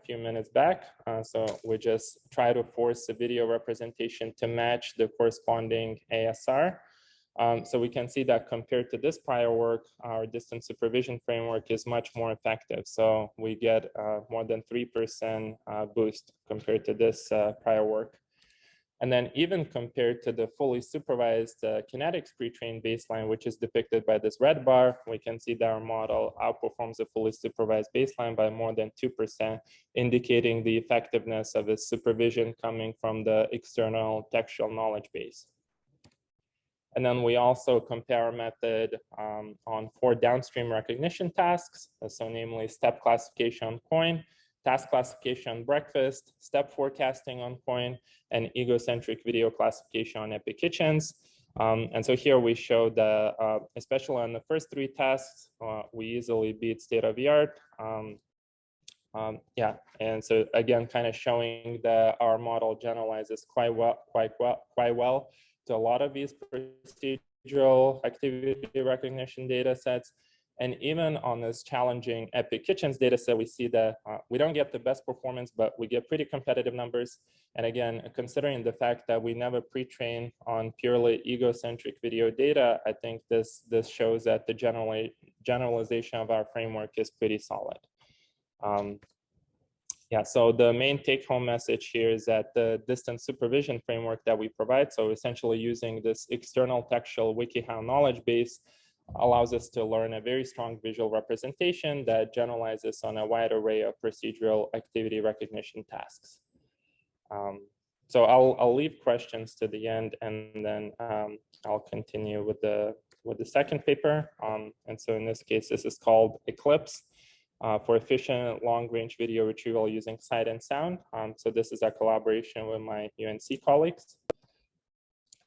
few minutes back. So we just try to force the video representation to match the corresponding ASR. So we can see that compared to this prior work, our distance supervision framework is much more effective. So we get more than 3% boost compared to this prior work. And then even compared to the fully supervised kinetics pre-trained baseline, which is depicted by this red bar, we can see that our model outperforms the fully supervised baseline by more than 2%, indicating the effectiveness of its supervision coming from the external textual knowledge base. And then we also compare our method on 4 downstream recognition tasks, so namely step classification on Coin, task classification on Breakfast, step forecasting on Coin, and egocentric video classification on Epic Kitchens. And so here we show that, especially on the first 3 tasks, we easily beat state of the art. Yeah, and so again, kind of showing that our model generalizes quite well to a lot of these procedural activity recognition data sets. And even on this challenging Epic Kitchens data set, we see that we don't get the best performance, but we get pretty competitive numbers. And again, considering the fact that we never pre-train on purely egocentric video data, I think this shows that the generalization of our framework is pretty solid. Yeah, so the main take-home message here is that the distance supervision framework that we provide, so essentially using this external textual WikiHow knowledge base, allows us to learn a very strong visual representation that generalizes on a wide array of procedural activity recognition tasks. So I'll leave questions to the end, and then I'll continue with the second paper. And so in this case, this is called Eclipse. For efficient long-range video retrieval using sight and sound. So this is a collaboration with my UNC colleagues.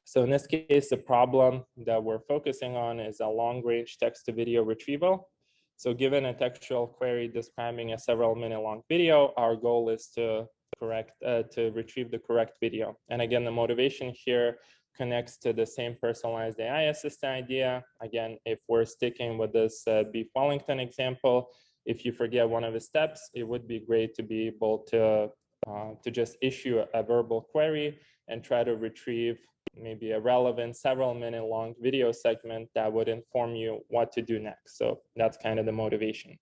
So in this case, the problem that we're focusing on is a long-range text-to-video retrieval. So given a textual query describing a several-minute-long video, our goal is to retrieve the correct video. And again, the motivation here connects to the same personalized AI assistant idea. Again, if we're sticking with this Beef Wellington example, if you forget one of the steps, it would be great to be able to just issue a verbal query and try to retrieve maybe a relevant several-minute-long video segment that would inform you what to do next. So that's kind of the motivation.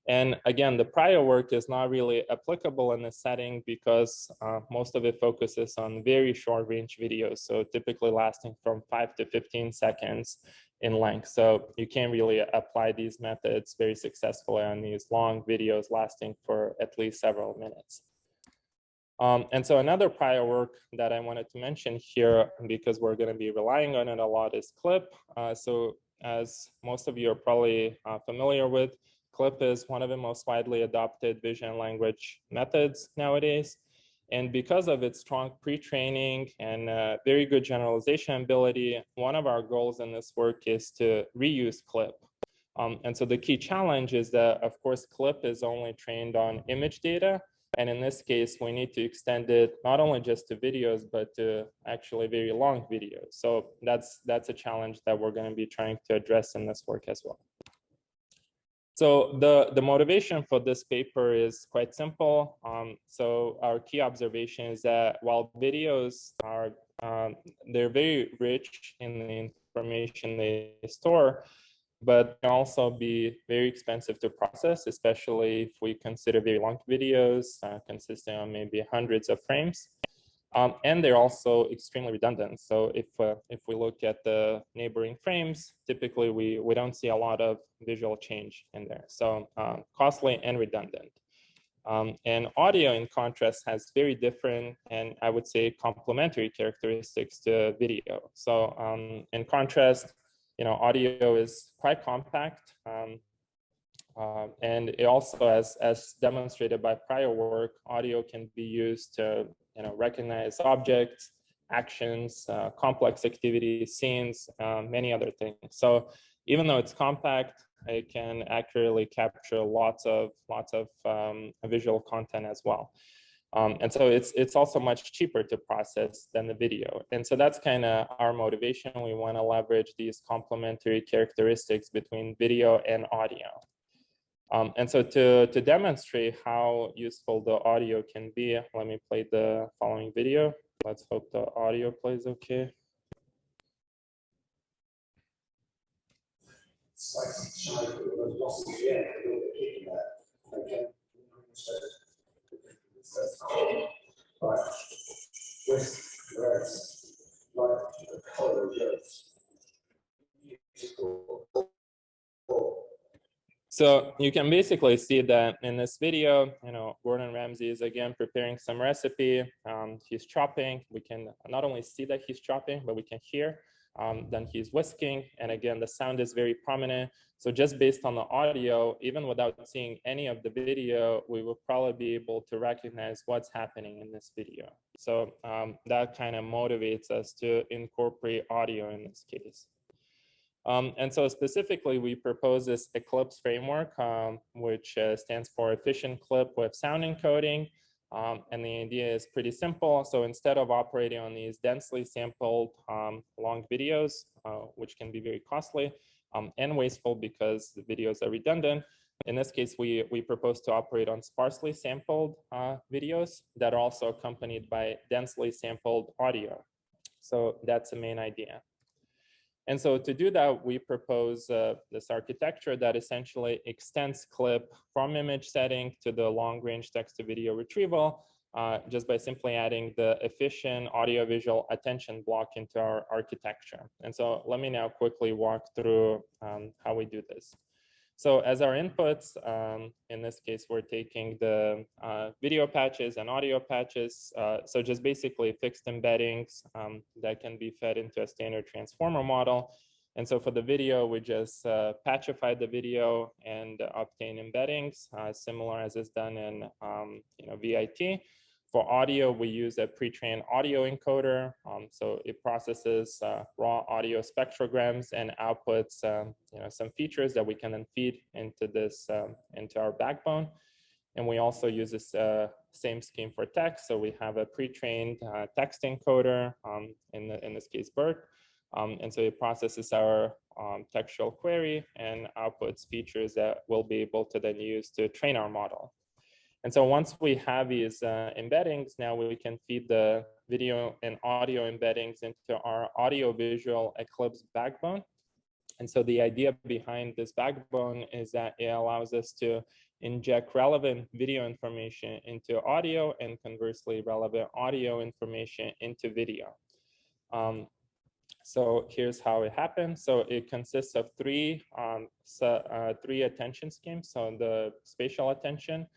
And again, the prior work is not really applicable in this setting because most of it focuses on very short range videos, so typically lasting from 5 to 15 seconds in length. So you can't really apply these methods very successfully on these long videos lasting for at least several minutes. And so another prior work that I wanted to mention here, because we're going to be relying on it a lot, is CLIP. So as most of you are probably familiar with, CLIP is one of the most widely adopted vision language methods nowadays. And because of its strong pre-training and very good generalization ability, one of our goals in this work is to reuse CLIP. And so the key challenge is that, of course, CLIP is only trained on image data. And in this case, we need to extend it not only just to videos, but to actually very long videos. So that's a challenge that we're going to be trying to address in this work as well. So the motivation for this paper is quite simple. So our key observation is that while videos are, they're very rich in the information they store, but can also be very expensive to process, especially if we consider very long videos consisting of maybe hundreds of frames. And they're also extremely redundant. So if we look at the neighboring frames, typically we don't see a lot of visual change in there. So costly and redundant. And audio, in contrast, has very different and I would say complementary characteristics to video. So in contrast, audio is quite compact, and it also, as demonstrated by prior work, audio can be used to recognize objects, actions, complex activities, scenes, many other things. So even though it's compact, it can accurately capture lots of visual content as well. And so it's also much cheaper to process than the video. And so that's kind of our motivation. We want to leverage these complementary characteristics between video and audio. And so to demonstrate how useful the audio can be, let me play the following video. Let's hope the audio plays okay. So you can basically see that in this video, Gordon Ramsay is again preparing some recipe. He's chopping. We can not only see that he's chopping, but we can hear. Then he's whisking, and again, the sound is very prominent. So just based on the audio, even without seeing any of the video, we will probably be able to recognize what's happening in this video. So that kind of motivates us to incorporate audio in this case. And so specifically, we propose this Eclipse framework, which stands for Efficient Clip with Sound Encoding. And the idea is pretty simple. So instead of operating on these densely sampled long videos, which can be very costly and wasteful because the videos are redundant, in this case, we propose to operate on sparsely sampled videos that are also accompanied by densely sampled audio. So that's the main idea. And so to do that, we propose this architecture that essentially extends CLIP from image setting to the long-range text-to-video retrieval just by simply adding the efficient audiovisual attention block into our architecture. And so let me now quickly walk through how we do this. So as our inputs, in this case, we're taking the video patches and audio patches. So just basically fixed embeddings that can be fed into a standard transformer model. And so for the video, we just patchify the video and obtain embeddings, similar as is done in VIT. For audio, we use a pre-trained audio encoder. So it processes raw audio spectrograms and outputs some features that we can then feed into this into our backbone. And we also use this same scheme for text. So we have a pre-trained text encoder, in this case, BERT. And so it processes our textual query and outputs features that we'll be able to then use to train our model. And so once we have these embeddings, now we can feed the video and audio embeddings into our audio-visual Eclipse backbone. And so the idea behind this backbone is that it allows us to inject relevant video information into audio and conversely relevant audio information into video. So here's how it happens. So it consists of three attention schemes. So the spatial attention,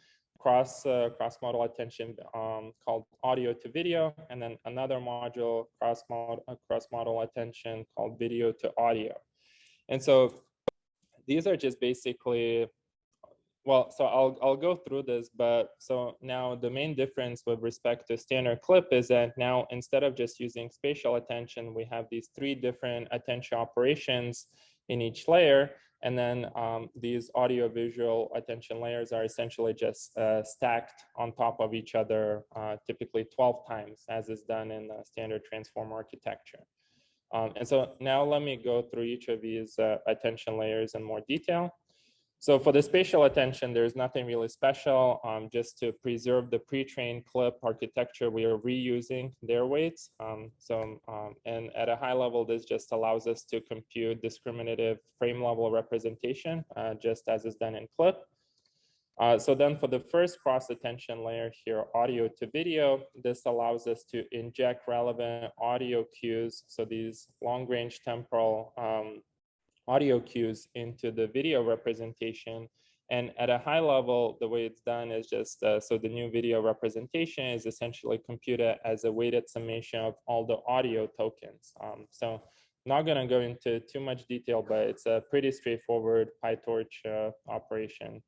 cross-model attention called audio to video, and then another module cross-model attention called video to audio. And so these are just basically, well, so I'll go through this, but so now the main difference with respect to standard clip is that now instead of just using spatial attention, we have these 3 different attention operations in each layer. And then these audio-visual attention layers are essentially just stacked on top of each other, typically 12 times, as is done in the standard transform architecture. And so now let me go through each of these attention layers in more detail. So for the spatial attention, there's nothing really special. Just to preserve the pre-trained clip architecture, we are reusing their weights. And at a high level, this just allows us to compute discriminative frame level representation, just as is done in clip. So then for the first cross attention layer here, audio to video, this allows us to inject relevant audio cues. So these long range temporal audio cues into the video representation. And at a high level, the way it's done is just, so the new video representation is essentially computed as a weighted summation of all the audio tokens. So I'm not gonna go into too much detail, but it's a pretty straightforward PyTorch operation.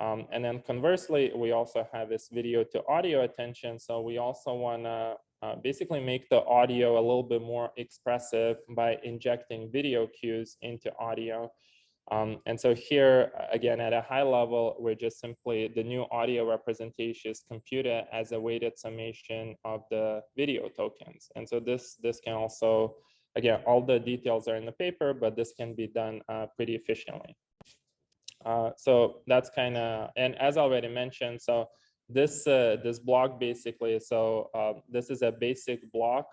And then conversely, we also have this video to audio attention. So we also wanna basically make the audio a little bit more expressive by injecting video cues into audio. And so here, again, at a high level, we're just simply, the new audio representation is computed as a weighted summation of the video tokens. And so this can also, again, all the details are in the paper, but this can be done pretty efficiently. So that's kind of, and as already mentioned, so this block basically, so this is a basic block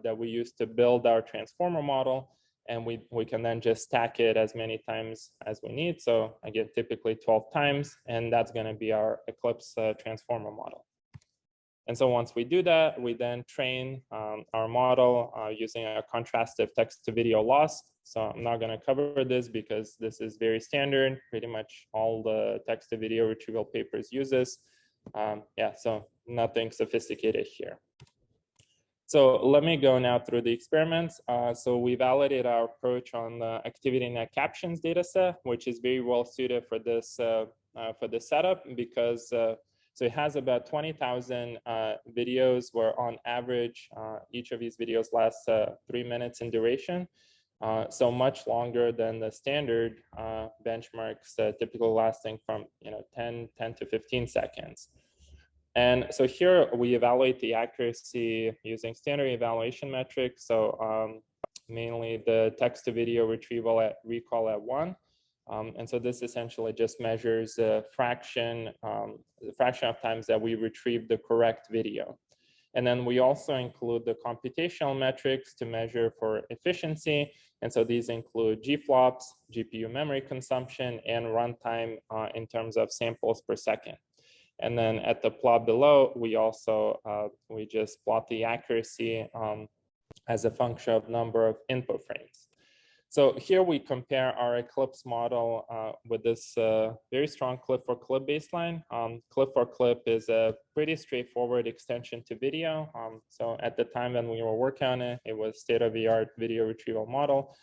that we use to build our transformer model, and we can then just stack it as many times as we need. So again, typically 12 times, and that's going to be our Eclipse transformer model. And so once we do that, we then train our model using a contrastive text to video loss. So I'm not going to cover this because this is very standard. Pretty much all the text to video retrieval papers use this. Yeah, so nothing sophisticated here. So let me go now through the experiments. So we validated our approach on the ActivityNet captions dataset, which is very well suited for this setup because so it has about 20,000 videos where on average, each of these videos lasts 3 minutes in duration. So much longer than the standard benchmarks, typically lasting from 10 to 15 seconds. And so here we evaluate the accuracy using standard evaluation metrics. So mainly the text to video retrieval at recall at 1. And so this essentially just measures the fraction of times that we retrieve the correct video. And then we also include the computational metrics to measure for efficiency. And so these include GFLOPS, GPU memory consumption, and runtime in terms of samples per second. And then at the plot below, we also, we just plot the accuracy as a function of number of input frames. So here we compare our Eclipse model with this very strong clip for clip baseline. Clip for clip is a pretty straightforward extension to video. So at the time when we were working on it, it was state-of-the-art video retrieval model.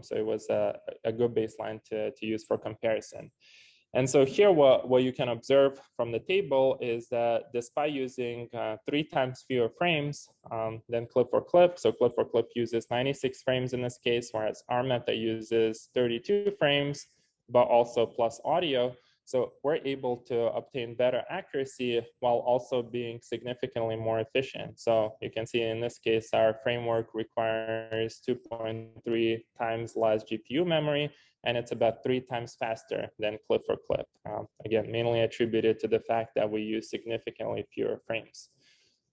So it was a good baseline to use for comparison. And so here what you can observe from the table is that despite using 3 times fewer frames than clip for clip, so clip for clip uses 96 frames in this case, whereas our method uses 32 frames, but also plus audio. So we're able to obtain better accuracy while also being significantly more efficient. So you can see in this case, our framework requires 2.3 times less GPU memory, and it's about 3 times faster than clip for clip. Again, mainly attributed to the fact that we use significantly fewer frames.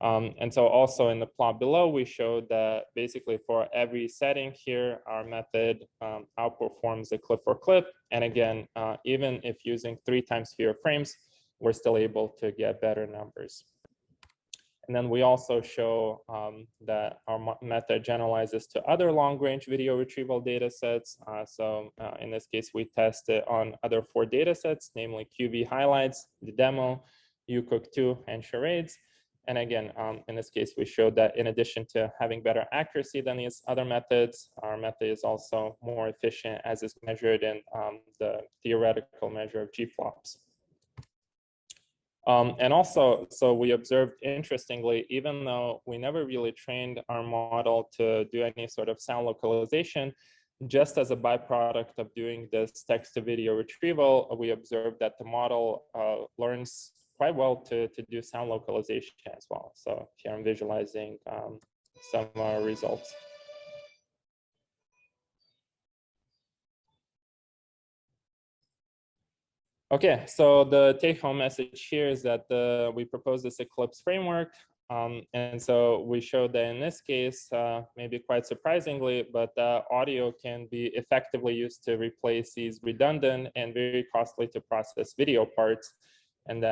And so also in the plot below, we showed that basically for every setting here, our method outperforms the clip for clip. And again, even if using 3 times fewer frames, we're still able to get better numbers. And then we also show that our method generalizes to other long-range video retrieval data sets. So in this case, we tested on other 4 data sets, namely QV highlights, the demo, ucook2 and charades. And again, in this case, we showed that in addition to having better accuracy than these other methods, our method is also more efficient as is measured in the theoretical measure of G-flops. And also, so we observed, interestingly, even though we never really trained our model to do any sort of sound localization, just as a byproduct of doing this text-to-video retrieval, we observed that the model learns quite well to do sound localization as well. So here I'm visualizing some results. Okay, so the take-home message here is that we propose this Eclipse framework. And so we showed that in this case, maybe quite surprisingly, but audio can be effectively used to replace these redundant and very costly to process video parts. And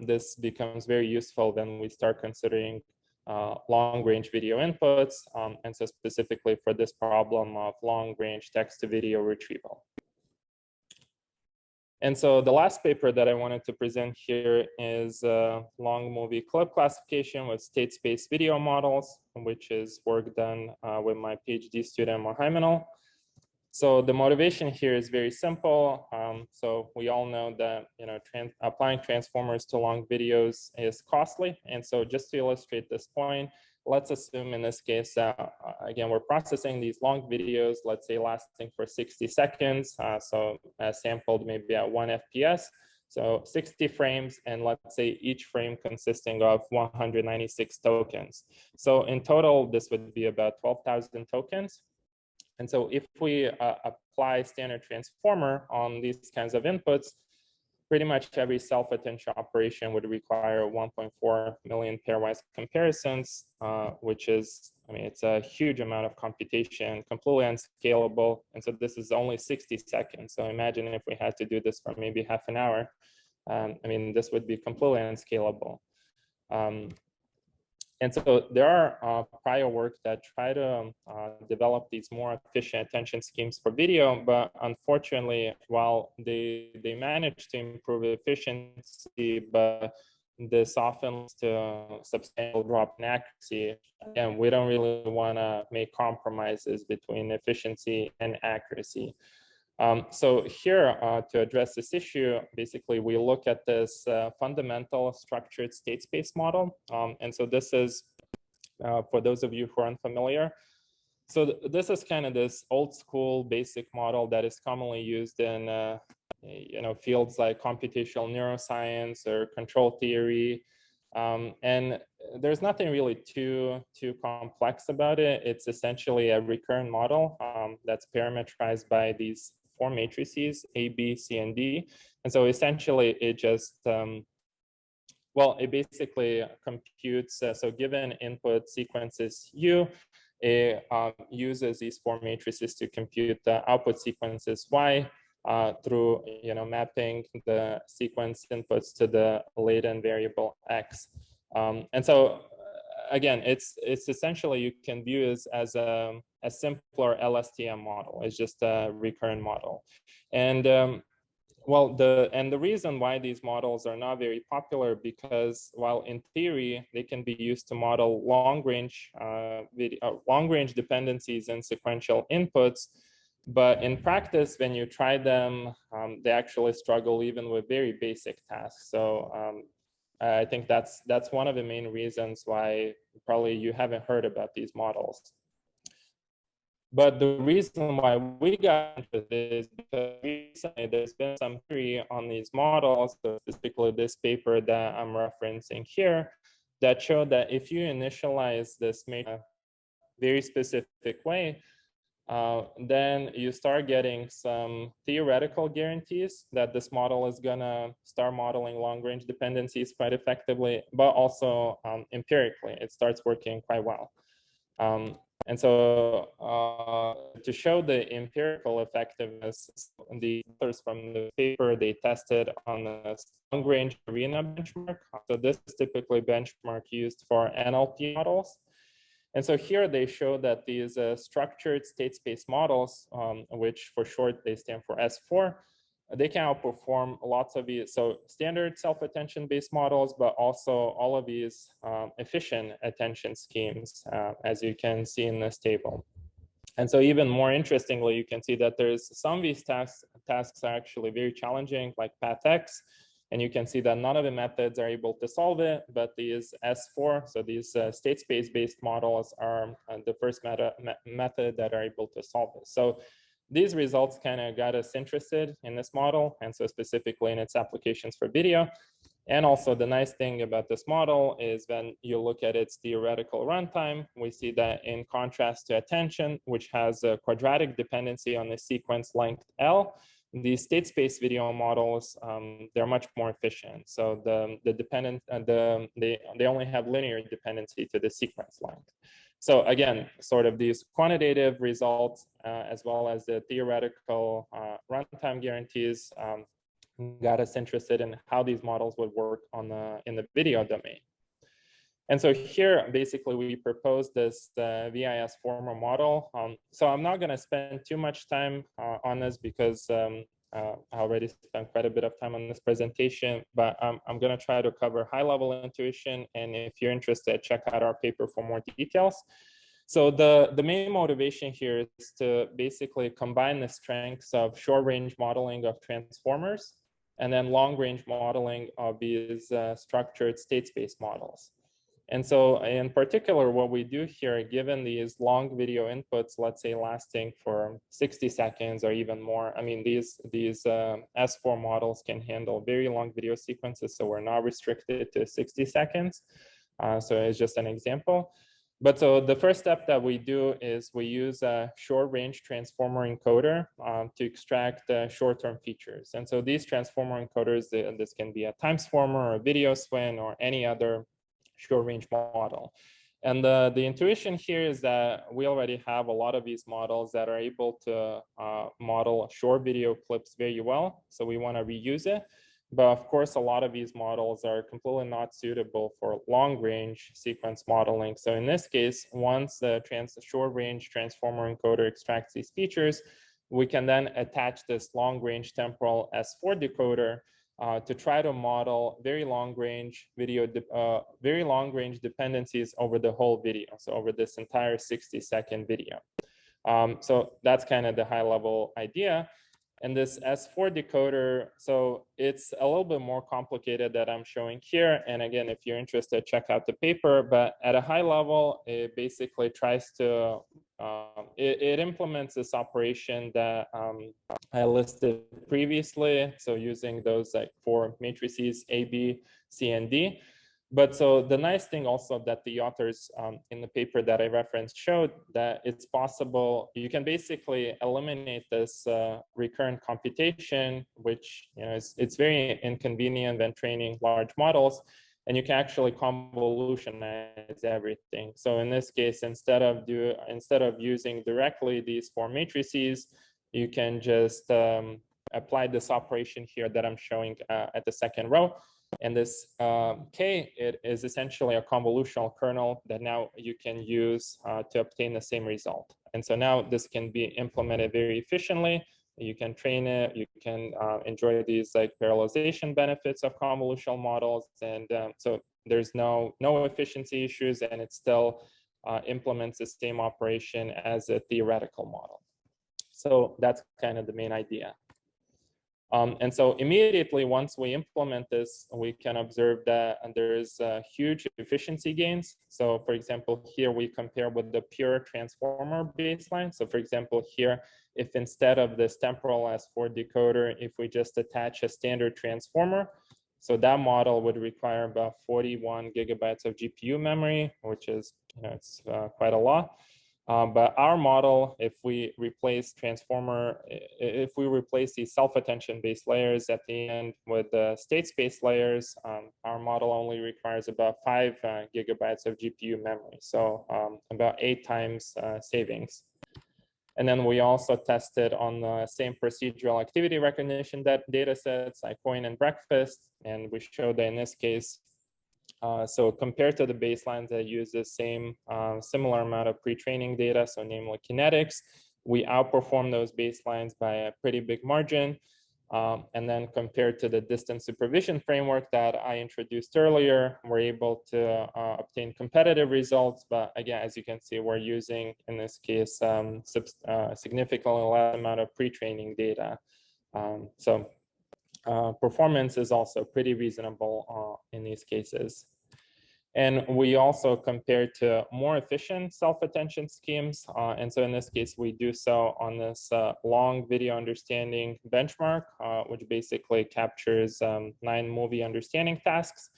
this becomes very useful when we start considering long-range video inputs, and so specifically for this problem of long-range text-to-video retrieval. And so the last paper that I wanted to present here is long movie clip classification with state space video models, which is work done with my PhD student Mohamed. So the motivation here is very simple. So we all know that applying transformers to long videos is costly. And so just to illustrate this point, let's assume in this case, again, we're processing these long videos, let's say lasting for 60 seconds. So sampled maybe at 1 FPS. So 60 frames, and let's say each frame consisting of 196 tokens. So in total, this would be about 12,000 tokens. And so if we apply standard transformer on these kinds of inputs, pretty much every self-attention operation would require 1.4 million pairwise comparisons, which is, I mean, it's a huge amount of computation, completely unscalable. And so this is only 60 seconds. So imagine if we had to do this for maybe half an hour. I mean, this would be completely unscalable. And so there are prior work that try to develop these more efficient attention schemes for video, but unfortunately, while they manage to improve efficiency, but this often leads to a substantial drop in accuracy. Again, we don't really want to make compromises between efficiency and accuracy. So here, to address this issue, basically, we look at this fundamental structured state space model. And so this is, for those of you who are unfamiliar, so this is kind of this old school basic model that is commonly used in fields like computational neuroscience or control theory. And there's nothing really too complex about it. It's essentially a recurrent model that's parametrized by these 4 matrices, A, B, C, and D. And so essentially it just, it basically computes, so given input sequences U, it uses these 4 matrices to compute the output sequences Y through mapping the sequence inputs to the latent variable X. And so again, it's essentially, you can view it as a simpler LSTM model. It's just a recurrent model. And the reason why these models are not very popular, because while in theory they can be used to model long-range dependencies and sequential inputs, but in practice, when you try them, they actually struggle even with very basic tasks. So I think that's one of the main reasons why probably you haven't heard about these models. But the reason why we got into this is because recently there's been some theory on these models, so specifically this paper that I'm referencing here, that showed that if you initialize this matrix in a very specific way, then you start getting some theoretical guarantees that this model is gonna start modeling long-range dependencies quite effectively, but also empirically, it starts working quite well. And so to show the empirical effectiveness, the authors from the paper, they tested on the long-range arena benchmark. So this is typically benchmark used for NLP models. And so here they show that these structured state space models, which for short they stand for S4, they can outperform lots of these, so standard self-attention based models, but also all of these efficient attention schemes, as you can see in this table. And so even more interestingly, you can see that there's some of these tasks are actually very challenging, like PathX, and you can see that none of the methods are able to solve it, but these S4, so these state space based models are the first method that are able to solve it. So these results kind of got us interested in this model, and so specifically in its applications for video. And also the nice thing about this model is when you look at its theoretical runtime, we see that in contrast to attention, which has a quadratic dependency on the sequence length L, these state space video models, they're much more efficient. So they only have linear dependency to the sequence length. So again, sort of these quantitative results, as well as the theoretical runtime guarantees, got us interested in how these models would work in the video domain. And so here, basically, we proposed this VIS former model. So I'm not going to spend too much time on this because I already spent quite a bit of time on this presentation, but I'm going to try to cover high-level intuition. And if you're interested, check out our paper for more details. So the main motivation here is to basically combine the strengths of short-range modeling of transformers and then long-range modeling of these structured state space models. And so in particular, what we do here, given these long video inputs, let's say lasting for 60 seconds or even more, I mean, these S4 models can handle very long video sequences, so we're not restricted to 60 seconds. So it's just an example. But so the first step that we do is we use a short-range transformer encoder to extract short-term features. And so these transformer encoders, this can be a timesformer or a video swin or any other short-range model. And the intuition here is that we already have a lot of these models that are able to model short video clips very well. So we want to reuse it. But of course, a lot of these models are completely not suitable for long-range sequence modeling. So in this case, once the short-range transformer encoder extracts these features, we can then attach this long-range temporal S4 decoder to try to model very long-range dependencies over the whole video, so over this entire 60-second video. So that's kind of the high-level idea. And this S4 decoder, so it's a little bit more complicated that I'm showing here. And again, if you're interested, check out the paper. But at a high level, it basically tries to, it implements this operation that I listed previously. So using those like 4 matrices, A, B, C, and D. But so the nice thing also that the authors in the paper that I referenced showed that it's possible, you can basically eliminate this recurrent computation, which it's very inconvenient when training large models, and you can actually convolutionize everything. So in this case, instead of using directly these 4 matrices, you can just apply this operation here that I'm showing at the second row. And this K, it is essentially a convolutional kernel that now you can use to obtain the same result. And so now this can be implemented very efficiently. You can train it, you can enjoy these like parallelization benefits of convolutional models. And so there's no efficiency issues, and it still implements the same operation as a theoretical model. So that's kind of the main idea. And so immediately once we implement this, we can observe that there is huge efficiency gains. So for example, here we compare with the pure transformer baseline. So for example, here, if instead of this temporal S4 decoder, if we just attach a standard transformer, so that model would require about 41 gigabytes of GPU memory, which is, it's quite a lot. But our model, if we replace these self-attention based layers at the end with the state space layers, our model only requires about 5 gigabytes of GPU memory. So about 8 times savings. And then we also tested on the same procedural activity recognition data sets like coin and breakfast. And we showed that in this case, so compared to the baselines that use the same similar amount of pre-training data, so namely kinetics, we outperform those baselines by a pretty big margin. And then compared to the distance supervision framework that I introduced earlier, we're able to obtain competitive results. But again, as you can see, we're using, in this case, significantly less amount of pre-training data. So performance is also pretty reasonable in these cases. And we also compared to more efficient self-attention schemes. And so in this case, we do so on this long video understanding benchmark, which basically captures 9 movie understanding tasks.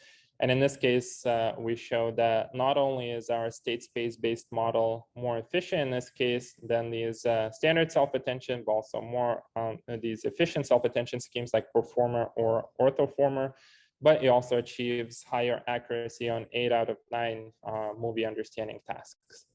And in this case, we show that not only is our state space-based model more efficient in this case than these standard self-attention, but also more these efficient self-attention schemes like Performer or Orthoformer, but it also achieves higher accuracy on 8 out of 9 movie understanding tasks.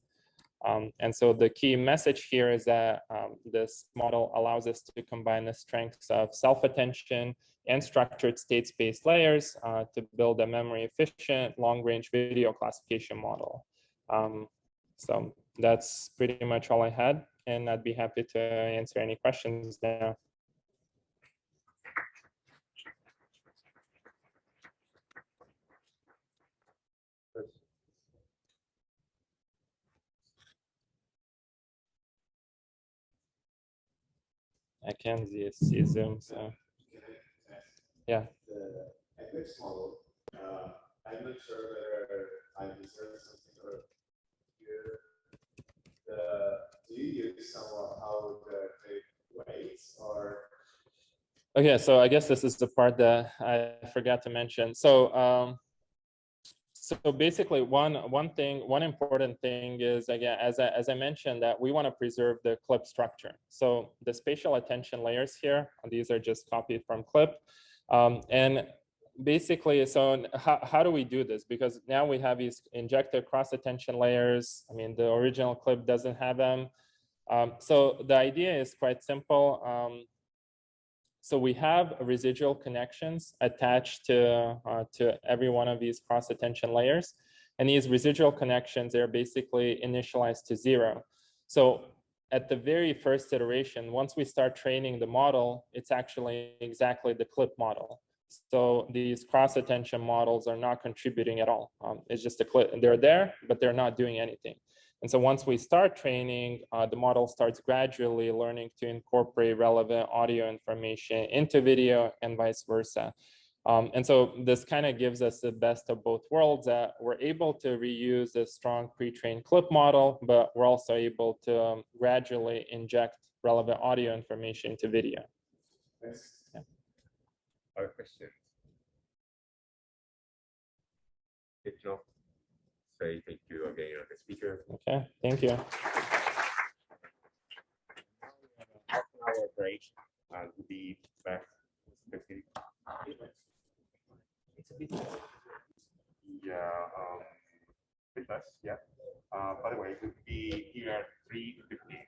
And so the key message here is that this model allows us to combine the strengths of self-attention and structured state-space layers to build a memory-efficient, long-range video classification model. So that's pretty much all I had, and I'd be happy to answer any questions now. I can see Zoom, so yeah. The FX model, I'm not sure whether I misheard something or here. Do you use somehow the weights or? Okay, so I guess this is the part that I forgot to mention. So so basically, one important thing is, again, as I mentioned, that we want to preserve the clip structure. So the spatial attention layers here, these are just copied from clip. And basically, so how do we do this? Because now we have these injected cross attention layers. I mean, the original clip doesn't have them. So the idea is quite simple. So we have residual connections attached to every one of these cross attention layers. And these residual connections, they're basically initialized to 0. So at the very first iteration, once we start training the model, it's actually exactly the clip model. So these cross attention models are not contributing at all. It's just a clip. They're there, but they're not doing anything. And so once we start training, the model starts gradually learning to incorporate relevant audio information into video and vice versa. And so this kind of gives us the best of both worlds, that we're able to reuse a strong pre-trained clip model, but we're also able to gradually inject relevant audio information into video. Yes. Yeah. Other questions? If not, say thank you again to the speaker. Okay, thank you. Half-an-hour break, and we'll be back. It's a bit less. Yeah, bit less, yeah. By the way, it would be here at 3:15.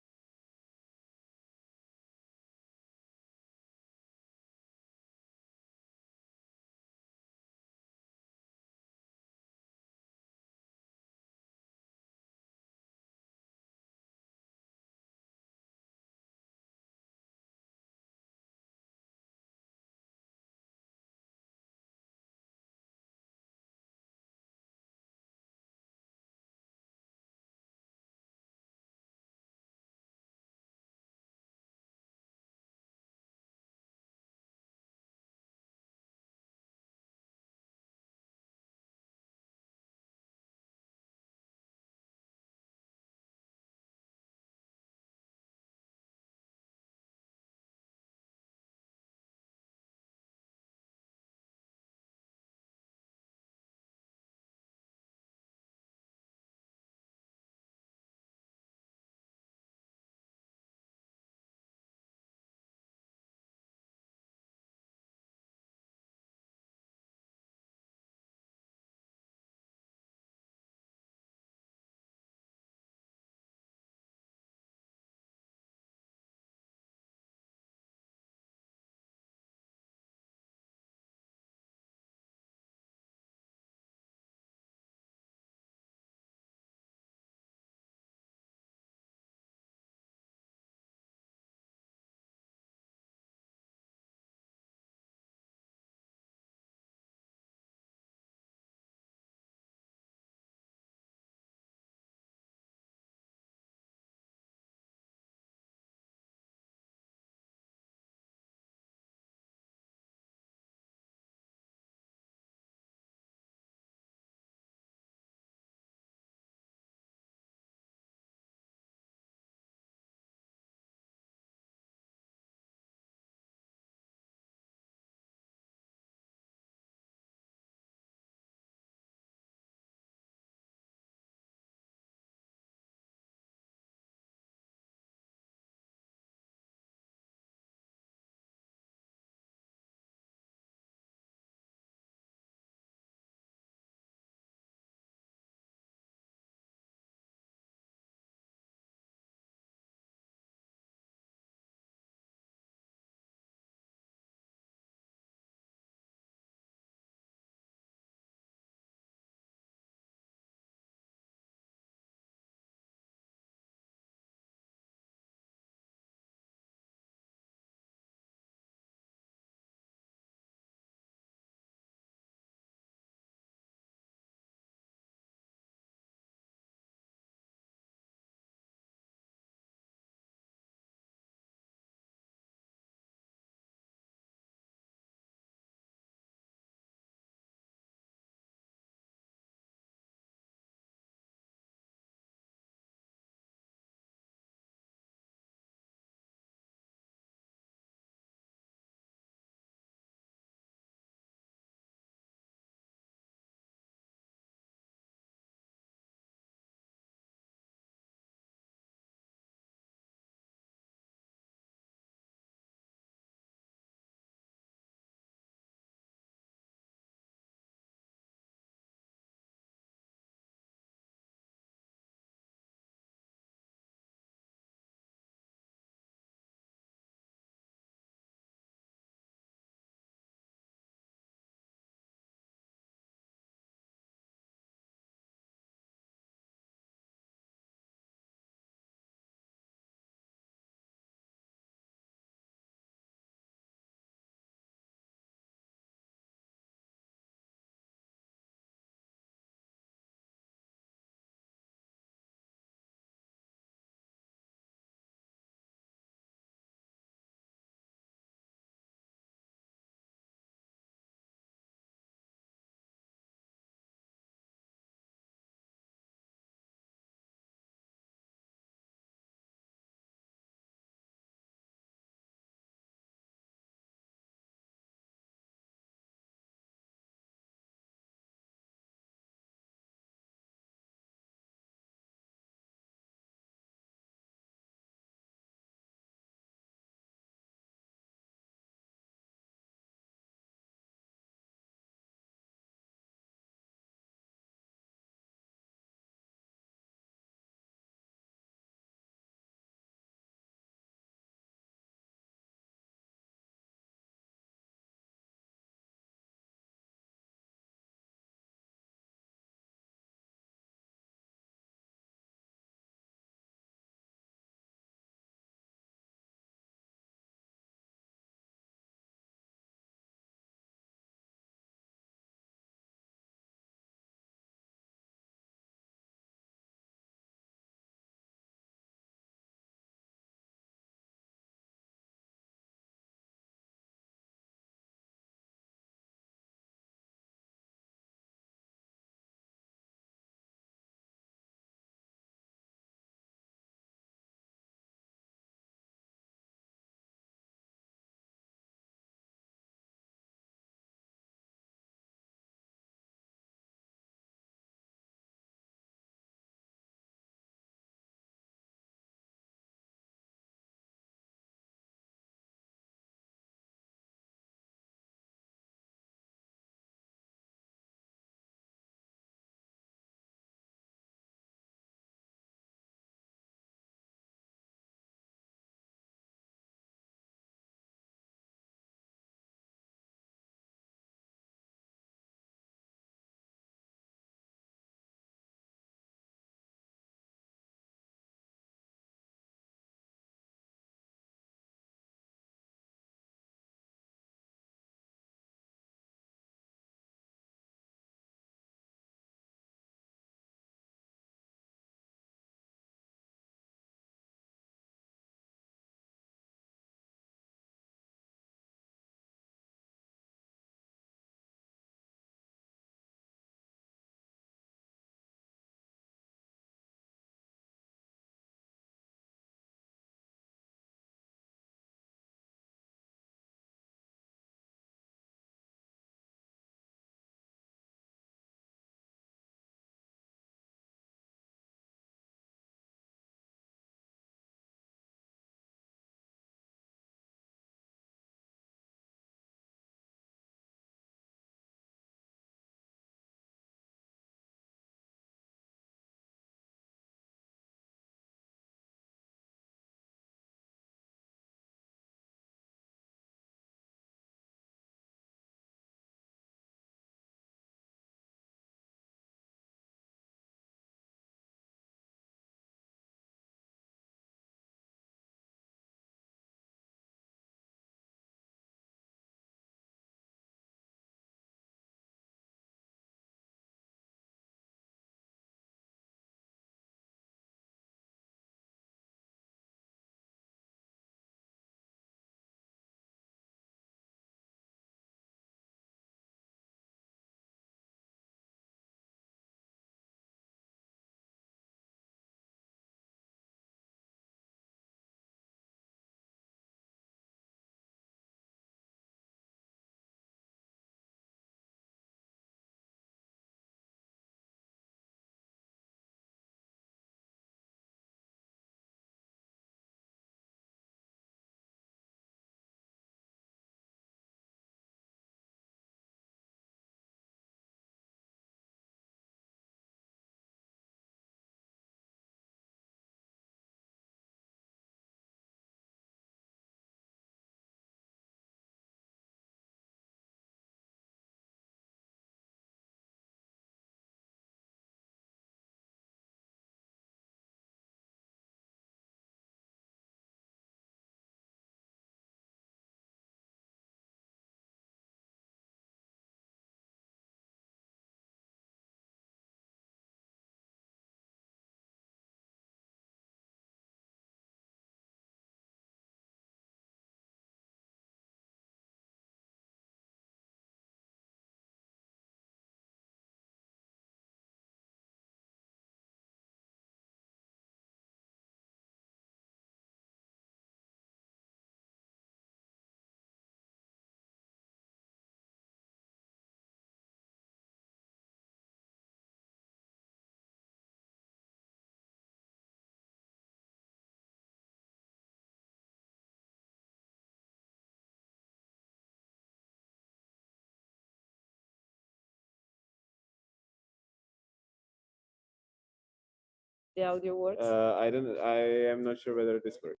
the audio works? I am not sure whether this works.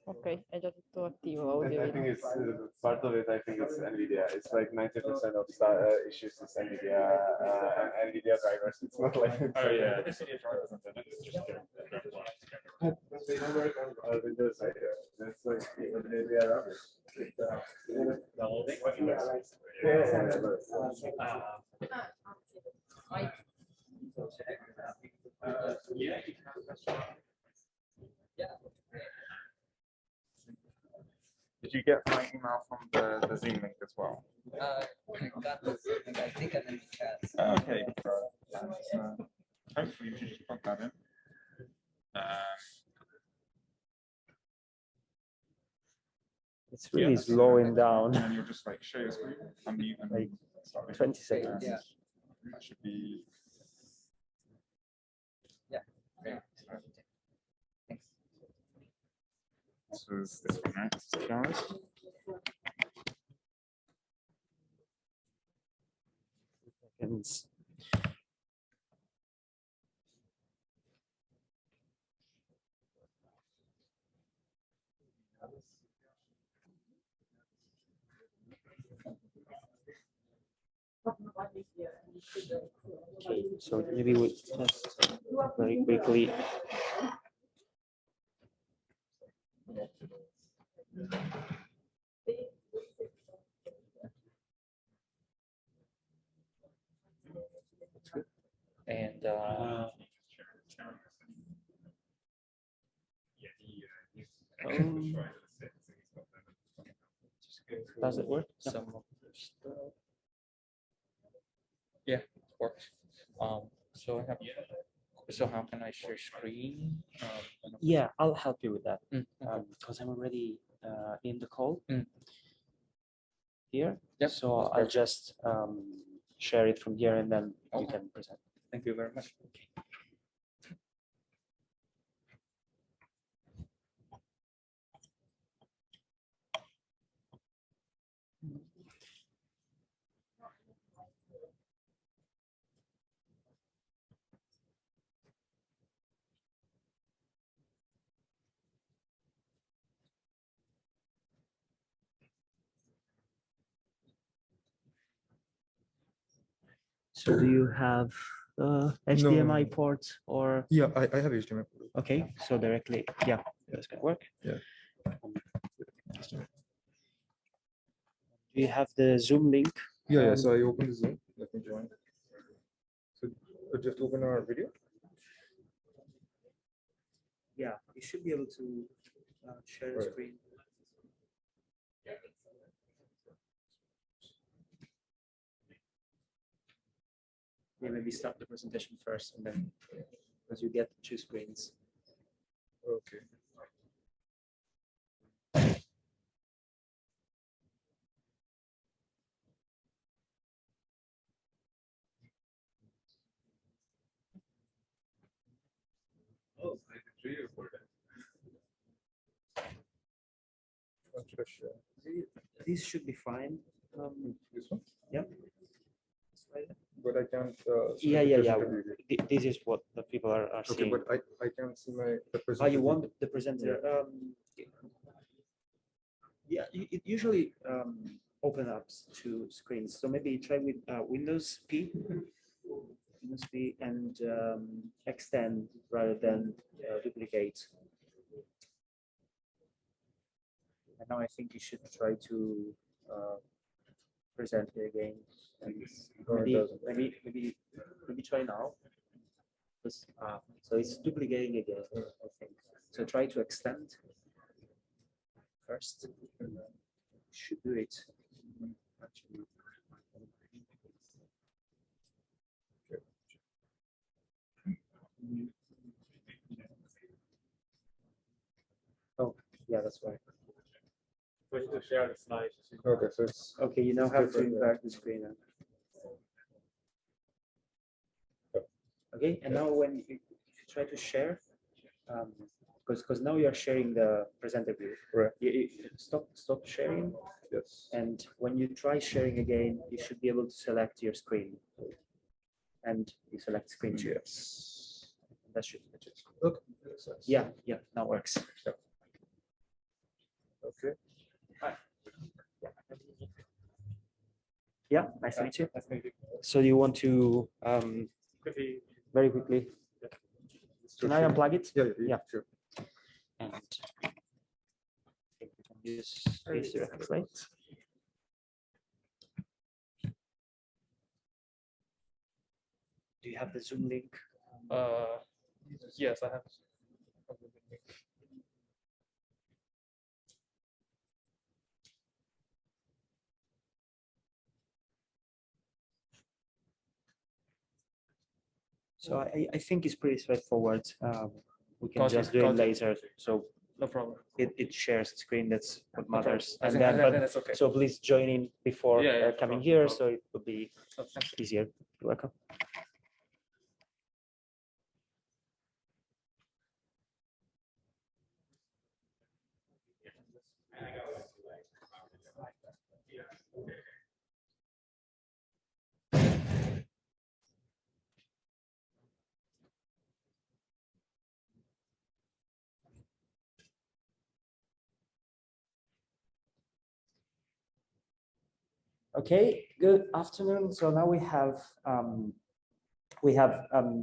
Ok, è già tutto attivo. Audio, I think it's part of it. I think it's NVIDIA. It's like 90% of issues is NVIDIA and NVIDIA drivers. It's not like Oh yeah, NVIDIA drivers and then it's just but they don't work on Windows either. That's like they are rubbish. Did you get my email from the Zoom link as well? Got this. I think I'm in the chat. Okay. Hopefully you should just plug that in. It's really slowing down. And you'll just like show your screen, unmute and like start 20 seconds. Yeah. That should be. Yeah. Thanks. This was this one, right? This is Gedas. Seconds. Okay, so maybe we just very quickly. And does it work? Some of the stuff. Yeah, it works. So I have. So how can I share screen? Yeah, I'll help you with that because I'm already in the call here. Yep, so I'll just share it from here and then you can present. Thank you very much. Okay. So do you have HDMI port or? Yeah, I have HDMI port. Okay, so directly, yeah, that's gonna work. Yeah. Do you have the Zoom link? Yeah, so I opened the Zoom. Let me join. So just open our video. Yeah, you should be able to share the screen. Yeah, maybe start the presentation first, and then as you get two screens. Okay. Oh, I can show you for that. These should be fine. This one? Yeah. But I can't. Yeah. This is what the people are Okay, seeing. but I can't see the presenter. Oh, you want the presenter? Yeah, it usually open up two screens. So maybe try with Windows P, and extend rather than duplicate. And now I think you should try to present it again. And maybe try now. So it's duplicating again, I think. So try to extend first. Should do it. Actually. Oh, yeah, that's right. We need to share the slides. Okay, so it's okay. You now have to invert the screen. Okay, and now when you try to share, because now you are sharing the presenter view. Right. You stop sharing. Yes. And when you try sharing again, you should be able to select your screen. And you select screen share. Yes. That should. Okay. Yeah, now works. Yeah. Okay. Yeah, nice to meet you. So you want to very quickly. Can I unplug it? Yeah, sure. And I think we can use this to translate. Do you have the Zoom link? Yes, I have. So I think it's pretty straightforward. We can Got just you, do it got you. later. So No problem. it shares the screen. That's what No problem. matters. I And think then, that's okay. so please join in before Yeah, coming no here, problem. so it will be easier. You're welcome. Okay, good afternoon. So now we have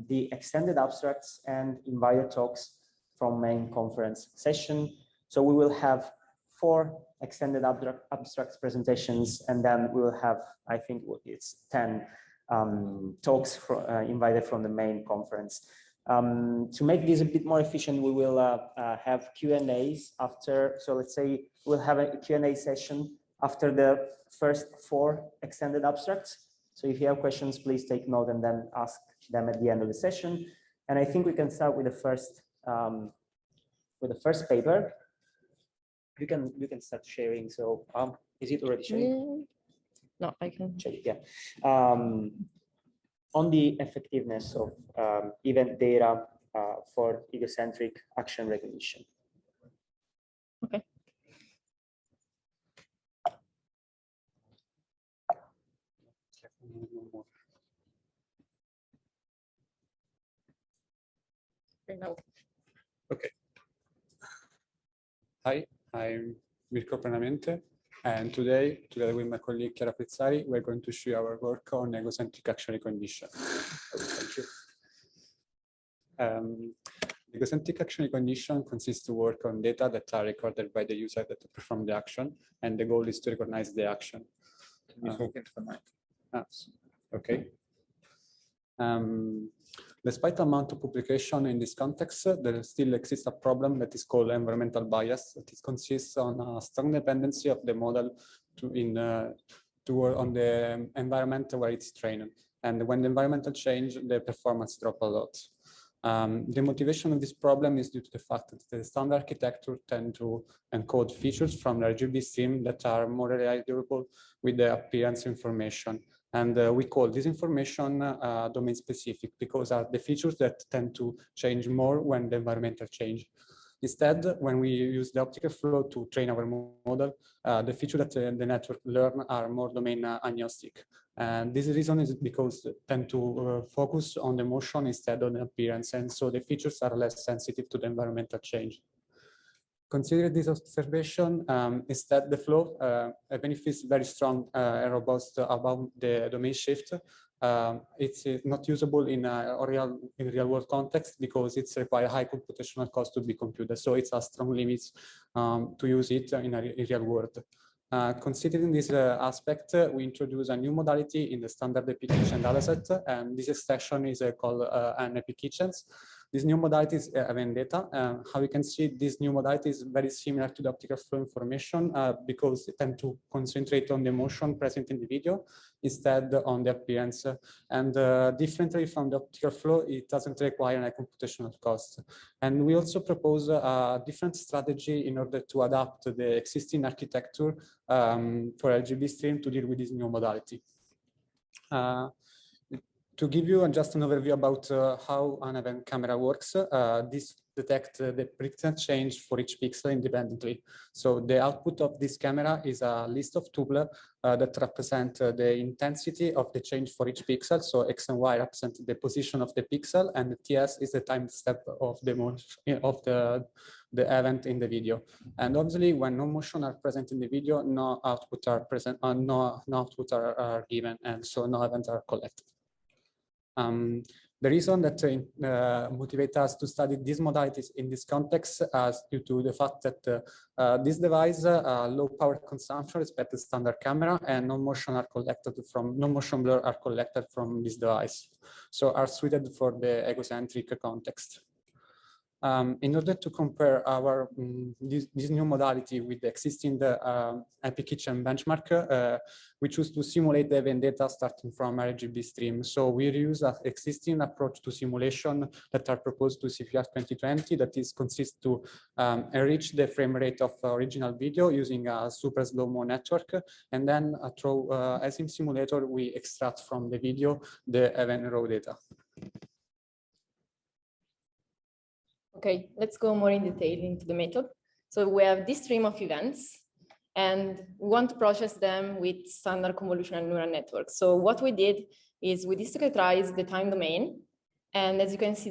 the extended abstracts and invited talks from main conference session. So we will have 4 extended abstracts presentations, and then we will have, I think it's 10 talks invited from the main conference. To make this a bit more efficient, we will have Q&As after. So let's say we'll have a Q&A session after the first 4 extended abstracts. So if you have questions, please take note and then ask them at the end of the session. And I think we can start with the first paper. You can start sharing. So is it already sharing? No, I can check it. Yeah. On the effectiveness of event data for egocentric action recognition. Okay. Okay. Hi, I'm Mirko Pranamente, and today, together with my colleague Chiara Pezzari, we're going to show you our work on egocentric action recognition. Thank you. Egocentric action recognition consists to work on data that are recorded by the user that performed the action, and the goal is to recognize the action. Can you talk into the mic? Okay. Despite the amount of publication in this context, there still exists a problem that is called environmental bias. That consists on a strong dependency of the model on the environment where it's trained. And when the environmental change, the performance drop a lot. The motivation of this problem is due to the fact that the standard architecture tend to encode features from the RGB stream that are more reliable with the appearance information. And we call this information domain specific because are the features that tend to change more when the environmental change. Instead, when we use the optical flow to train our model, the features that the network learn are more domain agnostic. And this reason is because they tend to focus on the motion instead of the appearance. And so the features are less sensitive to the environmental change. Consider this observation, instead the flow, even if it's very strong and robust about the domain shift, it's not usable in real world context because it's require high computational cost to be computed. So it's a strong limit to use it in real world. Considering this aspect, we introduce a new modality in the standard epic kitchen dataset, and this extraction is called an epic kitchens. This new modality is event data. How you can see, this new modality is very similar to the optical flow information because it tends to concentrate on the motion present in the video instead on the appearance. And differently from the optical flow, it doesn't require any computational cost. And we also propose a different strategy in order to adapt the existing architecture for RGB stream to deal with this new modality. To give you just an overview about how an event camera works, this detects the pixel change for each pixel independently. So the output of this camera is a list of tuples that represent the intensity of the change for each pixel. So X and Y represent the position of the pixel, and the TS is the time step of the motion of the event in the video. And obviously, when no motion are present in the video, no output are present, no output are given, and so no events are collected. The reason that motivates us to study these modalities in this context is due to the fact that this device low power consumption respect the standard camera, and no motion blur are collected from this device, so are suited for the egocentric context. In order to compare our this new modality with the existing epic kitchen benchmark, we choose to simulate the event data starting from RGB stream. So we use an existing approach to simulation that are proposed to CVPR2020 that is consists to enrich the frame rate of original video using a super slow-mo network, and then through ASIM simulator we extract from the video the event raw data. Okay, let's go more in detail into the method. So we have this stream of events, and we want to process them with standard convolutional neural networks. So what we did is we discretized the time domain, and as you can see,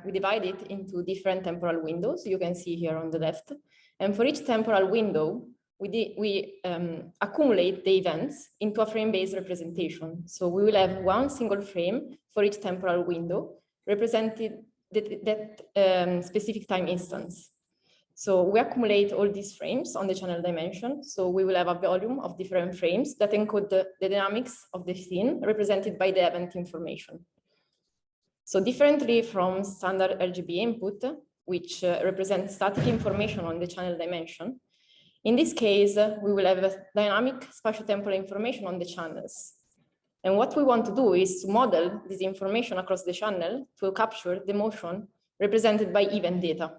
we divide it into different temporal windows. You can see here on the left, and for each temporal window, we accumulate the events into a frame-based representation. So we will have one single frame for each temporal window represented that specific time instance. So we accumulate all these frames on the channel dimension. So we will have a volume of different frames that encode the dynamics of the scene represented by the event information. So differently from standard RGB input, which represents static information on the channel dimension, in this case, we will have a dynamic spatiotemporal information on the channels. And what we want to do is to model this information across the channel to capture the motion represented by event data.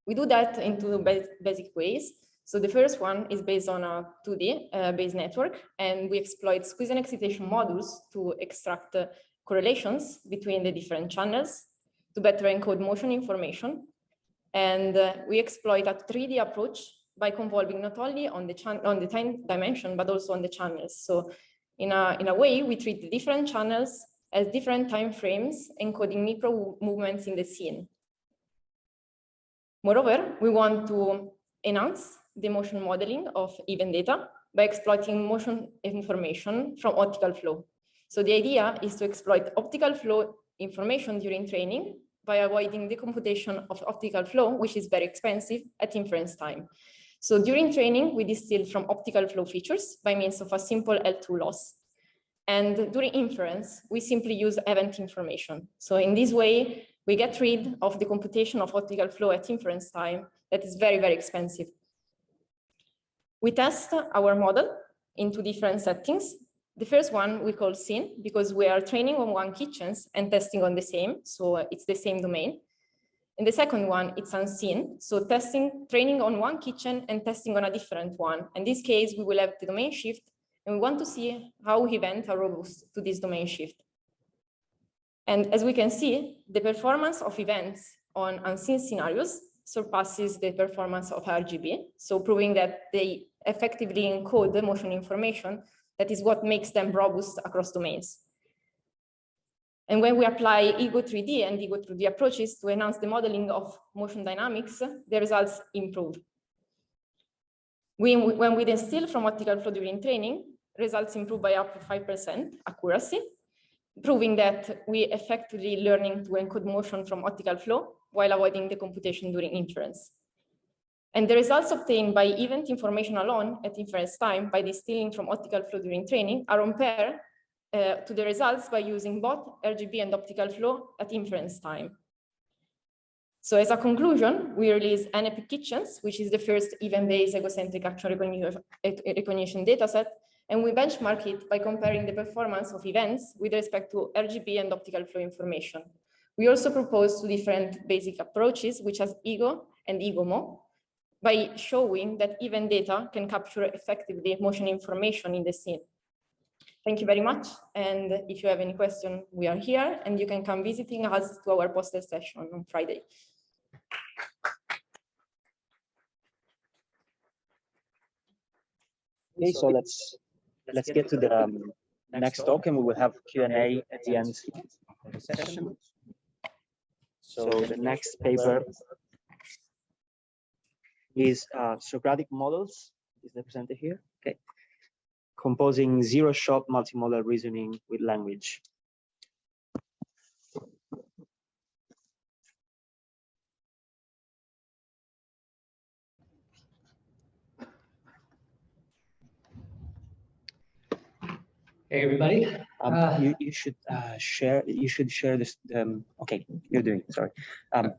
We do that in two basic ways. So the first one is based on a 2D based network, and we exploit squeeze and excitation modules to extract correlations between the different channels to better encode motion information. And we exploit a 3D approach by convolving not only on the time dimension, but also on the channels. So in a way, we treat the different channels as different time frames encoding micro movements in the scene. Moreover, we want to enhance the motion modeling of event data by exploiting motion information from optical flow. So the idea is to exploit optical flow information during training by avoiding the computation of optical flow, which is very expensive at inference time. So during training, we distill from optical flow features by means of a simple L2 loss. And during inference, we simply use event information. So in this way, we get rid of the computation of optical flow at inference time that is very, very expensive. We test our model in two different settings. The first one we call scene because we are training on one kitchens and testing on the same, so it's the same domain. And the second one, it's unseen, so training on one kitchen and testing on a different one. In this case, we will have the domain shift, and we want to see how events are robust to this domain shift. And as we can see, the performance of events on unseen scenarios surpasses the performance of RGB, so proving that they effectively encode the motion information. That is what makes them robust across domains. And when we apply Ego 3D and Ego 2D approaches to enhance the modeling of motion dynamics, the results improve. When we distill from optical flow during training, results improve by up to 5% accuracy, proving that we effectively learning to encode motion from optical flow while avoiding the computation during inference. And the results obtained by event information alone at inference time by distilling from optical flow during training are on pair to the results by using both RGB and optical flow at inference time. So as a conclusion, we release NEP Kitchens, which is the first event-based egocentric action recognition dataset, and we benchmark it by comparing the performance of events with respect to RGB and optical flow information. We also propose two different basic approaches, which are Ego and EgoMo, by showing that event data can capture effectively motion information in the scene. Thank you very much. And if you have any question, we are here and you can come visiting us to our poster session on Friday. Okay, so let's get to the next talk, and we will have Q&A at the end of the session. So the next paper is Socratic models, is represented here. Okay, composing zero-shot multimodal reasoning with language. Hey everybody. You should share. You should share this. Okay, you're doing it. Sorry.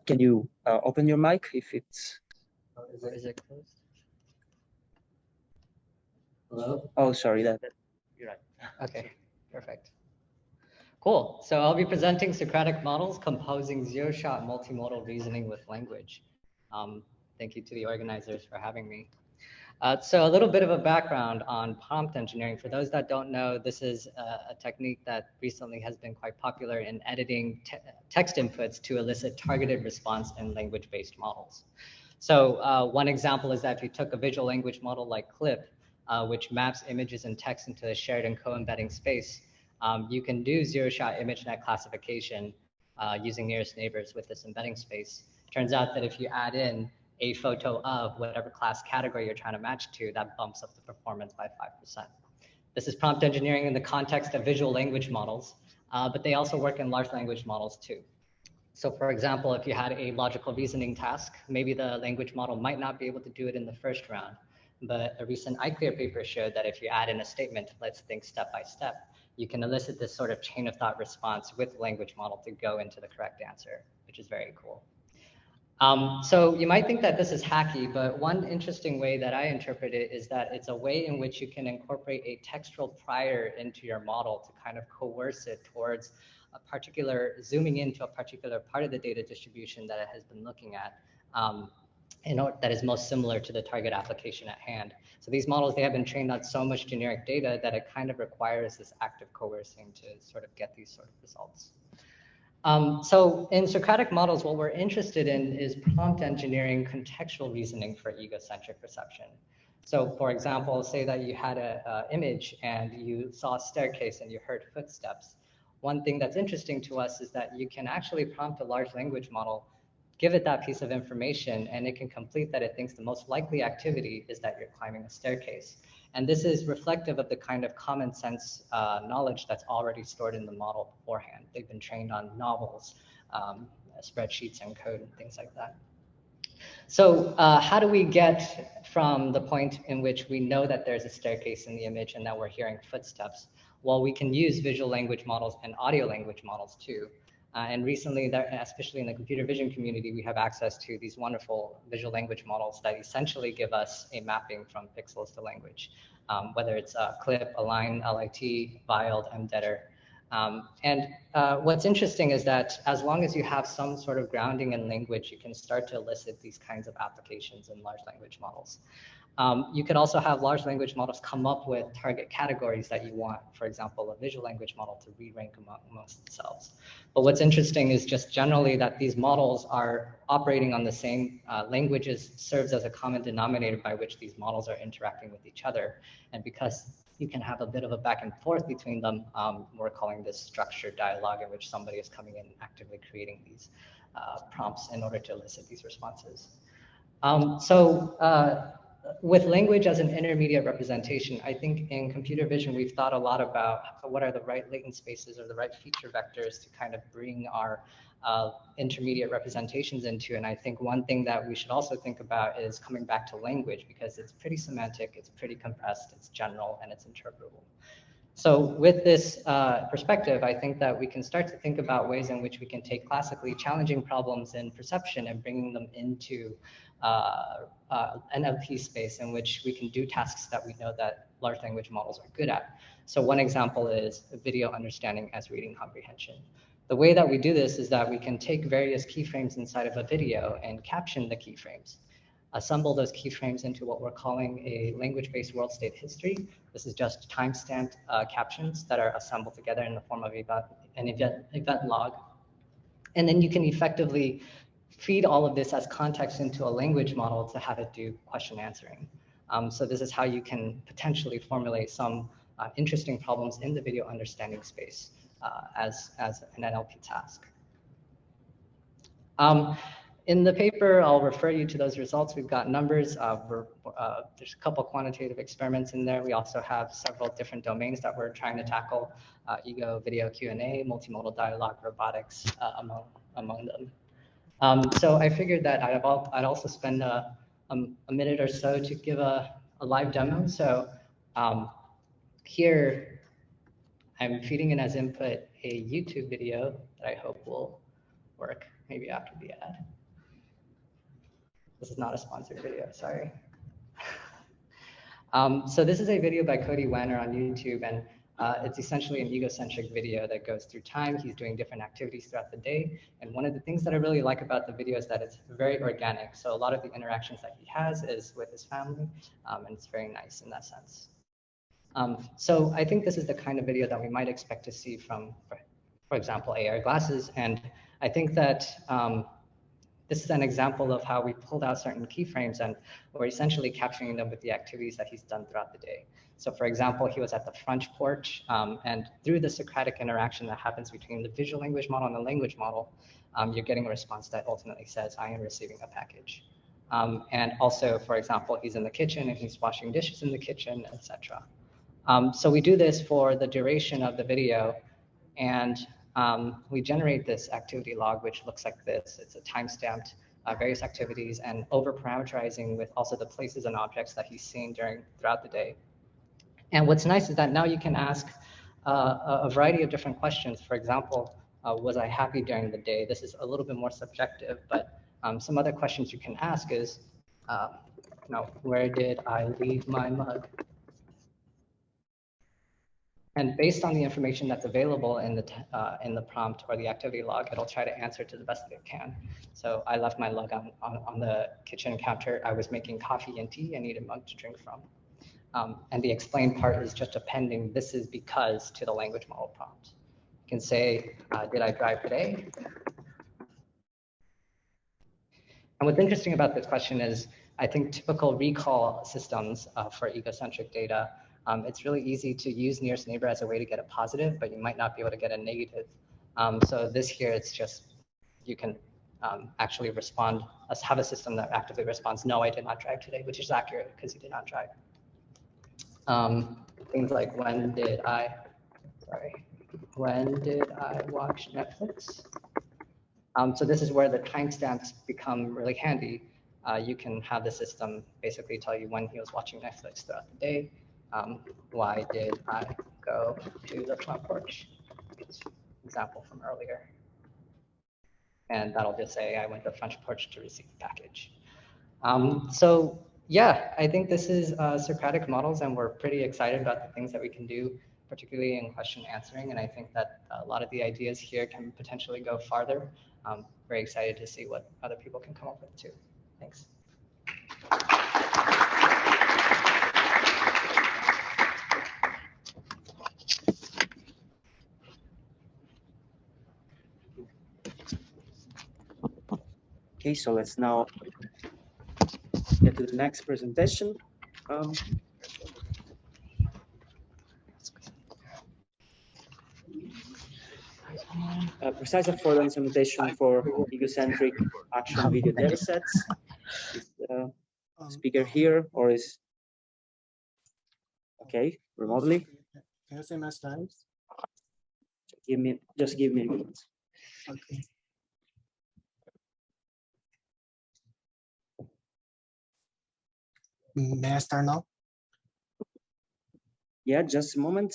Can you open your mic if it's? Is it closed? Hello? Oh, sorry. You're right. Okay, perfect. Cool. So I'll be presenting Socratic models composing zero-shot multimodal reasoning with language. Thank you to the organizers for having me. So a little bit of a background on prompt engineering. For those that don't know, this is a technique that recently has been quite popular in editing text inputs to elicit targeted response in language-based models. So one example is that if you took a visual language model like CLIP, which maps images and text into a shared and co-embedding space, you can do zero-shot ImageNet classification using nearest neighbors with this embedding space. Turns out that if you add in a photo of whatever class category you're trying to match to, that bumps up the performance by 5%. This is prompt engineering in the context of visual language models, but they also work in large language models too. So for example, if you had a logical reasoning task, maybe the language model might not be able to do it in the first round, but a recent iClear paper showed that if you add in a statement, let's think step by step, you can elicit this sort of chain of thought response with the language model to go into the correct answer, which is very cool. So you might think that this is hacky, but one interesting way that I interpret it is that it's a way in which you can incorporate a textual prior into your model to kind of coerce it towards a particular, zooming into a particular part of the data distribution that it has been looking at, that is most similar to the target application at hand. So these models, they have been trained on so much generic data that it kind of requires this active coercing to sort of get these sort of results. So in Socratic models, what we're interested in is prompt engineering contextual reasoning for egocentric perception. So for example, say that you had an image and you saw a staircase and you heard footsteps. One thing that's interesting to us is that you can actually prompt a large language model, give it that piece of information, and it can complete that it thinks the most likely activity is that you're climbing a staircase. And this is reflective of the kind of common sense knowledge that's already stored in the model beforehand. They've been trained on novels, spreadsheets and code and things like that. So how do we get from the point in which we know that there's a staircase in the image and that we're hearing footsteps? Well, we can use visual language models and audio language models too. And recently, especially in the computer vision community, we have access to these wonderful visual language models that essentially give us a mapping from pixels to language, whether it's a clip, a line, LIT, VILD, MDETR. What's interesting is that as long as you have some sort of grounding in language, you can start to elicit these kinds of applications in large language models. You could also have large language models come up with target categories that you want, for example, a visual language model to re-rank amongst themselves. But what's interesting is just generally that these models are operating on the same languages, serves as a common denominator by which these models are interacting with each other. And because you can have a bit of a back and forth between them, we're calling this structured dialogue, in which somebody is coming in and actively creating these prompts in order to elicit these responses. With language as an intermediate representation, I think in computer vision, we've thought a lot about what are the right latent spaces or the right feature vectors to kind of bring our intermediate representations into. And I think one thing that we should also think about is coming back to language, because it's pretty semantic, it's pretty compressed, it's general, and it's interpretable. So with this perspective, I think that we can start to think about ways in which we can take classically challenging problems in perception and bringing them into NLP space in which we can do tasks that we know that large language models are good at. So one example is video understanding as reading comprehension. The way that we do this is that we can take various keyframes inside of a video and caption the keyframes, assemble those keyframes into what we're calling a language-based world state history. This is just time-stamped captions that are assembled together in the form of an event log. And then you can effectively feed all of this as context into a language model to have it do question answering. So this is how you can potentially formulate some interesting problems in the video understanding space as an NLP task. In the paper, I'll refer you to those results. We've got numbers. There's a couple quantitative experiments in there. We also have several different domains that we're trying to tackle, ego, video Q&A, multimodal dialogue, robotics, among them. So I figured that I'd also spend a minute or so to give a live demo. So here, I'm feeding in as input a YouTube video that I hope will work, maybe after the ad. This is not a sponsored video, sorry. So this is a video by Cody Wanner on YouTube, and it's essentially an egocentric video that goes through time. He's doing different activities throughout the day. And one of the things that I really like about the video is that it's very organic. So a lot of the interactions that he has is with his family, and it's very nice in that sense. So I think this is the kind of video that we might expect to see from, for example, AR glasses. And I think that this is an example of how we pulled out certain keyframes and we're essentially capturing them with the activities that he's done throughout the day. So for example, he was at the front porch, and through the Socratic interaction that happens between the visual language model and the language model, you're getting a response that ultimately says, I am receiving a package. And also, for example, he's in the kitchen and he's washing dishes in the kitchen, etc. So we do this for the duration of the video, and we generate this activity log, which looks like this. It's a time-stamped various activities and over-parameterizing with also the places and objects that he's seen throughout the day. And what's nice is that now you can ask a variety of different questions. For example, was I happy during the day? This is a little bit more subjective, but some other questions you can ask is, where did I leave my mug? And based on the information that's available in the prompt or the activity log, it'll try to answer to the best that it can. So I left my mug on the kitchen counter. I was making coffee and tea. I need a mug to drink from. And the explain part is just appending this is because to the language model prompt. You can say, did I drive today? And what's interesting about this question is, I think typical recall systems for egocentric data, it's really easy to use nearest neighbor as a way to get a positive, but you might not be able to get a negative. So this here, it's just, you can actually respond, have a system that actively responds, no, I did not drive today, which is accurate because you did not drive. Things like when did I watch Netflix? So this is where the timestamps become really handy. you can have the system basically tell you when he was watching Netflix throughout the day. Why did I go to the front porch? Example from earlier. And that'll just say I went to the front porch to receive the package. So yeah, I think this is Socratic models, and we're pretty excited about the things that we can do, particularly in question answering. And I think that a lot of the ideas here can potentially go farther. Very excited to see what other people can come up with too. Thanks. Okay, so let's now get to the next presentation. Precise affordance annotation for egocentric action video datasets. Is the speaker here or is okay remotely? Can you see my slides? Just give me a minute. Okay. May I start now? Yeah, just a moment.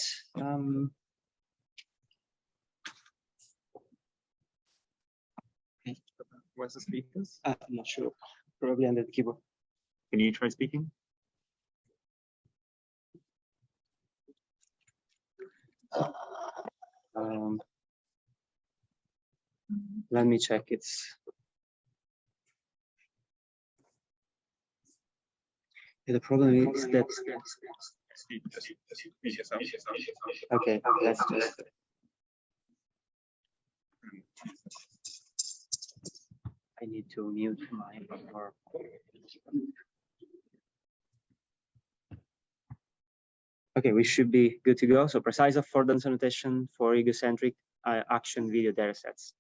Where's the speakers? I'm not sure. Probably under the keyboard. Can you try speaking? Let me check. It's the problem is that. Okay, let's just. I need to mute my. Okay, we should be good to go. So precise affordance annotation for egocentric action video datasets.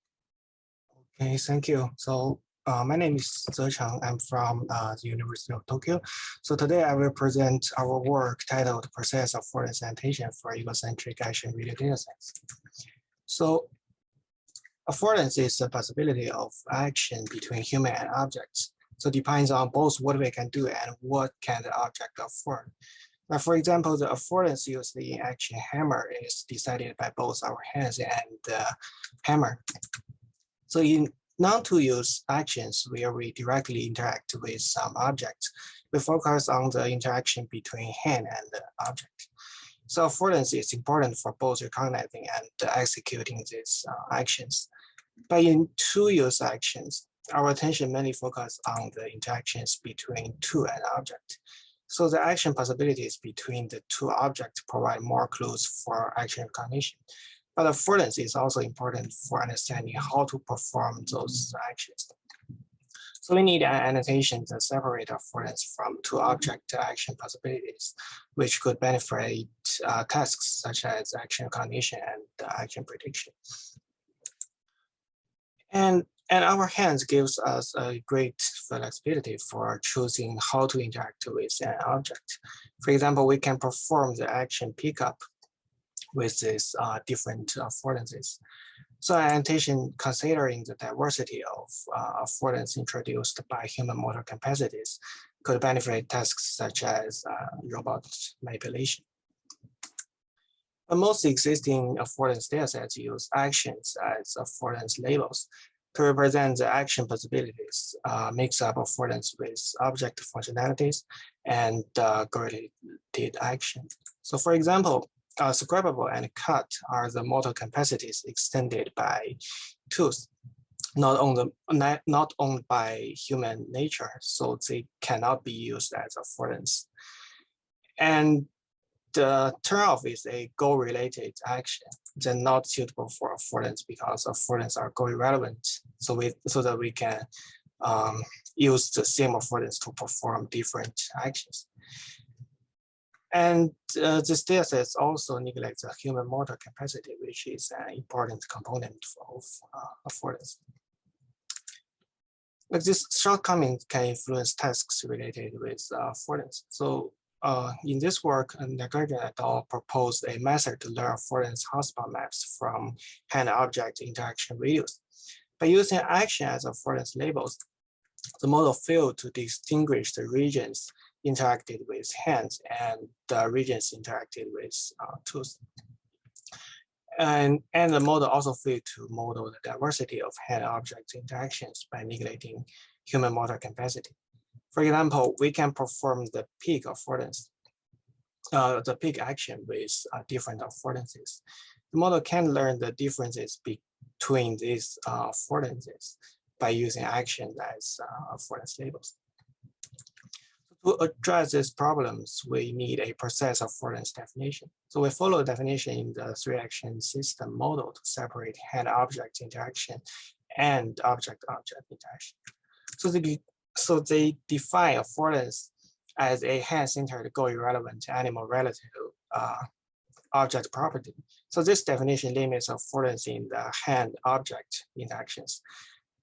Okay, thank you. So my name is Zechang. I'm from the University of Tokyo. So today I will present our work titled Precise Affordance Annotation for Egocentric Action Video Datasets. So affordance is the possibility of action between human and objects. So it depends on both what we can do and what can the object afford. For example, the affordance used in action hammer is decided by both our hands and the hammer. So in non-two-use actions where we directly interact with some object, we focus on the interaction between hand and the object. So affordance is important for both recognizing and executing these actions. But in two-use actions, our attention mainly focuses on the interactions between two and object. So the action possibilities between the two objects provide more clues for action recognition. But affordance is also important for understanding how to perform those actions. So we need an annotation to separate affordance from two object action possibilities, which could benefit tasks such as action recognition and action prediction. And our hands gives us a great flexibility for choosing how to interact with an object. For example, we can perform the action pickup with these different affordances. So annotation considering the diversity of affordance introduced by human motor capacities could benefit tasks such as robot manipulation. But most existing affordance datasets use actions as affordance labels to represent the action possibilities, mix up affordance with object functionalities and correlated action. So for example, scrapable and cut are the motor capacities extended by tools, not owned by human nature, so they cannot be used as affordance. And the turn-off is a goal-related action, then not suitable for affordance because affordance are goal-irrelevant, so that we can use the same affordance to perform different actions. And this datasets also neglect the human motor capacity, which is an important component of affordance. But this shortcoming can influence tasks related with affordance. So in this work, Nagarjan et al. Proposed a method to learn affordance hotspot maps from hand-object interaction videos. By using action as affordance labels, the model failed to distinguish the regions interacted with hands and the regions interacted with tools. And the model also failed to model the diversity of hand-object interactions by neglecting human motor capacity. For example, we can perform the peak affordance, the peak action with different affordances. The model can learn the differences between these affordances by using actions as affordance labels. To address these problems, we need a process affordance definition. So we follow the definition in the three-action system model to separate hand-object interaction and object-object interaction. So they define affordance as a hand-centered goal-irrelevant animal-relative object property. So this definition limits affordance in the hand-object interactions.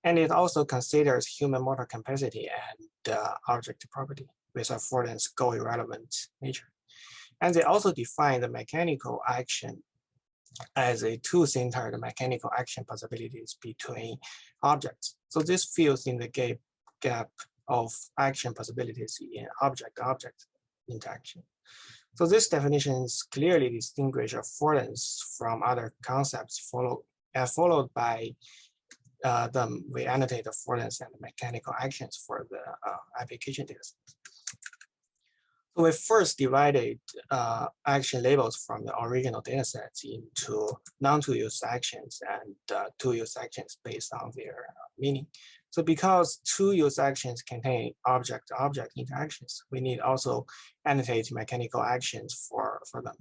And it also considers human motor capacity and object property with affordance goal-irrelevant nature. And they also define the mechanical action as a tool-centered mechanical action possibilities between objects. So this fills in the gap of action possibilities in object-object interaction. So these definitions clearly distinguish affordance from other concepts followed by them. We annotate affordance and mechanical actions for the application data set. So we first divided action labels from the original data sets into non-two-use actions and two-use actions based on their meaning. So because two-use actions contain object-object interactions, we need also annotate mechanical actions for them.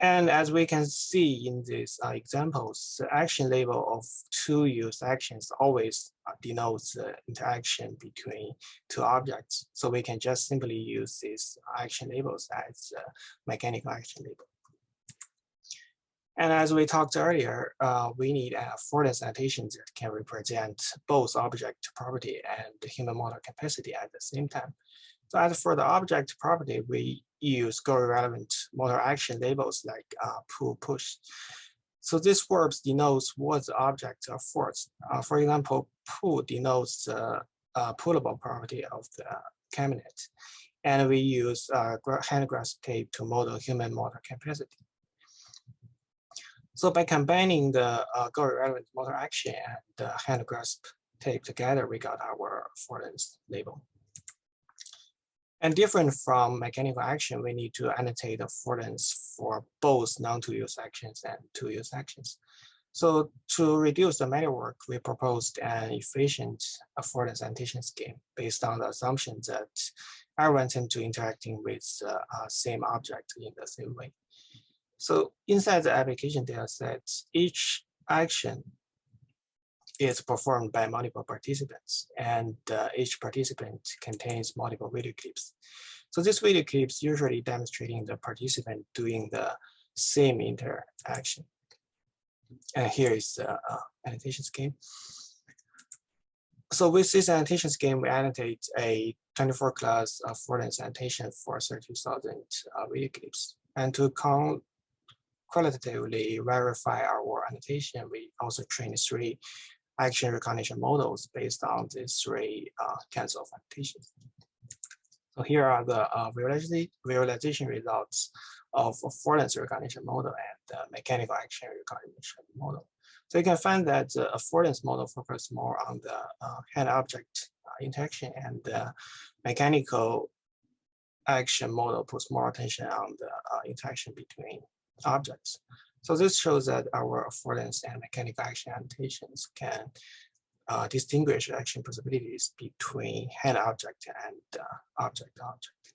And as we can see in these examples, the action label of two-use actions always denotes the interaction between two objects. So we can just simply use these action labels as mechanical action label. And as we talked earlier, we need an affordance annotation that can represent both object property and human motor capacity at the same time. So as for the object property, we use goal-relevant motor action labels like pull, push. So these verbs denotes what the object affords. For example, pull denotes the pullable property of the cabinet. And we use hand grasp tape to model human motor capacity. So by combining the goal-relevant motor action and the hand grasp tape together, we got our affordance label. And different from mechanical action, we need to annotate affordance for both non-two-use actions and two-use actions. So to reduce the manual work, we proposed an efficient affordance annotation scheme based on the assumption that everyone tends to interacting with the same object in the same way. So inside the application data set, each action is performed by multiple participants, and each participant contains multiple video clips. So these video clips usually demonstrating the participant doing the same interaction. And here is the annotation scheme. So with this annotation scheme, we annotate a 24-class affordance annotation for 30,000 video clips. And to qualitatively verify our annotation, we also train 3 action recognition models based on these 3 kinds of annotations. So here are the visualization results of affordance recognition model and the mechanical action recognition model. So you can find that the affordance model focuses more on the hand-object interaction, and the mechanical action model puts more attention on the interaction between objects. So this shows that our affordance and mechanical action annotations can distinguish action possibilities between hand object and object object.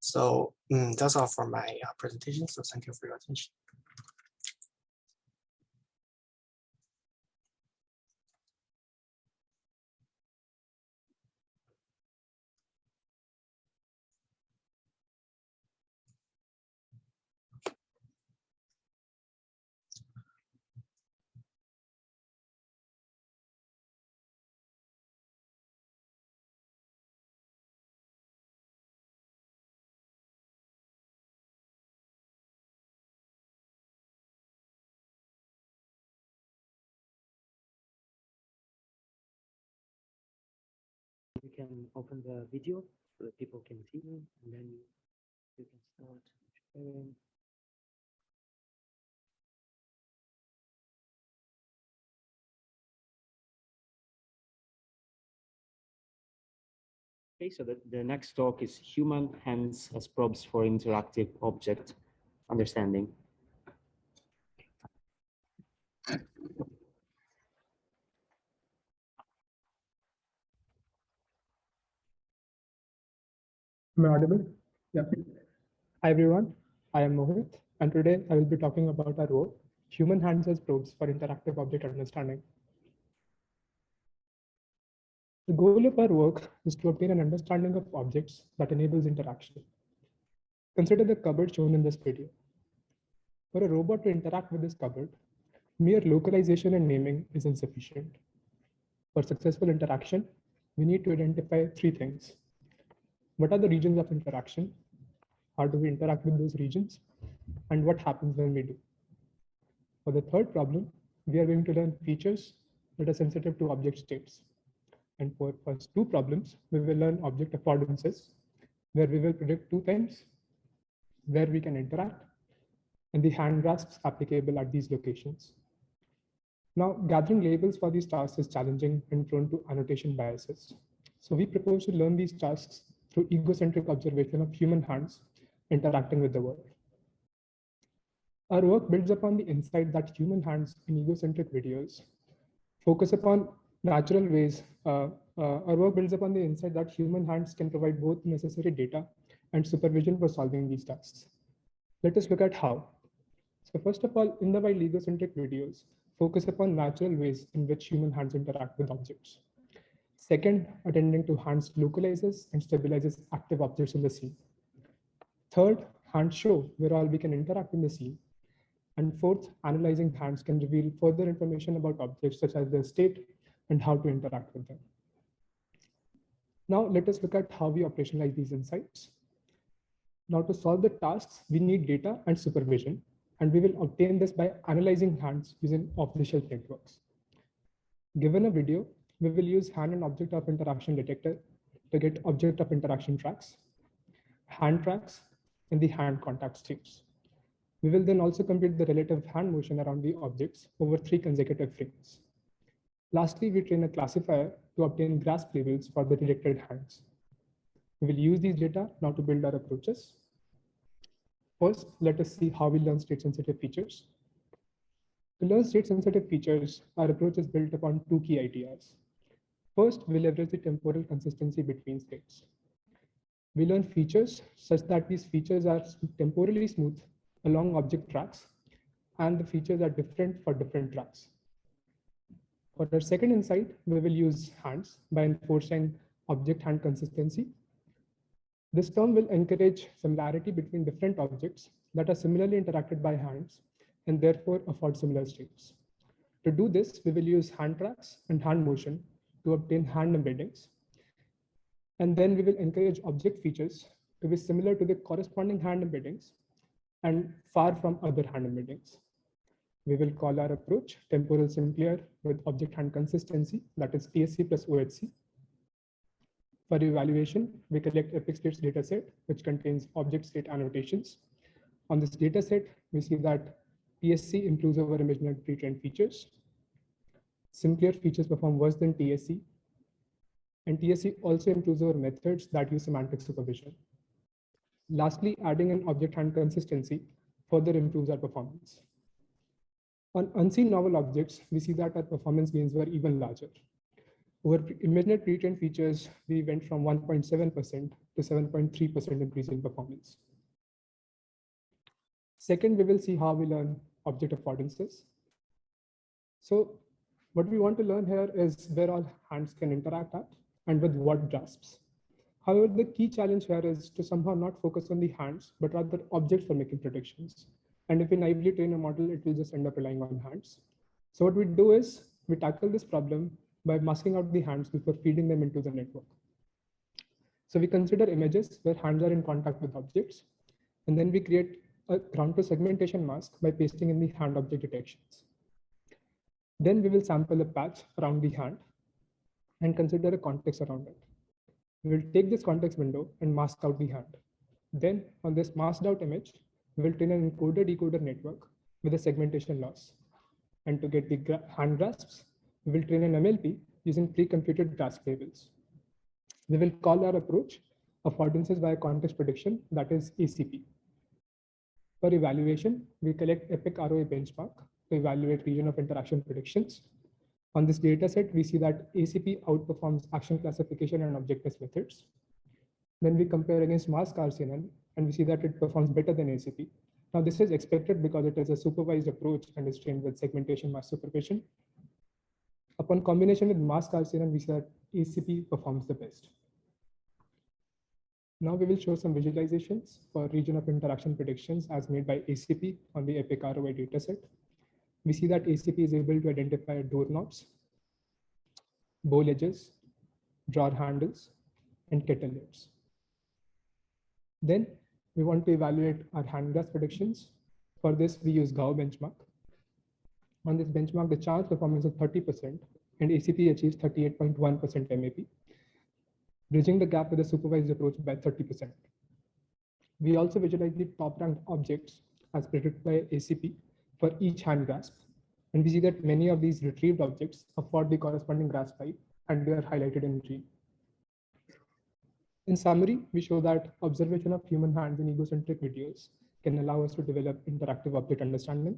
So that's all for my presentation. So thank you for your attention. can open the video so that people can see me, and then you can start sharing. Okay, so the next talk is human hands as probes for interactive object understanding. Am I audible? Yeah. Hi everyone, I am Mohit, and today I will be talking about our work, human hands as probes for interactive object understanding. The goal of our work is to obtain an understanding of objects that enables interaction. Consider the cupboard shown in this video. For a robot to interact with this cupboard, mere localization and naming is insufficient. For successful interaction, we need to identify three things. What are the regions of interaction? How do we interact with those regions? And what happens when we do? For the third problem, we are going to learn features that are sensitive to object states. And for first two problems, we will learn object affordances, where we will predict two things, where we can interact, and the hand grasps applicable at these locations. Now, gathering labels for these tasks is challenging and prone to annotation biases. So we propose to learn these tasks through egocentric observation of human hands interacting with the world. Our work builds upon the insight that human hands in egocentric videos focus upon natural ways. Our work builds upon the insight that human hands can provide both necessary data and supervision for solving these tasks. Let us look at how. So first of all, in the wild egocentric videos, focus upon natural ways in which human hands interact with objects. Second, attending to hands localizes and stabilizes active objects in the scene. Third, hands show where all we can interact in the scene. And fourth, analyzing hands can reveal further information about objects such as their state and how to interact with them. Now let us look at how we operationalize these insights. Now to solve the tasks, we need data and supervision, and we will obtain this by analyzing hands using off-the-shelf networks. Given a video, we will use hand and object of interaction detector to get object of interaction tracks, hand tracks, and the hand contact streams. We will then also compute the relative hand motion around the objects over 3 consecutive frames. Lastly, we train a classifier to obtain grasp labels for the detected hands. We will use these data now to build our approaches. First, let us see how we learn state-sensitive features. To learn state-sensitive features, our approach is built upon 2 key ideas. First, we leverage the temporal consistency between states. We learn features such that these features are temporally smooth along object tracks, and the features are different for different tracks. For our second insight, we will use hands by enforcing object-hand consistency. This term will encourage similarity between different objects that are similarly interacted by hands and therefore afford similar states. To do this, we will use hand tracks and hand motion to obtain hand embeddings. And then we will encourage object features to be similar to the corresponding hand embeddings and far from other hand embeddings. We will call our approach temporal simclear with object-hand consistency, that is TSC plus OHC. For evaluation, we collect epic states dataset, which contains object state annotations. On this dataset, we see that PSC improves over ImageNet pre-trained features. Simclear features perform worse than TSC. And TSC also improves over methods that use semantic supervision. Lastly, adding an object-hand consistency further improves our performance. On unseen novel objects, we see that our performance gains were even larger. Over ImageNet pre-trained features, we went from 1.7% to 7.3% increase in performance. Second, we will see how we learn object affordances. So what we want to learn here is where all hands can interact at and with what grasps. However, the key challenge here is to somehow not focus on the hands, but rather objects for making predictions. And if we naively train a model, it will just end up relying on hands. So what we do is we tackle this problem by masking out the hands before feeding them into the network. So we consider images where hands are in contact with objects, and then we create a ground to segmentation mask by pasting in the hand object detections. Then we will sample a patch around the hand and consider a context around it. We will take this context window and mask out the hand. Then on this masked out image, we will train an encoder-decoder network with a segmentation loss. And to get the hand grasps, we will train an MLP using pre-computed grasp tables. We will call our approach affordances via context prediction, that is ACP. For evaluation, we collect epic ROI benchmark to evaluate region of interaction predictions. On this data set, we see that ACP outperforms action classification and object-based methods. Then we compare against mask RCNN, and we see that it performs better than ACP. Now, this is expected because it is a supervised approach and is trained with segmentation mask supervision. Upon combination with mask RCNN, we see that ACP performs the best. Now we will show some visualizations for region of interaction predictions as made by ACP on the epic ROI dataset. We see that ACP is able to identify doorknobs, bowl edges, drawer handles, and kettle lids. Then we want to evaluate our hand grasp predictions. For this, we use GAU benchmark. On this benchmark, the chance performance is 30%, and ACP achieves 38.1% MAP, bridging the gap with a supervised approach by 30%. We also visualize the top-ranked objects as predicted by ACP for each hand grasp. And we see that many of these retrieved objects afford the corresponding grasp height, and they are highlighted in green. In summary, we show that observation of human hands in egocentric videos can allow us to develop interactive object understanding.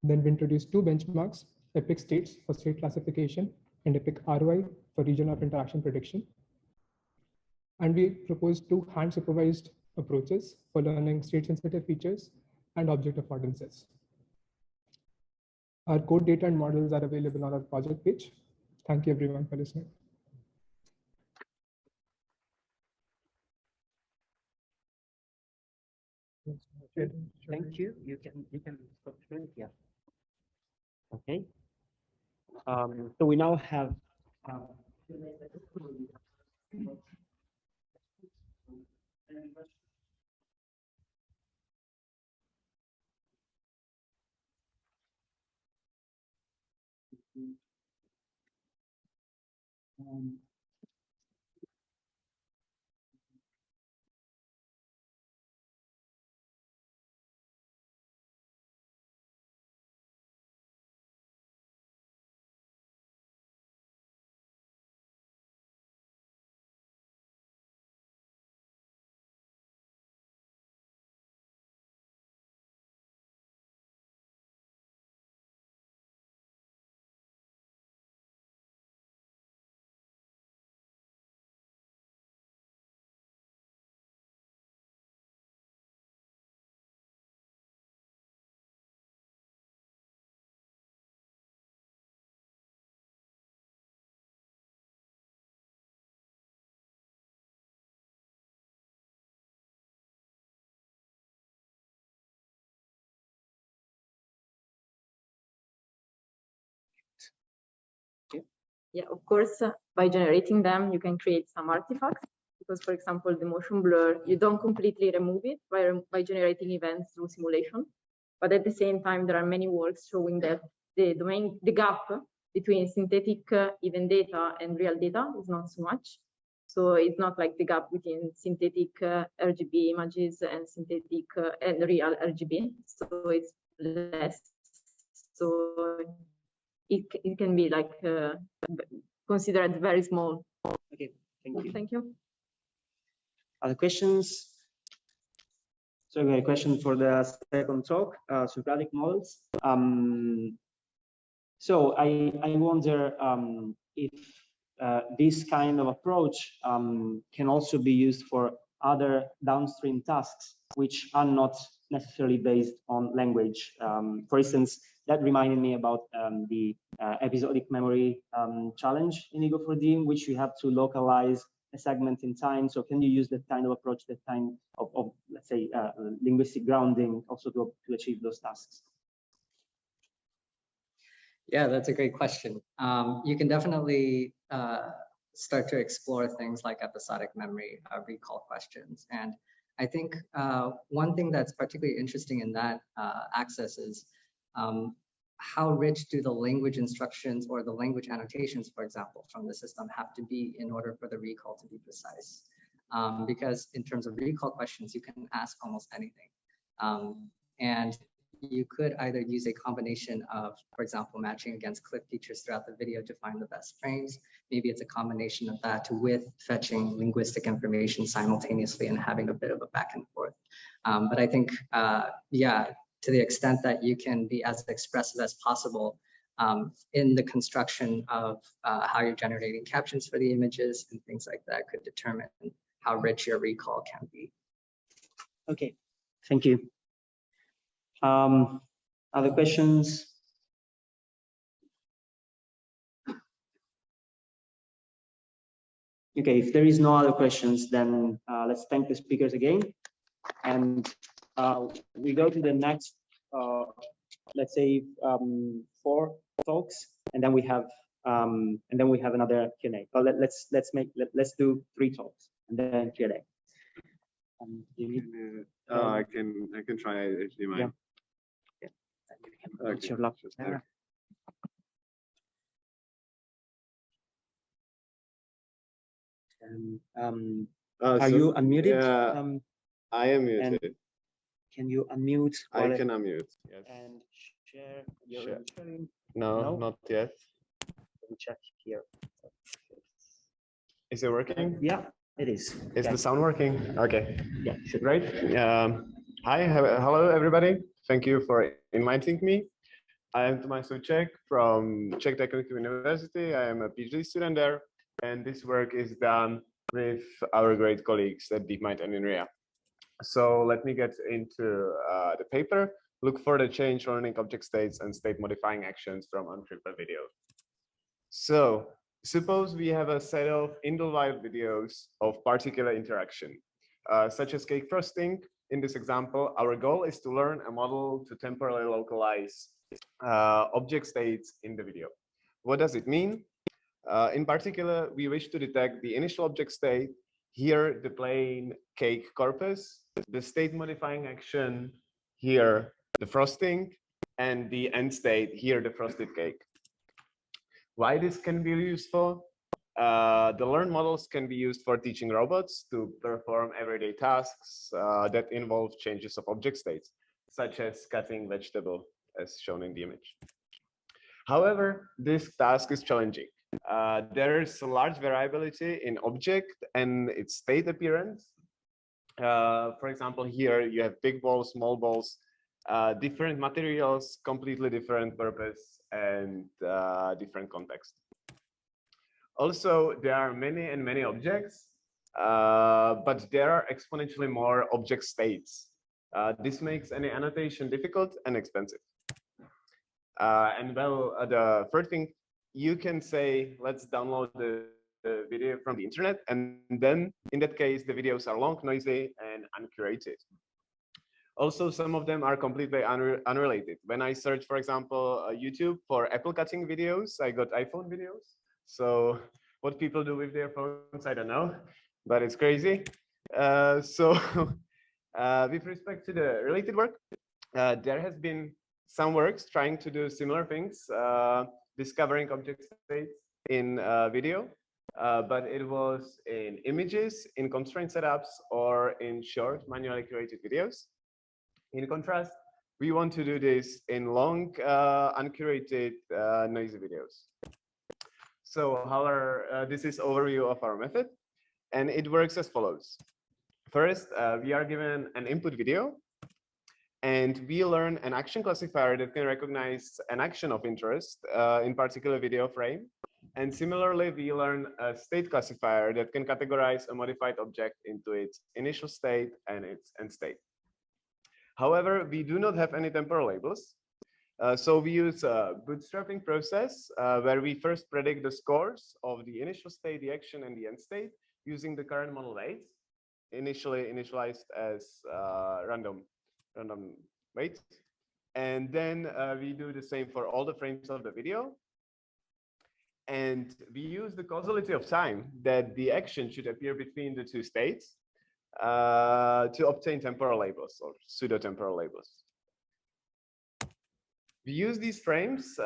Then we introduce two benchmarks, epic states for state classification and epic ROI for region of interaction prediction. And we propose two hand-supervised approaches for learning state-sensitive features and object affordances. Our code data and models are available on our project page. Thank you everyone for listening. Thank you. You can stop sharing. Yeah. Okay. So we now have Yeah, of course, by generating them, you can create some artifacts because, for example, the motion blur, you don't completely remove it by generating events through simulation. But at the same time, there are many works showing that the gap between synthetic event data and real data is not so much. So it's not like the gap between synthetic RGB images and synthetic and real RGB. So it's less. So it can be like considered very small. Okay, thank you. Thank you. Other questions? So we have a question for the second talk, Socratic models. So I wonder if this kind of approach can also be used for other downstream tasks which are not necessarily based on language. For instance, that reminded me about the episodic memory challenge in Ego4D, in which you have to localize a segment in time. So can you use that kind of approach, that kind of let's say, linguistic grounding also to achieve those tasks? Yeah, that's a great question. You can definitely start to explore things like episodic memory recall questions. And I think one thing that's particularly interesting in that access is how rich do the language instructions or the language annotations, for example, from the system have to be in order for the recall to be precise? Because in terms of recall questions, you can ask almost anything. And you could either use a combination of, for example, matching against clip features throughout the video to find the best frames. Maybe it's a combination of that with fetching linguistic information simultaneously and having a bit of a back and forth. But I think, yeah, to the extent that you can be as expressive as possible in the construction of how you're generating captions for the images and things like that could determine how rich your recall can be. Okay, thank you. Other questions? Okay, if there is no other questions, then let's thank the speakers again. And we go to the next, let's say, 4 talks, and then we have another Q&A. But let's do 3 talks and then Q&A. I can try HDMI. Yeah. Okay. Your laptop there. Are you unmuted? Yeah, I am muted. Can you unmute? I can unmute. Yes. And share your screen? No, not yet. Let me check here. Is it working? Yeah, it is. Is the sound working? Okay. Yeah, should. Great. Hi, hello everybody. Thank you for inviting me. I am Tomáš Souček from Czech Technical University. I am a PhD student there, and this work is done with our great colleagues at DeepMind and INRIA. So let me get into the paper. Look for the change learning object states and state modifying actions from unprepared video. So suppose we have a set of in-the-wild videos of particular interaction, such as cake frosting. In this example, our goal is to learn a model to temporarily localize object states in the video. What does it mean? In particular, we wish to detect the initial object state, here the plain cake corpus, the state modifying action, here the frosting, and the end state, here the frosted cake. Why this can be useful? The learned models can be used for teaching robots to perform everyday tasks that involve changes of object states, such as cutting vegetable, as shown in the image. However, this task is challenging. There is a large variability in object and its state appearance. For example, here you have big balls, small balls, different materials, completely different purpose, and different context. Also, there are many objects, but there are exponentially more object states. This makes any annotation difficult and expensive. And well, the first thing you can say, let's download the video from the internet, and then in that case, the videos are long, noisy, and uncurated. Also, some of them are completely unrelated. When I search, for example, YouTube for apple cutting videos, I got iPhone videos. So what people do with their phones, I don't know, but it's crazy. With respect to the related work, there has been some works trying to do similar things, discovering object states in video, but it was in images, in constraint setups, or in short manually curated videos. In contrast, we want to do this in long, uncurated, noisy videos. So this is overview of our method, and it works as follows. First, we are given an input video, and we learn an action classifier that can recognize an action of interest, in particular video frame. And similarly, we learn a state classifier that can categorize a modified object into its initial state and its end state. However, we do not have any temporal labels. So we use a bootstrapping process where we first predict the scores of the initial state, the action, and the end state using the current model weights, initially initialized as random weights. And then we do the same for all the frames of the video. And we use the causality of time that the action should appear between the two states to obtain temporal labels or pseudo-temporal labels. We use these frames, we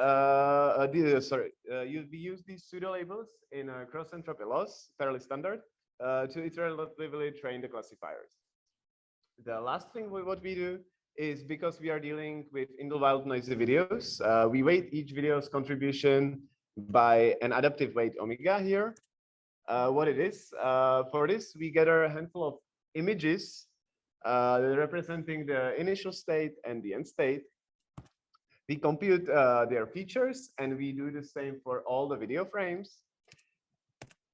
use these pseudo labels in cross entropy loss, fairly standard, to iteratively train the classifiers. The last thing what we do is, because we are dealing with in-the-wild noisy videos, we weight each video's contribution by an adaptive weight omega here. What it is, for this, we gather a handful of images representing the initial state and the end state. We compute their features, and we do the same for all the video frames.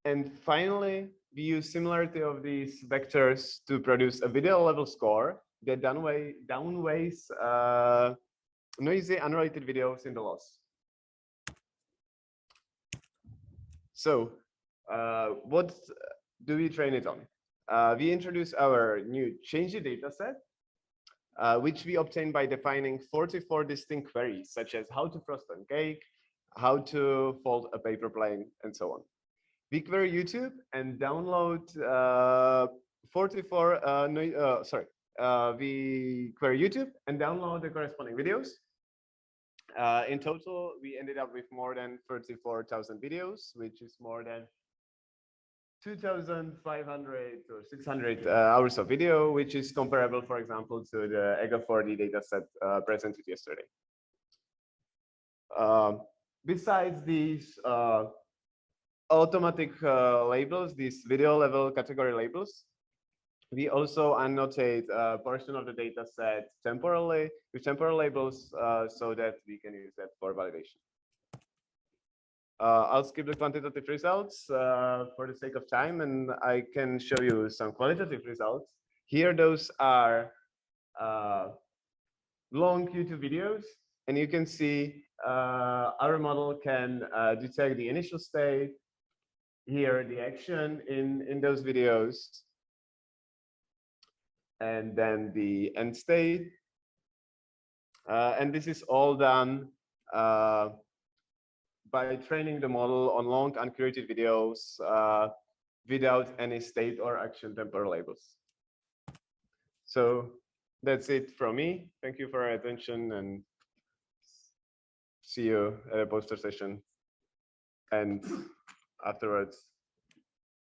And finally, we use similarity of these vectors to produce a video level score that downweighs noisy unrelated videos in the loss. So what do we train it on? We introduce our new changey dataset, which we obtain by defining 44 distinct queries, such as how to frost a cake, how to fold a paper plane, and so on. We query YouTube and download we query YouTube and download the corresponding videos. In total, we ended up with more than 34,000 videos, which is more than 2,500 or 600 hours of video, which is comparable, for example, to the EGA4D dataset presented yesterday. Besides these automatic labels, these video level category labels, we also annotate a portion of the data set temporally with temporal labels so that we can use that for validation. I'll skip the quantitative results for the sake of time, and I can show you some qualitative results. Here, those are long YouTube videos, and you can see our model can detect the initial state, here the action in those videos, and then the end state. And this is all done by training the model on long uncurated videos without any state or action temporal labels. So that's it from me. Thank you for your attention, and see you at a poster session. And afterwards,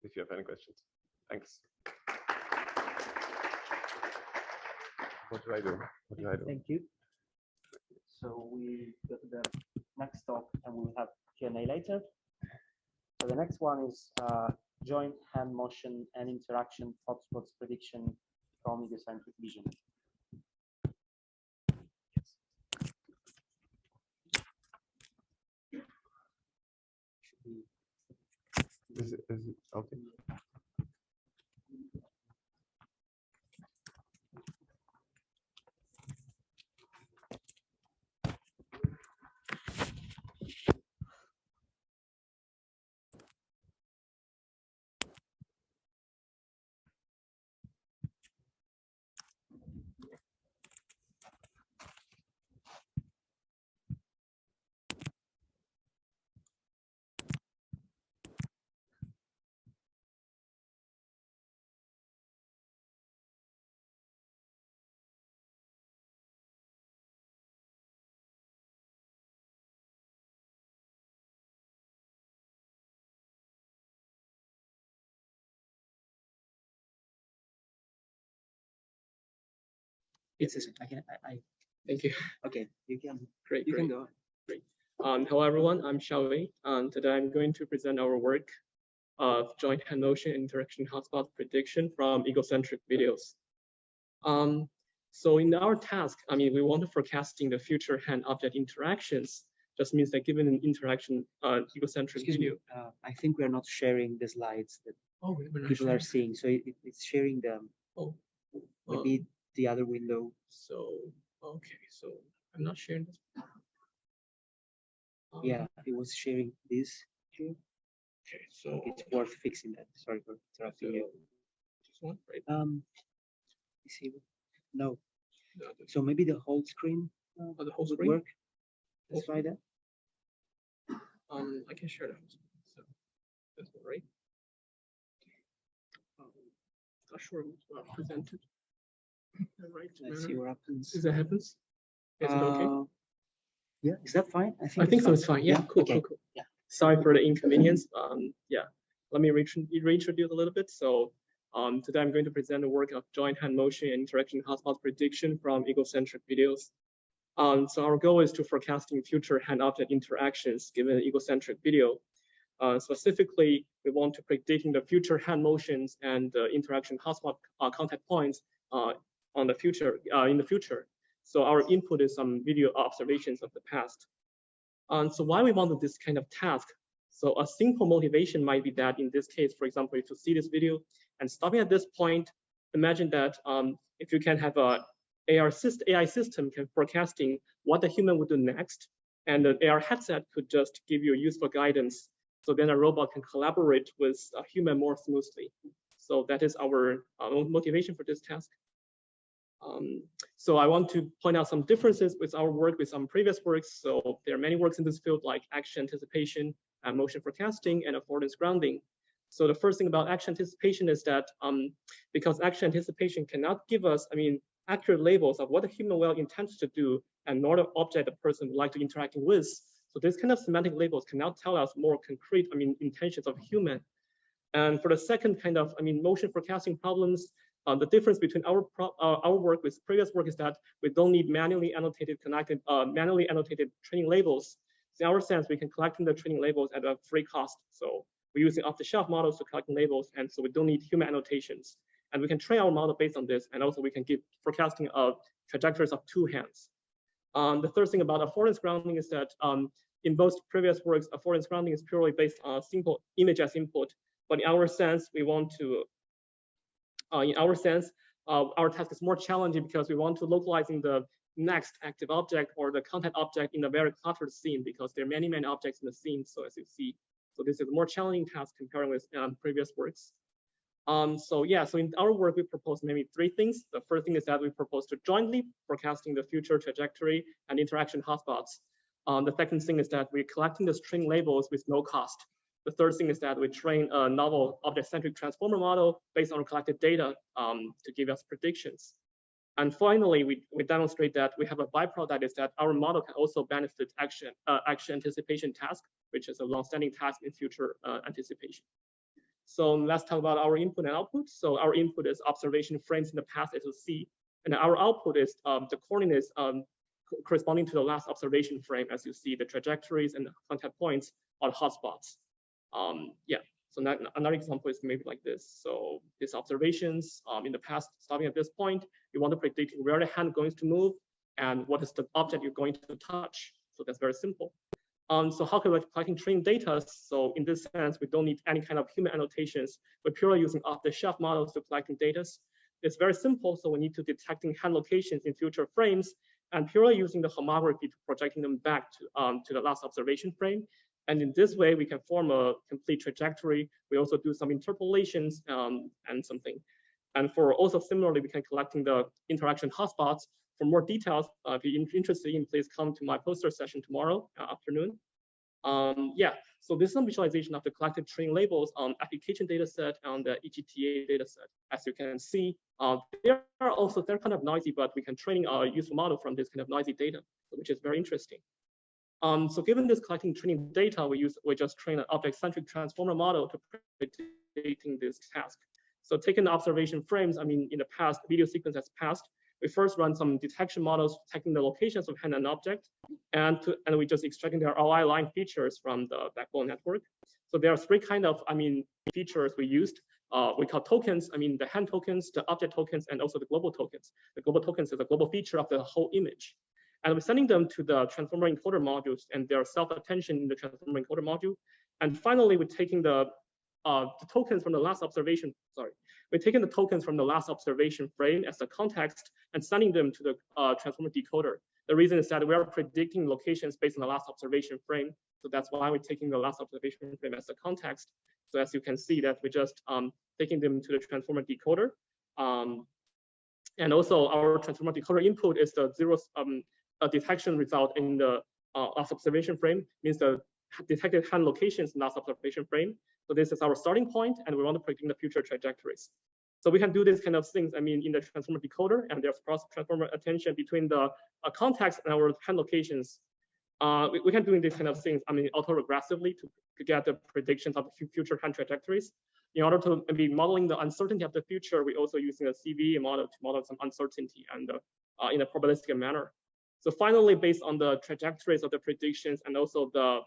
if you have any questions. Thanks. What do I do? What do I do? Thank you. So we go to the next talk, and we'll have Q&A later. So the next one is joint hand motion and interaction hotspots prediction from egocentric vision. Is it okay? Thank you. Okay, you can. Great. You great, can go. Great. Hello, everyone. I'm Xiaowei, and today I'm going to present our work of joint hand motion interaction hotspot prediction from egocentric videos. So in our task, we want to forecasting the future hand-object interactions. Just means that given an interaction egocentric video. I think we are not sharing the slides that people are seeing. So it's sharing them. Oh. Maybe the other window. So, okay, so I'm not sharing this. Yeah, it was sharing this here. Okay, so it's worth fixing that. Sorry for interrupting you. This one, right? You see, no. So maybe the whole screen. The whole would screen work. Let's try that. I can share the whole screen. So this one, right? Not sure what presented. Right. Let's see what happens. If that happens, is it okay? Yeah, is that fine? I think so. It's fine. Yeah, cool, okay. cool. Yeah. Sorry for the inconvenience. Yeah, let me reintroduce a little bit. So today I'm going to present the work of joint hand motion and interaction hotspot prediction from egocentric videos. So our goal is to forecasting future hand-object interactions given an egocentric video. Specifically, we want to predicting the future hand motions and interaction hotspot contact points in the future. So our input is some video observations of the past. So why we want to do this kind of task? So a simple motivation might be that in this case, for example, if you see this video and stopping at this point, imagine that if you can have a AI system can forecasting what the human would do next, and the AR headset could just give you useful guidance. So then a robot can collaborate with a human more smoothly. So that is our motivation for this task. So I want to point out some differences with our work with some previous works. So there are many works in this field like action anticipation, motion forecasting, and affordance grounding. So the first thing about action anticipation is that because action anticipation cannot give us, accurate labels of what the human will intends to do and nor the object the person would like to interacting with. So this kind of semantic labels cannot tell us more concrete, intentions of human. And for the second kind of, motion forecasting problems, the difference between our work with previous work is that we don't need manually annotated training labels. So in our sense, we can collect the training labels at a free cost. So we're using off-the-shelf models to collect labels, and so we don't need human annotations. And we can train our model based on this, and also we can give forecasting of trajectories of two hands. The third thing about affordance grounding is that in both previous works, affordance grounding is purely based on simple image as input. But in our sense, we want to, our task is more challenging because we want to localizing the next active object or the content object in a very cluttered scene because there are many, many objects in the scene. So as you see, so this is a more challenging task comparing with previous works. So in our work, we propose maybe three things. The first thing is that we propose to jointly forecasting the future trajectory and interaction hotspots. The second thing is that we're collecting the string labels with no cost. The third thing is that we train a novel object-centric transformer model based on collected data to give us predictions. And finally, we demonstrate that we have a byproduct is that our model can also benefit action anticipation task, which is a long-standing task in future anticipation. So let's talk about our input and output. So our input is observation frames in the past as you see, and our output is the coordinates corresponding to the last observation frame as you see the trajectories and the contact points are the hotspots. So another example is maybe like this. So these observations in the past, starting at this point, you want to predict where the hand is going to move and what is the object you're going to touch. So that's very simple. So how can we collecting training data? So in this sense, we don't need any kind of human annotations. We're purely using off-the-shelf models to collecting data. It's very simple. So we need to detecting hand locations in future frames and purely using the homography to projecting them back to the last observation frame. And in this way, we can form a complete trajectory. We also do some interpolations and something. And for also similarly, we can collecting the interaction hotspots. For more details, if you're interested in, please come to my poster session tomorrow afternoon. So this is some visualization of the collected training labels on application data set and the EGTA data set. As you can see, they're kind of noisy, but we can train a useful model from this kind of noisy data, which is very interesting. So given this collecting training data, we just train an object-centric transformer model to predicting this task. So taking the observation frames, in the past, video sequence has passed. We first run some detection models, taking the locations of hand and object, and we just extracting their ROI line features from the backbone network. So there are three kind of, features we used. We call tokens, the hand tokens, the object tokens, and also the global tokens. The global tokens is a global feature of the whole image. And we're sending them to the transformer encoder modules and their self-attention in the transformer encoder module. And finally, we're taking the tokens from the last observation, we're taking the tokens from the last observation frame as a context and sending them to the transformer decoder. The reason is that we are predicting locations based on the last observation frame. So that's why we're taking the last observation frame as a context. So as you can see that we're just taking them to the transformer decoder. And also our transformer decoder input is the detection result in the last observation frame, means the detected hand locations in last observation frame. So this is our starting point, and we want to predict the future trajectories. So we can do this kind of things, in the transformer decoder, and there's cross transformer attention between the context and our hand locations. we can do these kind of things, I mean, autoregressively to get the predictions of the future hand trajectories. In order to be modeling the uncertainty of the future, we also using a CVE model to model some uncertainty and in a probabilistic manner. So finally, based on the trajectories of the predictions and also the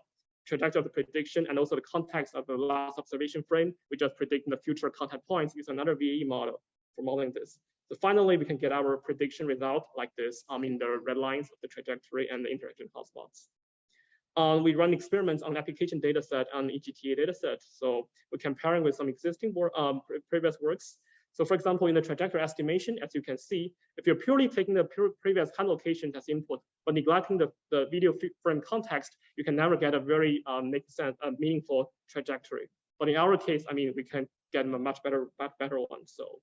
trajectory of the prediction and also the context of the last observation frame, we just predict the future contact points using another VAE model for modeling this. So finally, we can get our prediction result like this, in the red lines of the trajectory and the interaction hotspots. We run experiments on application data set and EGTA data set. So we're comparing with some existing previous works. So for example, in the trajectory estimation, as you can see, if you're purely taking the previous hand location as input, but neglecting the video frame context, you can never get a very meaningful trajectory. But in our case, I mean, we can get a much better one. So,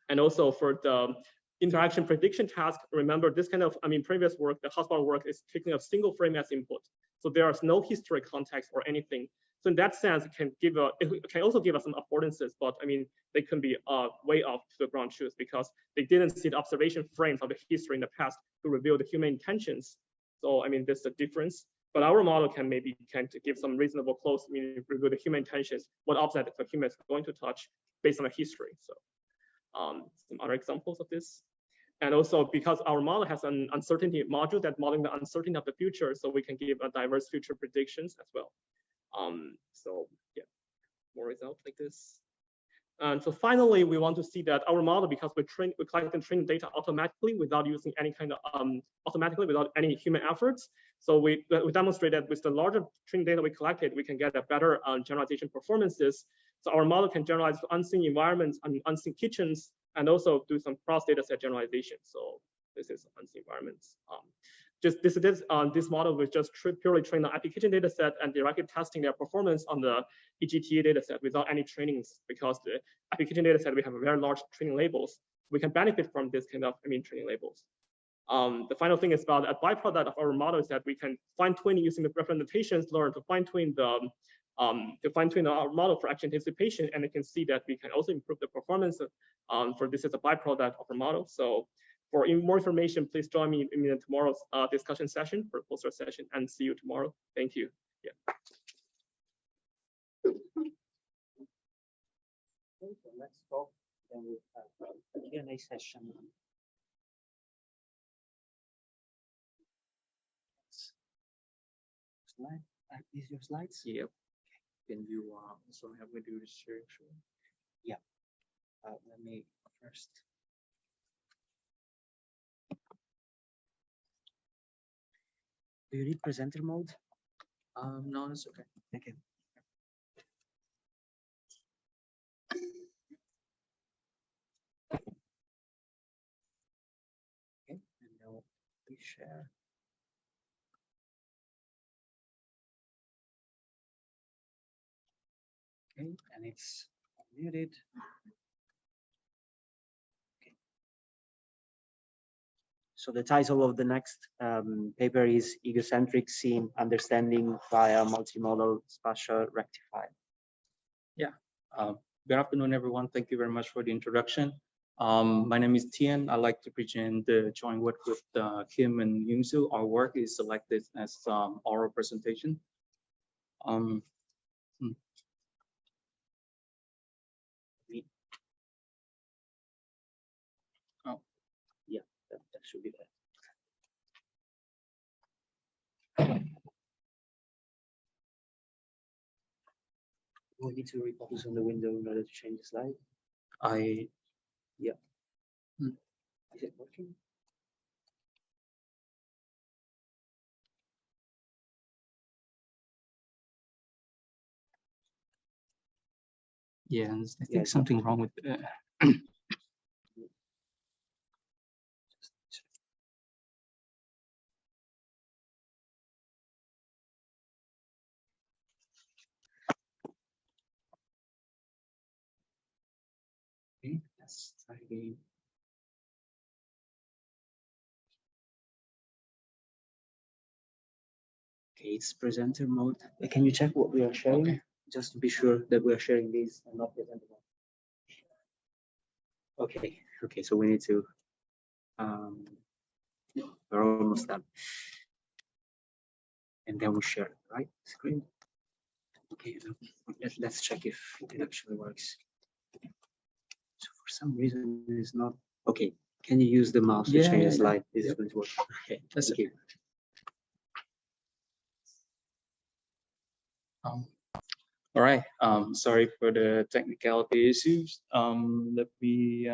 and also for the interaction prediction task, remember this kind of, previous work, the hotspot work is taking a single frame as input. So there is no history context or anything. So in that sense, it can also give us some affordances, but they can be way off to the ground truth because they didn't see the observation frames of the history in the past to reveal the human intentions. So this is the difference. But our model can give some reasonable close, reveal the human intentions, what object the human is going to touch based on the history. So some other examples of this. And also because our model has an uncertainty module that modeling the uncertainty of the future, so we can give a diverse future predictions as well. So yeah, more results like this. And so finally, we want to see that our model, because we collect and train data automatically without using any kind of automatically without any human efforts. So we demonstrated with the larger training data we collected, we can get a better generalization performances. So our model can generalize to unseen environments and unseen kitchens, and also do some cross data set generalization. So this is unseen environments. This model was just purely trained on application data set and directly testing their performance on the EGTA data set without any trainings, because the application data set, we have a very large training labels. We can benefit from this kind of training labels. The final thing is about a byproduct of our model is that we can fine tune using the representations learned to fine tune our model for action anticipation, and you can see that we can also improve the performance for this as a byproduct of our model. So for more information, please join me in tomorrow's discussion session for poster session, and see you tomorrow. Thank you. Yeah. Okay, so let's go. Then we have a Q&A session. Slide. These your slides? Yep. Can you also have me do the sharing screen? Yeah. Let me first. Do you need presenter mode? No, it's okay. Thank you. Okay, and now we share. Okay, and it's muted. Okay. So the title of the next paper is Egocentric Scene Understanding via Multimodal Spatial Rectifier. Yeah. Good afternoon, everyone. Thank you very much for the introduction. My name is Tien. I'd like to present the joint work with Kim and Yungsu. Our work is selected as oral presentation. Oh, yeah, that should be there. We need to refocus on the window in order to change the slide. Yeah. Is it working? Yeah, I think something wrong with it. Okay, let's try again. Okay, it's presenter mode. Can you check what we are sharing? Okay. Just to be sure that we are sharing these and not presenter mode. Okay, so we need to, we're almost done. and then we share it, right? Screen. Okay, let's check if it actually works. So for some reason it's not. Okay, can you use the mouse to change the slide? This is going to work. Okay, thank you. All right. Sorry for the technicality issues. Let me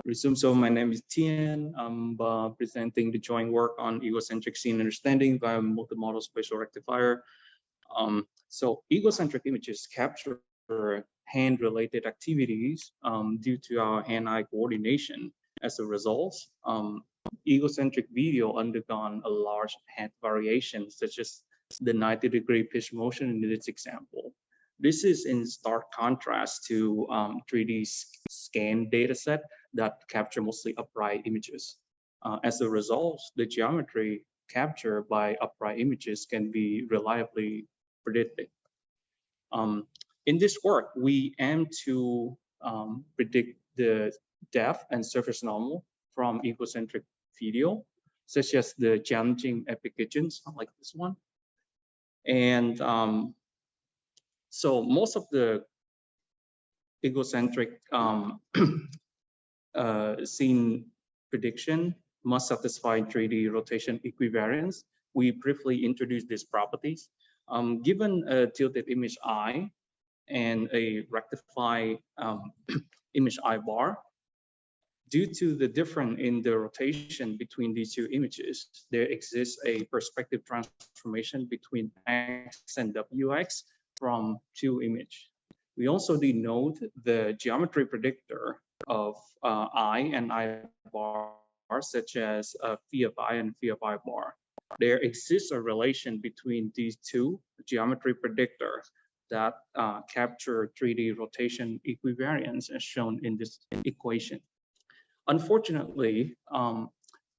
resume. So my name is Tian. I'm presenting the joint work on egocentric scene understanding via multimodal spatial rectifier. So egocentric images capture hand-related activities due to our hand-eye coordination. As a result, egocentric video undergone a large hand variation, such as the 90-degree pitch motion in this example. This is in stark contrast to 3D scan dataset that capture mostly upright images. As a result, the geometry captured by upright images can be reliably predicted. In this work, we aim to predict the depth and surface normal from egocentric video, such as the challenging epic kitchens, like this one. And so most of the egocentric scene prediction must satisfy 3D rotation equivariance. We briefly introduced these properties. Given a tilted image eye and a rectified image eye bar, due to the difference in the rotation between these two images, there exists a perspective transformation between X and WX from two images. We also denote the geometry predictor of eye and eye bar, such as phi of eye and phi of eye bar. There exists a relation between these two geometry predictors that capture 3D rotation equivariance as shown in this equation. Unfortunately,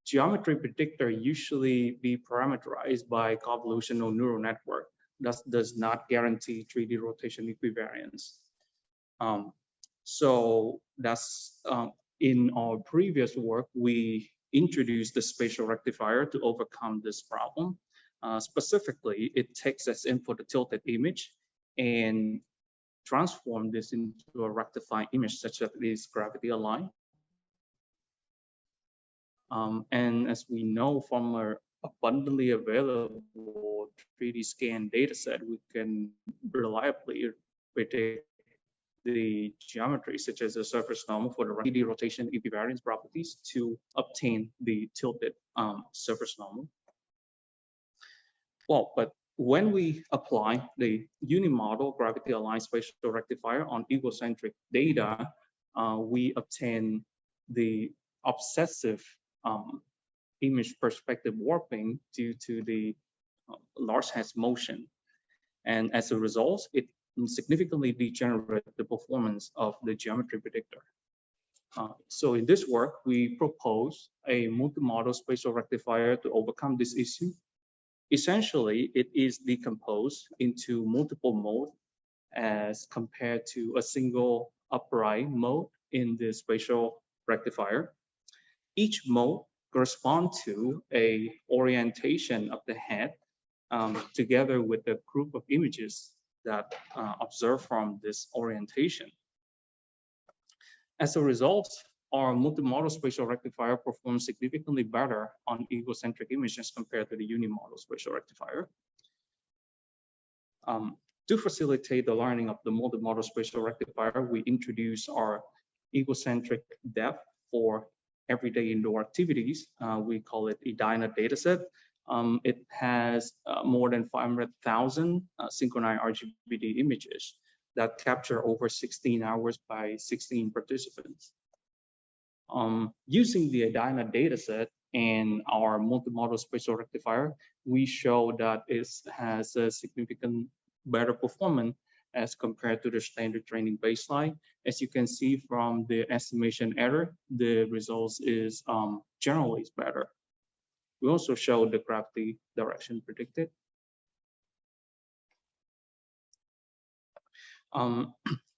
geometry predictor usually be parameterized by convolutional neural network, thus does not guarantee 3D rotation equivariance. So that's in our previous work, we introduced the spatial rectifier to overcome this problem. Specifically, it takes as input a tilted image and transform this into a rectified image such that it is gravity aligned. And as we know from our abundantly available 3D scan dataset, we can reliably predict the geometry, such as the surface normal for the 3D rotation equivariance properties to obtain the tilted surface normal. Well, but when we apply the unimodal gravity aligned spatial rectifier on egocentric data, we obtain the obsessive image perspective warping due to the large head motion. And as a result, it significantly degenerate the performance of the geometry predictor. So in this work, we propose a multimodal spatial rectifier to overcome this issue. Essentially, it is decomposed into multiple modes as compared to a single upright mode in the spatial rectifier. Each mode corresponds to a orientation of the head together with a group of images that observe from this orientation. As a result, our multimodal spatial rectifier performs significantly better on egocentric images compared to the unimodal spatial rectifier. To facilitate the learning of the multimodal spatial rectifier, we introduce our egocentric depth for everyday indoor activities. We call it a DINA dataset. It has more than 500,000 synchronized RGBD images that capture over 16 hours by 16 participants. Using the DINA dataset and our multimodal spatial rectifier, we show that it has a significant better performance as compared to the standard training baseline. As you can see from the estimation error, the results is generally better. We also show the gravity direction predicted.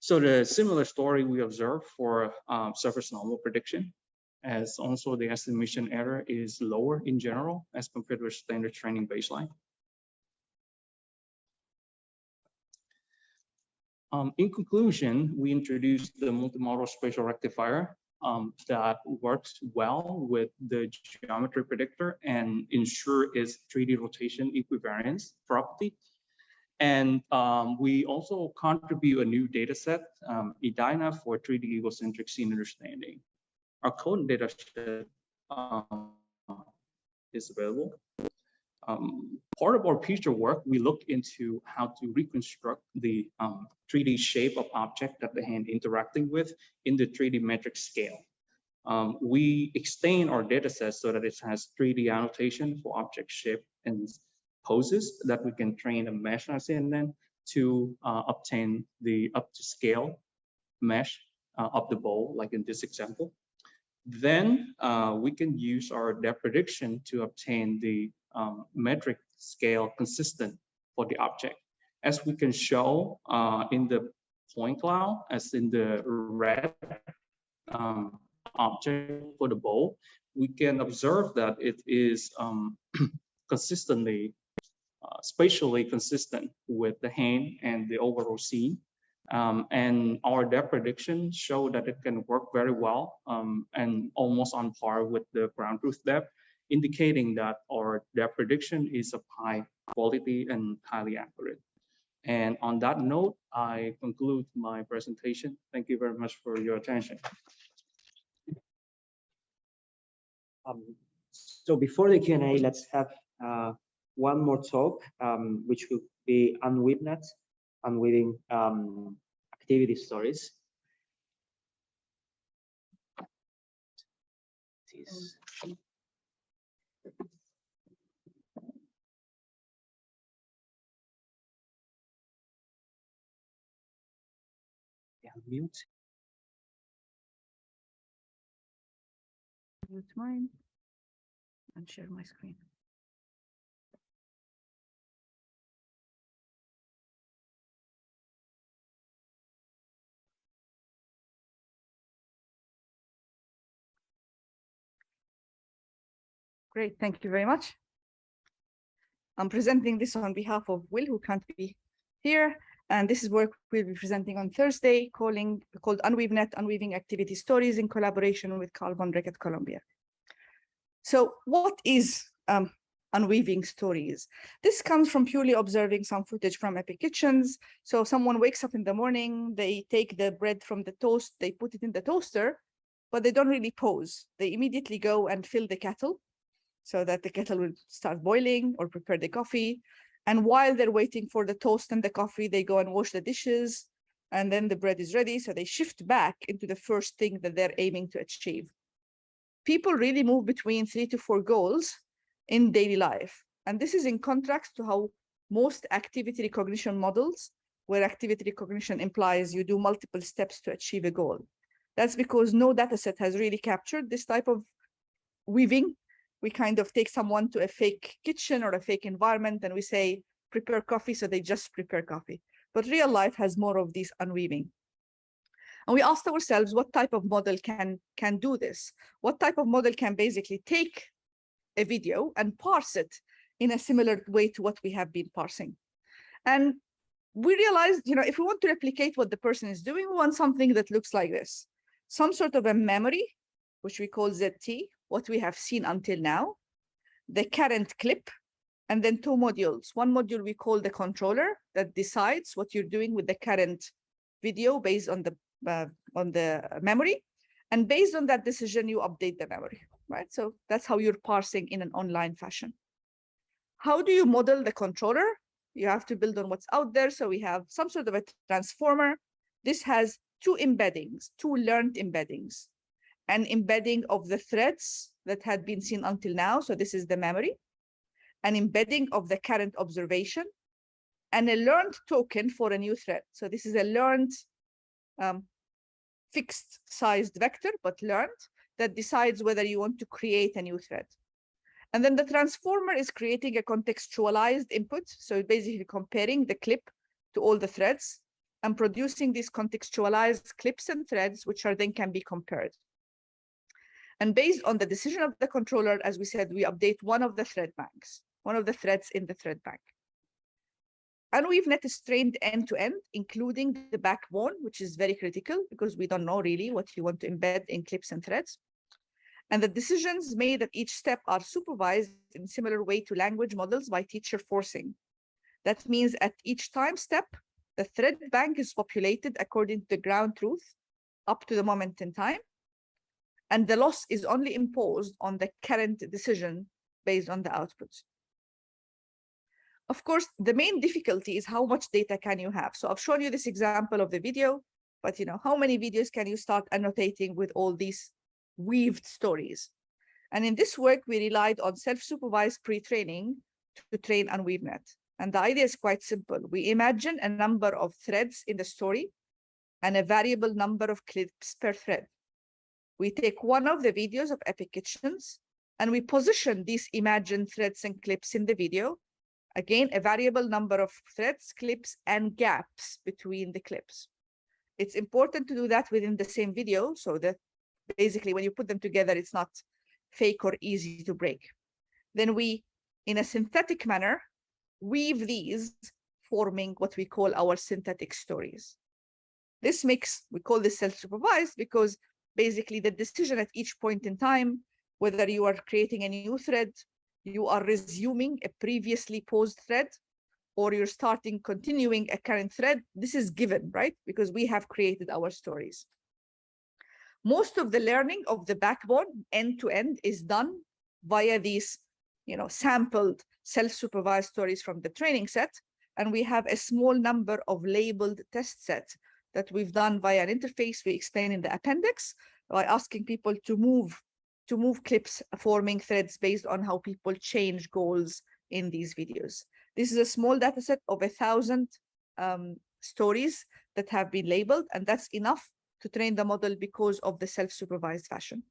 So the similar story we observed for surface normal prediction, as also the estimation error is lower in general as compared with standard training baseline. In conclusion, we introduced the multimodal spatial rectifier that works well with the geometry predictor and ensure its 3D rotation equivariance property. And we also contribute a new data set, EDINA, for 3D egocentric scene understanding. Our code data set is available. Part of our future work, we look into how to reconstruct the 3D shape of object that the hand interacting with in the 3D metric scale. We extend our data set so that it has 3D annotation for object shape and poses that we can train a mesh CNN to obtain the up to scale mesh of the bowl, like in this example. Then we can use our depth prediction to obtain the metric scale consistent for the object. As we can show in the point cloud, as in the red object for the bowl, we can observe that it is consistently, spatially consistent with the hand and the overall scene. And our depth prediction show that it can work very well and almost on par with the ground truth depth, indicating that our depth prediction is of high quality and highly accurate. And on that note, I conclude my presentation. Thank you very much for your attention. So before the Q&A, let's have one more talk, which will be unweaving activity stories. Mute. Mute mine and share my screen. Great, thank you very much. I'm presenting this on behalf of Will, who can't be here. And this is work we'll be presenting on Thursday, called UnweaveNet, Unweaving Activity Stories, in collaboration with Carl von Wreck at Columbia. So what is unweaving stories? This comes from purely observing some footage from Epic Kitchens. So someone wakes up in the morning, they take the bread from the toast, they put it in the toaster, but they don't really pause. They immediately go and fill the kettle so that the kettle will start boiling or prepare the coffee. And while they're waiting for the toast and the coffee, they go and wash the dishes, and then the bread is ready. So they shift back into the first thing that they're aiming to achieve. People really move between 3 to 4 goals in daily life. And this is in contrast to how most activity recognition models, where activity recognition implies you do multiple steps to achieve a goal. That's because no data set has really captured this type of weaving. We kind of take someone to a fake kitchen or a fake environment and we say, prepare coffee, so they just prepare coffee. But real life has more of these unweaving. And we asked ourselves, what type of model can do this? What type of model can basically take a video and parse it in a similar way to what we have been parsing? And we realized, if we want to replicate what the person is doing, we want something that looks like this. Some sort of a memory, which we call ZT, what we have seen until now, the current clip, and then 2 modules. One module we call the controller that decides what you're doing with the current video based on the memory. And based on that decision, you update the memory, right? So that's how you're parsing in an online fashion. How do you model the controller? You have to build on what's out there. So we have some sort of a transformer. This has 2 embeddings, 2 learned embeddings. An embedding of the threads that had been seen until now. So this is the memory. An embedding of the current observation, and a learned token for a new thread. So this is a learned fixed sized vector, but learned, that decides whether you want to create a new thread. And then the transformer is creating a contextualized input. So basically comparing the clip to all the threads and producing these contextualized clips and threads, which are then can be compared. And based on the decision of the controller, as we said, we update one of the thread banks, one of the threads in the thread bank. UnweaveNet is trained end-to-end, including the backbone, which is very critical because we don't know really what you want to embed in clips and threads. And the decisions made at each step are supervised in similar way to language models by teacher forcing. That means at each time step, the thread bank is populated according to the ground truth up to the moment in time. And the loss is only imposed on the current decision based on the outputs. Of course, the main difficulty is how much data can you have? So I've shown you this example of the video, but how many videos can you start annotating with all these weaved stories? And in this work, we relied on self-supervised pre-training to train UnweaveNet. And the idea is quite simple. We imagine a number of threads in the story and a variable number of clips per thread. We take one of the videos of Epic Kitchens and we position these imagined threads and clips in the video. Again, a variable number of threads, clips, and gaps between the clips. It's important to do that within the same video so that basically when you put them together, it's not fake or easy to break. Then we, in a synthetic manner, weave these, forming what we call our synthetic stories. This makes, we call this self-supervised because basically the decision at each point in time, whether you are creating a new thread, you are resuming a previously paused thread, or you're continuing a current thread, this is given, right? Because we have created our stories. Most of the learning of the backbone end-to-end is done via these, sampled self-supervised stories from the training set. And we have a small number of labeled test sets that we've done via an interface we explain in the appendix by asking people to move clips forming threads based on how people change goals in these videos. This is a small data set of 1,000 stories that have been labeled, and that's enough to train the model because of the self-supervised fashion.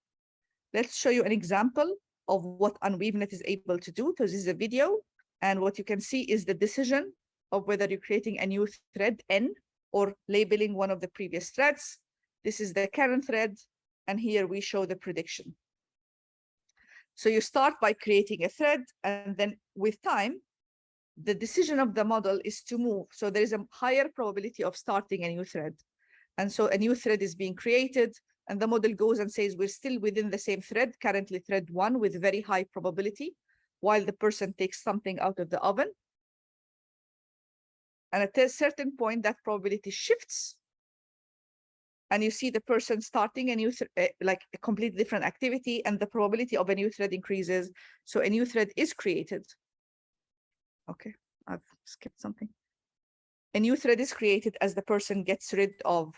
Let's show you an example of what UnweaveNet is able to do. So this is a video, and what you can see is the decision of whether you're creating a new thread N or labeling one of the previous threads. This is the current thread, and here we show the prediction. So you start by creating a thread, and then with time, the decision of the model is to move. So there is a higher probability of starting a new thread. And so a new thread is being created, and the model goes and says, we're still within the same thread, currently thread 1 with very high probability, while the person takes something out of the oven. And at a certain point, that probability shifts. And you see the person starting a new, like a completely different activity, and the probability of a new thread increases. So a new thread is created. Okay, I've skipped something. A new thread is created as the person gets rid of,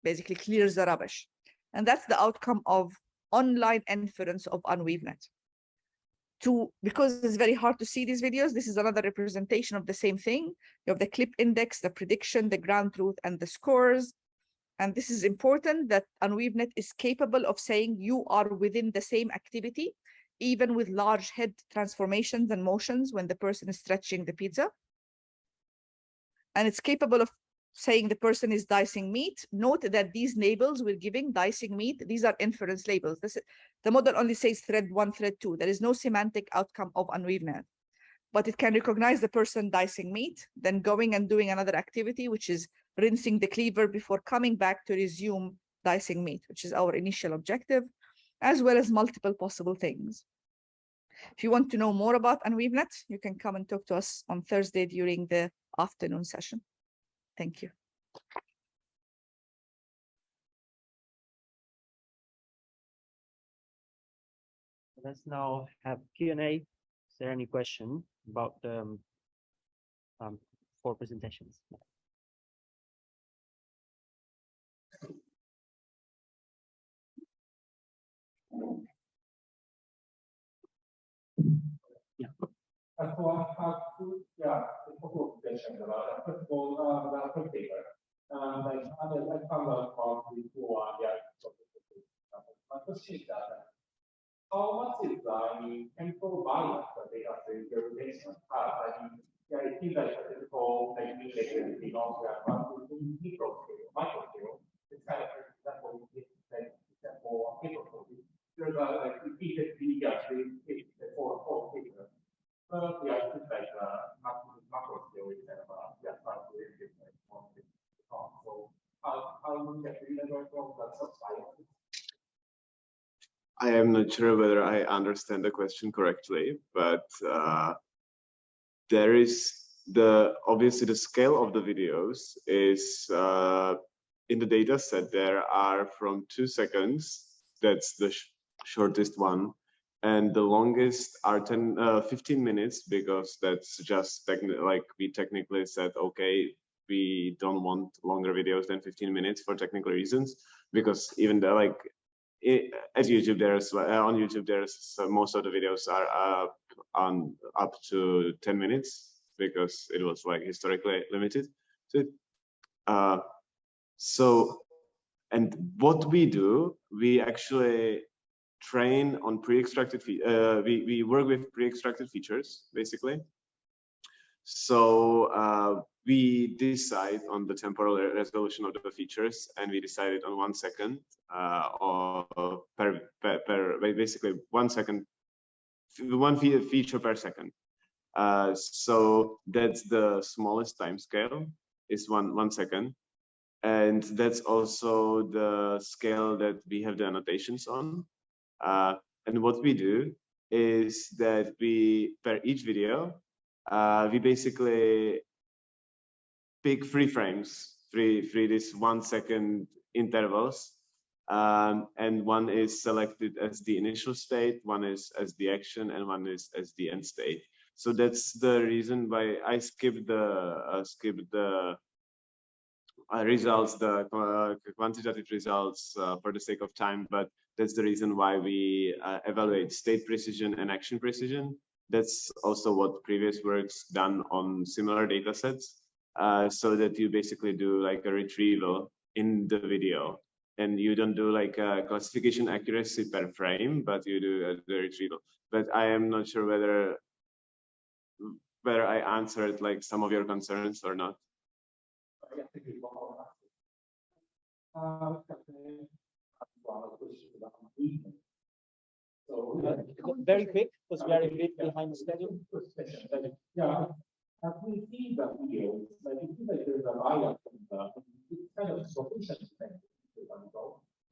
basically clears the rubbish. And that's the outcome of online inference of UnweaveNet. Because it's very hard to see these videos, this is another representation of the same thing. You have the clip index, the prediction, the ground truth, and the scores. And this is important that UnweaveNet is capable of saying you are within the same activity, even with large head transformations and motions when the person is stretching the pizza. And it's capable of saying the person is dicing meat. Note that these labels we're giving, dicing meat, these are inference labels. The model only says thread 1, thread 2. There is no semantic outcome of UnweaveNet. But it can recognize the person dicing meat, then going and doing another activity, which is rinsing the cleaver before coming back to resume dicing meat, which is our initial objective, as well as multiple possible things. If you want to know more about UnweaveNet, you can come and talk to us on Thursday during the afternoon session. Thank you. Let's now have Q&A. Is there any question about the 4 presentations? Yeah. Yeah, a couple of questions about that. First of all, the first paper. I found out about before, my question is that how much is the temporal bias that they have to interpretation have? It seems like a typical everything else we have, but in micro scale, it's kind of, for example, example, micro scale. There's like repeated actually the 4 paper. Yeah, it's like macro scale is kind of I am not sure whether I understand the question correctly, but there is obviously the scale of the videos is in the data set. There are from 2 seconds, that's the shortest one, and the longest are 15 minutes, because that's just like we technically said, okay, we don't want longer videos than 15 minutes for technical reasons, because even though like at YouTube, there's on YouTube, there's most of the videos are up to 10 minutes, because it was like historically limited to it. So, and what we do, we actually train on pre-extracted, we work with pre-extracted features, basically. So we decide on the temporal resolution of the features, and we decided on 1 second or basically 1 second, one feature per second. So that's the smallest time scale, is one second. And that's also the scale that we have the annotations on. And what we do is that we, per each video, we basically pick 3 frames, three this 1 second intervals. And one is selected as the initial state, one is as the action, and one is as the end state. So that's the reason why I skipped the results, the quantitative results for the sake of time, but that's the reason why we evaluate state precision and action precision. That's also what previous work's done on similar data sets, so that you basically do like a retrieval in the video, and you don't do like a classification accuracy per frame, but you do the retrieval. But I am not sure whether I answered like some of your concerns or not. Very quick, because we are a bit behind the schedule. Yeah, as we see the video, like you see that there's a bias in it's kind of location dependent.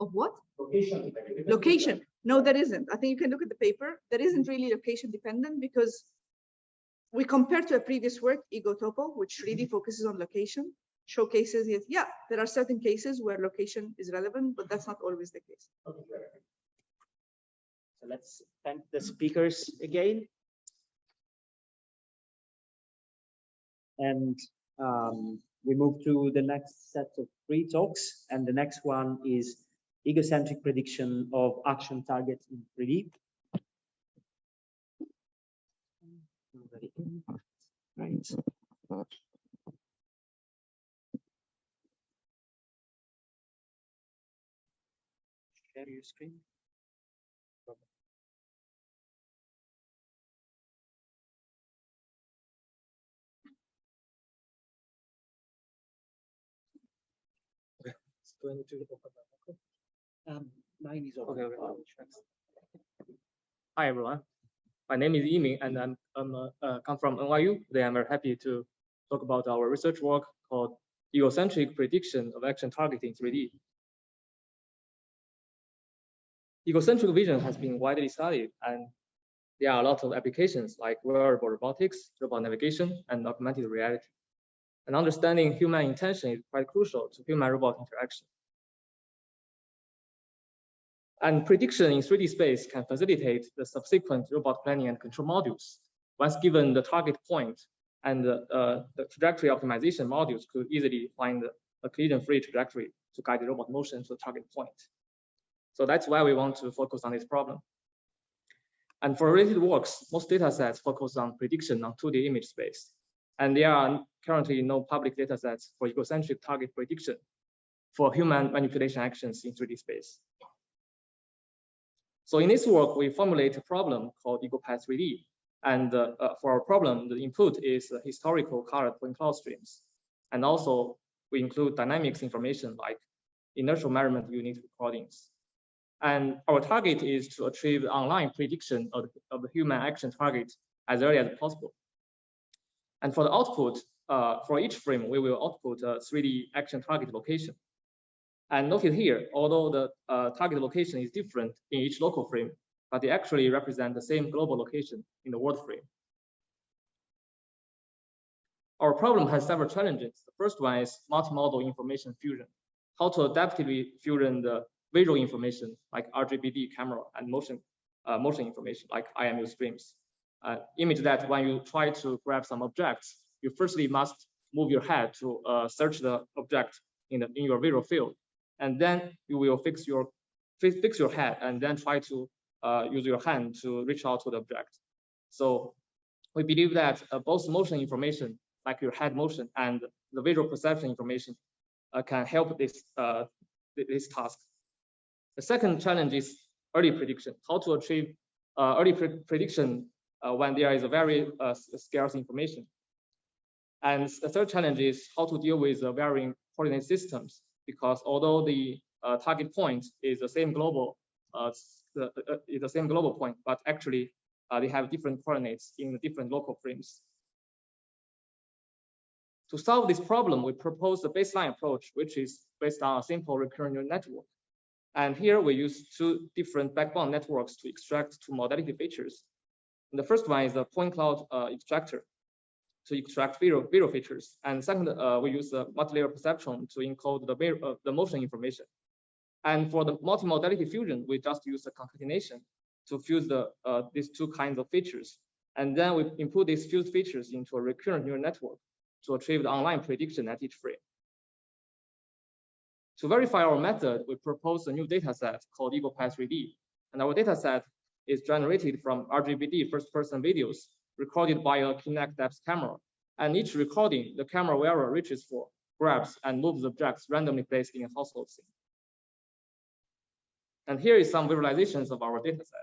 Of what? Location dependent. Location. No, there isn't. I think you can look at the paper. There isn't really location dependent, because we compare to a previous work, Ego Topo, which really focuses on location, showcases it. Yeah, there are certain cases where location is relevant, but that's not always the case. Okay. So let's thank the speakers again. And we move to the next set of 3 talks. And the next one is egocentric prediction of action targets in 3D. Right. Share your screen. Okay. Do I need to open that? Mine is over. Okay. Hi everyone, my name is Yiming, and I'm come from NYU. Today I'm very happy to talk about our research work called egocentric prediction of action targeting in 3D. Egocentric vision has been widely studied, and there are a lot of applications like wearable robotics, robot navigation, and augmented reality. And understanding human intention is quite crucial to human-robot interaction. And prediction in 3D space can facilitate the subsequent robot planning and control modules. Once given the target point, and the trajectory optimization modules could easily find a collision-free trajectory to guide the robot motion to the target point. So that's why we want to focus on this problem. And for related works, most data sets focus on prediction on 2D image space. And there are currently no public data sets for egocentric target prediction for human manipulation actions in 3D space. So in this work, we formulate a problem called EgoPath 3D. And for our problem, the input is historical colored point cloud streams. And also, we include dynamics information like inertial measurement unit recordings. And our target is to achieve online prediction of the human action target as early as possible. And for the output, for each frame, we will output a 3D action target location. And noted here, although the target location is different in each local frame, but they actually represent the same global location in the world frame. Our problem has several challenges. The first one is multimodal information fusion. How to adaptively fusion the visual information like RGBD camera and motion information like IMU streams. Image that when you try to grab some objects, you firstly must move your head to search the object in your visual field, and then you will fix your head and then try to use your hand to reach out to the object. So we believe that both motion information like your head motion and the visual perception information can help this task. The second challenge is early prediction. How to achieve early prediction when there is a very scarce information. And the third challenge is how to deal with varying coordinate systems, because although the target point is the same global point, but actually they have different coordinates in the different local frames. To solve this problem, we propose a baseline approach, which is based on a simple recurrent neural network. And here we use two different backbone networks to extract two modality features. And the first one is the point cloud extractor to extract visual features. And second, we use the multilayer perceptron to encode the motion information. And for the multimodality fusion, we just use a concatenation to fuse these two kinds of features. And then we input these fused features into a recurrent neural network to achieve the online prediction at each frame. To verify our method, we propose a new data set called EaglePath3D. And our data set is generated from RGBD first-person videos recorded by a Kinect depth camera. And each recording, the camera wearer reaches for, grabs, and moves objects randomly placed in a household scene. And here is some visualizations of our data set.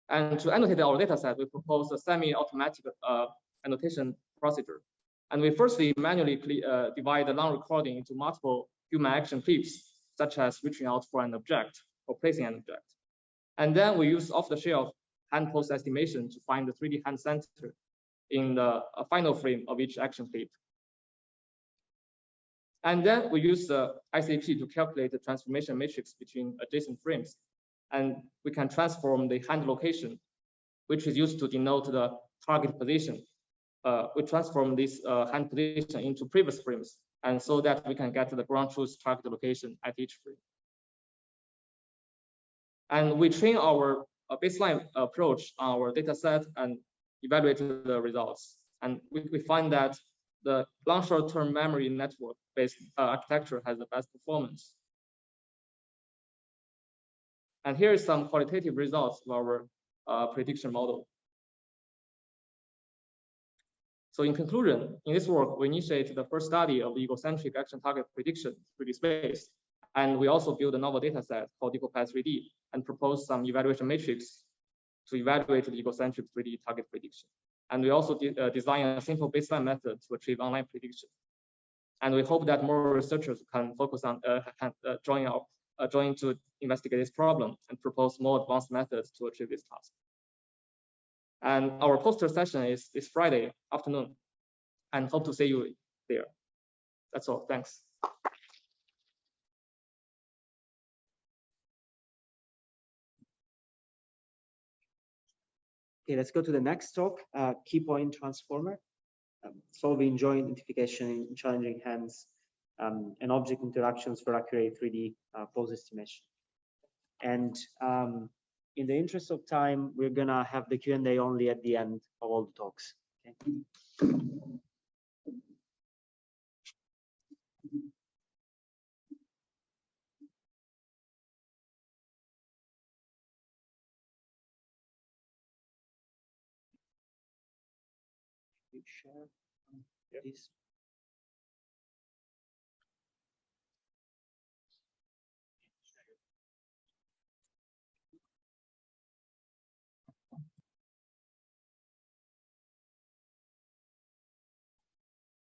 And to annotate our data set, we propose a semi-automatic annotation procedure. And we firstly manually divide the long recording into multiple human action clips, such as reaching out for an object or placing an object. And then we use off-the-shelf hand pose estimation to find the 3D hand center in the final frame of each action clip. And then we use the ICP to calculate the transformation matrix between adjacent frames. And we can transform the hand location, which is used to denote the target position. We transform this hand position into previous frames, and so that we can get the ground truth target location at each frame. And we train our baseline approach on our data set and evaluate the results. And we find that the long short-term memory network-based architecture has the best performance. And here is some qualitative results of our prediction model. So in conclusion, in this work, we initiate the first study of the egocentric action target prediction 3D space. And we also build a novel data set called EaglePath3D and propose some evaluation matrix to evaluate the egocentric 3D target prediction. And we also design a simple baseline method to achieve online prediction. And we hope that more researchers can focus on join to investigate this problem and propose more advanced methods to achieve this task. And our poster session is this Friday afternoon, and hope to see you there. That's all. Thanks. Okay, let's go to the next talk, key point transformer, solving joint identification in challenging hands and object interactions for accurate 3D pose estimation. And in the interest of time, we're gonna have the Q&A only at the end of all the talks. Okay. Share this.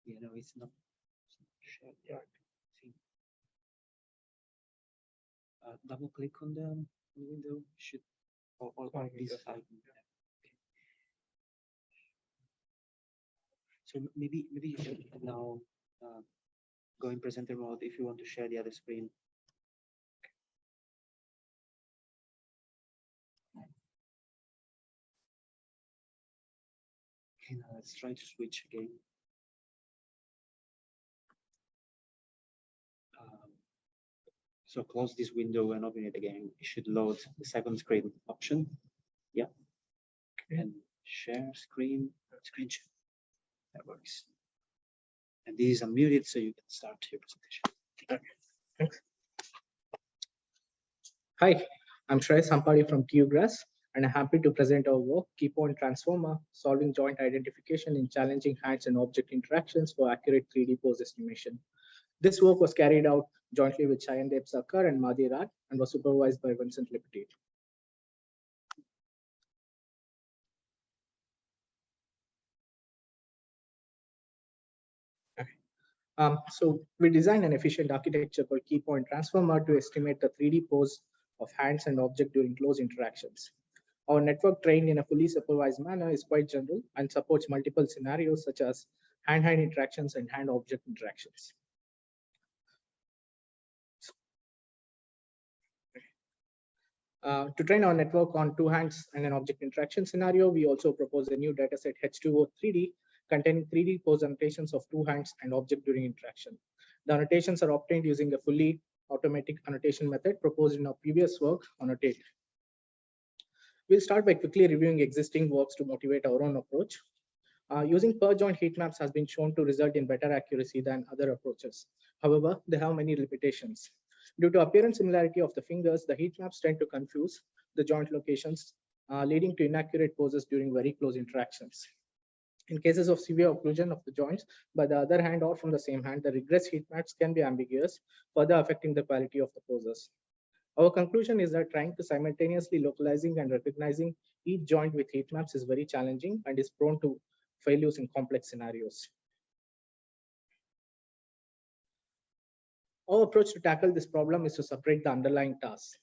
Yeah, no, it's not shared. Yeah. Double click on the window. Should or this side. So maybe you can now go in presenter mode if you want to share the other screen. Okay, now let's try to switch again. So close this window and open it again. It should load the second screen option. Yeah. And share screen, screen share. That works. And this is unmuted, so you can start your presentation. Okay. Thanks. Hi, I'm Shreyas Sampadi from QGrass, and I'm happy to present our work, Keypoint Transformer, solving joint identification in challenging hands and object interactions for accurate 3D pose estimation. This work was carried out jointly with Shayandeep Sarkar and Madhi Raj and was supervised by Vincent Lepetit. So we designed an efficient architecture called Keypoint Transformer to estimate the 3D pose of hands and object during close interactions. Our network trained in a fully supervised manner is quite general and supports multiple scenarios such as hand-hand interactions and hand-object interactions. To train our network on two hands and an object interaction scenario, we also propose a new dataset H2O3D containing 3D pose annotations of two hands and object during interaction. The annotations are obtained using a fully automatic annotation method proposed in our previous work, Annotate. We'll start by quickly reviewing existing works to motivate our own approach. Using per joint heat maps has been shown to result in better accuracy than other approaches. However, they have many limitations. Due to appearance similarity of the fingers, the heat maps tend to confuse the joint locations, leading to inaccurate poses during very close interactions. In cases of severe occlusion of the joints by the other hand or from the same hand, the regress heat maps can be ambiguous, further affecting the quality of the poses. Our conclusion is that trying to simultaneously localizing and recognizing each joint with heat maps is very challenging and is prone to failures in complex scenarios. Our approach to tackle this problem is to separate the underlying tasks.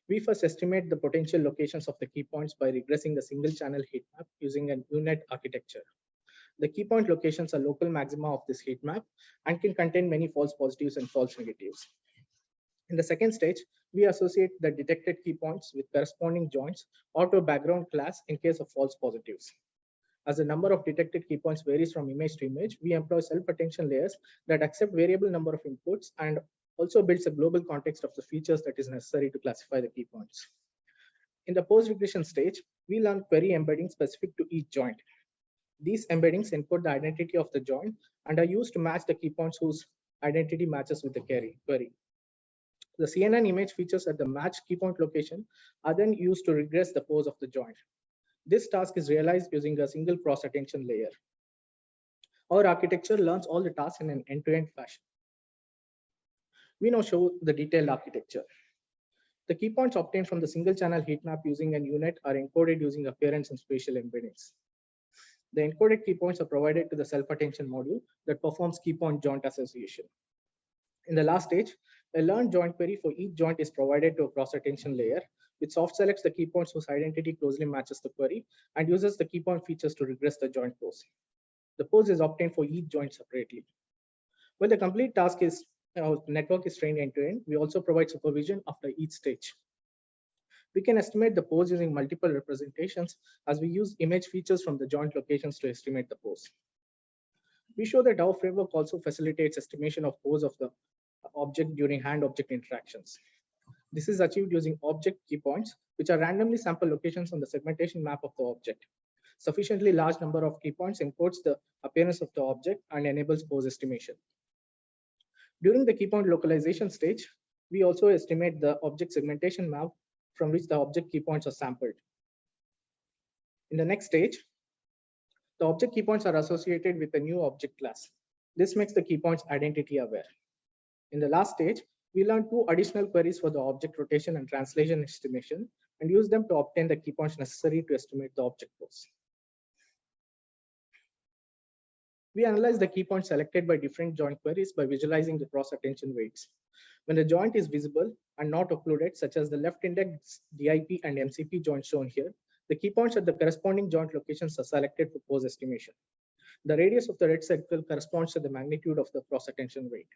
We first estimate the potential locations of the key points by regressing the single channel heat map using an unit architecture. The key point locations are local maxima of this heat map and can contain many false positives and false negatives. In the second stage, we associate the detected key points with corresponding joints or to a background class in case of false positives. As the number of detected key points varies from image to image, we employ self-attention layers that accept variable number of inputs and also builds a global context of the features that is necessary to classify the key points. In the post-regression stage, we learn query embeddings specific to each joint. These embeddings encode the identity of the joint and are used to match the key points whose identity matches with the query. The CNN image features at the matched key point location are then used to regress the pose of the joint. This task is realized using a single cross-attention layer. Our architecture learns all the tasks in an end-to-end fashion. We now show the detailed architecture. The key points obtained from the single channel heat map using an unit are encoded using appearance and spatial embeddings. The encoded key points are provided to the self-attention module that performs key point joint association. In the last stage, a learned joint query for each joint is provided to a cross-attention layer, which soft selects the key points whose identity closely matches the query and uses the key point features to regress the joint pose. The pose is obtained for each joint separately. When the complete task is network is trained end-to-end, we also provide supervision after each stage. We can estimate the pose using multiple representations as we use image features from the joint locations to estimate the pose. We show that our framework also facilitates estimation of pose of the object during hand-object interactions. This is achieved using object key points, which are randomly sampled locations on the segmentation map of the object. Sufficiently large number of key points encodes the appearance of the object and enables pose estimation. During the key point localization stage, we also estimate the object segmentation map from which the object key points are sampled. In the next stage, the object key points are associated with a new object class. This makes the key points identity aware. In the last stage, we learn two additional queries for the object rotation and translation estimation and use them to obtain the key points necessary to estimate the object pose. We analyze the key points selected by different joint queries by visualizing the cross-attention weights. When the joint is visible and not occluded, such as the left index, DIP, and MCP joints shown here, the key points at the corresponding joint locations are selected for pose estimation. The radius of the red circle corresponds to the magnitude of the cross-attention weight.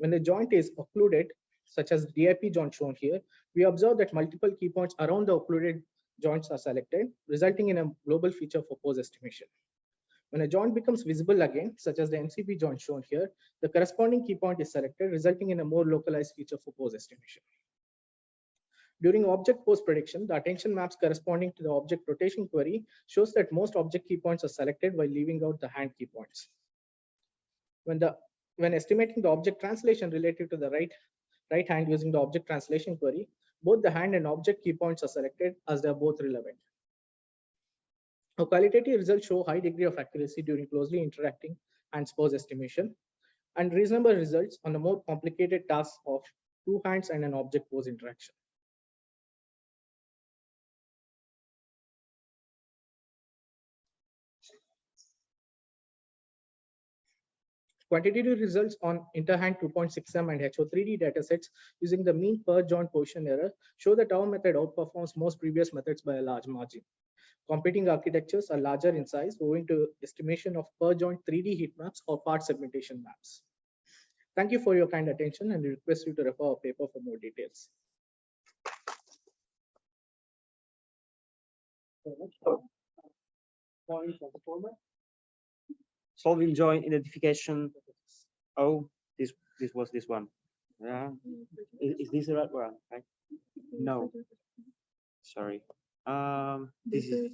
When a joint is occluded, such as DIP joint shown here, we observe that multiple key points around the occluded joints are selected, resulting in a global feature for pose estimation. When a joint becomes visible again, such as the MCP joint shown here, the corresponding key point is selected, resulting in a more localized feature for pose estimation. During object pose prediction, the attention maps corresponding to the object rotation query shows that most object key points are selected while leaving out the hand key points. When estimating the object translation relative to the right hand using the object translation query, both the hand and object key points are selected as they are both relevant. Our qualitative results show high degree of accuracy during closely interacting hands pose estimation and reasonable results on the more complicated tasks of two hands and an object pose interaction. Quantitative results on Interhand 2.6M and HO3D datasets using the mean per joint position error show that our method outperforms most previous methods by a large margin. Competing architectures are larger in size owing to estimation of per joint 3D heat maps or part segmentation maps. Thank you for your kind attention and request you to refer our paper for more details. Solving joint identification. Oh, this was this one. Yeah. Is this the right one? Right? No. Sorry. This is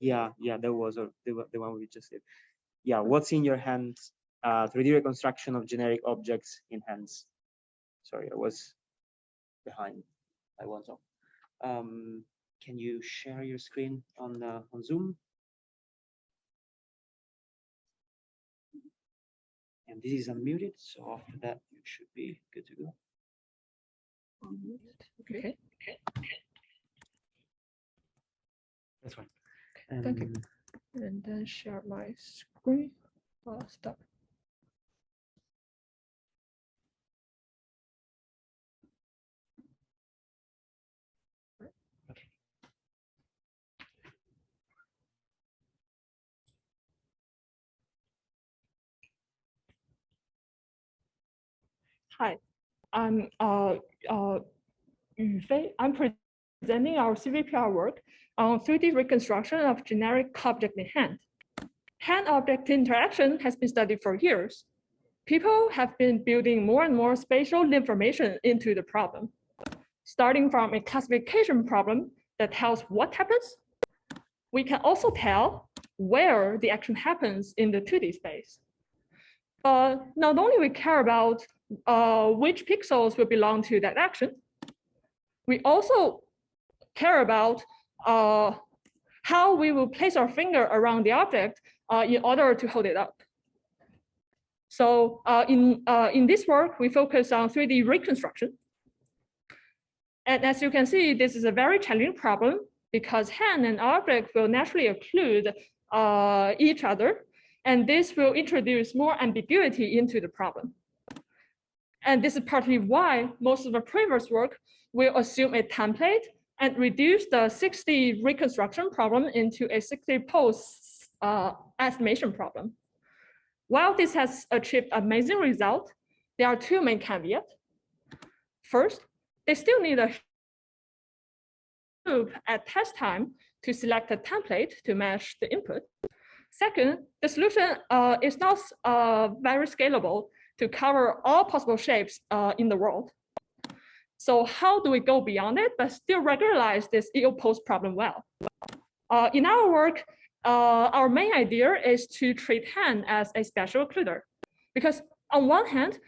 that was the one we just did. Yeah, what's in your hands? 3D reconstruction of generic objects in hands. Sorry, I was behind. I was off. Can you share your screen on Zoom? And this is unmuted, so after that you should be good to go. Okay. That's fine. Thank you. And then share my screen. Stop. Hi, I'm Yu Fei. I'm presenting our CVPR work on 3D reconstruction of generic object in hand. Hand-object interaction has been studied for years. People have been building more and more spatial information into the problem, starting from a classification problem that tells what happens. We can also tell where the action happens in the 2D space. But not only we care about which pixels will belong to that action, we also care about how we will place our finger around the object in order to hold it up. So in this work, we focus on 3D reconstruction. And as you can see, this is a very challenging problem because hand and object will naturally occlude each other. And this will introduce more ambiguity into the problem. And this is partly why most of the previous work will assume a template and reduce the 60 reconstruction problem into a 60 pose estimation problem. While this has achieved amazing results, there are two main caveats. First, they still need a loop at test time to select a template to match the input. Second, the solution is not very scalable to cover all possible shapes in the world. So how do we go beyond it, but still regularize this EO pose problem well? In our work, our main idea is to treat hand as a special occluder. Because on one hand,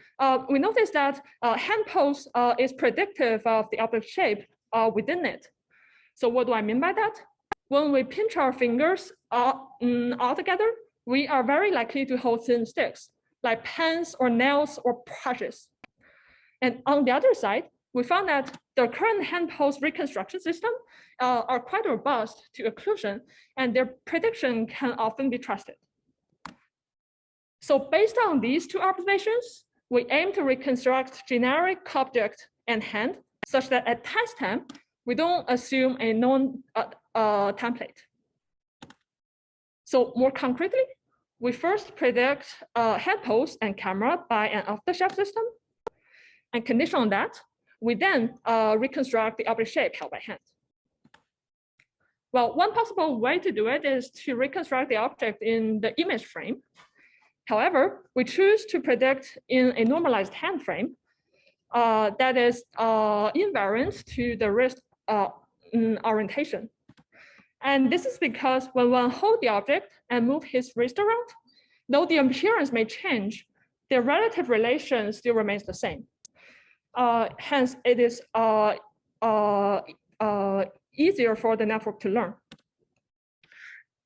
we notice that hand pose is predictive of the object shape within it. So what do I mean by that? When we pinch our fingers all together, we are very likely to hold thin sticks, like pens or nails or brushes. And on the other side, we found that the current hand pose reconstruction system are quite robust to occlusion, and their prediction can often be trusted. So based on these two observations, we aim to reconstruct generic object and hand such that at test time, we don't assume a known template. So more concretely, we first predict hand pose and camera by an off-the-shelf system And conditional on that, we then reconstruct the object shape held by hand. Well, one possible way to do it is to reconstruct the object in the image frame. However, we choose to predict in a normalized hand frame that is invariant to the wrist orientation. And this is because when one holds the object and move his wrist around, though the appearance may change, the relative relation still remains the same. Hence, it is easier for the network to learn.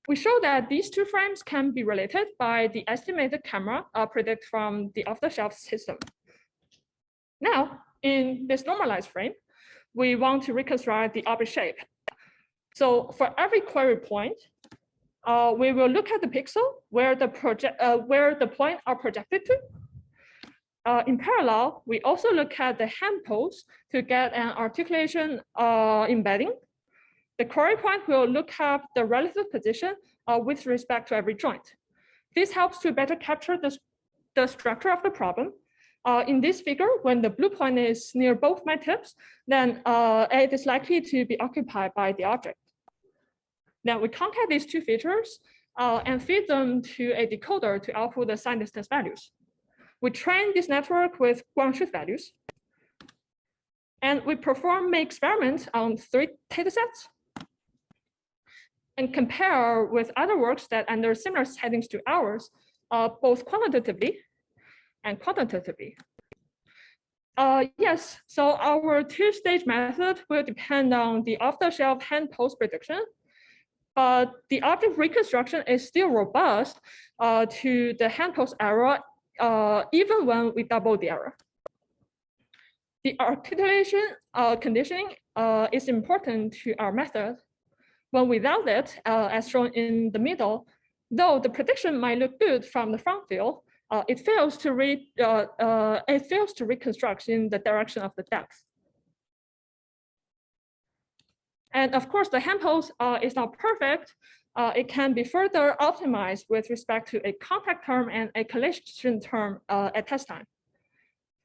We show that these two frames can be related by the estimated camera predict from the off-the-shelf system. Now, in this normalized frame, we want to reconstruct the object shape. So for every query point, we will look at the pixel where the points are projected to. In parallel, we also look at the hand pose to get an articulation embedding. The query point will look at the relative position with respect to every joint. This helps to better capture the structure of the problem. In this figure, when the blue point is near both my tips, then it is likely to be occupied by the object. Now we concat these two features and feed them to a decoder to output the sign distance values. We train this network with ground truth values. And we perform an experiment on 3 datasets and compare with other works that under similar settings to ours, both quantitatively and quantitatively. Yes, so our 2-stage method will depend on the off-the-shelf hand pose prediction, but the object reconstruction is still robust to the hand pose error, even when we double the error. The articulation conditioning is important to our method. When without it, as shown in the middle, though the prediction might look good from the front view, it fails to reconstruct in the direction of the depth. And of course, the hand pose is not perfect. It can be further optimized with respect to a contact term and a collision term at test time.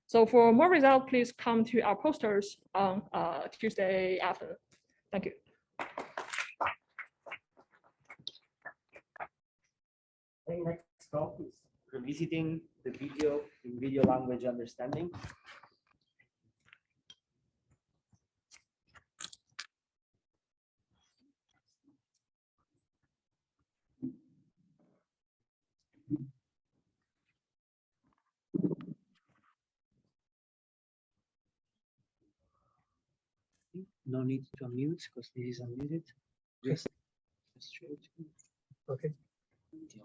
So for more results, please come to our posters on Tuesday afternoon. Thank you. The next talk is revisiting the video in video language understanding. No need to unmute because this is unmuted. Just straight. Okay. Yeah.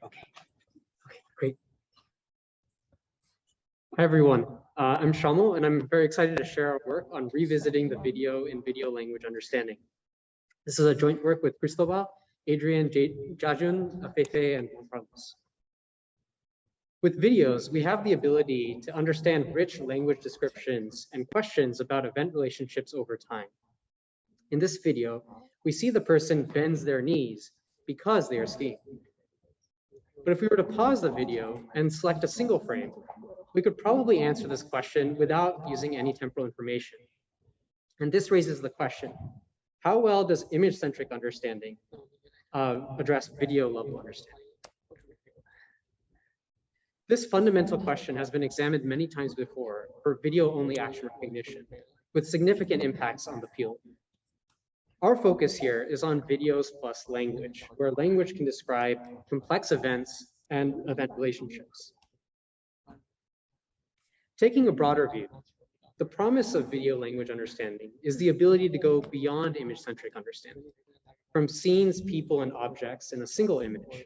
Okay, great. Hi, everyone. I'm Shamal, and I'm very excited to share our work on revisiting the video in video language understanding. This is a joint work with Cristobal, Adrian, Jajun, Afefe, and Juan Carlos. With videos, we have the ability to understand rich language descriptions and questions about event relationships over time. In this video, we see the person bends their knees because they are skiing. But if we were to pause the video and select a single frame, we could probably answer this question without using any temporal information. And this raises the question, how well does image-centric understanding address video level understanding? This fundamental question has been examined many times before for video-only action recognition, with significant impacts on the field. Our focus here is on videos plus language, where language can describe complex events and event relationships. Taking a broader view, the promise of video language understanding is the ability to go beyond image-centric understanding, from scenes, people, and objects in a single image,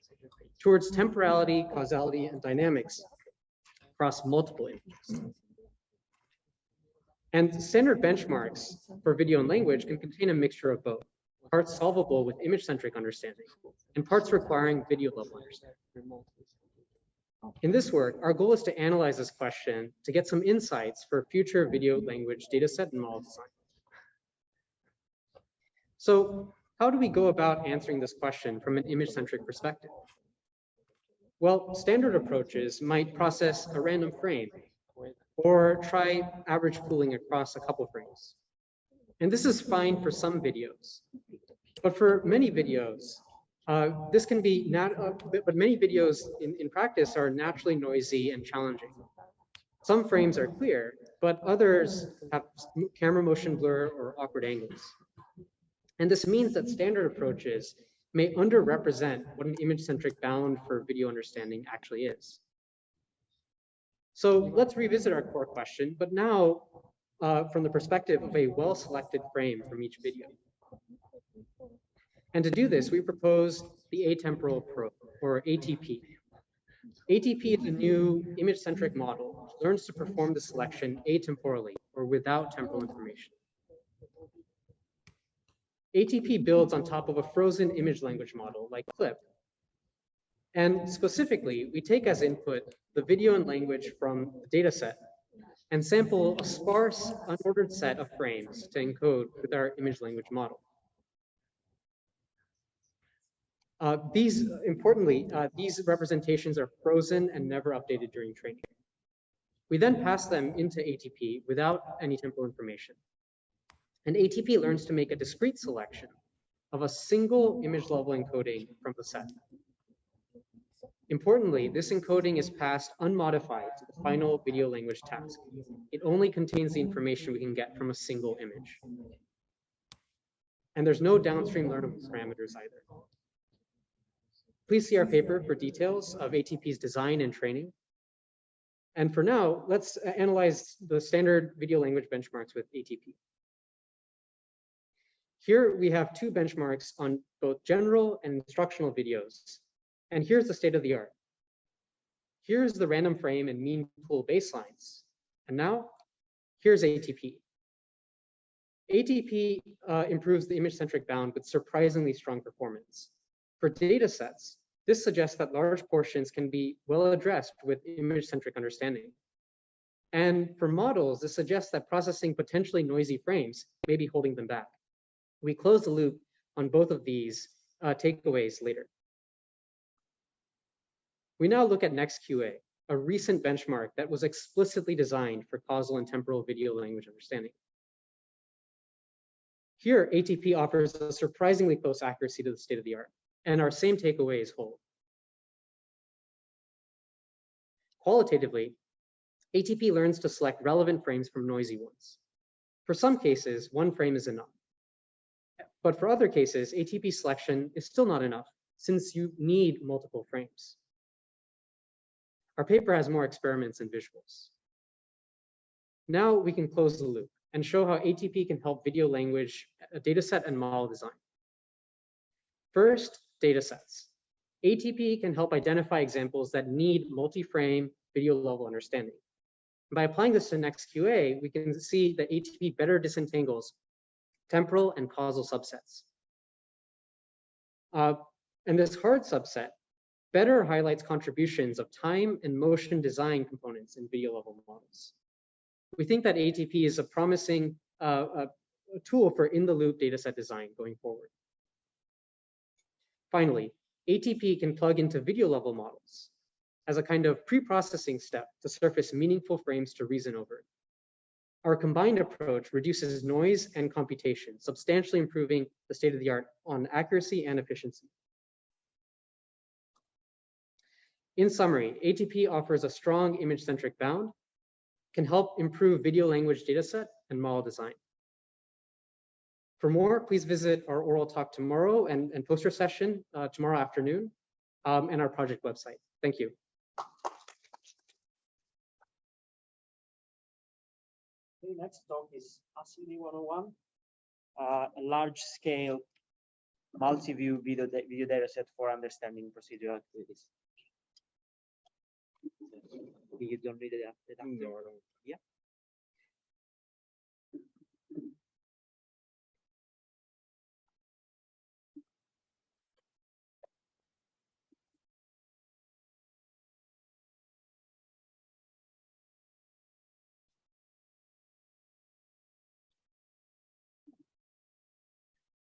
towards temporality, causality, and dynamics across multiple images. And standard benchmarks for video and language can contain a mixture of both, parts solvable with image-centric understanding and parts requiring video level understanding. In this work, our goal is to analyze this question to get some insights for future video language dataset and model design. So how do we go about answering this question from an image-centric perspective? Well, standard approaches might process a random frame or try average pooling across a couple frames. And this is fine for some videos. But for many videos, this can be but many videos in practice are naturally noisy and challenging. Some frames are clear, but others have camera motion blur or awkward angles. And this means that standard approaches may underrepresent what an image-centric bound for video understanding actually is. So let's revisit our core question, but now from the perspective of a well-selected frame from each video. And to do this, we propose the atemporal probe, or ATP. ATP is a new image-centric model which learns to perform the selection atemporally, or without temporal information. ATP builds on top of a frozen image language model like CLIP. And specifically, we take as input the video and language from the dataset and sample a sparse, unordered set of frames to encode with our image language model. Importantly, these representations are frozen and never updated during training. We then pass them into ATP without any temporal information. And ATP learns to make a discrete selection of a single image level encoding from the set. Importantly, this encoding is passed unmodified to the final video language task. It only contains the information we can get from a single image. And there's no downstream learnable parameters either. Please see our paper for details of ATP's design and training. And for now, let's analyze the standard video language benchmarks with ATP. Here we have two benchmarks on both general and instructional videos. And here's the state of the art. Here's the random frame and mean pool baselines. And now here's ATP. ATP improves the image-centric bound with surprisingly strong performance. For data sets, this suggests that large portions can be well addressed with image-centric understanding. And for models, this suggests that processing potentially noisy frames may be holding them back. We close the loop on both of these takeaways later. We now look at NextQA, a recent benchmark that was explicitly designed for causal and temporal video language understanding. Here, ATP offers a surprisingly close accuracy to the state of the art, and our same takeaways hold. Qualitatively, ATP learns to select relevant frames from noisy ones. For some cases, one frame is enough. But for other cases, ATP selection is still not enough, since you need multiple frames. Our paper has more experiments and visuals. Now we can close the loop and show how ATP can help video language, dataset, and model design. First, datasets. ATP can help identify examples that need multi-frame video level understanding. By applying this to NextQA, we can see that ATP better disentangles temporal and causal subsets. And this hard subset better highlights contributions of time and motion design components in video level models. We think that ATP is a promising tool for in-the-loop dataset design going forward. Finally, ATP can plug into video level models as a kind of pre-processing step to surface meaningful frames to reason over. Our combined approach reduces noise and computation, substantially improving the state of the art on accuracy and efficiency. In summary, ATP offers a strong image-centric bound, can help improve video language dataset and model design. For more, please visit our oral talk tomorrow and poster session tomorrow afternoon and our project website. Thank you. The next talk is Assembly 101, a large-scale multi-view video dataset for understanding procedural activities. You don't read it after? No, I don't. Yeah.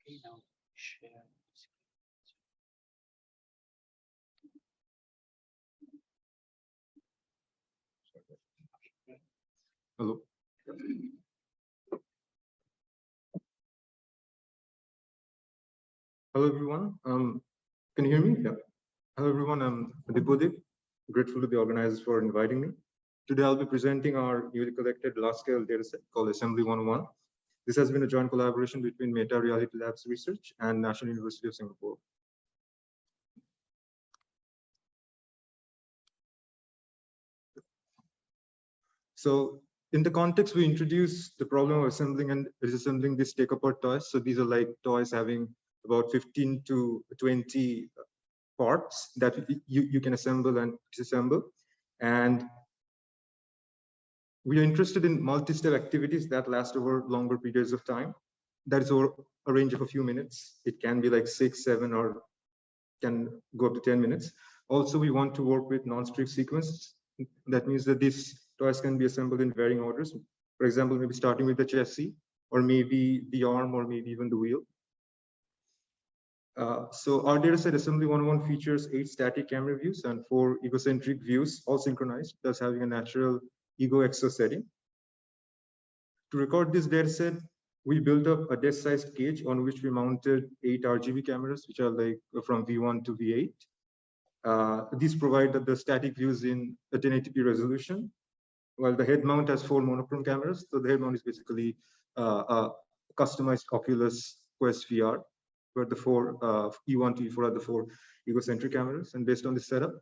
Okay, now share. Hello. Hello, everyone. Can you hear me? Yeah. Hello, everyone. I'm Dipodip. Grateful to the organizers for inviting me. Today, I'll be presenting our newly collected large-scale dataset called Assembly 101. This has been a joint collaboration between Meta Reality Labs Research and National University of Singapore. So in the context, we introduced the problem of assembling and disassembling these take-apart toys. So these are like toys having about 15 to 20 parts that you can assemble and disassemble. And we are interested in multi-step activities that last over longer periods of time. That is over a range of a few minutes. It can be like 6, 7, or can go up to 10 minutes. Also, we want to work with non-strict sequences. That means that these toys can be assembled in varying orders. For example, maybe starting with the chassis, or maybe the arm, or maybe even the wheel. So our dataset Assembly 101 features 8 static camera views and 4 egocentric views, all synchronized, thus having a natural ego-exo setting. To record this dataset, we built up a desk-sized cage on which we mounted 8 RGB cameras, which are like from V1 to V8. These provide the static views in a 1080p resolution, while the head mount has 4 monochrome cameras. So the head mount is basically a customized Oculus Quest VR, where the 4 E1 to E4 are the 4 egocentric cameras. And based on this setup,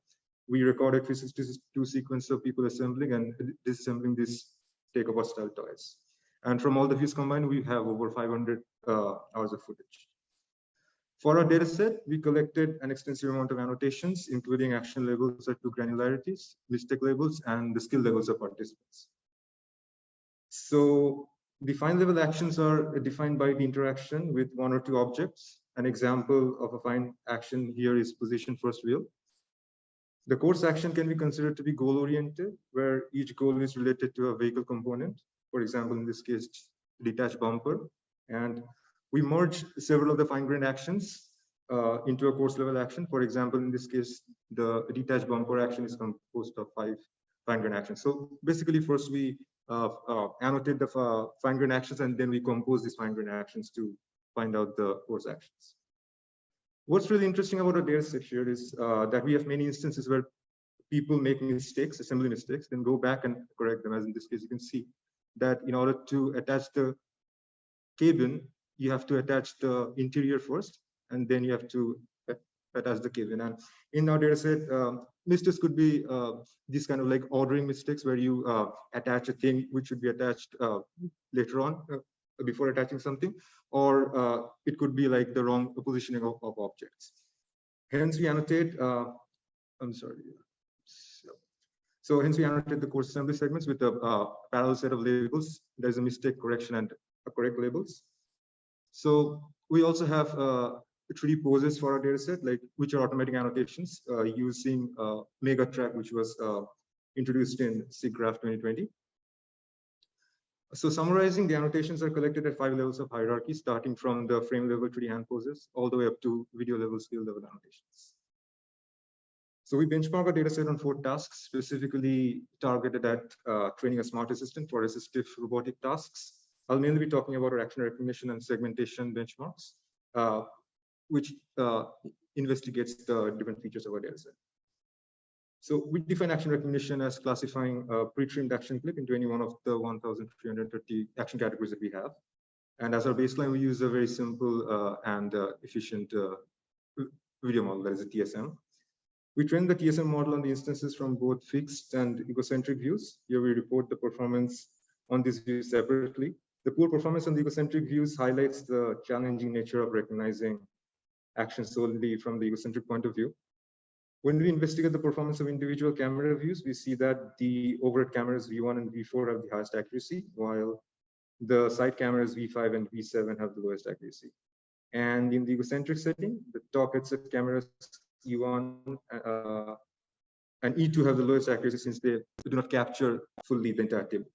we recorded 362 sequences of people assembling and disassembling these take-apart style toys. And from all the views combined, we have over 500 hours of footage. For our dataset, we collected an extensive amount of annotations, including action labels at 2 granularities, mistake labels, and the skill levels of participants. So the fine level actions are defined by the interaction with 1 or 2 objects. An example of a fine action here is position first wheel. The coarse action can be considered to be goal-oriented, where each goal is related to a vehicle component. For example, in this case, detached bumper. And we merge several of the fine-grained actions into a coarse level action. For example, in this case, the detached bumper action is composed of 5 fine-grained actions. So basically, first we annotate the fine-grained actions, and then we compose these fine-grained actions to find out the coarse actions. What's really interesting about our data set here is that we have many instances where people make mistakes, assembly mistakes, then go back and correct them. As in this case, you can see that in order to attach the cabin, you have to attach the interior first, and then you have to attach the cabin. And in our data set, mistakes could be these kind of like ordering mistakes where you attach a thing which should be attached later on before attaching something, or it could be like the wrong positioning of objects. Hence, we annotate, I'm sorry. So hence we annotate the course assembly segments with a parallel set of labels. There's a mistake correction and correct labels. So we also have 3D poses for our dataset, like which are automatic annotations using MegaTrack, which was introduced in SIGGRAPH 2020. So summarizing, the annotations are collected at 5 levels of hierarchy, starting from the frame level 3D hand poses all the way up to video level, skill level annotations. So we benchmark our dataset on 4 tasks, specifically targeted at training a smart assistant for assistive robotic tasks. I'll mainly be talking about our action recognition and segmentation benchmarks, which investigates the different features of our dataset. So we define action recognition as classifying a pre-trained action clip into any one of the 1,330 action categories that we have. And as our baseline, we use a very simple and efficient video model, that is a TSM. We train the TSM model on the instances from both fixed and egocentric views. Here we report the performance on these views separately. The poor performance on the egocentric views highlights the challenging nature of recognizing action solely from the egocentric point of view. When we investigate the performance of individual camera views, we see that the overhead cameras V1 and V4 have the highest accuracy, while the side cameras V5 and V7 have the lowest accuracy. And in the egocentric setting, the top headset cameras E1 and E2 have the lowest accuracy since they do not capture fully the entire table.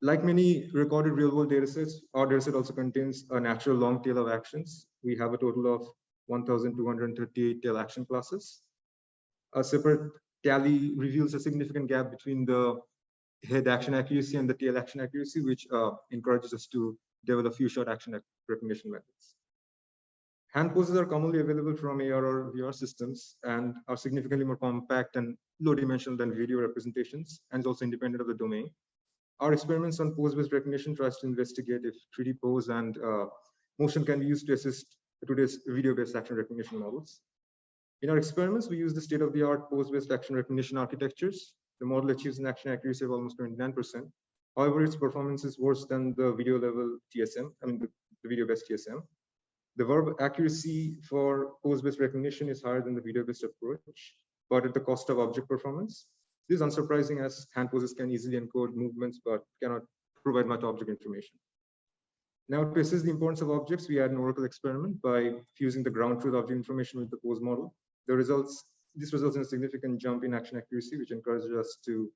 Like many recorded real-world datasets, our dataset also contains a natural long tail of actions. We have a total of 1,238 tail action classes. A separate tally reveals a significant gap between the head action accuracy and the tail action accuracy, which encourages us to develop few shot action recognition methods. Hand poses are commonly available from AR or VR systems and are significantly more compact and low dimensional than video representations, and is also independent of the domain. Our experiments on pose-based recognition tries to investigate if 3D pose and motion can be used to assist today's video-based action recognition models. In our experiments, we use the state-of-the-art pose-based action recognition architectures. The model achieves an action accuracy of almost 29%. However, its performance is worse than the video level TSM, the video-based TSM. The verb accuracy for pose-based recognition is higher than the video-based approach, but at the cost of object performance. This is unsurprising as hand poses can easily encode movements, but cannot provide much object information. Now, to assess the importance of objects, we had an oracle experiment by fusing the ground truth object information with the pose model. This results in a significant jump in action accuracy, which encourages us to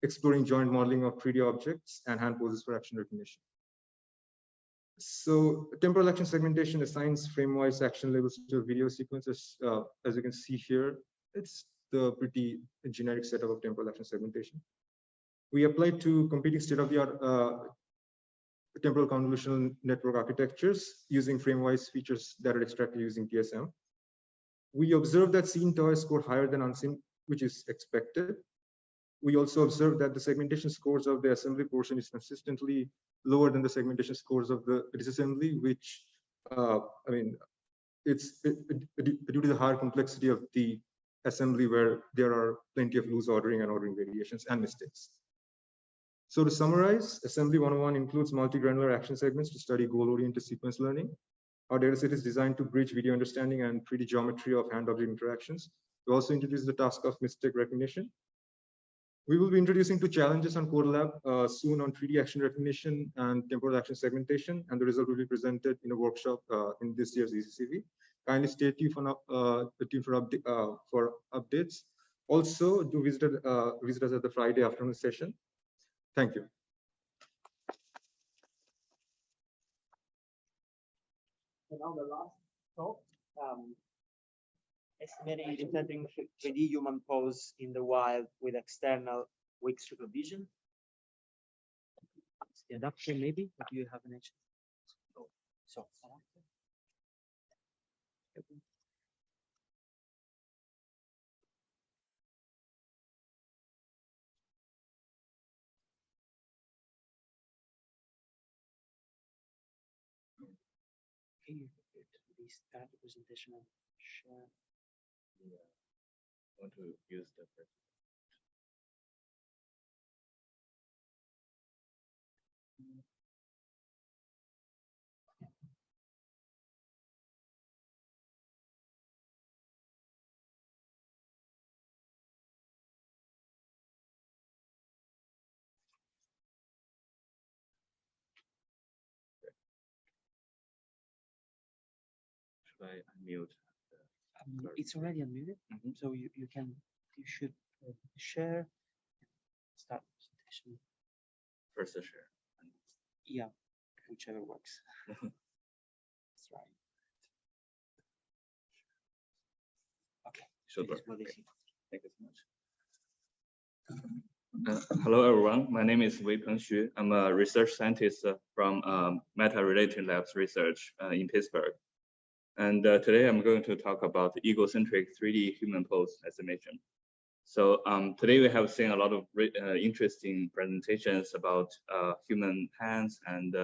exploring joint modeling of 3D objects and hand poses for action recognition. So temporal action segmentation assigns frame-wise action labels to video sequences. As you can see here, it's the pretty generic setup of temporal action segmentation. We applied to competing state-of-the-art temporal convolutional network architectures using frame-wise features that are extracted using TSM. We observed that seen toy scored higher than unseen, which is expected. We also observed that the segmentation scores of the assembly portion is consistently lower than the segmentation scores of the disassembly, which, it's due to the higher complexity of the assembly where there are plenty of loose ordering and ordering variations and mistakes. So to summarize, Assembly 101 includes multi-granular action segments to study goal-oriented sequence learning. Our dataset is designed to bridge video understanding and 3D geometry of hand-object interactions. We also introduce the task of mistake recognition. We will be introducing two challenges on CodeLab soon on 3D action recognition and temporal action segmentation, and the result will be presented in a workshop in this year's ECCV. Kindly stay tuned for updates. Also, do visit us at the Friday afternoon session. Thank you. So now the last talk, estimating detecting 3D human pose in the wild with external weak supervision. It's the adapter maybe, but do you have an edge? Oh, so can you start the presentation and share? Yeah, I want to use the Should I unmute? It's already unmuted, so you should share, start presentation. First to share. Yeah, whichever works. That's right. Okay. Should work. Okay. Thank you so much. Hello, everyone. My name is Weipeng Xu. I'm a research scientist from Meta-Related Labs Research in Pittsburgh. And today I'm going to talk about egocentric 3D human pose estimation. So today we have seen a lot of interesting presentations about human hands and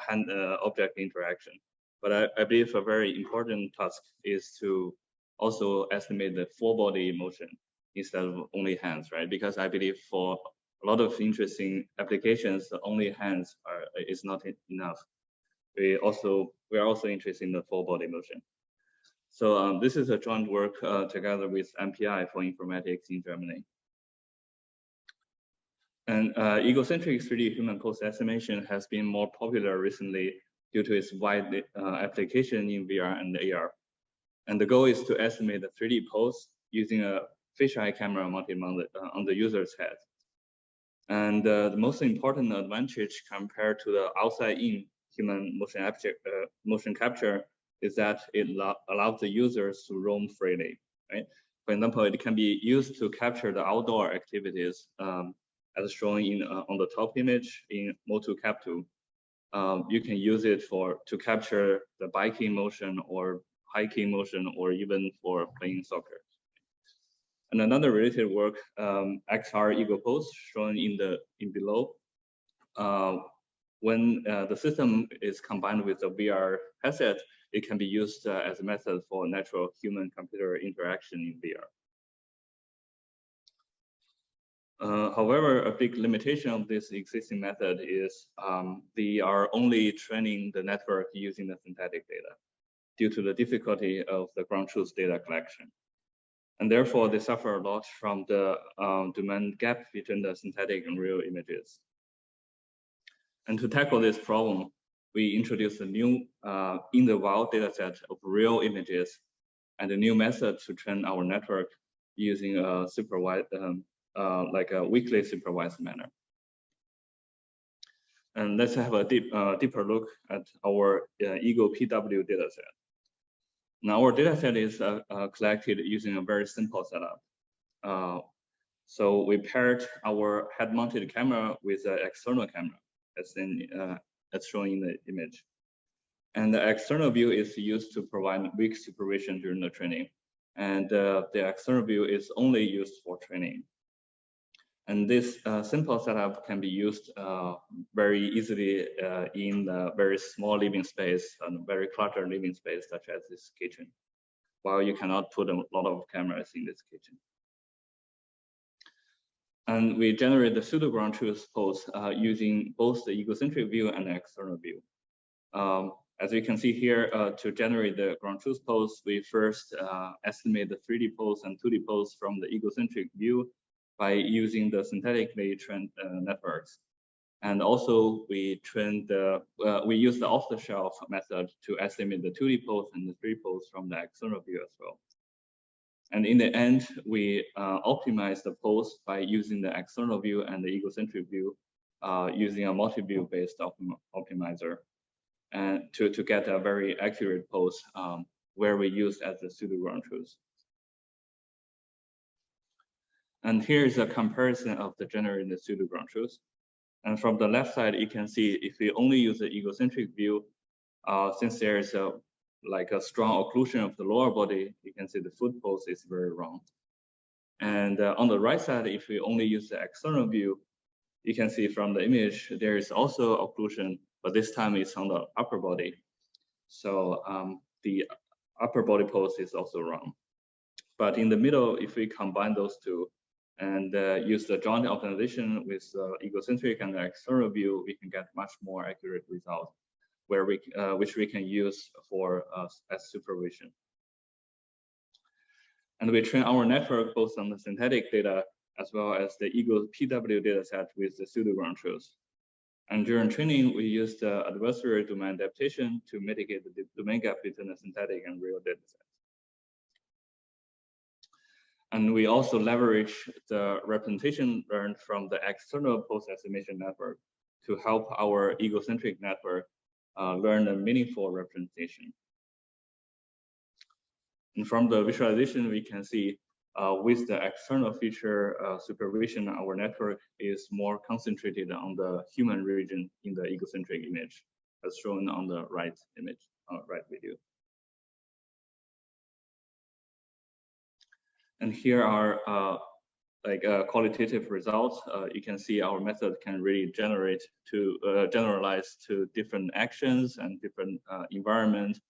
hand-object interaction. But I believe a very important task is to also estimate the full body motion instead of only hands, right? Because I believe for a lot of interesting applications, only hands is not enough. We are also interested in the full body motion. So this is a joint work together with MPI for informatics in Germany. And egocentric 3D human pose estimation has been more popular recently due to its wide application in VR and AR. And the goal is to estimate the 3D pose using a fisheye camera mounted on the user's head. And the most important advantage compared to the outside-in human motion capture is that it allows the users to roam freely, right? For example, it can be used to capture the outdoor activities as shown in on the top image in Moto Cap2. You can use it to capture the biking motion or hiking motion, or even for playing soccer. And another related work, XR Ego Pose, shown in below. When the system is combined with a VR headset, it can be used as a method for natural human-computer interaction in VR. However, a big limitation of this existing method is they are only training the network using the synthetic data due to the difficulty of the ground truth data collection. And therefore, they suffer a lot from the demand gap between the synthetic and real images. And to tackle this problem, we introduced a new in the wild dataset of real images and a new method to train our network using a supervised, like a weakly supervised manner. And let's have a deeper look at our Ego PW dataset. Now, our dataset is collected using a very simple setup. So we paired our head-mounted camera with an external camera, as shown in the image. And the external view is used to provide weak supervision during the training. And the external view is only used for training. And this simple setup can be used very easily in a very small living space and very cluttered living space, such as this kitchen, while you cannot put a lot of cameras in this kitchen. And we generate the pseudo ground truth pose using both the egocentric view and the external view. As you can see here, to generate the ground truth pose, we first estimate the 3D pose and 2D pose from the egocentric view by using the synthetically trained networks. And also we use the off-the-shelf method to estimate the 2D pose and the 3D pose from the external view as well. And in the end, we optimize the pose by using the external view and the egocentric view using a multi-view based optimizer, and to get a very accurate pose where we use as the pseudo ground truth. And here is a comparison of the generated pseudo ground truth. And from the left side, you can see if we only use the egocentric view, since there is a strong occlusion of the lower body, you can see the foot pose is very wrong. And on the right side, if we only use the external view, you can see from the image, there is also occlusion, but this time it's on the upper body. So the upper body pose is also wrong. But in the middle, if we combine those two and use the joint optimization with the egocentric and the external view, we can get much more accurate results, which we can use for as supervision. And we train our network both on the synthetic data as well as the Ego PW dataset with the pseudo ground truth. And during training, we use the adversarial domain adaptation to mitigate the domain gap between the synthetic and real datasets. And we also leverage the representation learned from the external pose estimation network to help our egocentric network learn a meaningful representation. And from the visualization, we can see with the external feature supervision, our network is more concentrated on the human region in the egocentric image, as shown on the right image, right video. And here are qualitative results. You can see our method can really generalize to different actions and different environments.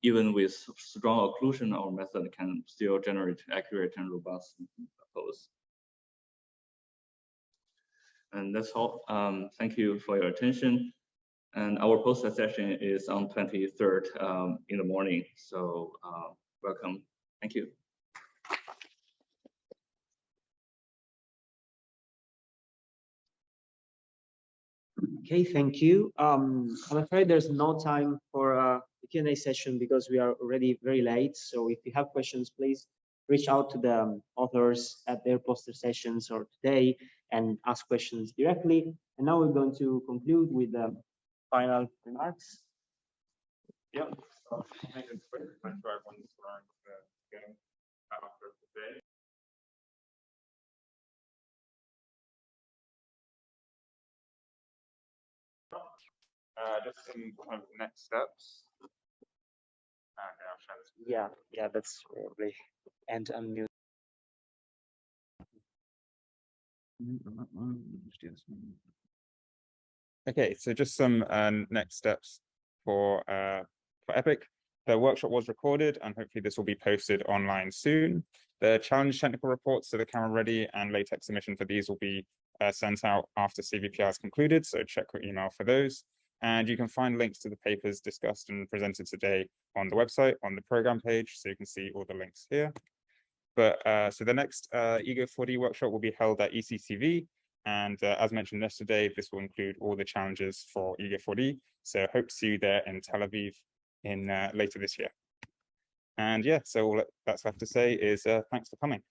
Even with strong occlusion, our method can still generate accurate and robust pose. And that's all. Thank you for your attention. And our poster session is on 23rd in the morning. So welcome. Thank you. Okay, thank you. I'm afraid there's no time for a Q&A session because we are already very late. So if you have questions, please reach out to the authors at their poster sessions or today, and ask questions directly. And now we're going to conclude with the final remarks. Yeah. So I think it's pretty much for everyone's getting after today. Just some kind of next steps. Okay, I'll share this. Yeah, that's probably and unmute. Okay, so just some next steps for Epic. The workshop was recorded and hopefully this will be posted online soon. The challenge technical reports, so the camera ready and LaTeX submission for these will be sent out after CVPR is concluded, so check your email for those. And you can find links to the papers discussed and presented today on the website, on the program page, so you can see all the links here. But so the next Ego4D workshop will be held at ECCV. And as mentioned yesterday, this will include all the challenges for Ego4D. So hope to see you there in Tel Aviv in later this year. And yeah, so all that's left to say is thanks for coming.